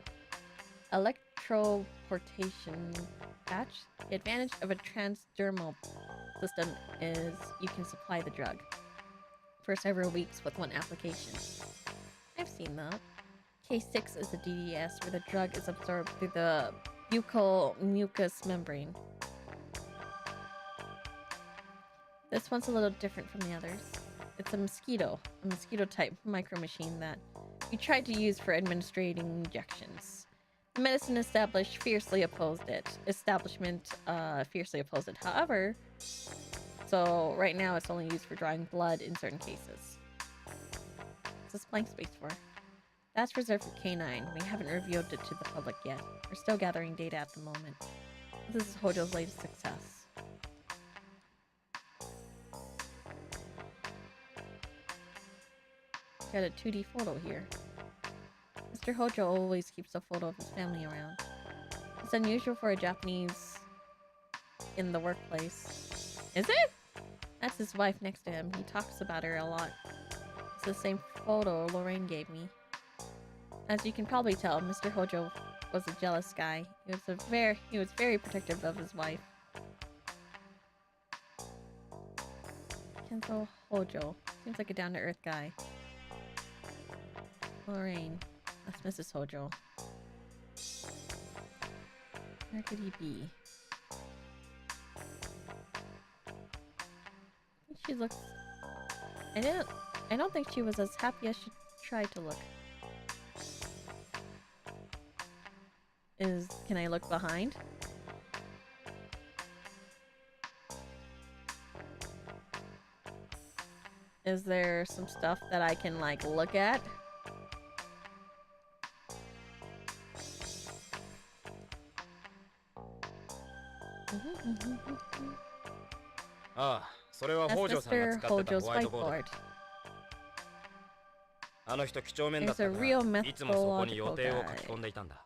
patch. The advantage of a transdermal system is you can supply the drug for several weeks with one application. I've seen that. K6 is a DDS where the drug is absorbed through the buccal mucous membrane. This one's a little different from the others. It's a mosquito type micro machine that we tried to use for administrating injections. The medicine establishment fiercely opposed it. However, so right now it's only used for drawing blood in certain cases. What's this blank space for? That's reserved for K9. We haven't revealed it to the public yet. We're still gathering data at the moment. This is Hojo's latest success. Got a 2D photo here. Mr. Hojo always keeps a photo of his family around. It's unusual for a Japanese in the workplace. Is it? That's his wife next to him. He talks about her a lot. It's the same photo Lorraine gave me. As you can probably tell, Mr. Hojo was a jealous guy. He was very protective of his wife. Kenzo Hojo. Seems like a down-to-earth guy. Lorraine. That's Mrs. Hojo. Where could he be? I think she looks... I don't think she was as happy as she tried to look. Can I look behind? Is there some stuff that I can, like, look at? ああ、それは That's 北条さんが Mr. 使ってた Hojo's ホワイトボード。 whiteboard. あの人几帳面だった There's a から、 real いつもそこに予 methodological 定を書 guy. き込んでいたんだ。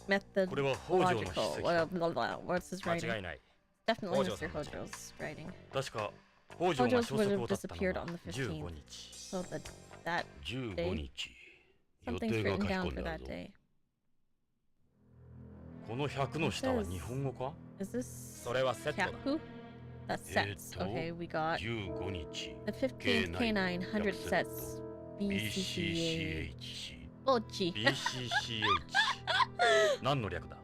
Method これは北条の logical. 筆跡 What, blah, blah, what's his 間 writing? 違いない。 Definitely Hojo Mr. さんの Hojo's writing. 確か北条が Hojo's 消 would 息 have を絶ったの disappeared は on the 15 15th. 日 So that 15日予 something's 定が written 書き down 込ん for である that ぞ。 day. この100の下は日本語か？ Is this それはセットだ。 Kyaku? That's sets. Okay, we got 15日 the 15th K9 100 sets. BCCH. BCCH Bochi. BCCH 何の略だ？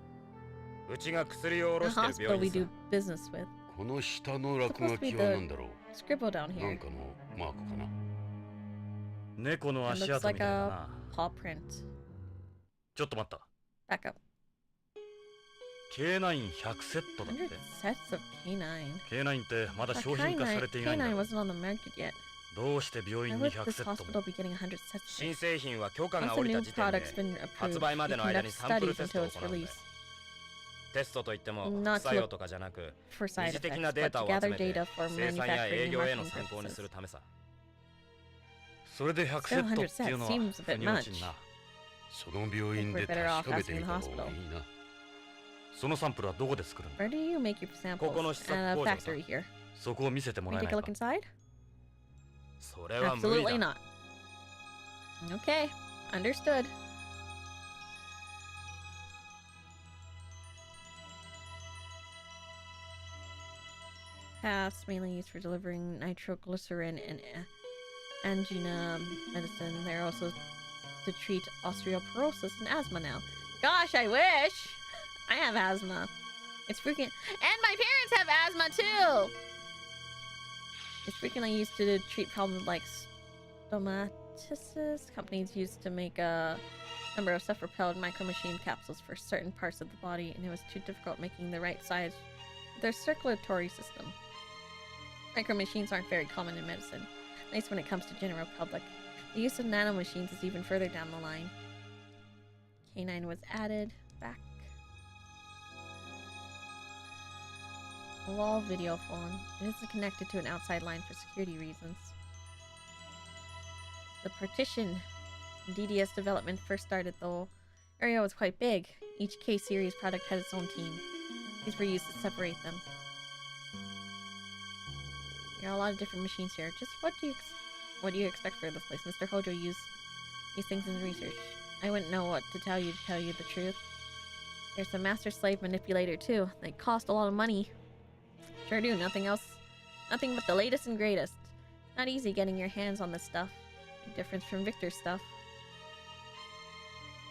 うちが薬を The 卸してる hospital 病 we 院さ。 do business with. この下の落書きは何だろう。 Scribble down なん here. かのマークかな。猫の It 足 looks 跡み like たいだ a な。 paw print. ちょっと待った。 Back up. K9100 セットだっ 100て。 sets of K9. K9 ってまだ But 商品化されていないんだ K9 ろ。 wasn't on the market yet. どうして病 Why 院 would に100 this セット hospital も？ be getting 100 sets? 新製品は許可 Once が a 下りた new 時点で product's been approved, 発売まで you の conduct 間にサンプル studies テスト until を it's 行うんだよ。 released テストといっても Not to 副作用とかじゃなく、 for 二 side 次的 effects, なデー but タ to を集 gather めて data for 生産や manufacturing 営 and 業への marketing 参考にす purposes. るためさ。それで100セ Still ット 100っていうのは seems a bit 腑に落ちんな。その病院で確かめてみた方がいいな。そのサンプルはどこで作るんだ？ Where do you make your samples? ここの試作 At a 工場さ。 factory here. そこを見せても Can ら we えな take い a か？ look inside? それは無理 Absolutely だ。 not. Okay, understood. Paths mainly used for delivering nitroglycerin and angina medicine. They're also to treat osteoporosis and asthma now. Gosh, I wish! I have asthma. It's freaking... And my parents have asthma too! It's frequently used to treat problems like stomatitis. Companies used to make a number of self-propelled micro-machine capsules for certain parts of the body, and it was too difficult making the right size for their circulatory system. Micro-machines aren't very common in medicine, at least when it comes to general public. The use of nanomachines is even further down the line. K9 was added back. A wall video phone. It isn't connected to an outside line for security reasons. The partition in DDS development first started, though. Area was quite big. Each K-series product had its own team. These were used to separate them. There are a lot of different machines here. Just what do you expect for this place? Mr. Hojo used these things in research. I wouldn't know what to tell you the truth. There's a master-slave manipulator too. They cost a lot of money. Sure do. Nothing but the latest and greatest. Not easy getting your hands on this stuff. Big difference from Victor's stuff.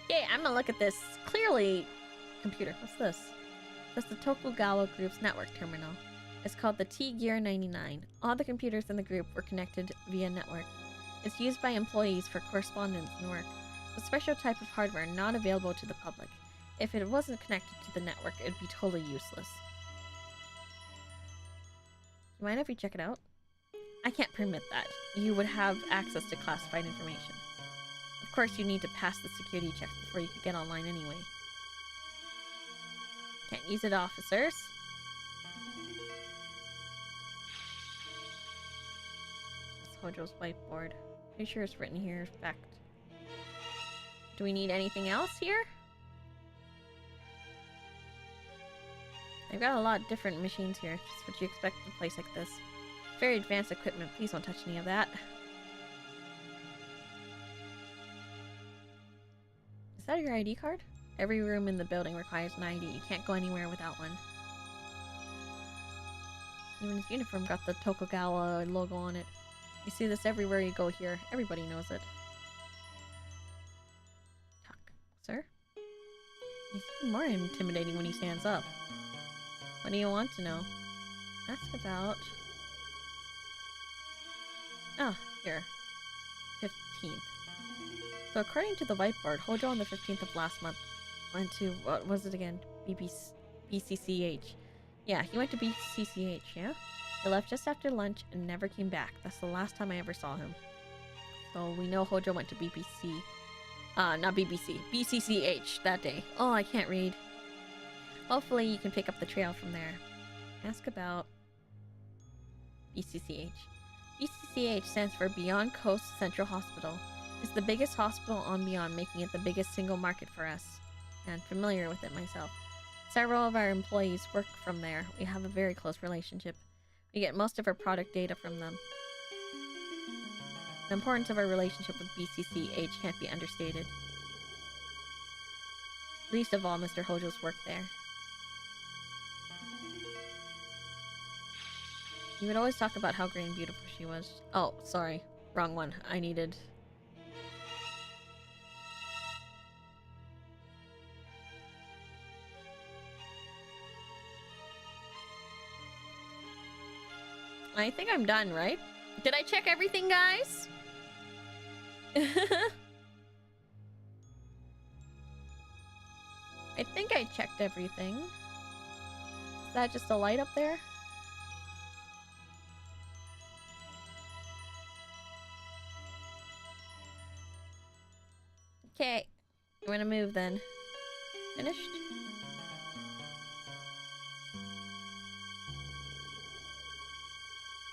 Okay, I'm gonna look at this. Clearly, computer. What's this? That's the Tokugawa Group's network terminal. It's called the T-Gear 99. All the computers in the group were connected via network. It's used by employees for correspondence and work. It's a special type of hardware not available to the public. If it wasn't connected to the network, it'd be totally useless. You mind if we check it out? I can't permit that. You would have access to classified information. Of course, you need to pass the security checks before you could get online anyway. Can't use it, officers. That's Hojo's whiteboard. Pretty sure it's written here. Fact. Do we need anything else here? They've got a lot of different machines here. Just what you expect in a place like this. Very advanced equipment. Please don't touch any of that. Is that your ID card? Every room in the building requires an ID. You can't go anywhere without one. Even his uniform got the Tokugawa logo on it. You see this everywhere you go here. Everybody knows it. Talk, sir? He's even more intimidating when he stands up. What do you want to know? Ask about... Ah, here. 15th. So according to the whiteboard, Hojo on the 15th of last month went to, what was it again? BCCH. Yeah, he went to BCCH, yeah? He left just after lunch and never came back. That's the last time I ever saw him. So we know Hojo went to not BBC, BCCH that day. Oh, I can't read. Hopefully you can pick up the trail from there. Ask about BCCH. BCCH stands for Beyond Coast Central Hospital. It's the biggest hospital on Beyond, making it the biggest single market for us. And I'm familiar with it myself. Several of our employees work from there. We have a very close relationship. We get most of our product data from them. The importance of our relationship with BCCH can't be understated. Least of all, Mr. Hojo's work there. He would always talk about how great and beautiful she was. Oh, sorry. Wrong one. I needed... I think I'm done, right? Did I check everything, guys? I think I checked everything. Is that just a light up there? Okay, I'm gonna move then. Finished?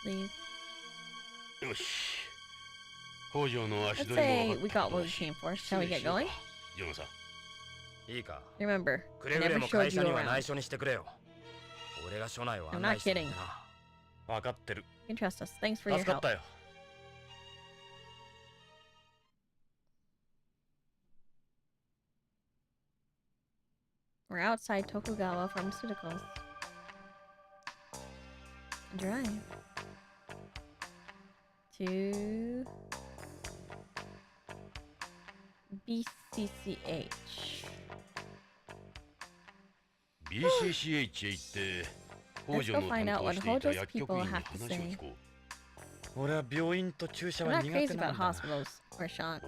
Leave. Let's say we got what we came for. Shall we get going? Remember, I never showed you around. I'm not kidding. You can trust us. Thanks for your help. We're outside Tokugawa Pharmaceuticals. Drive to BCCH. Let's go find out what Hojo's people have to say. I'm not crazy about hospitals or shots.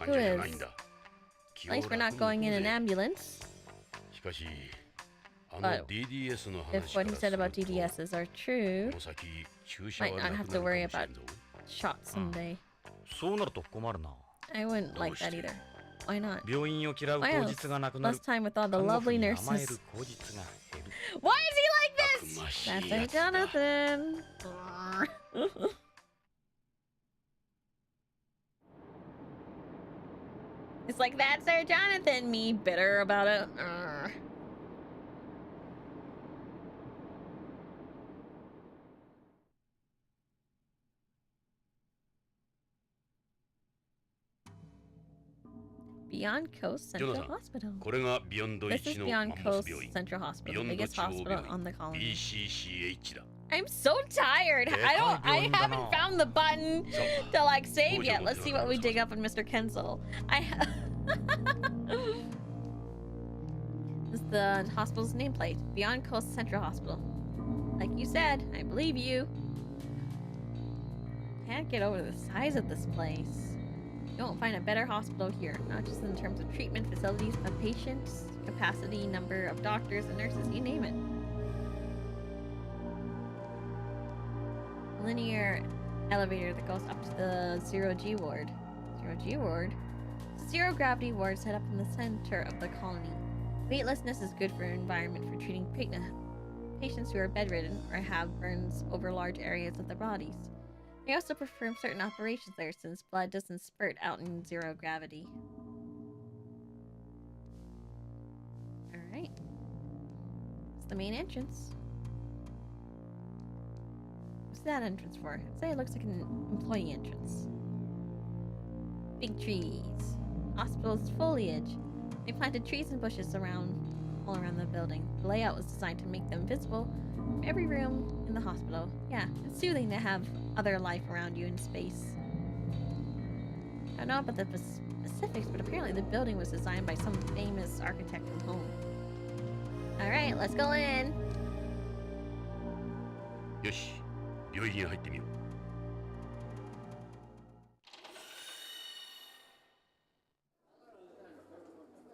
Who is? At least we're not going in an ambulance. But if what he said about DDSs are true, might not have to worry about shots someday. I wouldn't like that either. Why not? Why else? Less time with all the lovely nurses. Why is he like this? That's Sir Jonathan. It's like, that's Sir Jonathan, me bitter about it. Beyond Coast Central Hospital. This is Beyond Coast Central Hospital, the biggest hospital on the colony. I'm so tired. I haven't found the button to like save yet. Let's see what we dig up on Mr. Kensel. This is the hospital's nameplate. Beyond Coast Central Hospital. Like you said, I believe you. Can't get over the size of this place. You won't find a better hospital here, not just in terms of treatment facilities, but patients, capacity, number of doctors and nurses, you name it. Linear elevator that goes up to the zero-G ward. Zero-G ward? Zero gravity ward set up in the center of the colony. Weightlessness is good for an environment for treating patients who are bedridden or have burns over large areas of their bodies. They also perform certain operations there since blood doesn't spurt out in zero gravity. Alright. It's the main entrance. What's that entrance for? I'd say it looks like an employee entrance. Big trees. Hospital's foliage. They planted trees and bushes all around the building. The layout was designed to make them visible from every room in the hospital. Yeah, it's soothing to have other life around you in space. I don't know about the specifics, but apparently the building was designed by some famous architect from home. Alright, let's go in.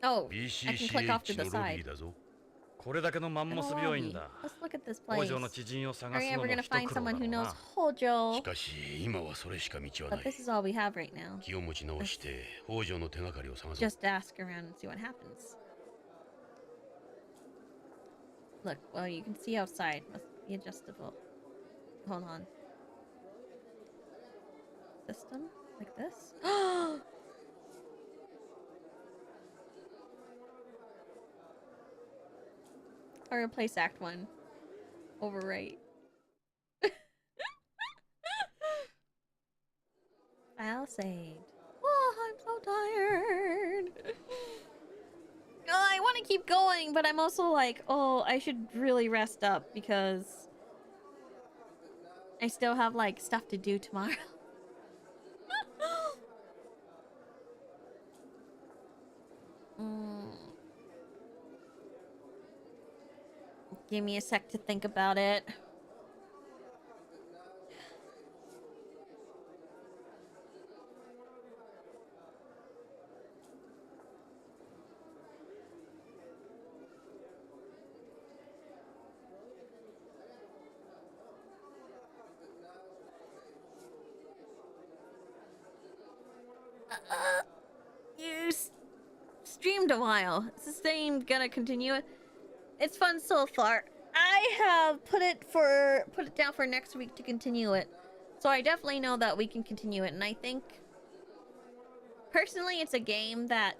Oh, I can click off to the side. Let's look at this place. Hurry up, we're gonna find someone who knows Hojo. But this is all we have right now. Just ask around and see what happens. Look, well, you can see outside. Must be adjustable. Hold on. System? Like this? Or replace Act 1. Overwrite. File saved. Oh, I'm so tired. Oh, I want to keep going, but I'm also like, oh, I should really rest up because I still have like stuff to do tomorrow. Give me a sec to think about it. You streamed a while. Is this thing gonna continue it? It's fun so far. I have put it down for next week to continue it. So I definitely know that we can continue it, and I think personally it's a game that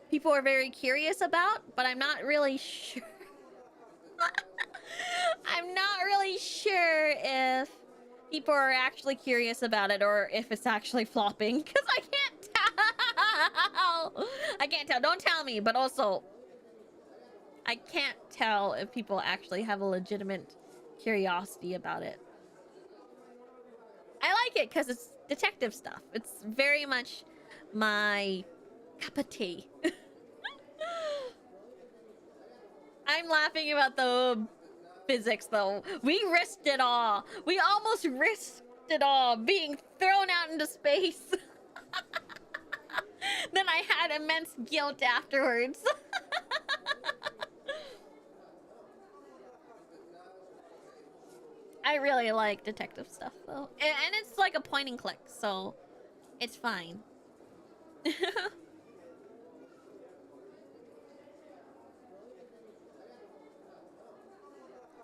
people are very curious about, but I'm not really sure. I'm not really sure if people are actually curious about it or if it's actually flopping, because I can't tell. I can't tell. Don't tell me, but also I can't tell if people actually have a legitimate curiosity about it. I like it because it's detective stuff. It's very much my cup of tea. I'm laughing about the physics though. We risked it all. We almost risked it all being thrown out into space. Then I had immense guilt afterwards. I really like detective stuff though. And it's like a point and click, so it's fine.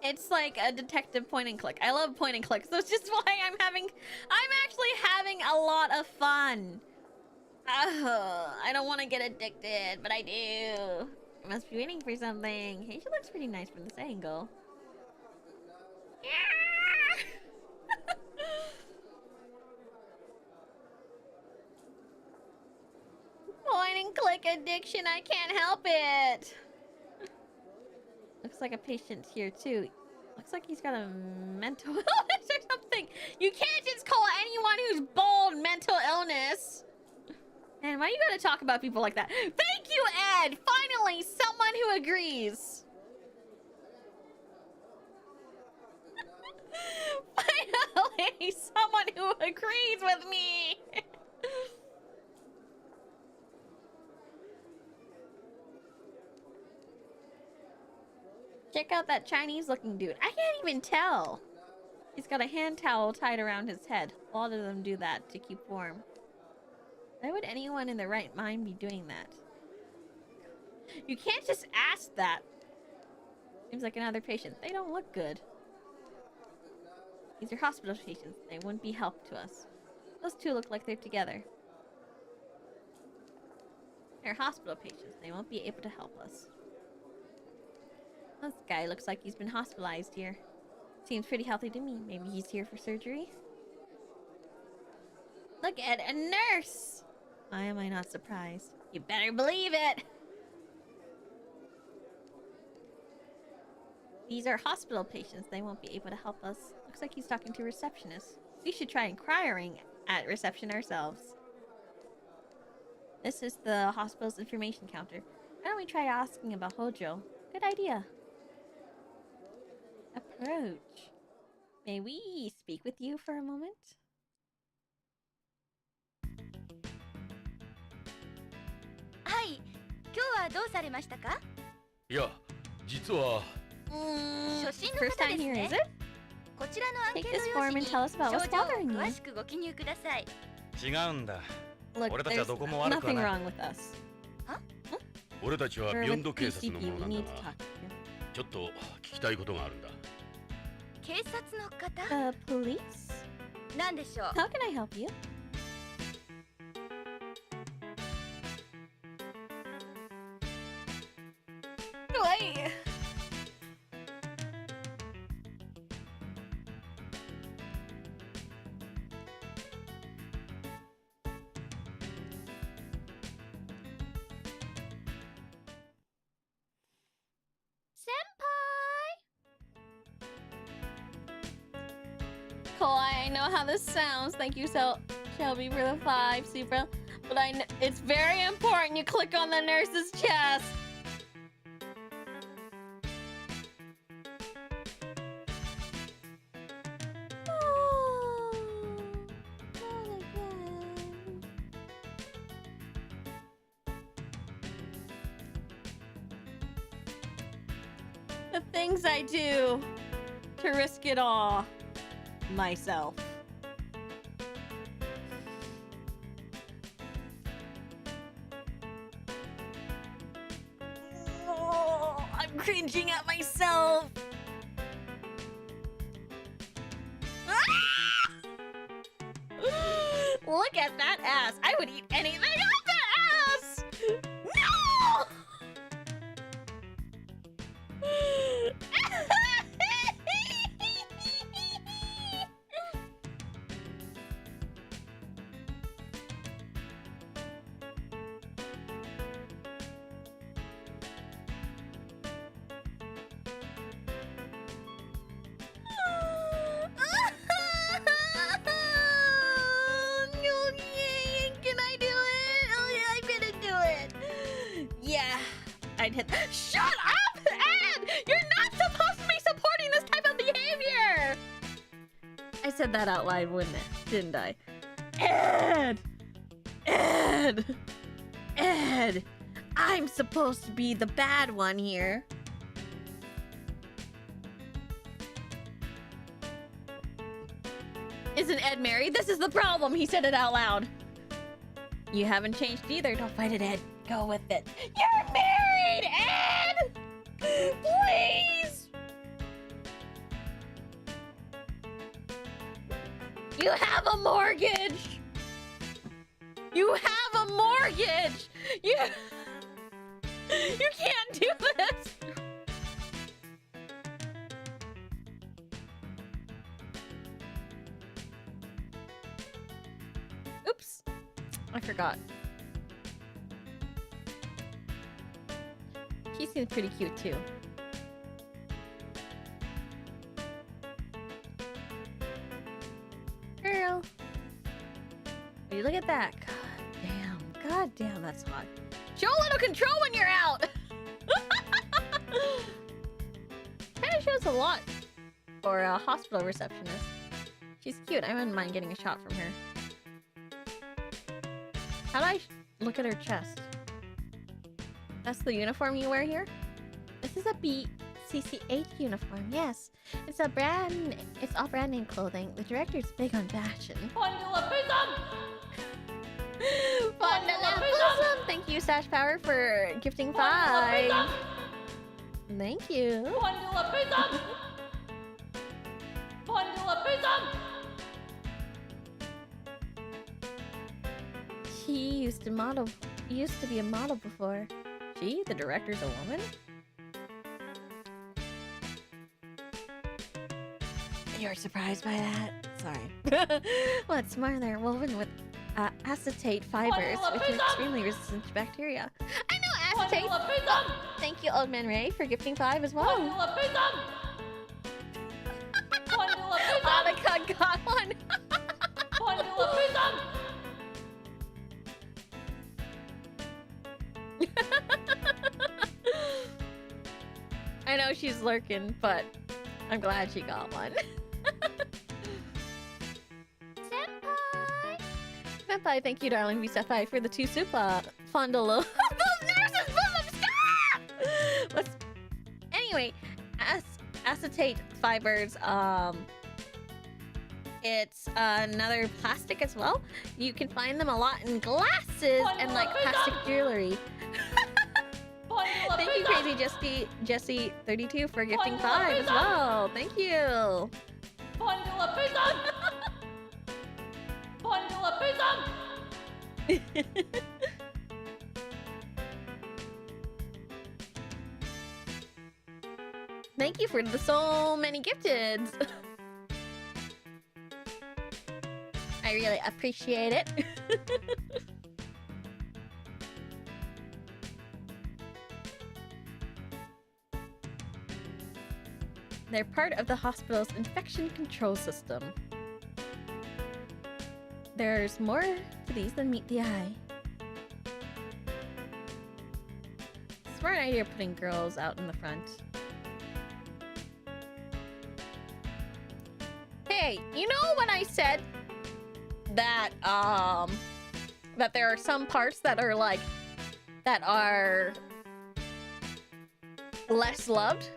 It's like a detective point and click. I love point and click, so it's just why I'm actually having a lot of fun. I don't want to get addicted, but I do. I must be waiting for something. Hey, she looks pretty nice from this angle. Point and click addiction, I can't help it. Looks like a patient here too. Looks like he's got a mental illness or something. You can't just call anyone who's bald mental illness. Man, why you gotta talk about people like that? Thank you, Ed! Finally, someone who agrees. Finally, someone who agrees with me. Check out that Chinese-looking dude. I can't even tell. He's got a hand towel tied around his head. A lot of them do that to keep warm. Why would anyone in their right mind be doing that? You can't just ask that. Seems like another patient. They don't look good. These are hospital patients. They wouldn't be help to us. Those two look like they're together. They're hospital patients. They won't be able to help us. This guy looks like he's been hospitalized here. Seems pretty healthy to me. Maybe he's here for surgery? Look at a nurse! Why am I not surprised? You better believe it! These are hospital patients. They won't be able to help us. Looks like he's talking to a receptionist. We should try inquiring at reception ourselves. This is the hospital's information counter. Why don't we try asking about Hojo? Good idea. Approach. May we speak with you for a moment? Hi. 今日はどうされましたか? いや、実は First time here, is it? こちらの案件 Take の this 用 form 紙 and に tell us about 症 what's 状を bothering you. 詳しくご記入ください。違うんだ。 Look, 俺たちは there's どこも悪くは nothing ない。 wrong with us. 俺たちは Or ビヨン with ド警察の PCP, もの we なんだ need to が talk to him. ちょっと聞きたいことがあるんだ。警察の方 Police? なんでしょう How can I help you? Wait. I know how this sounds. Thank you, Shelby, for the 5 super. But it's very important you click on the nurse's chest. Oh, not again. The things I do to risk it all. Myself. Oh, I'm cringing at myself. Ah! Look at that ass. I would eat anything off that ass. No! I'd hit. Shut up, Ed! You're not supposed to be supporting this type of behavior! I said that out loud, wouldn't it? Didn't I? Ed! Ed! Ed! I'm supposed to be the bad one here. Isn't Ed married? This is the problem. He said it out loud. You haven't changed either. Don't fight it, Ed. Go with it. You're married, Ed! Please! You have a mortgage! You have a mortgage! You can't do this! Oops. I forgot. He seems pretty cute too. Girl. Will you look at that? God damn, that's hot. Show a little control when you're out! Kinda shows a lot for a hospital receptionist. She's cute. I wouldn't mind getting a shot from her. How do I look at her chest? That's the uniform you wear here? This is a BCCH uniform, yes. It's all brand name clothing. The director's big on fashion. Fondulapism! Thank you, Sash Power, for gifting 5. Thank you. She used to be a model before. She, the director's a woman? You're surprised by that? Sorry. What's more, they're woven with acetate fibers, which are extremely resistant to bacteria. I know acetate! Oh, thank you, Old Man Ray, for gifting 5 as well. Monica got one! I know she's lurking, but I'm glad she got one. Senpai! Senpai, thank you, darling V Senpai, for the 2 super fondolo. Those nurses, stop! Anyway, acetate fibers, it's another plastic as well. You can find them a lot in glasses and like plastic jewelry. Thank you, Crazy Jesse32 for gifting 5 as well. Thank you. Thank you for the so many gifteds. I really appreciate it. They're part of the hospital's infection control system. There's more to these than meet the eye. Smart idea putting girls out in the front. Hey, you know when I said that that there are some parts that are like that are less loved?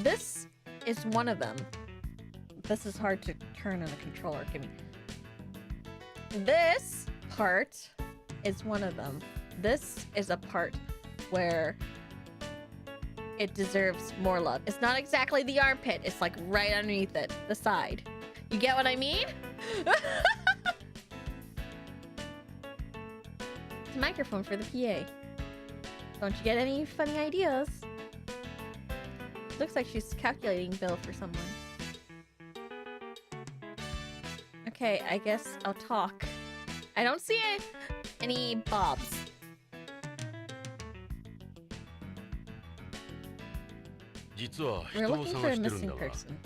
This is one of them. This is hard to turn on a controller. Give me. This part is one of them. This is a part where it deserves more love. It's not exactly the armpit. It's like right underneath it, the side. You get what I mean? It's a microphone for the PA. Don't you get any funny ideas? Looks like she's calculating bill for someone. Okay, I guess I'll talk. I don't see any bobs. We're looking for a missing person.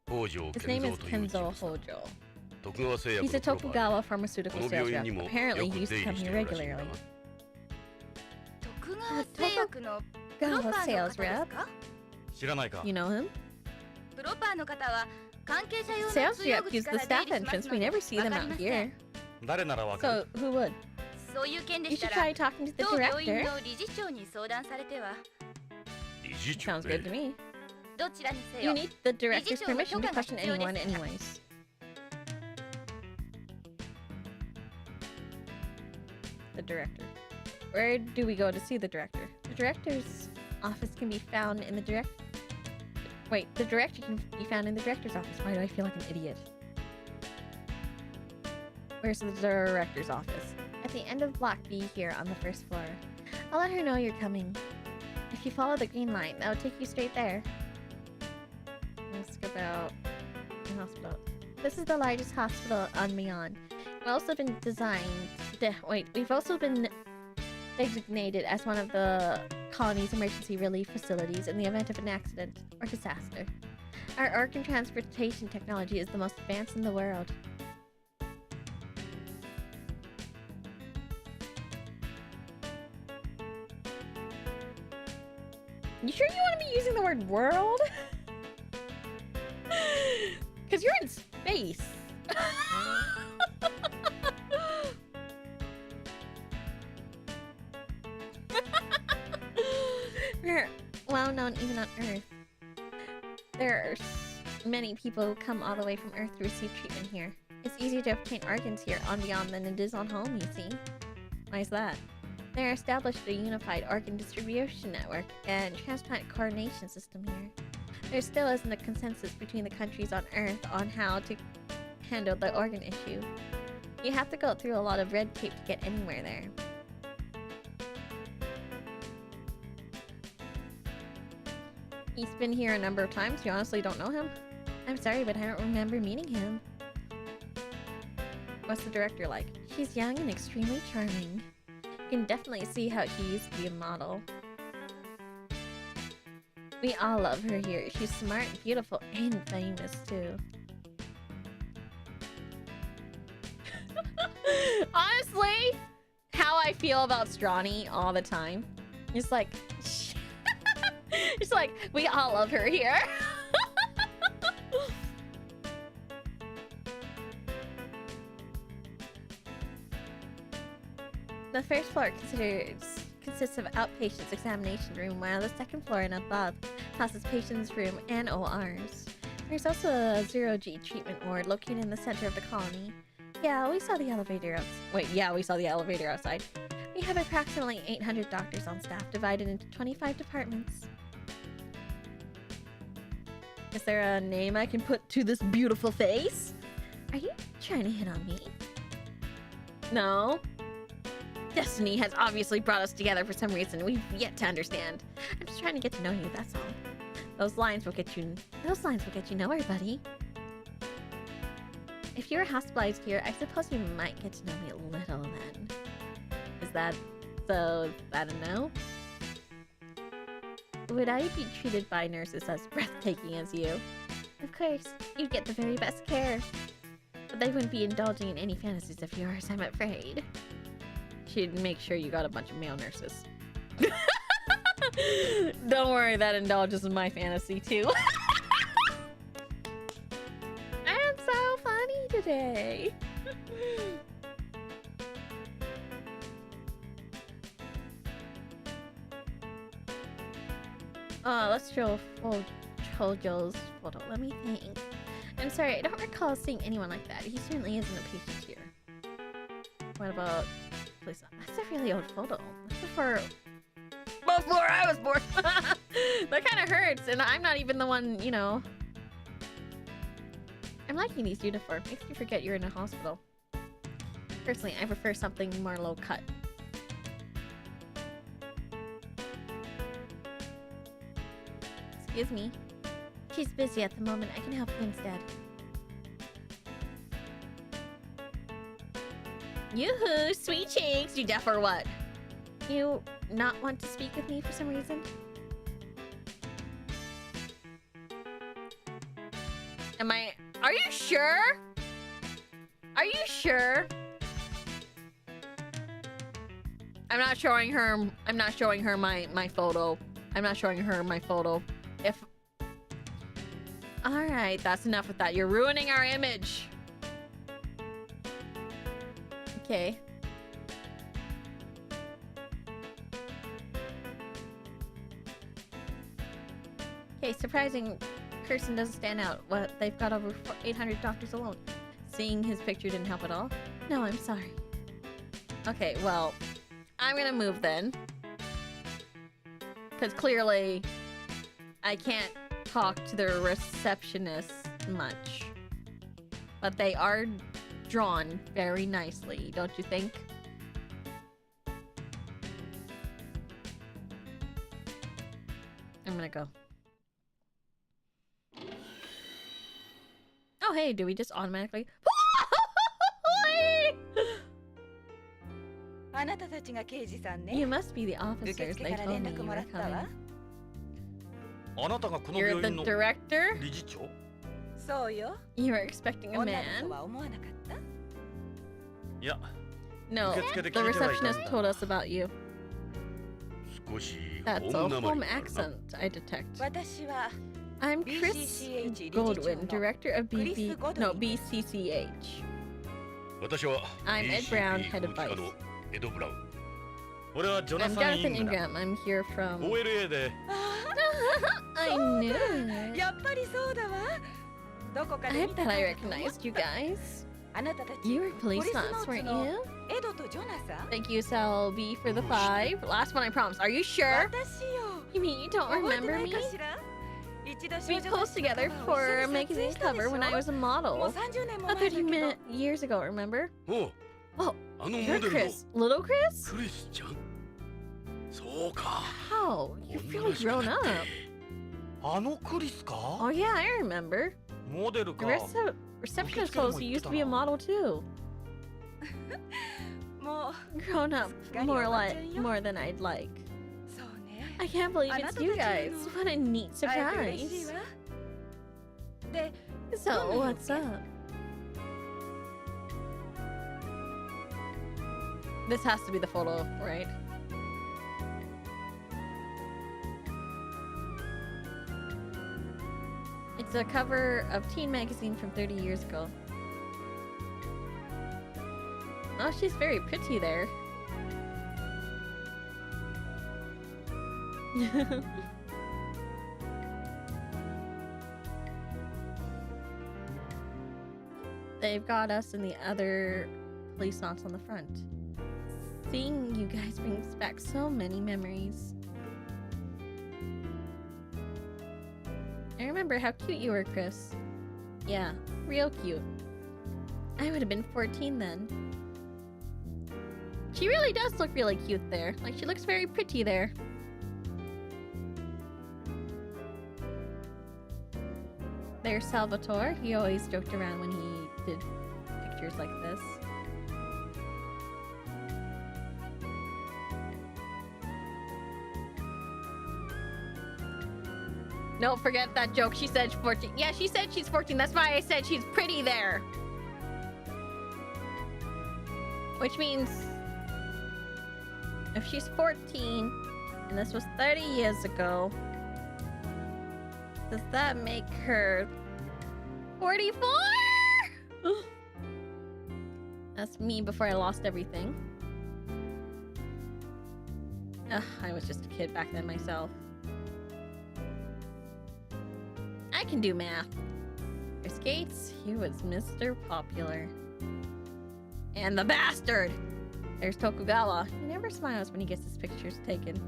His name is Kenzo Hojo. He's a Tokugawa Pharmaceutical sales rep. Apparently, he used to come here regularly. Tokugawa sales rep? You know him? Sales rep use the staff entrance. We never see them out here. So, who would? You should try talking to the director. Sounds good to me. You need the director's permission to question anyone anyways. The director. Where do we go to see the director? The director's office can be found in the the director can be found in the director's office. Why do I feel like an idiot? Where's the director's office? At the end of Block B here on the first floor. I'll let her know you're coming. If you follow the green light, that'll take you straight there. Let's go about the hospital. This is the largest hospital on Beyond. We've also been we've also been designated as one of the colony's emergency relief facilities in the event of an accident or disaster. Our organ transportation technology is the most advanced in the world. You sure you want to be using the word world? Because you're in space. We're well known even on Earth. There are many people who come all the way from Earth to receive treatment here. It's easier to obtain organs here on Beyond than it is on home, you see. Why is that? They established a unified organ distribution network and transplant coordination system here. There still isn't a consensus between the countries on Earth on how to handle the organ issue. You have to go through a lot of red tape to get anywhere there. He's been here a number of times. You honestly don't know him? I'm sorry, but I don't remember meeting him. What's the director like? She's young and extremely charming. You can definitely see how she used to be a model. We all love her here. She's smart, beautiful, and famous too. Honestly, how I feel about Strawny all the time. It's like, it's like, we all love her here. The first floor consists of outpatients examination room, while the second floor and above houses patients' room and ORs. There's also a 0G treatment ward located in the center of the colony. Yeah, we saw the elevator outside. We have approximately 800 doctors on staff, divided into 25 departments. Is there a name I can put to this beautiful face? Are you trying to hit on me? No. Destiny has obviously brought us together for some reason we've yet to understand. I'm just trying to get to know you, that's all. Those lines will get you nowhere, buddy. If you were hospitalized here, I suppose you might get to know me a little then. Is that a no? Would I be treated by nurses as breathtaking as you? Of course, you'd get the very best care. But they wouldn't be indulging in any fantasies of yours, I'm afraid. She'd make sure you got a bunch of male nurses. Don't worry, that indulges in my fantasy too. I'm so funny today. Let's show full Chojo's photo. Let me think. I'm sorry, I don't recall seeing anyone like that. He certainly isn't a patient here. What about... Please, that's a really old photo. That's before I was born. That kind of hurts, and I'm not even the one, you know. I'm liking these uniforms. Makes me forget you're in a hospital. Personally, I prefer something more low cut. Excuse me. She's busy at the moment. I can help you instead. Yoo-hoo! Sweet cheeks! You deaf or what? You not want to speak with me for some reason? Are you sure? Are you sure? I'm not showing her my photo. I'm not showing her my photo. Alright, that's enough with that. You're ruining our image. Okay. Okay, surprising person doesn't stand out. What? They've got over 800 doctors alone. Seeing his picture didn't help at all? No, I'm sorry. Okay, well, I'm gonna move then. Because clearly, I can't talk to the receptionist much. But they are drawn very nicely, don't you think? I'm gonna go. Oh hey, do we just automatically... You must be the officers. They told me you were coming. You're the director? You were expecting a man? No, the receptionist told us about you. That's a home accent I detect. I'm Chris Goldwyn, director of BCCH. I'm Ed Brown, head of Vice. I'm Jonathan Ingram. I'm here from... I knew it. I bet I recognized you guys. You were Policenauts, weren't you? Thank you, Sal B, for the 5. Last one, I promise. Are you sure? You mean you don't remember me? We posed together for a magazine cover when I was a model. About 30 years ago, remember? Oh, you're Chris. Little Chris? Wow, you've really grown up. Oh yeah, I remember. The receptionist told us you used to be a model too. Grown up more than I'd like. I can't believe it's you guys. What a neat surprise. So, what's up? This has to be the photo, right? It's a cover of Teen Magazine from 30 years ago. Oh, she's very pretty there. They've got us and the other Policenauts on the front. Seeing you guys brings back so many memories. I remember how cute you were, Chris. Yeah, real cute. I would have been 14 then. She really does look really cute there. Like, she looks very pretty there. There's Salvatore. He always joked around when he did pictures like this. No, forget that joke. She said she's 14. Yeah, she said she's 14. That's why I said she's pretty there. Which means if she's 14 and this was 30 years ago, does that make her 44? That's me before I lost everything. Ugh, I was just a kid back then myself. I can do math. Chris Gates, he was Mr. Popular. And the bastard! There's Tokugawa. He never smiles when he gets his pictures taken.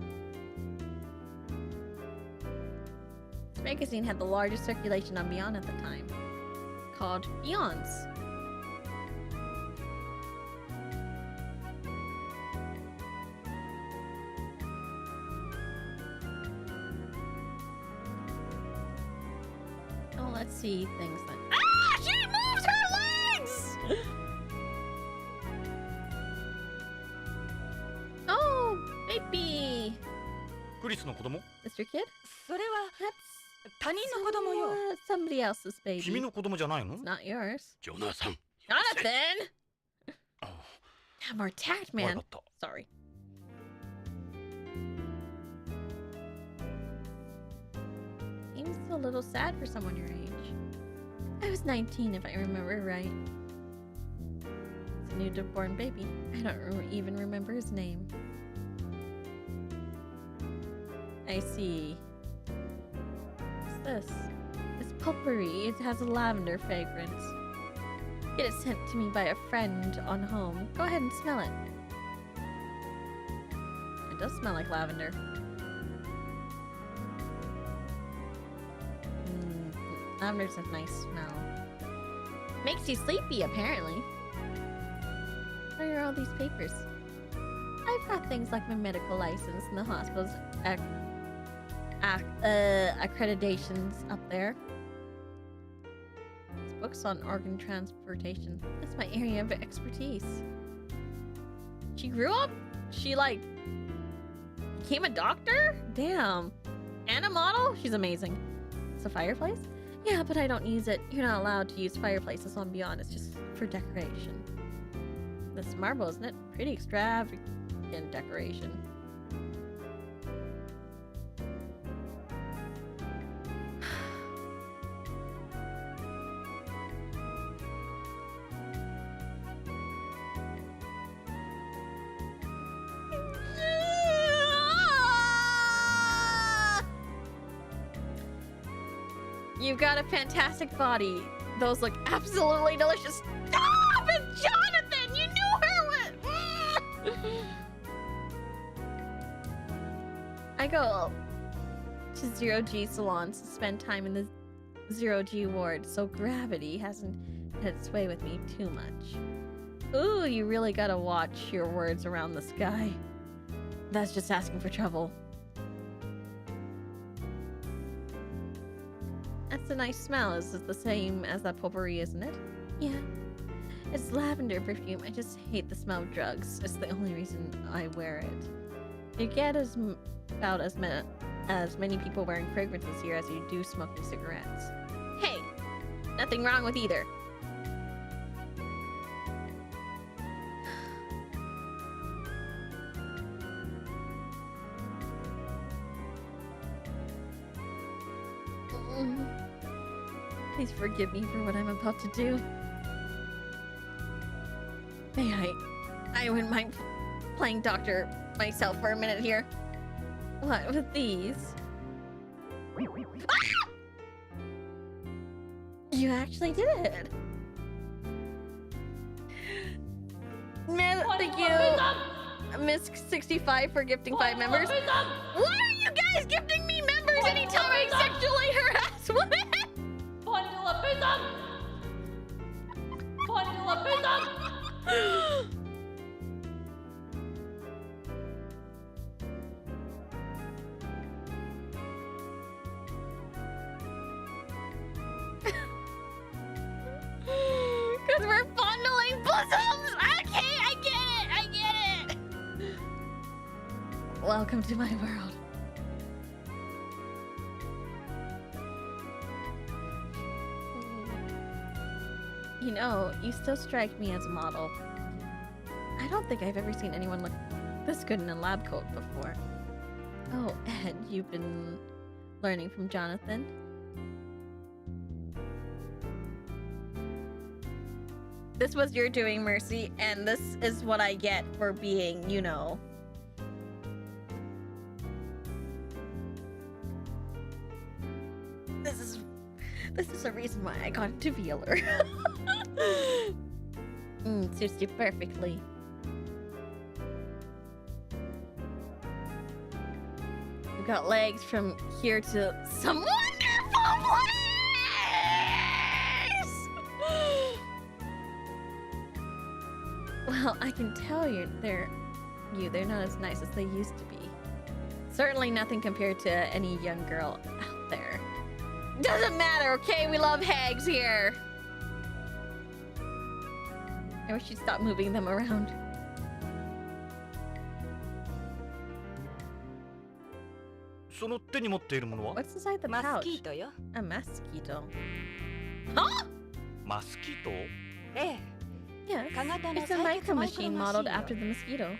This magazine had the largest circulation on Beyond at the time, called Beyonds. Oh, let's see things then. Ah! She moves her legs! Oh, baby! クリスの子供? Is your kid? それは That's 他人の子供よ。 somebody else's baby. 君の子供じゃないの? It's not yours. ジョナサン。 Jonathan! Have more tact, man. Sorry. Seems a little sad for someone your age. I was 19 if I remember right. It's a newborn baby. I don't even remember his name. I see. What's this? It's potpourri. It has a lavender fragrance. Get it sent to me by a friend on home. Go ahead and smell it. It does smell like lavender. Lavender's a nice smell. Makes you sleepy, apparently. What are all these papers? I've got things like my medical license and the hospital's accreditations up there. This book's on organ transportation. That's my area of expertise. She grew up? She, like, became a doctor? Damn. And a model? She's amazing. It's a fireplace? Yeah, but I don't use it. You're not allowed to use fireplaces on Beyond. It's just for decoration. This marble, isn't it? Pretty extravagant decoration. You've got a fantastic body. Those look absolutely delicious. Stop it, Jonathan! You knew her with... I go to Zero-G salons to spend time in the Zero-G ward, so gravity hasn't had its way with me too much. Ooh, you really gotta watch your words around the sky. That's just asking for trouble. That's a nice smell. Is it the same as that potpourri, isn't it? Yeah. It's lavender perfume. I just hate the smell of drugs. It's the only reason I wear it. You get about as many people wearing fragrances here as you do smoking cigarettes. Hey! Nothing wrong with either. Please forgive me for what I'm about to do. May I wouldn't mind playing doctor myself for a minute here. What with these? Ah! You actually did it. Man, thank you. Miss 65 for gifting 5 members. Why are you guys gifting me members anytime I sexually harass women? Because we're fondling bosoms! Okay, I get it! Welcome to my world. You know, you still strike me as a model. I don't think I've ever seen anyone look this good in a lab coat before. Oh, Ed, you've been learning from Jonathan? This was your doing, Mercy, and this is what I get for being, you know. This is a reason why I got into VAllure. Suits you perfectly. We've got legs from here to some wonderful place! Well, I can tell you, they're not as nice as they used to be. Certainly nothing compared to any young girl out there. Doesn't matter, okay? We love hags here. I wish you'd stop moving them around. What's inside the pouch? A mosquito. Huh? Mosquito? Yes. It's a micro machine modeled after the mosquito.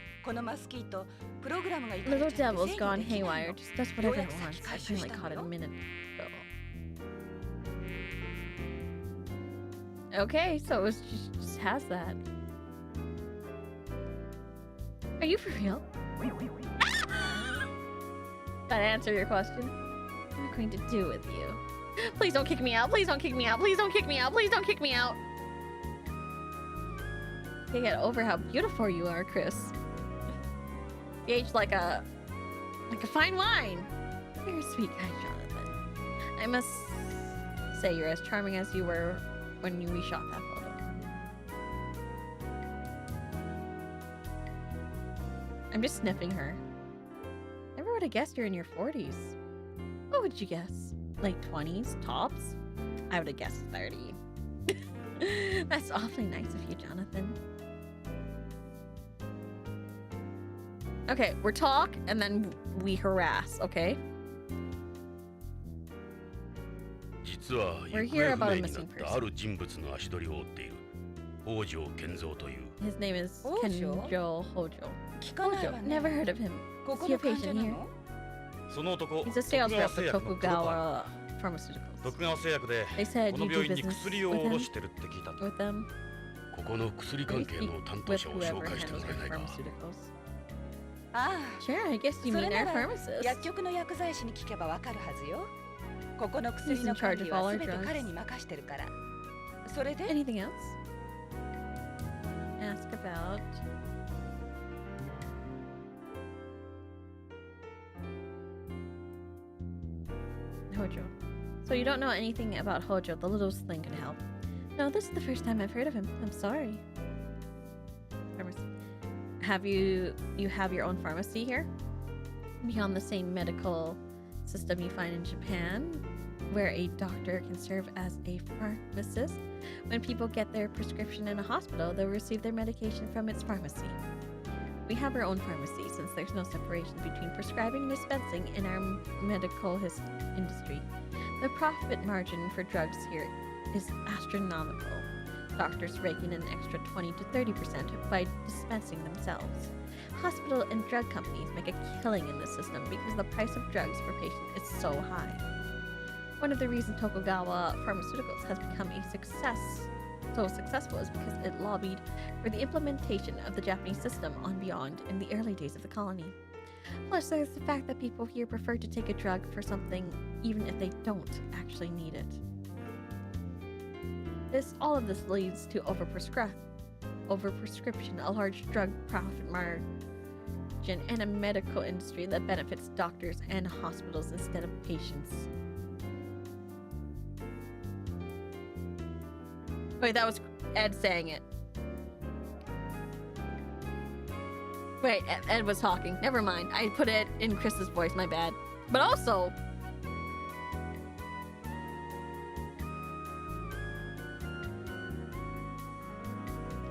Little devil's gone haywire. Just does whatever it wants. I finally caught it a minute ago. Okay, so it just has that. Are you for real? That answer your question? What am I going to do with you? Please don't kick me out. Please don't kick me out. Please don't kick me out. Please don't kick me out. I can't get over how beautiful you are, Chris. You aged like a fine wine. You're a sweet guy, Jonathan. I must say you're as charming as you were when we shot that photo. I'm just sniffing her. Never would have guessed you're in your 40s. What would you guess? Late 20s, tops? I would have guessed 30. That's awfully nice of you, Jonathan. Okay, we're talk and then we harass, okay? We're here about a missing person. His name is Kenjo Hojo. Hojo, never heard of him. Is he a patient here? He's a sales rep for Tokugawa Pharmaceuticals. They said you do business with them. With whoever handles your pharmaceuticals. Sure, I guess you mean our pharmacist. He's in charge of all our drugs. Anything else? Ask about... Hojo. So you don't know anything about Hojo, the littlest thing could help. No, this is the first time I've heard of him. I'm sorry. You have your own pharmacy here? Beyond the same medical system you find in Japan, where a doctor can serve as a pharmacist. When people get their prescription in a hospital, they'll receive their medication from its pharmacy. We have our own pharmacy since there's no separation between prescribing and dispensing in our medical industry. The profit margin for drugs here is astronomical. Doctors rake in an extra 20 to 30% by dispensing themselves. Hospital and drug companies make a killing in this system because the price of drugs for patients is so high. One of the reasons Tokugawa Pharmaceuticals has become so successful is because it lobbied for the implementation of the Japanese system on Beyond in the early days of the colony. Plus, there's the fact that people here prefer to take a drug for something even if they don't actually need it. All of this leads to overprescription, a large drug profit oxygen and a medical industry that benefits doctors and hospitals instead of patients. Wait, that was Ed saying it. Wait, Ed was talking. Never mind. I put it in Chris's voice, my bad. But also...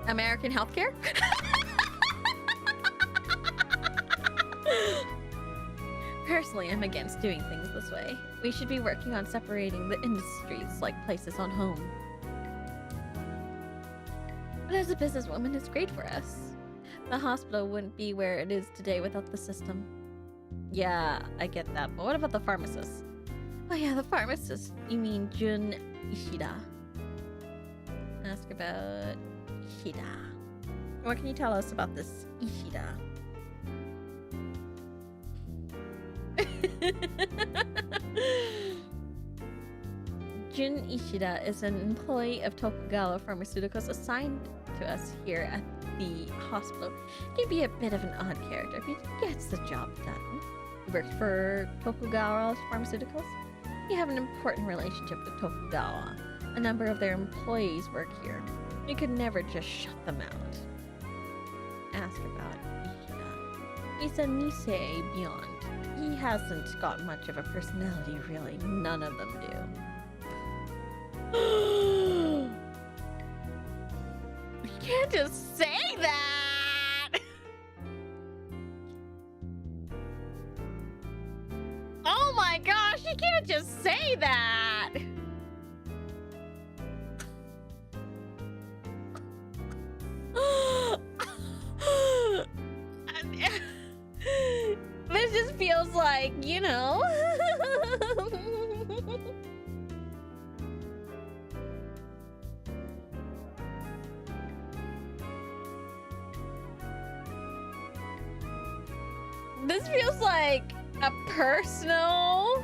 American healthcare? Personally, I'm against doing things this way. We should be working on separating the industries like places on home. But as a businesswoman, it's great for us. The hospital wouldn't be where it is today without the system. Yeah, I get that, but what about the pharmacist? Oh yeah, the pharmacist. You mean Jun Ishida. Ask about Ishida. What can you tell us about this Ishida? Jun Ishida is an employee of Tokugawa Pharmaceuticals assigned to us here at the hospital. He'd be a bit of an odd character, but he gets the job done. He works for Tokugawa Pharmaceuticals. We have an important relationship with Tokugawa. A number of their employees work here. We could never just shut them out. Ask about Ishida. He's a Nisei beyond. He hasn't got much of a personality, really. None of them do. You can't just say that! Oh my gosh, you can't just say that! This just feels like, you know... This feels like a personal...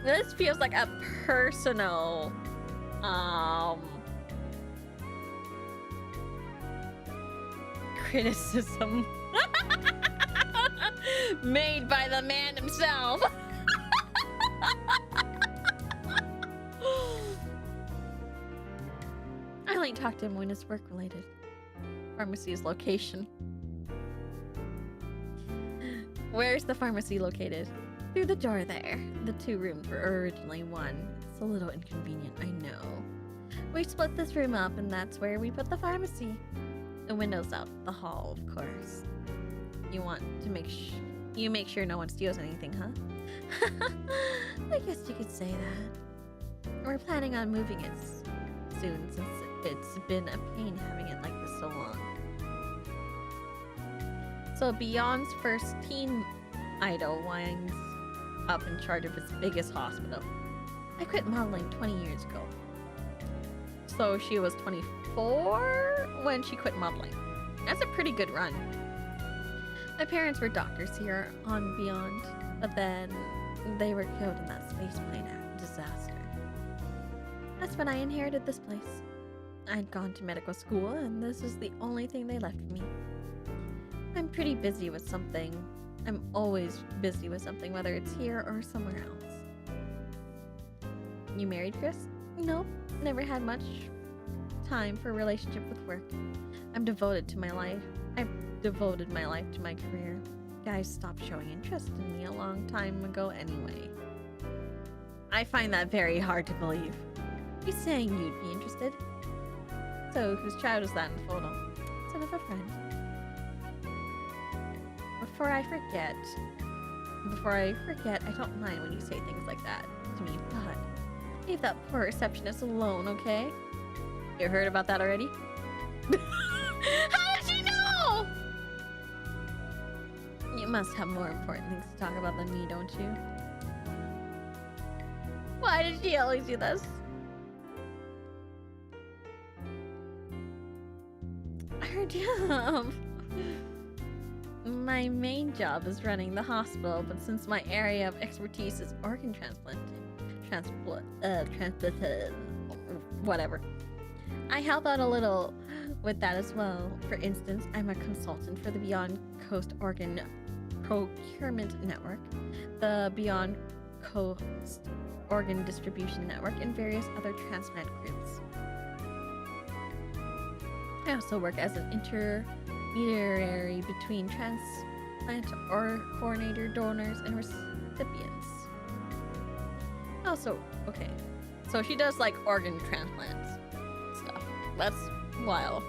This feels like a personal... criticism. Made by the man himself. I only talk to him when it's work related. Pharmacy's location. Where's the pharmacy located? Through the door there. The two rooms were originally one. It's a little inconvenient, I know. We split this room up and that's where we put the pharmacy. The windows out the hall, of course. You want to make sure no one steals anything, huh? I guess you could say that. We're planning on moving it soon since it's been a pain having it like this so long. So Beyond's first teen idol winds up in charge of its biggest hospital. I quit modeling 20 years ago. So she was 24 when she quit modeling. That's a pretty good run. My parents were doctors here on Beyond, but then they were killed in that spaceplane disaster. That's when I inherited this place. I'd gone to medical school, and this is the only thing they left me. I'm pretty busy with something. I'm always busy with something, whether it's here or somewhere else. You married, Chris? Nope, never had much time for a relationship with work. I'm devoted to my life. I've devoted my life to my career. Guys stopped showing interest in me a long time ago anyway. I find that very hard to believe. He's saying you'd be interested. So, whose child is that in the photo? Son of a friend. Before I forget, I don't mind when you say things like that to me, but leave that poor receptionist alone, okay? You heard about that already? How did you know? You must have more important things to talk about than me, don't you? Why did she always do this? Her job. My main job is running the hospital, but since my area of expertise is organ whatever. I help out a little with that as well. For instance, I'm a consultant for the Beyond Coast Organ Procurement Network, the Beyond Coast Organ Distribution Network, and various other transplant groups. I also work as an intermediary between transplant or coordinator donors and recipients. Also, okay, so she does like organ transplants stuff. That's wild.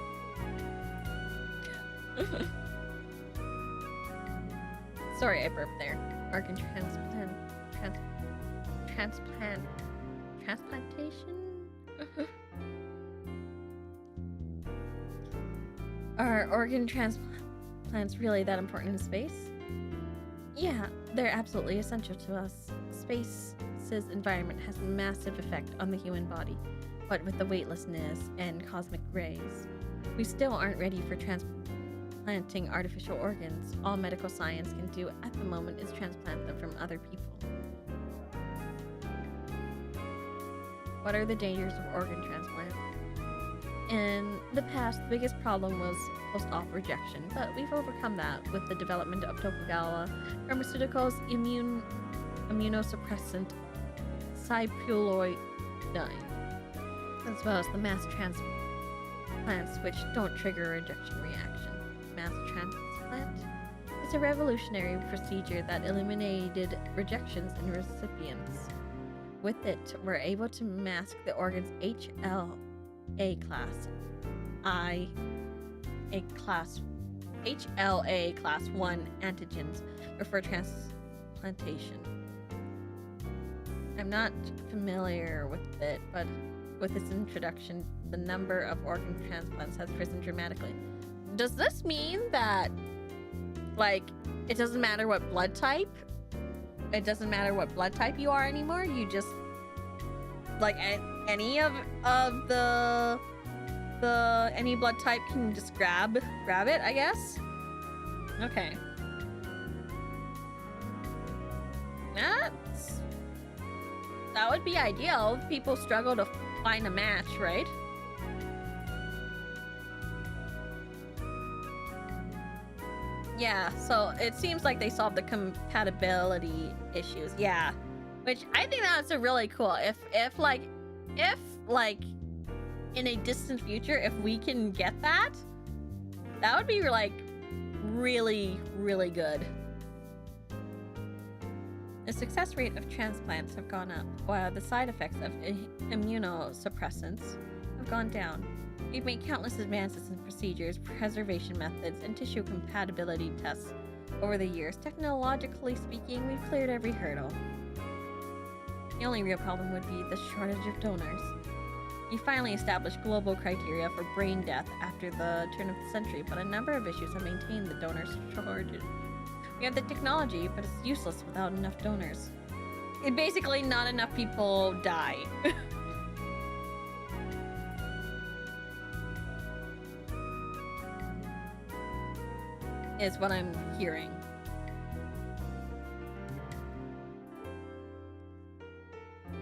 Sorry, I burped there. Organ transplantation? Are organ transplants really that important in space? Yeah, they're absolutely essential to us. Space's environment has a massive effect on the human body, what with the weightlessness and cosmic rays. We still aren't ready for transplanting artificial organs. All medical science can do at the moment is transplant them from other people. What are the dangers of organ transplant? In the past, the biggest problem was post-op rejection, but we've overcome that with the development of Tokugawa Pharmaceutical's immunosuppressant cypuloidine, as well as the mass transplants which don't trigger a rejection reaction. Mass transplant is a revolutionary procedure that eliminated rejections in recipients. With it, we're able to mask the organ's HLA class 1 antigens before transplantation. I'm not familiar with it, but with its introduction, the number of organ transplants has risen dramatically. Does this mean that, like, it doesn't matter what blood type? It doesn't matter what blood type you are anymore? You just, like, any of the any blood type can just grab it, I guess? Okay. That would be ideal. People struggle to find a match, right? Yeah, so it seems like they solved the compatibility issues. Yeah, which I think that's a really cool. If like in a distant future, if we can get that, that would be like really, really good. The success rate of transplants have gone up, while the side effects of immunosuppressants have gone down. We've made countless advances in procedures, preservation methods, and tissue compatibility tests over the years. Technologically speaking, we've cleared every hurdle. The only real problem would be the shortage of donors. We finally established global criteria for brain death after the turn of the century, but a number of issues have maintained the donor shortage. We have the technology, but it's useless without enough donors. Basically, not enough people die. Is what I'm hearing.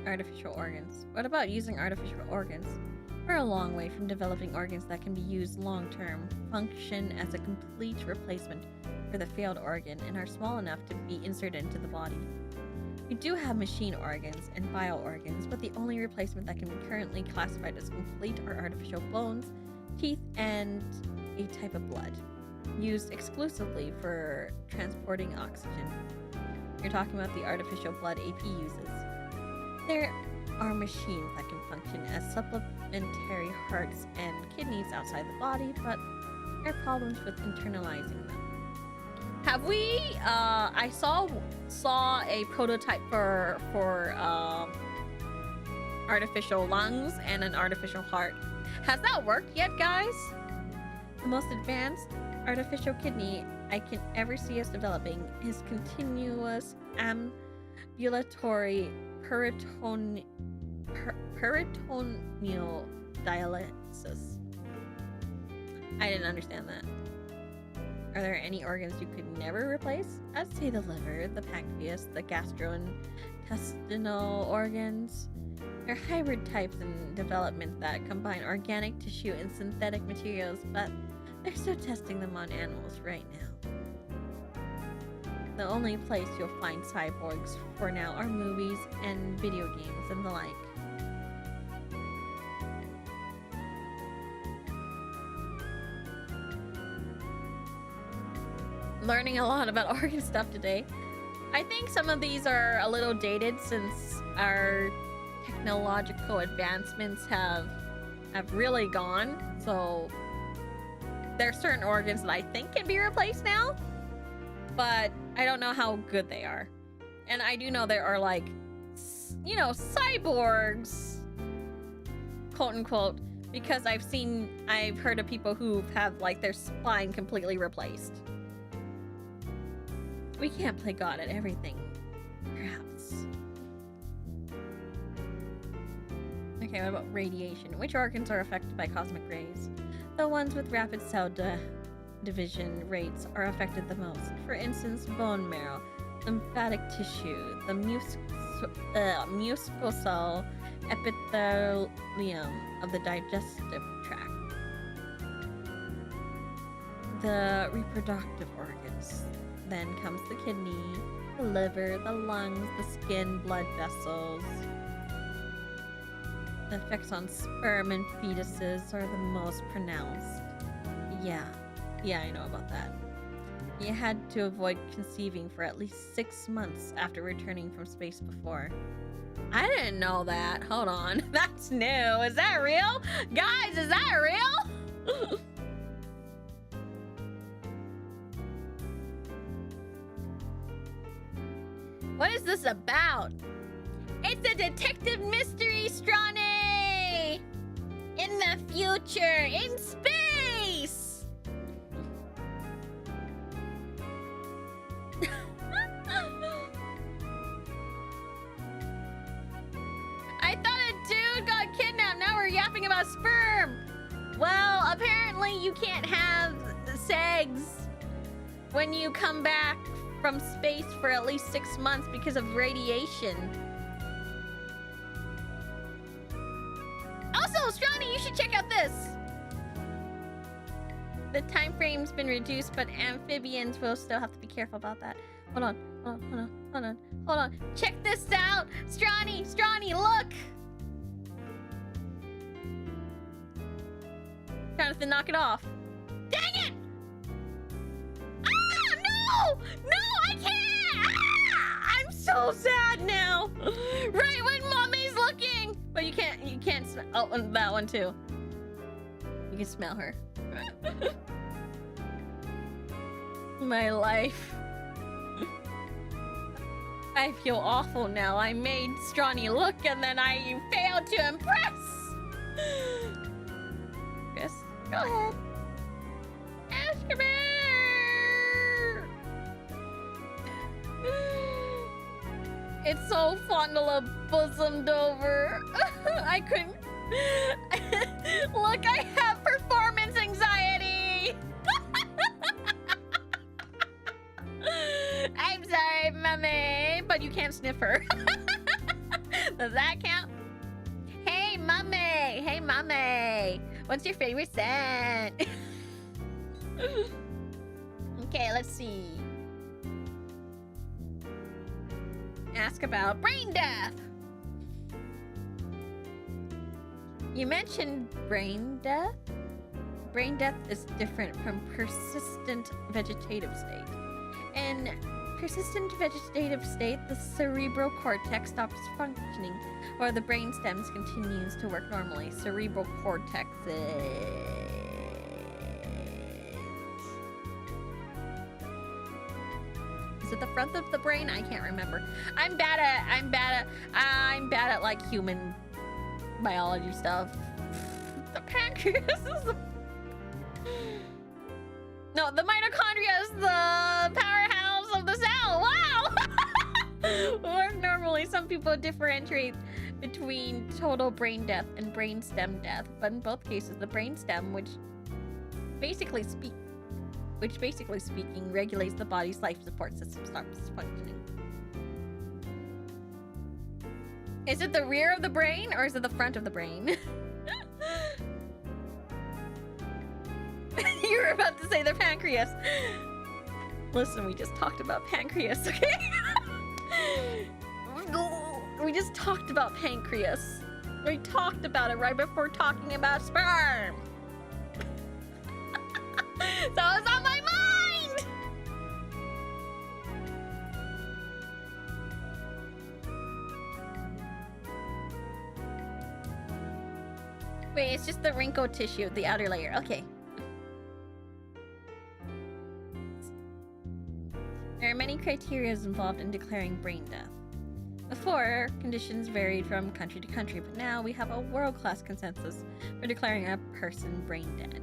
Artificial organs. What about using artificial organs? We're a long way from developing organs that can be used long-term, function as a complete replacement for the failed organ, and are small enough to be inserted into the body. We do have machine organs and bio organs, but the only replacement that can be currently classified as complete are artificial bones, teeth, and a type of blood, used exclusively for transporting oxygen. You're talking about the artificial blood AP uses. There are machines that can function as supplementary hearts and kidneys outside the body, but there are problems with internalizing them. Have we? I saw a prototype for artificial lungs and an artificial heart. Has that worked yet, guys? The most advanced artificial kidney I can ever see us developing is continuous ambulatory peritoneal dialysis. I didn't understand that. Are there any organs you could never replace? I'd say the liver, the pancreas, the gastrointestinal organs. There are hybrid types in development that combine organic tissue and synthetic materials, but they're still testing them on animals right now. The only place you'll find cyborgs for now are movies and video games and the like. Learning a lot about organ stuff today. I think some of these are a little dated since our technological advancements have really gone. So there are certain organs that I think can be replaced now, but I don't know how good they are. And I do know there are, like, you know, cyborgs, quote unquote, because I've heard of people who have, like, their spine completely replaced. We can't play God at everything, perhaps. Okay, what about radiation? Which organs are affected by cosmic rays? The ones with rapid cell division rates are affected the most. For instance, bone marrow, lymphatic tissue, the mucosal epithelium of the digestive tract, the reproductive organs. Then comes the kidney, the liver, the lungs, the skin, blood vessels. The effects on sperm and fetuses are the most pronounced. Yeah, I know about that. You had to avoid conceiving for at least 6 months after returning from space before. I didn't know that. Hold on. That's new. Is that real? Guys, is that real? What is this about? It's a detective mystery, Strani! In the future, in space! I thought a dude got kidnapped. Now we're yapping about sperm. Well, apparently you can't have segs when you come back from space for at least 6 months because of radiation. Also, Strani, you should check out this. The time frame's been reduced, but amphibians will still have to be careful about that. Hold on. Check this out. Strani, look. Trying to knock it off. Dang it! Ah, no, I can't. Ah, I'm so sad now. Right when Mommy's looking, but you can't. Oh, and that one too. You can smell her. My life. I feel awful now. I made Strani look and then I failed to impress. Chris, go ahead. Ask her. It's so fondle-bosomed over. I couldn't. Look, I have performance anxiety. I'm sorry, Mummy, but you can't sniff her. Does that count? Hey, Mummy. What's your favorite scent? Okay, let's see. Ask about brain death. You mentioned brain death. Brain death is different from persistent vegetative state. In persistent vegetative state, the cerebral cortex stops functioning, while the brain stems continues to work normally. Cerebral cortex is it the front of the brain? I can't remember. I'm bad at like human biology stuff. The pancreas is the... No, the mitochondria is the powerhouse of the cell. Wow! Or normally, some people differentiate between total brain death and brain stem death, but in both cases, the brain stem, which basically speaking regulates the body's life support system, stops functioning. Is it the rear of the brain or is it the front of the brain? You were about to say the pancreas. Listen, we just talked about pancreas, okay? We just talked about pancreas. We talked about it right before talking about sperm. So it's on my mind! Wait, it's just the wrinkle tissue, the outer layer. Okay. There are many criteria involved in declaring brain death. Before, conditions varied from country to country, but now we have a world-class consensus for declaring a person brain dead.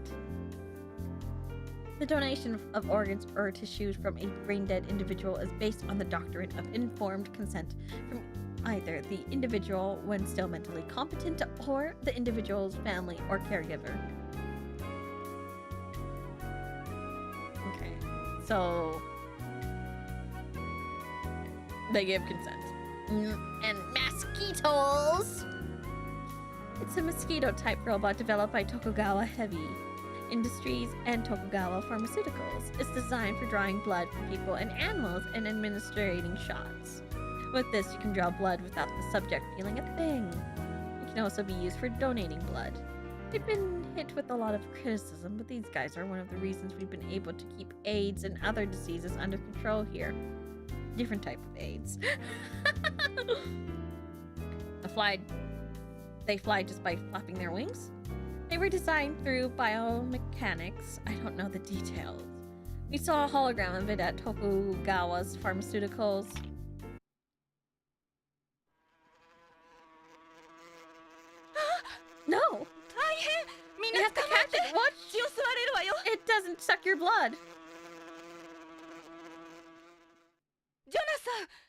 The donation of organs or tissues from a brain-dead individual is based on the doctrine of informed consent from either the individual when still mentally competent or the individual's family or caregiver. Okay, so they give consent. And mosquitoes! It's a mosquito-type robot developed by Tokugawa Heavy Industries and Tokugawa Pharmaceuticals. It's designed for drawing blood from people and animals and administering shots. With this, you can draw blood without the subject feeling a thing. It can also be used for donating blood. They've been hit with a lot of criticism, but these guys are one of the reasons we've been able to keep AIDS and other diseases under control here. Different type of AIDS. They fly just by flapping their wings? They were designed through biomechanics. I don't know the details. We saw a hologram of it at Tokugawa's Pharmaceuticals. No! You have to catch it! What? It doesn't suck your blood.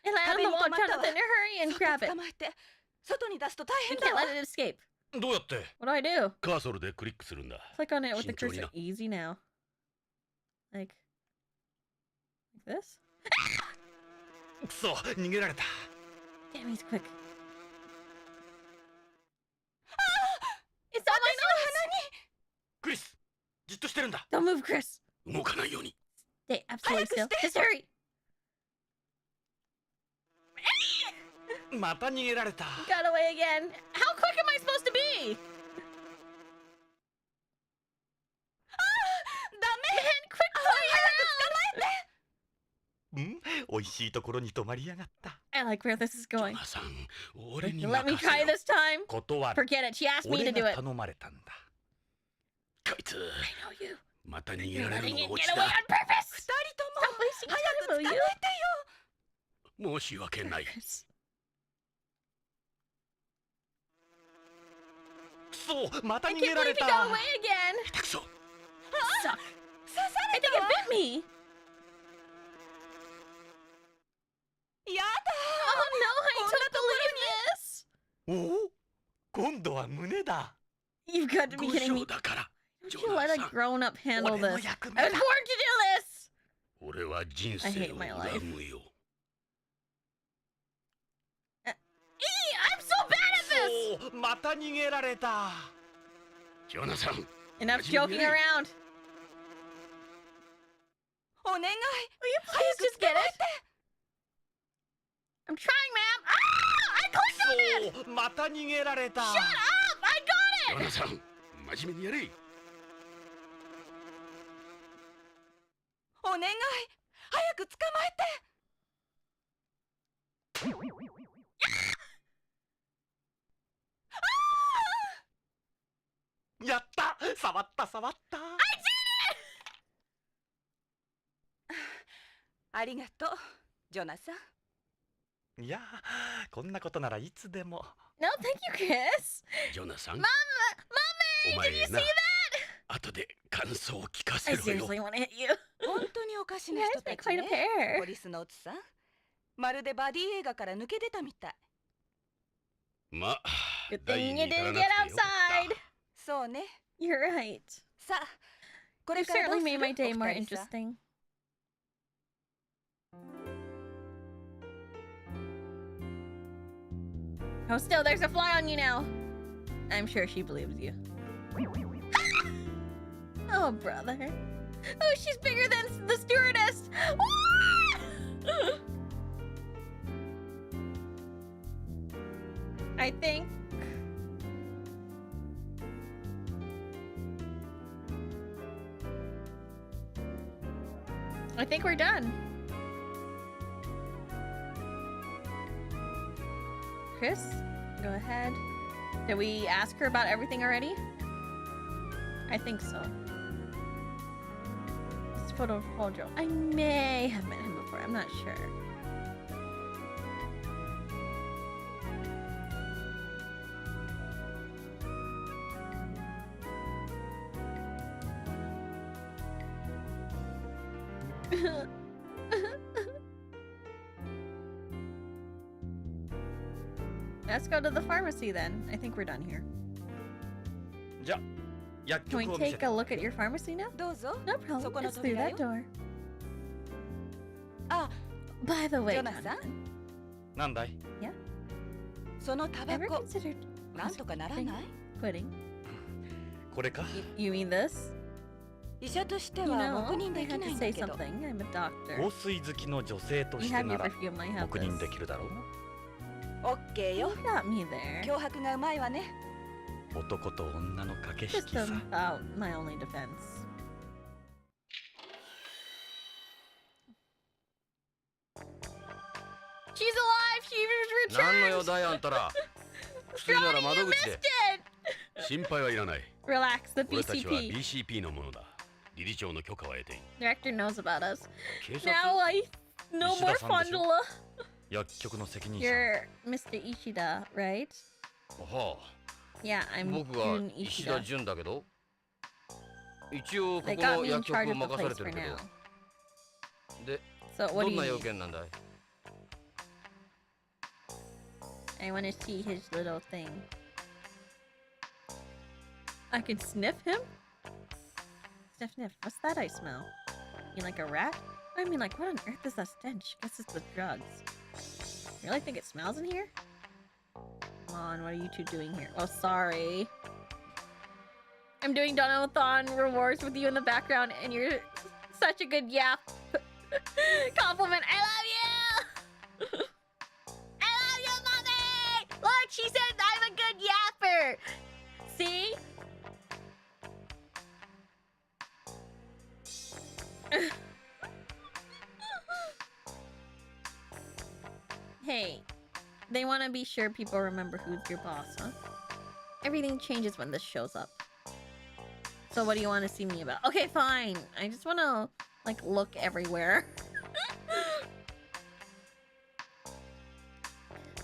It landed on the wall. Jonathan, hurry and grab it. You can't let it escape. どうやって What do I do? カーソルでクリックするんだ Click on it with the 慎重に cursor. な Easy now. Like this? くそ逃げられた Damn, he's quick. It's on my nose! クリスじっとしてるんだ Don't move, Chris. 動かないように Stay absolutely still. Just hurry. また逃げられた Got away again. How quick am I supposed to be? Man, quick fire! ん美味しいところに泊まりやがった I like where this is ジョ going. ナサン俺に Let me 任せ try ろ this time. 断る Forget it. She asked me 俺 to do が it. 頼まれたんだこいつ I know you. また逃げ You're られ letting る it のが get 落ち away だ on purpose. Stop wasting time, will you? 申し訳ない Chris. くそまた I 逃 can't げら believe れ he た got away again. 下手くそ Suck. I think it bit me. Oh no, I don't believe this. おお今度は胸だ You've got to be 5 kidding 章 me. だから Don't ジ you ョナ let サ a ン grown-up handle 俺の this. 役 I 目 was だ born to do this. 俺は人 I 生 hate を my life. 恨むよ I'm so bad at this. おおまた逃げられたジョナサン Enough joking around. Will you please just get it? I'm trying, ma'am. Ah! I clicked on it. そうまた逃げられた Shut up! I ジョ got it. ナサン真面目にやれやった触った触った I did it. ありがとうジョナサンいやこんなことならいつでも No, thank you, Chris. ジョナサン Mama, お mommy, 前 did you see な that? 後で感想を聞か I せろよ seriously want to hit you. 本当におかし You な guys 人た make ち quite a ね pair. ポリスノーツさんまるでバディ映画から抜け出たみたいまあ Good 大 thing に you 至ら didn't な get くてよかっ outside. そうね You're right. さあこれ You からどう certainly す made る my day お more 二人さん interesting. Oh, still, there's a fly on you now. I'm sure she believes you. Oh, brother. Oh, she's bigger than the stewardess. I think. I think we're done. Chris, go ahead. Did we ask her about everything already? I think so. This photo of Hojo. I may have met him before. I'm not sure. Let's go to the pharmacy then. I think we're done here. Can we take a look at your pharmacy now? No problem. It's through that door. By the way, Jonathan. Yeah? Ever considered quitting? You mean this? You know, I had to say something. I'm a doctor. You have your perfume, I have this. You got me there. Just about my only defense. She's alive! She returned! Johnny, you missed it! Relax, the BCP. Director knows about us. Now I no more Fondula. You're Mr. Ishida, right? Yeah, I'm Jun Ishida. They got me in charge of the place for now. So what do you need? I want to see his little thing. I can sniff him? Sniff, sniff. What's that I smell? You like a rat? I mean, like, what on earth is that stench? Guess it's the drugs. Really think it smells in here? Come on, what are you two doing here? Oh, sorry. I'm doing Donathon rewards with you in the background, and you're such a good yap. Compliment. I love you! I love you, mommy! Look, she said I'm a good yapper! See? Hey, they want to be sure people remember who's your boss, huh? Everything changes when this shows up. So what do you want to see me about? Okay, fine. I just want to, like, look everywhere.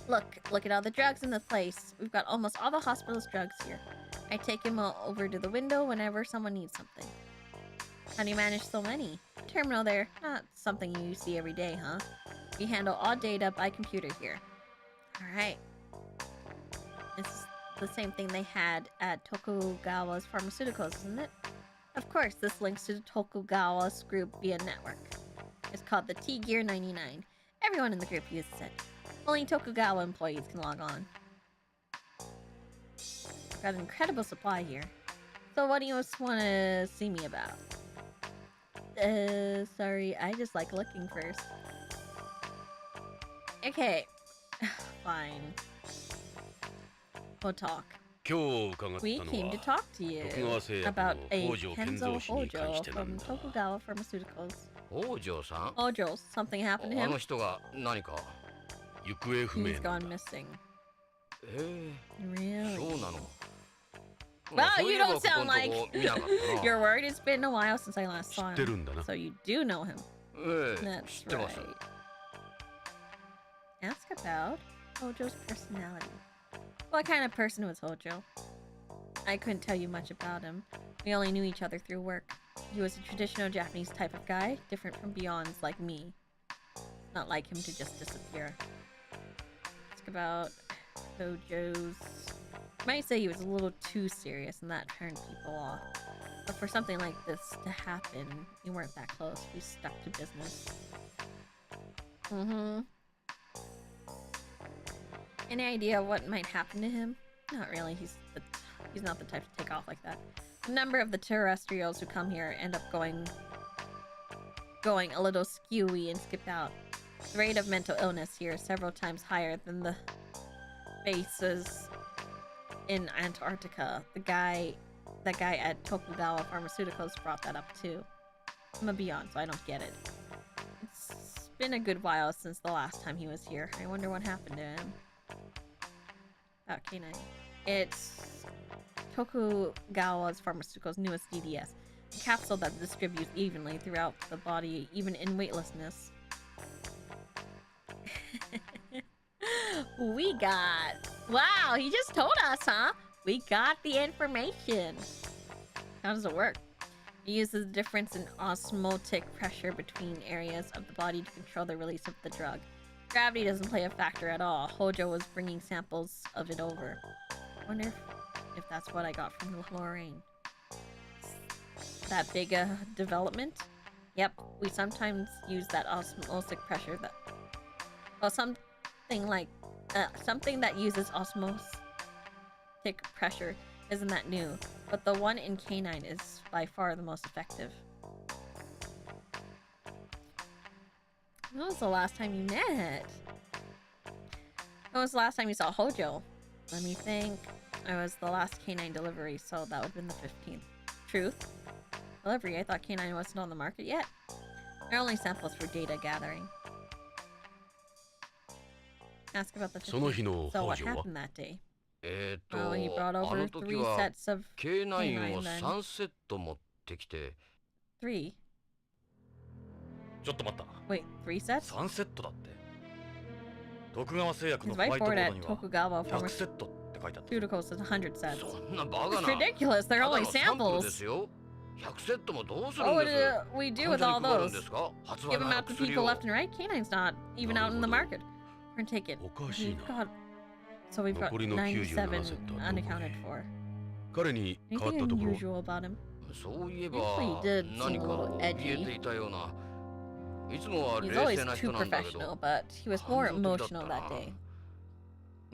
Look at all the drugs in the place. We've got almost all the hospital's drugs here. I take him over to the window whenever someone needs something. How do you manage so many? Terminal there. Not something you see every day, huh? We handle all data by computer here. Alright. It's the same thing they had at Tokugawa's Pharmaceuticals, isn't it? Of course, this links to the Tokugawa's group via network. It's called the T-Gear 99. Everyone in the group uses it. Only Tokugawa employees can log on. I've got an incredible supply here. So what do you want to see me about? Sorry, I just like looking first. Okay, fine. We'll talk. We came to talk to you about a Kenzo Hojo from Tokugawa Pharmaceuticals. Hojo, something happened to him? He's gone missing. Really? Well, you don't sound like you're worried. It's been a while since I last saw him. So you do know him. That's right. Ask about Hojo's personality. What kind of person was Hojo? I couldn't tell you much about him. We only knew each other through work. He was a traditional Japanese type of guy, different from Beyond's like me. Not like him to just disappear. Ask about Hojo's... Might say he was a little too serious and that turned people off. But for something like this to happen, you weren't that close. We stuck to business. Any idea what might happen to him? Not really. He's not the type to take off like that. A number of the terrestrials who come here end up going a little skewy and skip out. The rate of mental illness here is several times higher than the bases in Antarctica. That guy at Tokugawa Pharmaceuticals brought that up too. I'm a Beyond, so I don't get it. It's been a good while since the last time he was here. I wonder what happened to him. Oh, K9. It's Tokugawa's Pharmaceuticals' newest DDS. A capsule that distributes evenly throughout the body, even in weightlessness. We got... Wow, he just told us, huh? We got the information. How does it work? It uses the difference in osmotic pressure between areas of the body to control the release of the drug. Gravity doesn't play a factor at all. Hojo was bringing samples of it over. I wonder if that's what I got from Lorraine. That big a development? Yep, we sometimes use that osmotic pressure that... Well, something that uses osmotic pressure isn't that new, but the one in K9 is by far the most effective. When was the last time you met? When was the last time you saw Hojo? Let me think. I was the last K9 delivery, so that would have been the 15th. Truth? Delivery? I thought K9 wasn't on the market yet. They're only samples for data gathering. Ask about the 15th. So what happened that day? Oh, he brought over 3 sets of K9 then. 3? ちょっと待った。 Wait, 3 sets? 3セットだって。徳川製薬の His ホワイトボ whiteboard ード at には Tokugawa 100セットって書いてあった。 Pharmaceutical says 100 sets. そんなバカ It's な。 ridiculous, they're ただ only のサンプルで samples. すよ。100セットもどうする What んで would す？ we do 患 with 者 all に配るん those? ですか？発 Give 売 them 前の out to 薬 people を。 left and right? K9's not even out in the market. We're gonna take it. おかしい We've な。 got... So we've got 残りの 97 97セットはどこへ？ unaccounted for. 彼に変わっ Anything たところ。 unusual about him? そういえば Usually did seem 何 a か little 怯え edgy. ていたような。いつもは He's 冷 always 静な too 人なんだけ professional, ど。 but he was more 感情的だ emotional った that な。 day.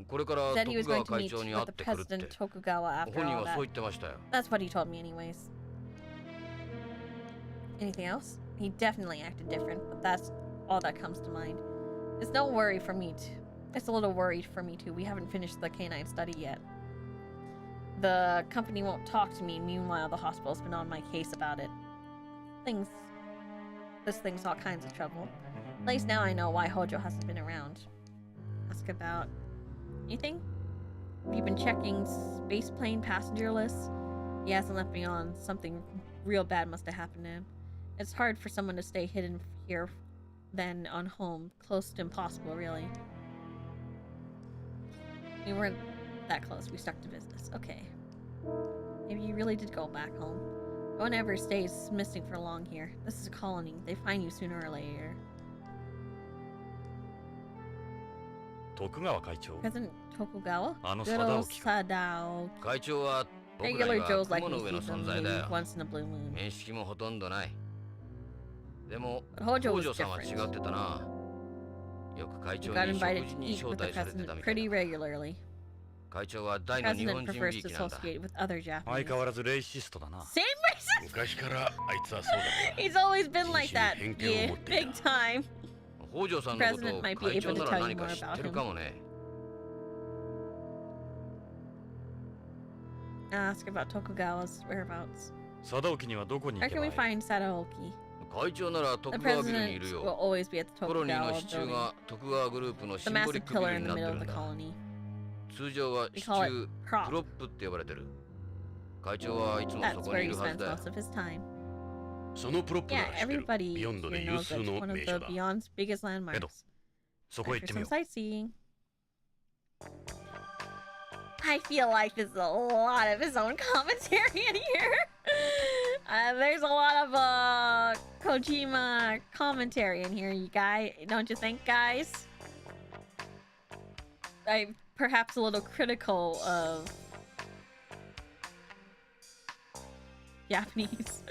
これから Said he was 徳 going 川 to 会 meet 長に会 with っ the てくるって。 President Tokugawa 本 after 人 all はそう that. 言ってましたよ。 That's what he told me anyways. Anything else? He definitely acted different, but that's all that comes to mind. It's no worry for me too. It's a little worried for me too. We haven't finished the K9 study yet. The company won't talk to me. Meanwhile, the hospital's been on my case about it. This thing's all kinds of trouble. At least now I know why Hojo hasn't been around. Ask about anything? Have you been checking spaceplane passenger lists? He hasn't left me on. Something real bad must have happened to him. It's hard for someone to stay hidden here than on home. Close to impossible, really. We weren't that close. We stuck to business. Okay. Maybe you really did go back home. No one ever stays missing for long here. This is a colony. They find you sooner or later. 徳川会長。 President Tokugawa? あの Good 貞 old 興か。 Sadao. 会長は僕らに Regular は Joes like 雲 me の上の see them 存在だ move よ。 once in a blue moon. 面識もほとんどない。でも But Hojo 北 was 条さんは違 different. ってたな。よく会 He 長 got に invited 食事 to に eat 招 with the 待されてた president みたい pretty だ。 regularly. 会長は The 大の日 president 本人 prefers びい to きなんだ。 associate with other 相 Japanese. 変わらずレイシストだな。 Same race? 昔からあいつはそうだった。 He's always been like that. 人種に偏見を Yeah, 持っていた。 big time. 北条さんのことを President might be 会長 able to なら tell you 何か more 知っ about てる him. かもね。 Ask about Tokugawa's whereabouts. 貞興にはどこに行 Where け can ばい we い？ find Sadaoki? 会長なら The 徳川ビルにい president る will よ。 always be at the コロニーの Tokugawa 支柱 building. が徳川グループの The シンボ massive リックビ pillar ル in に the なって middle る of ん the だ。 colony. 通常は We 支 call 柱 it prop. プロップって呼ばれてる。会長はいつもそ That's こ where にい he るはず spends だ。 most of his time. そのプロップ Yeah, なら知ってる。 everybody ビヨンド here で有 knows 数 that it's の one of 名 the 所だ。 Beyond's biggest landmarks. そこへ Time 行って for み some よう。 sightseeing. I feel like there's a lot of his own commentary in here. There's a lot of Kojima commentary in here, you guys. Don't you think, guys? I'm perhaps a little critical of Japanese.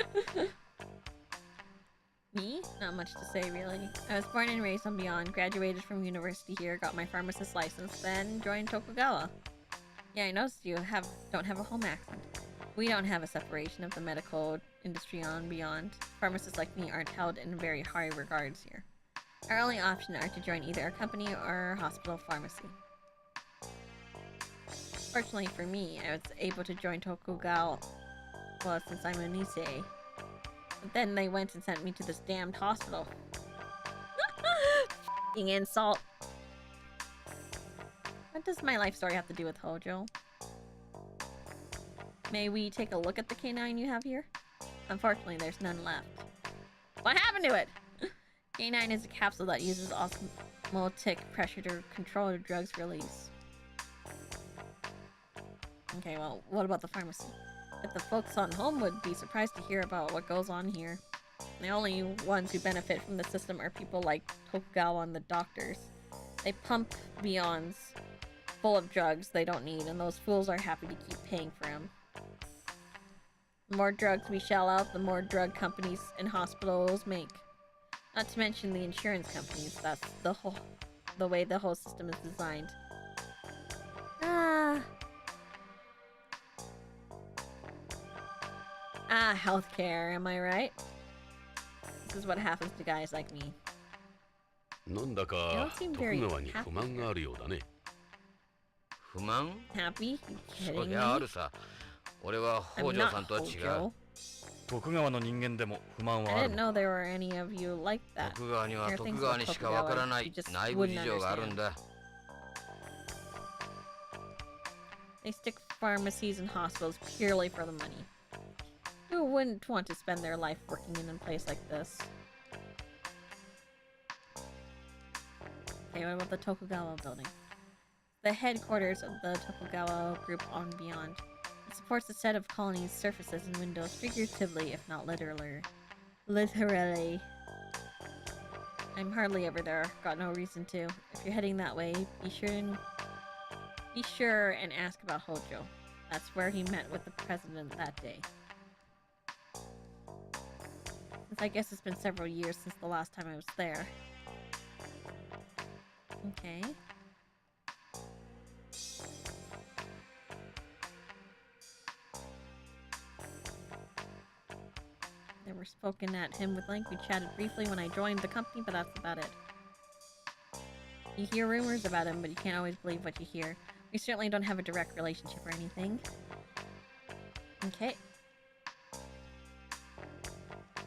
Me? Not much to say, really. I was born and raised on Beyond, graduated from university here, got my pharmacist license, then joined Tokugawa. Yeah, I noticed you don't have a home accent. We don't have a separation of the medical industry on Beyond. Pharmacists like me aren't held in very high regards here. Our only option are to join either a company or a hospital pharmacy. Fortunately for me, I was able to join Tokugawa since I'm a Nisei. But then they went and sent me to this damned hospital. F***ing insult. What does my life story have to do with Hojo? May we take a look at the canine you have here? Unfortunately, there's none left. What happened to it? Canine is a capsule that uses osmotic pressure to control the drug's release. Okay, well, what about the pharmacy? But the folks on home would be surprised to hear about what goes on here. The only ones who benefit from the system are people like Tokugawa and the doctors. They pump Beyonds full of drugs they don't need, and those fools are happy to keep paying for them. The more drugs we shell out, the more drug companies and hospitals make. Not to mention the insurance companies. That's the way the whole system is designed. Healthcare, am I right? This is what happens to guys like me. なんだか徳川に不満があるようだね。不満? Happy? You そ kidding りゃあ me? るさ。俺は I'm 北条 not さんとは違う。 Hojo. 徳川の人間でも不満はあ I る didn't の know there were any of you like that. 徳川には There are 徳 things 川 about にしかわから Tokugawa な you い just 内部 wouldn't 事情があるん understand. だ。They stick pharmacies and hospitals purely for the money. Who wouldn't want to spend their life working in a place like this? Okay, what about the Tokugawa building? The headquarters of the Tokugawa group on Beyond. It supports a set of colonies, surfaces, and windows, figuratively, if not literally. I'm hardly ever there. Got no reason to. If you're heading that way, be sure and ask about Hojo. That's where he met with the president that day. Since I guess it's been several years since the last time I was there. Okay. Never spoken at him with Link. We chatted briefly when I joined the company, but that's about it. You hear rumors about him, but you can't always believe what you hear. We certainly don't have a direct relationship or anything. Okay.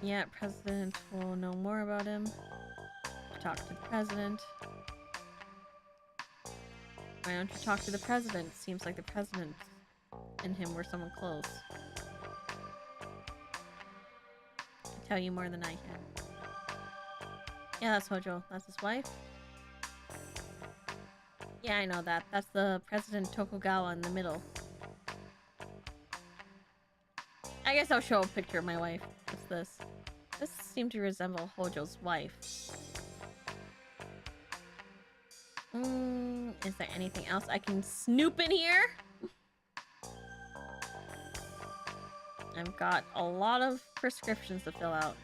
Yeah, President will know more about him. Talk to the President. Why don't you talk to the President? Seems like the President and him were someone close. Can tell you more than I can. Yeah, that's Hojo. That's his wife. Yeah, I know that. That's the President Tokugawa in the middle. I guess I'll show a picture of my wife. What's this? This seemed to resemble Hojo's wife. Is there anything else I can snoop in here? I've got a lot of prescriptions to fill out.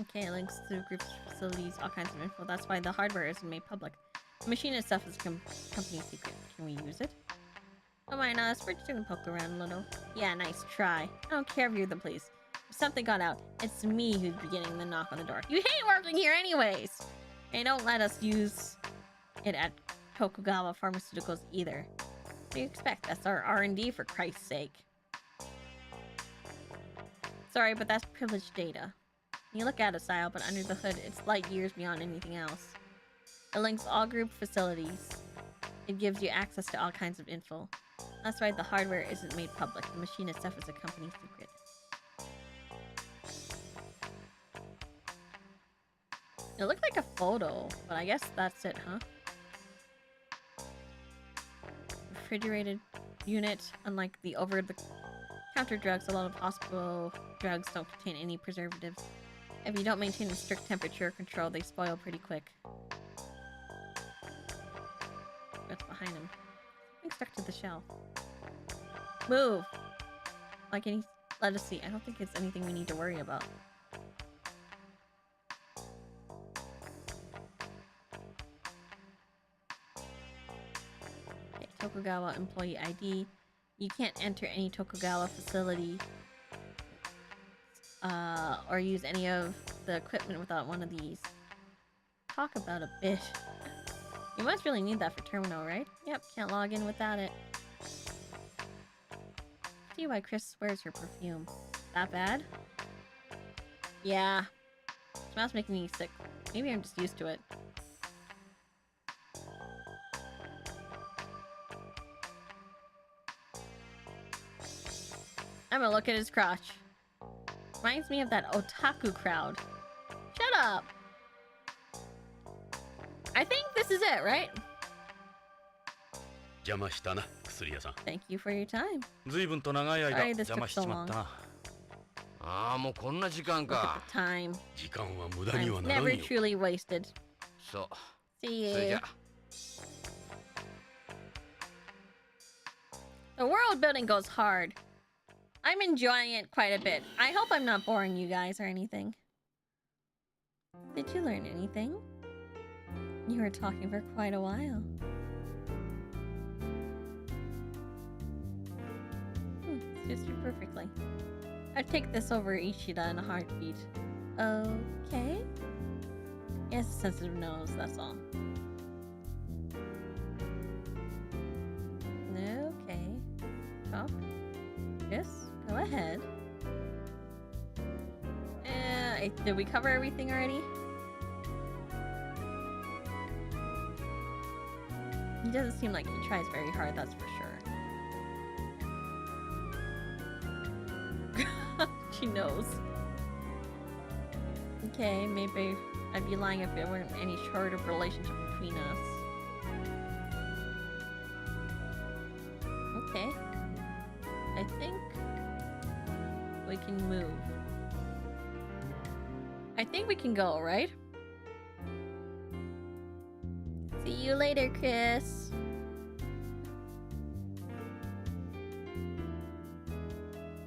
Okay, links to the group's facilities, all kinds of info. That's why the hardware isn't made public. The machine itself is a company secret. Can we use it? Don't mind us, we're just gonna poke around a little. Yeah, nice try. I don't care if you're the police. If something got out, it's me who's beginning the knock on the door. You hate working here anyways! Hey, don't let us use it at Tokugawa Pharmaceuticals either. What do you expect? That's our R&D, for Christ's sake. Sorry, but that's privileged data. You look out of style, but under the hood, it's light years beyond anything else. It links all group facilities. It gives you access to all kinds of info. That's why the hardware isn't made public. The machine itself is a company secret. It looked like a photo, but I guess that's it, huh? Refrigerated unit. Unlike the over-the-counter drugs, a lot of hospital drugs don't contain any preservatives. If you don't maintain a strict temperature control, they spoil pretty quick. What's behind him? Something stuck to the shelf. Move! Like, can you let us see? I don't think it's anything we need to worry about. Okay, Tokugawa employee ID. You can't enter any Tokugawa facility or use any of the equipment without one of these. Talk about a bit. You must really need that for terminal, right? Yep, can't log in without it. See why Chris swears her perfume. That bad? Yeah. Smells making me sick. Maybe I'm just used to it. I'm gonna look at his crotch. Reminds me of that otaku crowd. Shut up! I think this is it, right? Thank you for your time. Sorry this took so long. Look at the time. Time's never truly wasted. See you. The world building goes hard. I'm enjoying it quite a bit. I hope I'm not boring you guys or anything. Did you learn anything? You were talking for quite a while. Suits you perfectly. I'd take this over Ishida in a heartbeat. Okay? He has a sensitive nose, that's all. Okay. Talk. Yes, go ahead. Did we cover everything already? He doesn't seem like he tries very hard, that's for sure. She knows. Okay, maybe I'd be lying if there weren't any sort of relationship between us. Okay. I think we can move. I think we can go, right? See you later, Chris.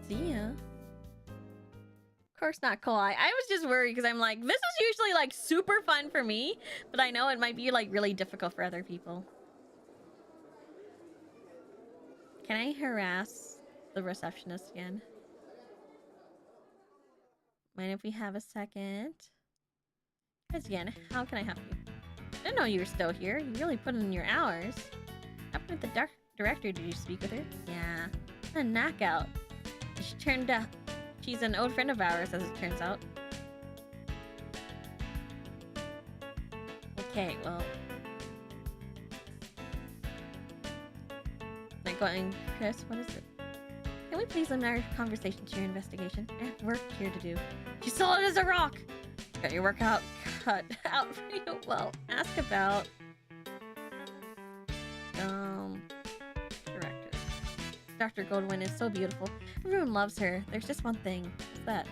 See ya. Of course not kawaii. I was just worried because I'm like, this is usually like super fun for me, but I know it might be like really difficult for other people. Can I harass the receptionist again? Mind if we have a second? Guys, again, how can I help you? I didn't know you were still here. You really put in your hours. What happened with the director? Did you speak with her? Yeah. A knockout. She turned out. She's an old friend of ours, as it turns out. Okay, well. Like going, Chris, what is it? Can we please limit our conversation to your investigation? I have work here to do. She's solid as a rock! Got your work cut out for you. Well, ask about... director. Dr. Goldwyn is so beautiful. Everyone loves her. There's just one thing. What's that?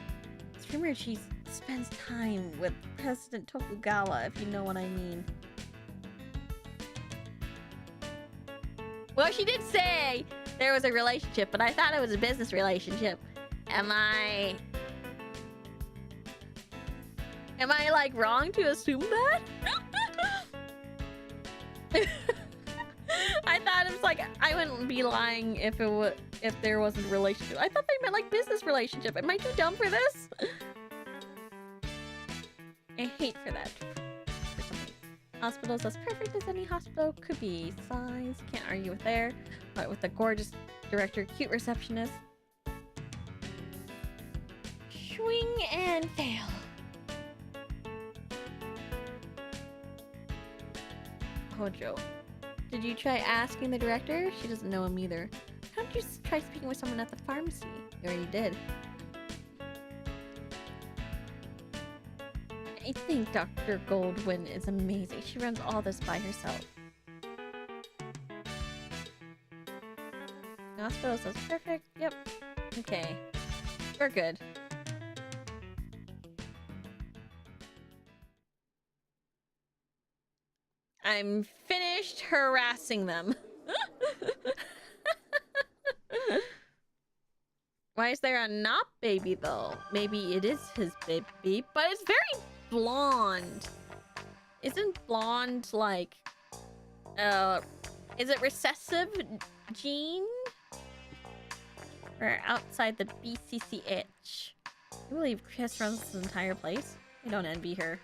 It's rumored she spends time with President Tokugawa, if you know what I mean. Well, she did say there was a relationship, but I thought it was a business relationship. Am I like wrong to assume that? I thought it was like, I wouldn't be lying if there wasn't a relationship. I thought they meant like business relationship. Am I too dumb for this? I hate for that. Hospital's as perfect as any hospital could be. Size, can't argue with there. But with the gorgeous director, cute receptionist. Swing and fail. Hojo. Did you try asking the director? She doesn't know him either. How don't you try speaking with someone at the pharmacy? You already did. I think Dr. Goldwyn is amazing. She runs all this by herself. The hospital says perfect. Yep. Okay. We're good. I'm finished finished harassing them. Why is there a not baby though? Maybe it is his baby, but it's very blonde. Isn't blonde like is it recessive gene? Or outside the BCCH? I believe Chris runs this entire place. I don't envy her.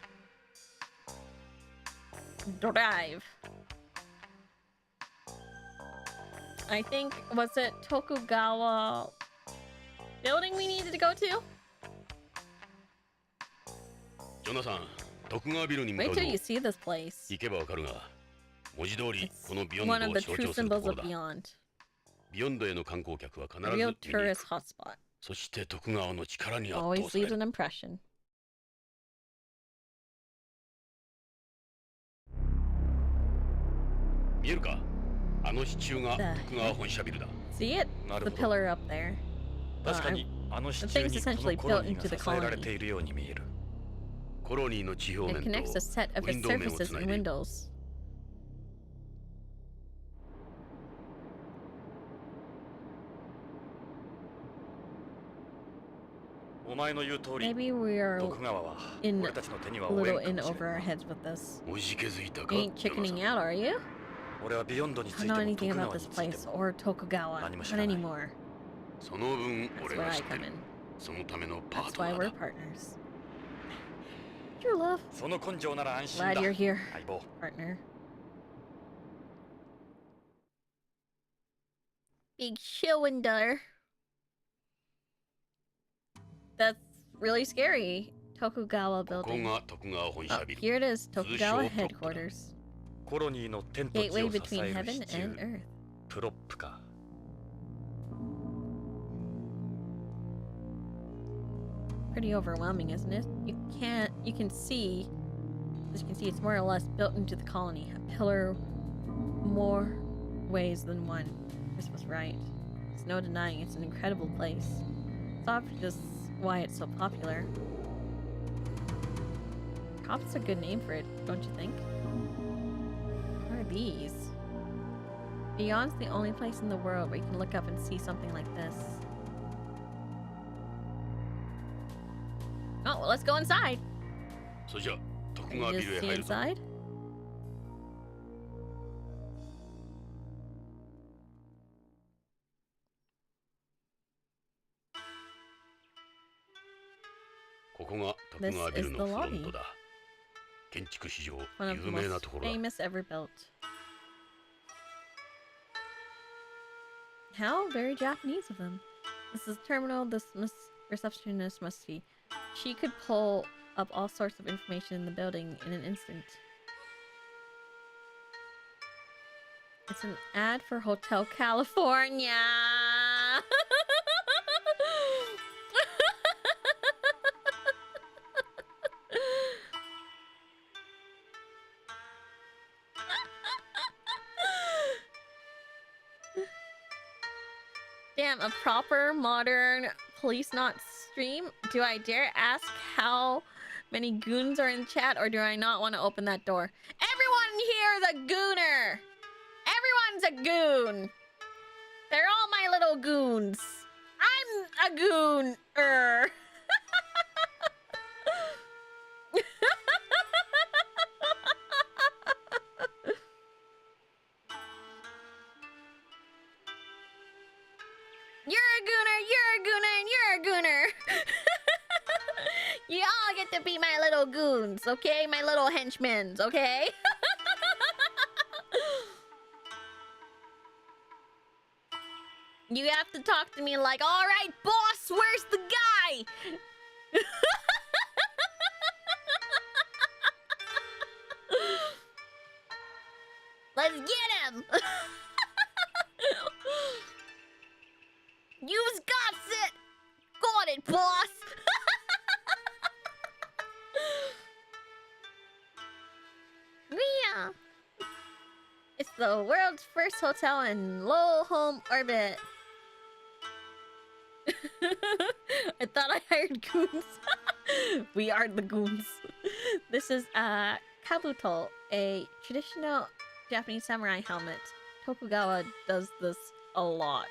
Drive. I think, was it Tokugawa building we needed to go to? Wait till you see this place. It's one of the true symbols of Beyond. Real tourist hotspot. Always leaves an impression. See it? The pillar up there. The thing's essentially built into the colony. It connects a set of its surfaces and windows. Maybe we're a little in over our heads with this. You ain't chickening out, are you? I don't know anything about this place or Tokugawa. Not anymore. That's where I come in. That's why we're partners. True love. Glad you're here, partner. Big Showender. That's really scary. Tokugawa building. Oh, here it is, Tokugawa headquarters. Gateway between heaven and earth. Pretty overwhelming, isn't it? You can see, as you can see, it's more or less built into the colony. A pillar more ways than one. Chris was right. There's no denying it's an incredible place. It's obvious why it's so popular. Cop's a good name for it, don't you think? What are these? Beyond's the only place in the world where you can look up and see something like this. Oh, well, let's go inside. Can you just see inside? This is the lobby. One of the most famous ever built. How very Japanese of them. This is the terminal. This receptionist must be. She could pull up all sorts of information in the building in an instant. It's an ad for Hotel California. Damn, a proper modern Policenauts stream? Do I dare ask how many goons are in chat, or do I not want to open that door? Everyone here is a gooner! Everyone's a goon! They're all my little goons. I'm a goon-er. You're a gooner, you're a gooner, and you're a gooner. You all get to be my little goons, okay? My little henchmen, okay? You have to talk to me like, all right, boss, where's the guy? Let's get him. You've got it. Got it, boss. Yeah. It's the world's first hotel in low home orbit. I thought I hired goons. We are the goons. This is Kabuto, a traditional Japanese samurai helmet. Tokugawa does this a lot.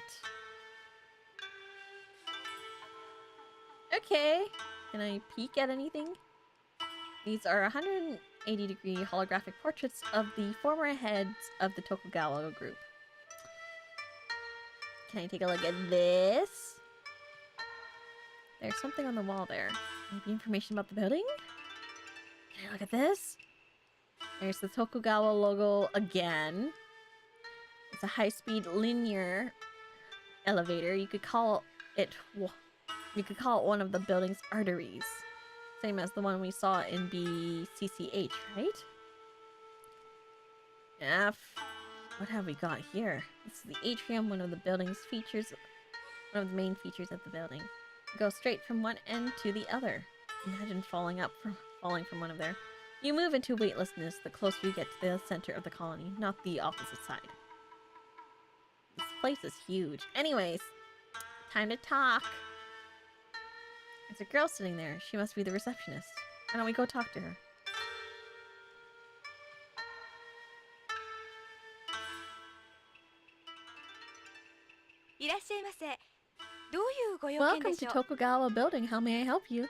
Okay. Can I peek at anything? These are 180-degree holographic portraits of the former heads of the Tokugawa group. Can I take a look at this? There's something on the wall there. Maybe information about the building? Can I look at this? There's the Tokugawa logo again. It's a high-speed linear elevator. You could call it one of the building's arteries. Same as the one we saw in BCCH, right? What have we got here? This is the atrium, one of the building's features, one of the main features of the building. Go straight from one end to the other. Imagine falling from one of there. You move into weightlessness the closer you get to the center of the colony, not the opposite side. This place is huge. Anyways, time to talk. There's a girl sitting there. She must be the receptionist. Why don't we go talk to her? Welcome to Tokugawa Building. How may I help you?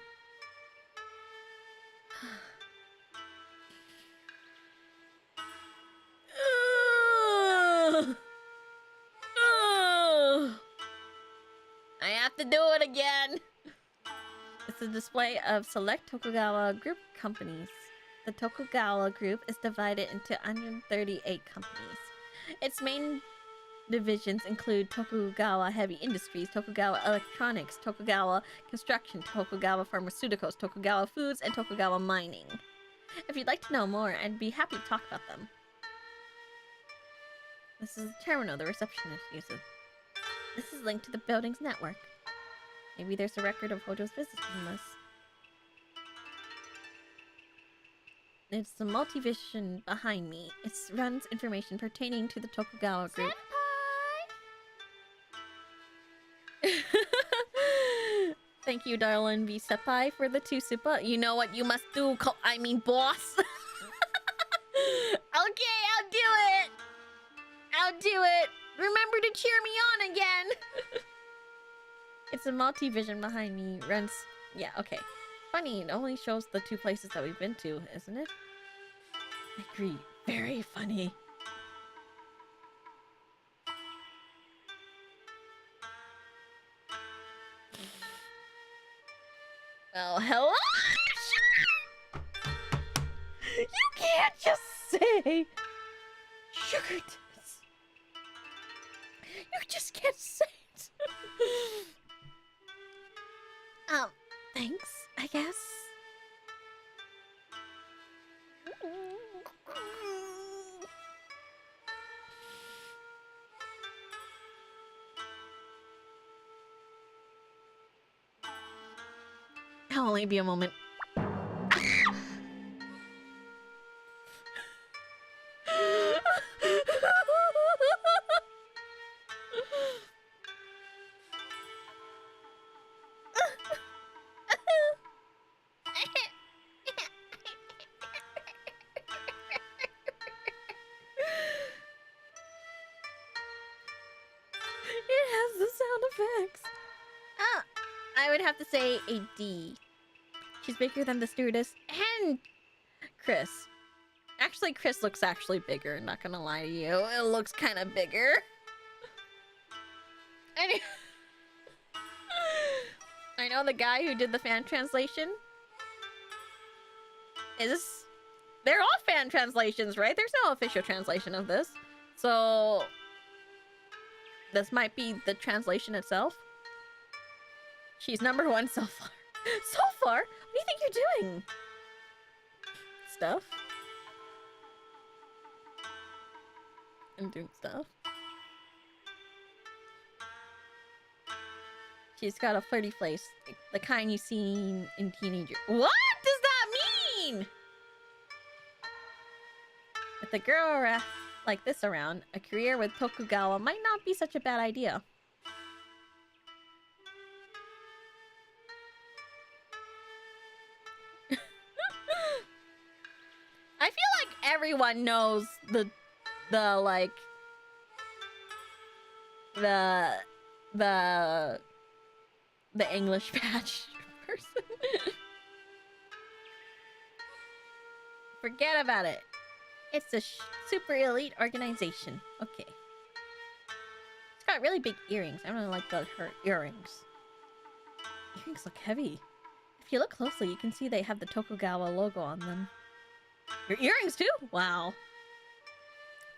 I have to do it again. It's a display of select Tokugawa Group companies. The Tokugawa Group is divided into 138 companies. Its main divisions include Tokugawa Heavy Industries, Tokugawa Electronics, Tokugawa Construction, Tokugawa Pharmaceuticals, Tokugawa Foods, and Tokugawa Mining. If you'd like to know more, I'd be happy to talk about them. This is the terminal the receptionist uses. This is linked to the building's network. Maybe there's a record of Hojo's visits in this. It's the multivision behind me. It runs information pertaining to the Tokugawa Group. Thank you, darling V Senpai, for the 2 super. You know what you must do, boss. Okay, I'll do it. I'll do it. Remember to cheer me on again. It's a multi-vision behind me. Runs... Yeah, okay. Funny, it only shows the 2 places that we've been to, isn't it? I agree. Very funny. Well, hello? You can't just say sugar tits. You just can't say it. Thanks, I guess. I'll only be a moment. I would have to say a D. She's bigger than the stewardess and Chris. Actually, Chris looks actually bigger, not gonna lie to you. It looks kind of bigger. I know the guy who did the fan translation is... They're all fan translations, right? There's no official translation of this. So... this might be the translation itself. She's #1 so far. So far? What do you think you're doing? Stuff? I'm doing stuff. She's got a flirty face. The kind you've seen in teenager. What does that mean? With a girl like this around, a career with Tokugawa might not be such a bad idea. I feel like everyone knows the the like the English patch person. Forget about it. It's a super elite organization. Okay. It's got really big earrings. I really like her earrings. Earrings look heavy. If you look closely, you can see they have the Tokugawa logo on them. Your earrings too? Wow.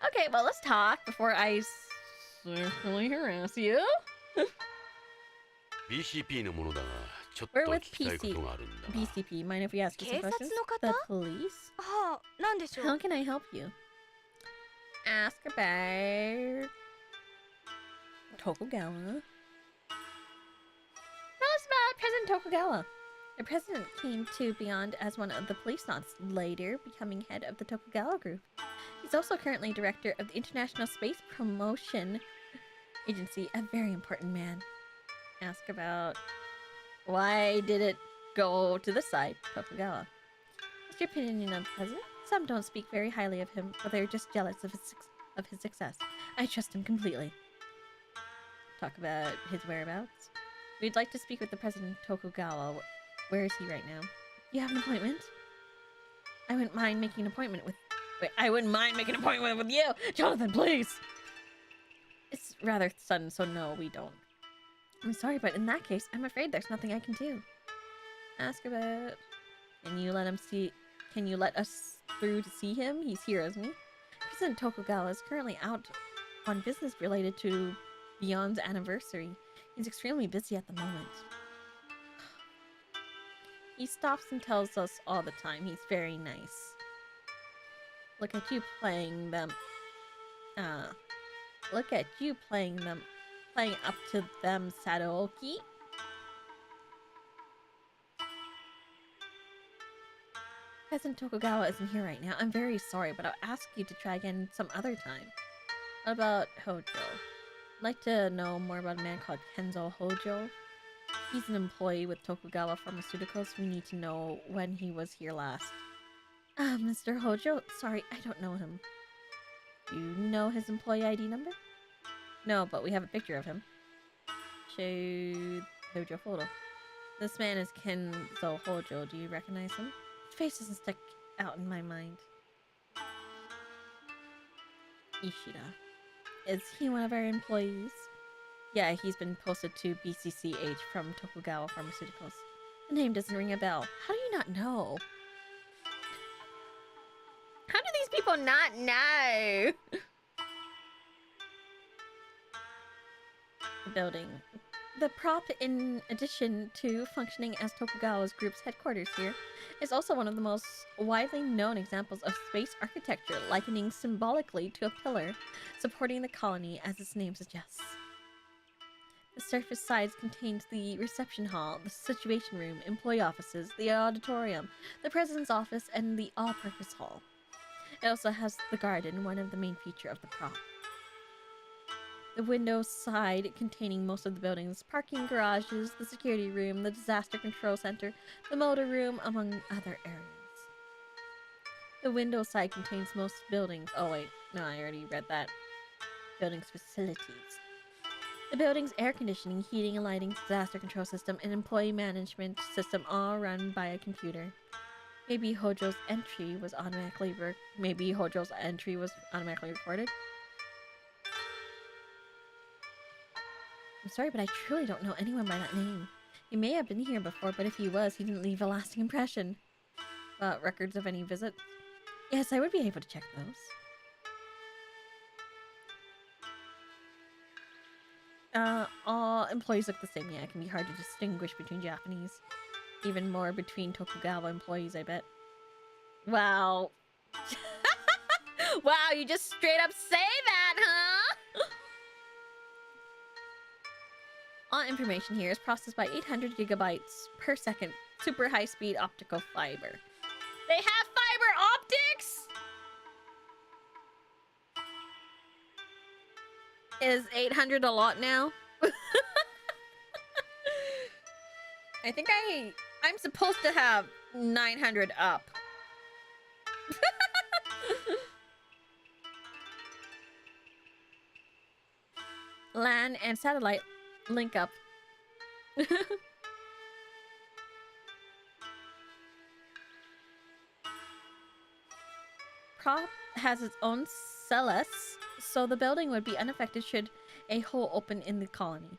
Okay, well, let's talk before I sexually harass you. BCP のものだが、ちょっと We're 聞 with きたいことがあるんだ。 BCP. Mind if we ask you some questions? 警察の方？ The police? はあ、なんでしょう。 How can I help you? Ask about Tokugawa. Tell us about President Tokugawa. The president came to Beyond as one of the Policenauts, later becoming head of the Tokugawa group. He's also currently director of the International Space Promotion Agency, a very important man. Ask about why did it go to this side, Tokugawa? What's your opinion of the president? Some don't speak very highly of him, but they're just jealous of his success. I trust him completely. Talk about his whereabouts. We'd like to speak with the president, Tokugawa. Where is he right now? You have an appointment? I wouldn't mind making an appointment with... Wait, I wouldn't mind making an appointment with you! Jonathan, please! It's rather sudden, so no, we don't. I'm sorry, but in that case, I'm afraid there's nothing I can do. Ask about... Can you let us through to see him? He's here, isn't he? President Tokugawa is currently out on business related to Beyond's anniversary. He's extremely busy at the moment. He stops and tells us all the time. He's very nice. Look at you playing them. Look at you playing up to them, Sadaoki. President Tokugawa isn't here right now. I'm very sorry, but I'll ask you to try again some other time. What about Hojo? I'd like to know more about a man called Kenzo Hojo. He's an employee with Tokugawa Pharmaceuticals. We need to know when he was here last. Mr. Hojo? Sorry, I don't know him. Do you know his employee ID number? No, but we have a picture of him. Show Hojo photo. This man is Kenzo Hojo. Do you recognize him? His face doesn't stick out in my mind. Ishida. Is he one of our employees? Yeah, he's been posted to BCCH from Tokugawa Pharmaceuticals. The name doesn't ring a bell. How do you not know? How do these people not know? The building. The prop, in addition to functioning as Tokugawa's group's headquarters here, is also one of the most widely known examples of space architecture, likening symbolically to a pillar supporting the colony, as its name suggests. The surface sides contains the reception hall, the situation room, employee offices, the auditorium, the president's office, and the all-purpose hall. It also has the garden, one of the main features of the prop. The window side containing most of the buildings, parking garages, the security room, the disaster control center, the motor room, among other areas. The window side contains most buildings. Oh wait, no, I already read that. Buildings facilities. The building's air conditioning, heating and lighting, disaster control system, and employee management system all run by a computer. Maybe Hojo's entry was automatically recorded. I'm sorry, but I truly don't know anyone by that name. He may have been here before, but if he was, he didn't leave a lasting impression. Records of any visits? Yes, I would be able to check those. All employees look the same. Yeah, it can be hard to distinguish between Japanese. Even more between Tokugawa employees, I bet. Wow. Wow, you just straight up say that, huh? All information here is processed by 800 gigabytes per second. Super high-speed optical fiber. They have fiber optics?! Is 800 a lot now? I think I'm supposed to have 900 up. LAN and satellite link up. Prop has its own cellus, so the building would be unaffected should a hole open in the colony.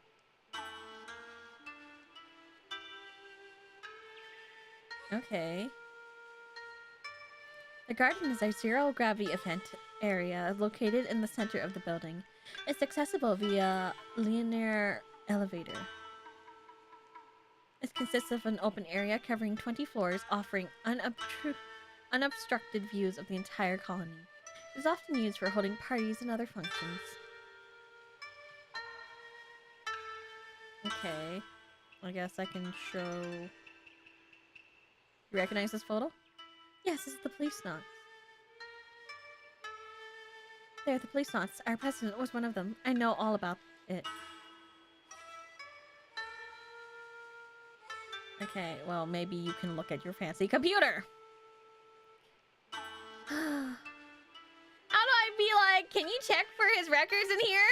Okay. The garden is a zero-gravity event area located in the center of the building. It's accessible via linear elevator. It consists of an open area covering 20 floors, offering unobstructed views of the entire colony. It is often used for holding parties and other functions. Okay. I guess I can show... You recognize this photo? Yes, this is the Policenauts. They're the Policenauts. Our president was one of them. I know all about it. Okay, well, maybe you can look at your fancy computer. How do I be like, can you check for his records in here?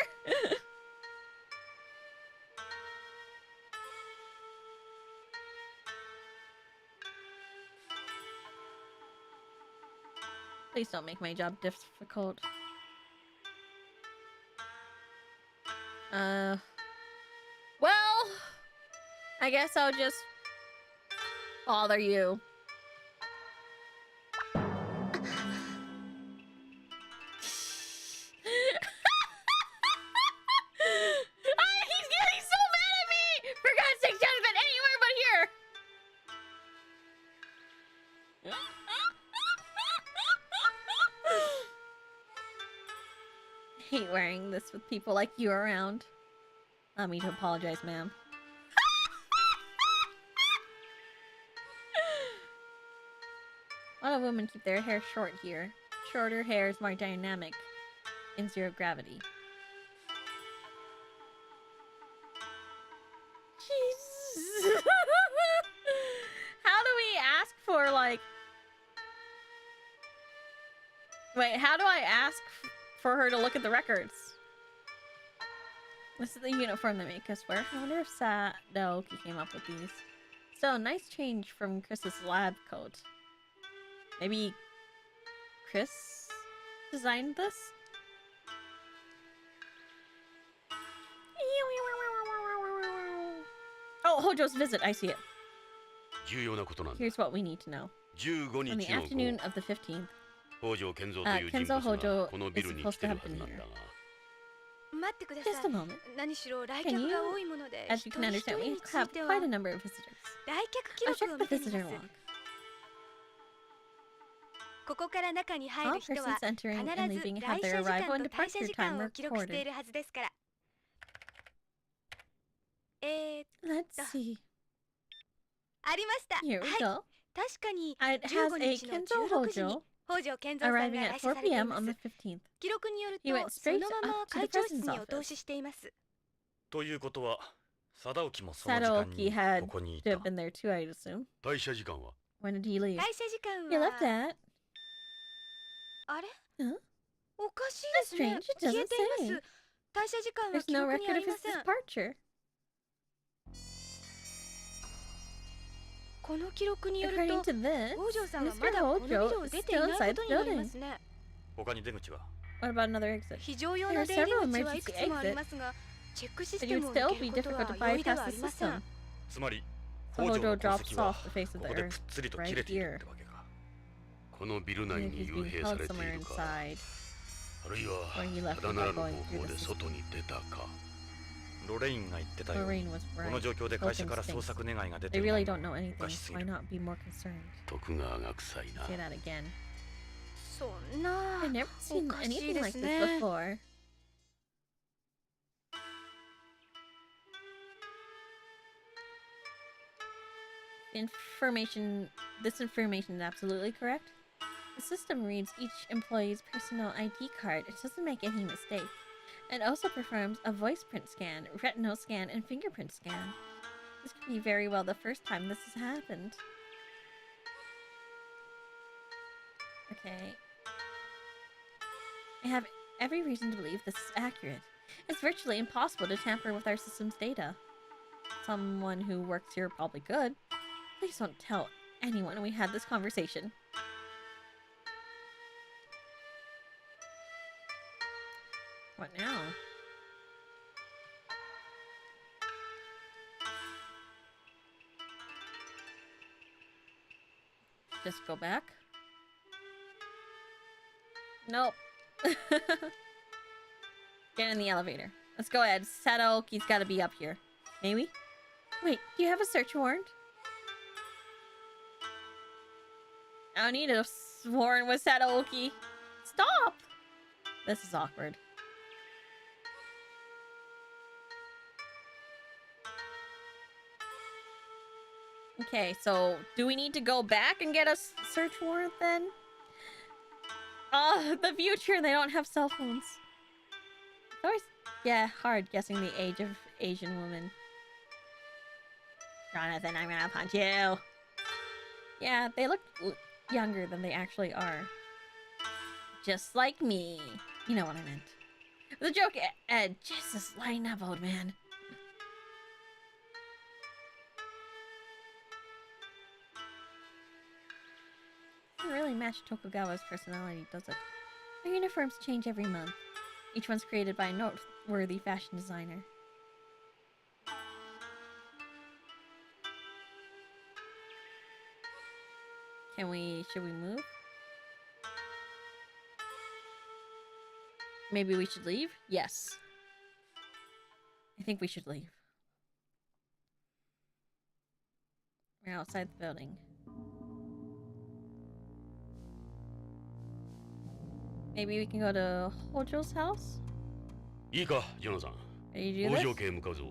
Please don't make my job difficult. Well, I guess I'll just bother you. He's getting so mad at me! For God's sake, Jonathan, anywhere but here! I hate wearing this with people like you around. Allow me to apologize, ma'am. A lot of women keep their hair short here. Shorter hair is more dynamic in zero gravity. Jesus. How do we ask for, like... Wait, how do I ask for her to look at the records? This is the uniform they make us wear. I wonder if Sadoki came up with these. Still, nice change from Chris's lab coat. Maybe Chris designed this? Oh, Hojo's visit. I see it. Here's what we need to know. On the afternoon of the 15th, Kenzo Hojo is supposed to have been here. Just a moment. Can you, as you can understand, we have quite a number of visitors. I'll check the visitor log. All persons entering and leaving have their arrival and departure time recorded. Let's see. Here we go. It has a Kenzo Hojo arriving at 4 p.m. on the 15th. He went straight up to the president's office. Sadoki had to have been there too, I'd assume. When did he leave? He left at... Huh? That's strange, it doesn't say. There's no record of his departure. According to this, Mr. Hojo is still inside the building. What about another exit? There are several emergency exits, but it would still be difficult to bypass the system. So Hojo drops off the face of the earth right here. Maybe he's being held somewhere inside, or he left without going through the system. Lorraine was right. They really don't know anything. Why not be more concerned? Say that again. I've never seen anything like this before. This information is absolutely correct. The system reads each employee's personal ID card. It doesn't make any mistake. It also performs a voice print scan, retinal scan, and fingerprint scan. This could be very well the first time this has happened. Okay. I have every reason to believe this is accurate. It's virtually impossible to tamper with our system's data. Someone who works here probably could. Please don't tell anyone we had this conversation. What now? Just go back? Nope. Get in the elevator. Let's go ahead. Sadaoki's gotta be up here. Maybe? Wait, do you have a search warrant? I don't need a warrant with Sadaoki. Stop! This is awkward. Okay, so do we need to go back and get a search warrant then? The future, they don't have cell phones. It's always, yeah, hard guessing the age of Asian women. Jonathan, I'm gonna punch you. Yeah, they look younger than they actually are. Just like me. You know what I meant. The joke, Ed. Jesus, lighten up, old man. Doesn't really match Tokugawa's personality, does it? Their uniforms change every month. Each one's created by a noteworthy fashion designer. Should we move? Maybe we should leave? Yes. I think we should leave. We're outside the building. Maybe we can go to Hojo's house? いいか、ジョナサン。 Ready to do 北 this? 条家へ向かうぞ。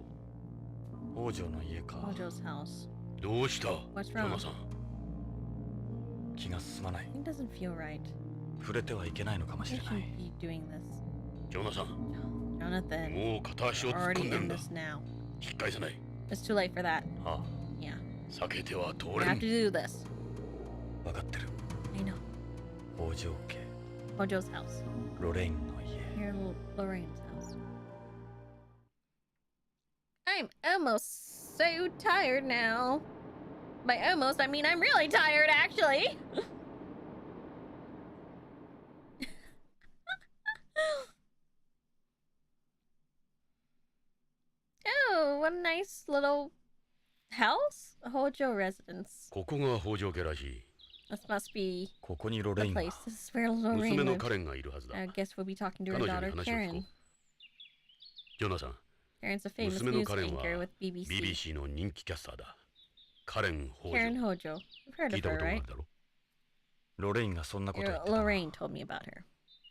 北条の家か。 Hojo's house. どうした、 What's ジョ wrong? ナサン。気が進まない。 It doesn't feel right. 触れてはいけないのかもし We れない。 shouldn't be doing this. ジョナサン、 Jonathan, もう片足を we're 突っ込 already んでん in だ。 this now. 引き返せない。 It's too late for that. あ Yeah. 避けては通 We れ have ん。 to do this. あ、分かってる。 I know. 北条家、 Hojo's house. ロレインの家。 Here, Lorraine's house. I'm almost so tired now. By almost, I mean I'm really tired, actually. Oh, what a nice little house. A Hojo residence. ここが北条家らしい。 This must be ここにロレ the インが。 place. This is where Lorraine 娘の lives. カレンがいるはずだ。 I guess we'll be talking to her 彼女 daughter, に話を聞こ Karen. う。ジョナサン、 Karen's a famous 娘の news カレンは anchor with BBC. BBC の人気キャスターだ。カレン・ホー Karen ジョ。 Hojo. You've heard 聞い of たこ her, とがあ right? るだろ。ロレインがそんなこと言ってたな。 Lorraine told me about her.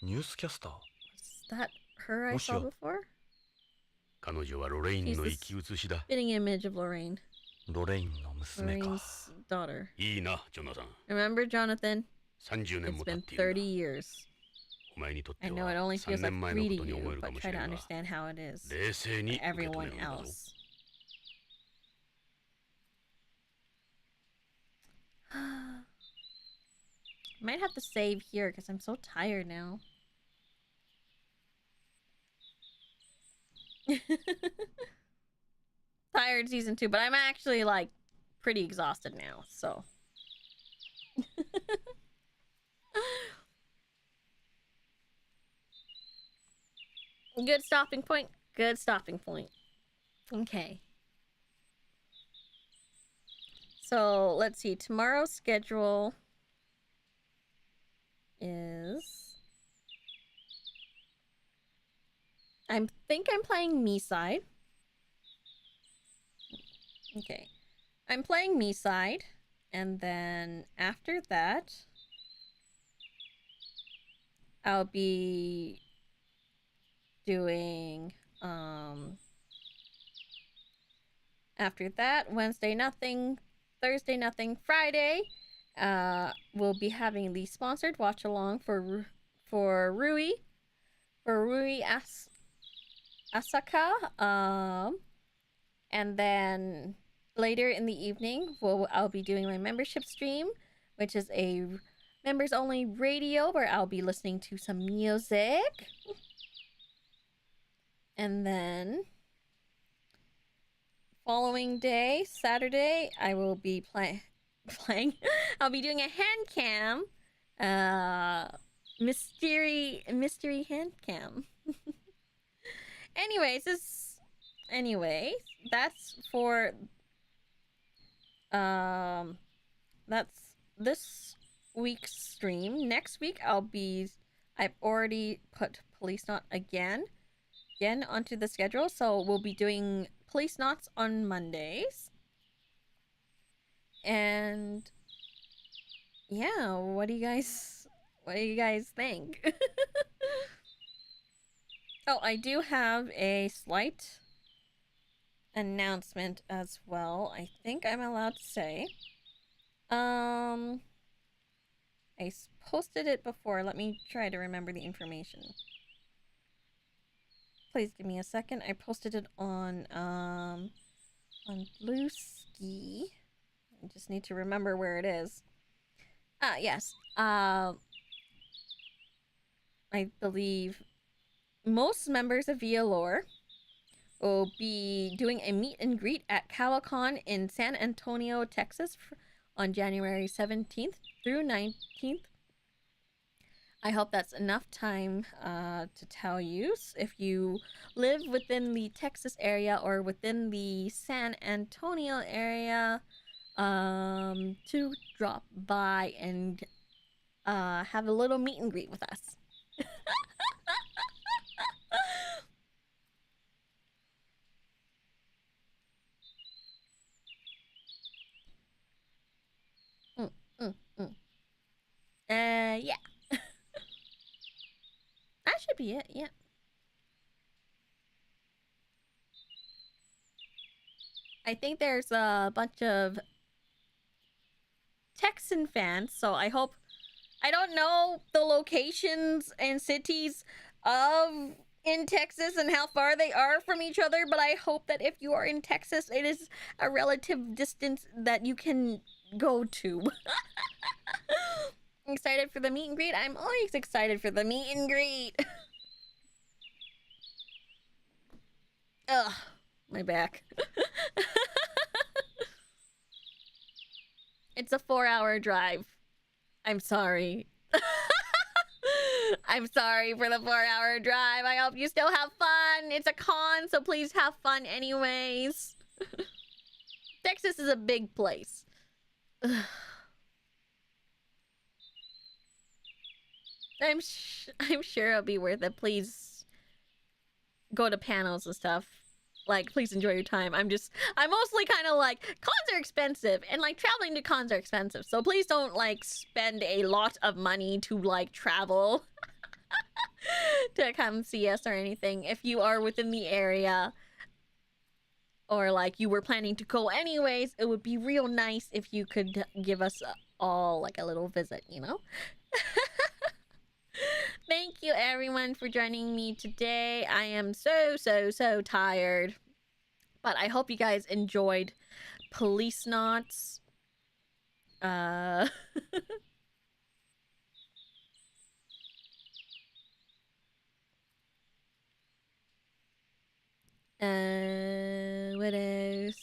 ニュースキャスター。 Is that her I saw before? 彼女はロレインの生き写しだ。 Fitting image of Lorraine. ロレインの娘か。 Lorraine's daughter. いいな、ジョナサン。 Remember, Jonathan? 30年 It's も経 been っている30な。 years. お前にとっ I て know は it only 3 feels like 年前の three こ to とに思え you, るか but もし try れ to ないが、 understand how it is 冷静に for 受け止め everyone るんだぞ。 else. Might have to save here because I'm so tired now. Tired season 2, but I'm actually like pretty exhausted now, so. Good stopping point. Good stopping point. Okay. So let's see. Tomorrow's schedule is. I think I'm playing me side. Okay. I'm playing me side. And then after that, I'll be doing after that, Wednesday nothing, Thursday nothing, Friday we'll be having the sponsored watch along for Rui Asaka, and then later in the evening I'll be doing my membership stream, which is a members only radio where I'll be listening to some music. And then following day, Saturday, I will be playing. I'll be doing a hand cam. Mystery hand cam. Anyways, that's for that's this week's stream. Next week I've already put Policenauts again onto the schedule, so we'll be doing Policenauts on Mondays. And yeah, what do you guys think? Oh, I do have a slight announcement as well. I think I'm allowed to say. I posted it before. Let me try to remember the information. Please give me a second. I posted it on Bluesky. I just need to remember where it is. Yes. I believe most members of VAllure will be doing a meet and greet at Cowacon in San Antonio, Texas on January 17th through 19th. I hope that's enough time to tell you if you live within the Texas area or within the San Antonio area to drop by and have a little meet and greet with us. Yeah. That should be it, yeah. I think there's a bunch of Texan fans, so I hope... I don't know the locations and cities in Texas and how far they are from each other, but I hope that if you are in Texas, it is a relative distance that you can go to. Excited for the meet and greet? I'm always excited for the meet and greet. Ugh, my back. It's a 4-hour drive. I'm sorry. I'm sorry for the 4-hour drive. I hope you still have fun. It's a con, so please have fun anyways. Texas is a big place. I'm sure it'll be worth it. Please go to panels and stuff. Like, please enjoy your time. I'm mostly kind of like, cons are expensive, and like traveling to cons are expensive. So please don't like spend a lot of money to like travel to come see us or anything. If you are within the area or like you were planning to go anyways, it would be real nice if you could give us all like a little visit, you know? Thank you everyone for joining me today. I am so tired. But I hope you guys enjoyed Policenauts. What else?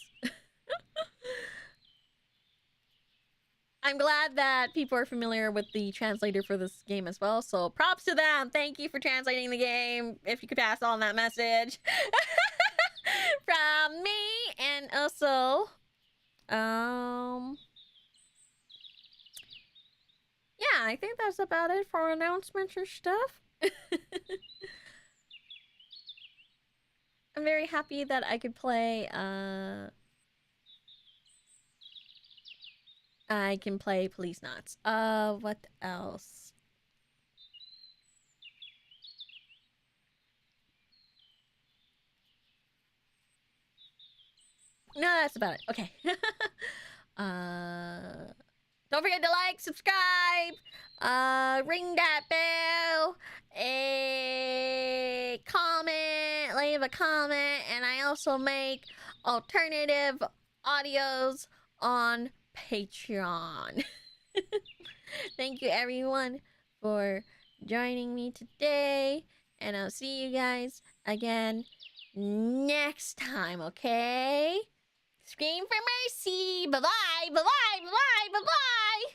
I'm glad that people are familiar with the translator for this game as well, so props to them. Thank you for translating the game. If you could pass on that message from me. And also, yeah, I think that's about it for announcements and stuff. I'm very happy that I could play, I can play Policenauts. What else? No, that's about it. Okay. Don't forget to like, subscribe, ring that bell, comment, leave a comment, and I also make alternative audios on Patreon. Thank you everyone for joining me today, And I'll see you guys again next time, okay? Scream for mercy. Bye-bye, bye-bye, bye-bye, bye-bye.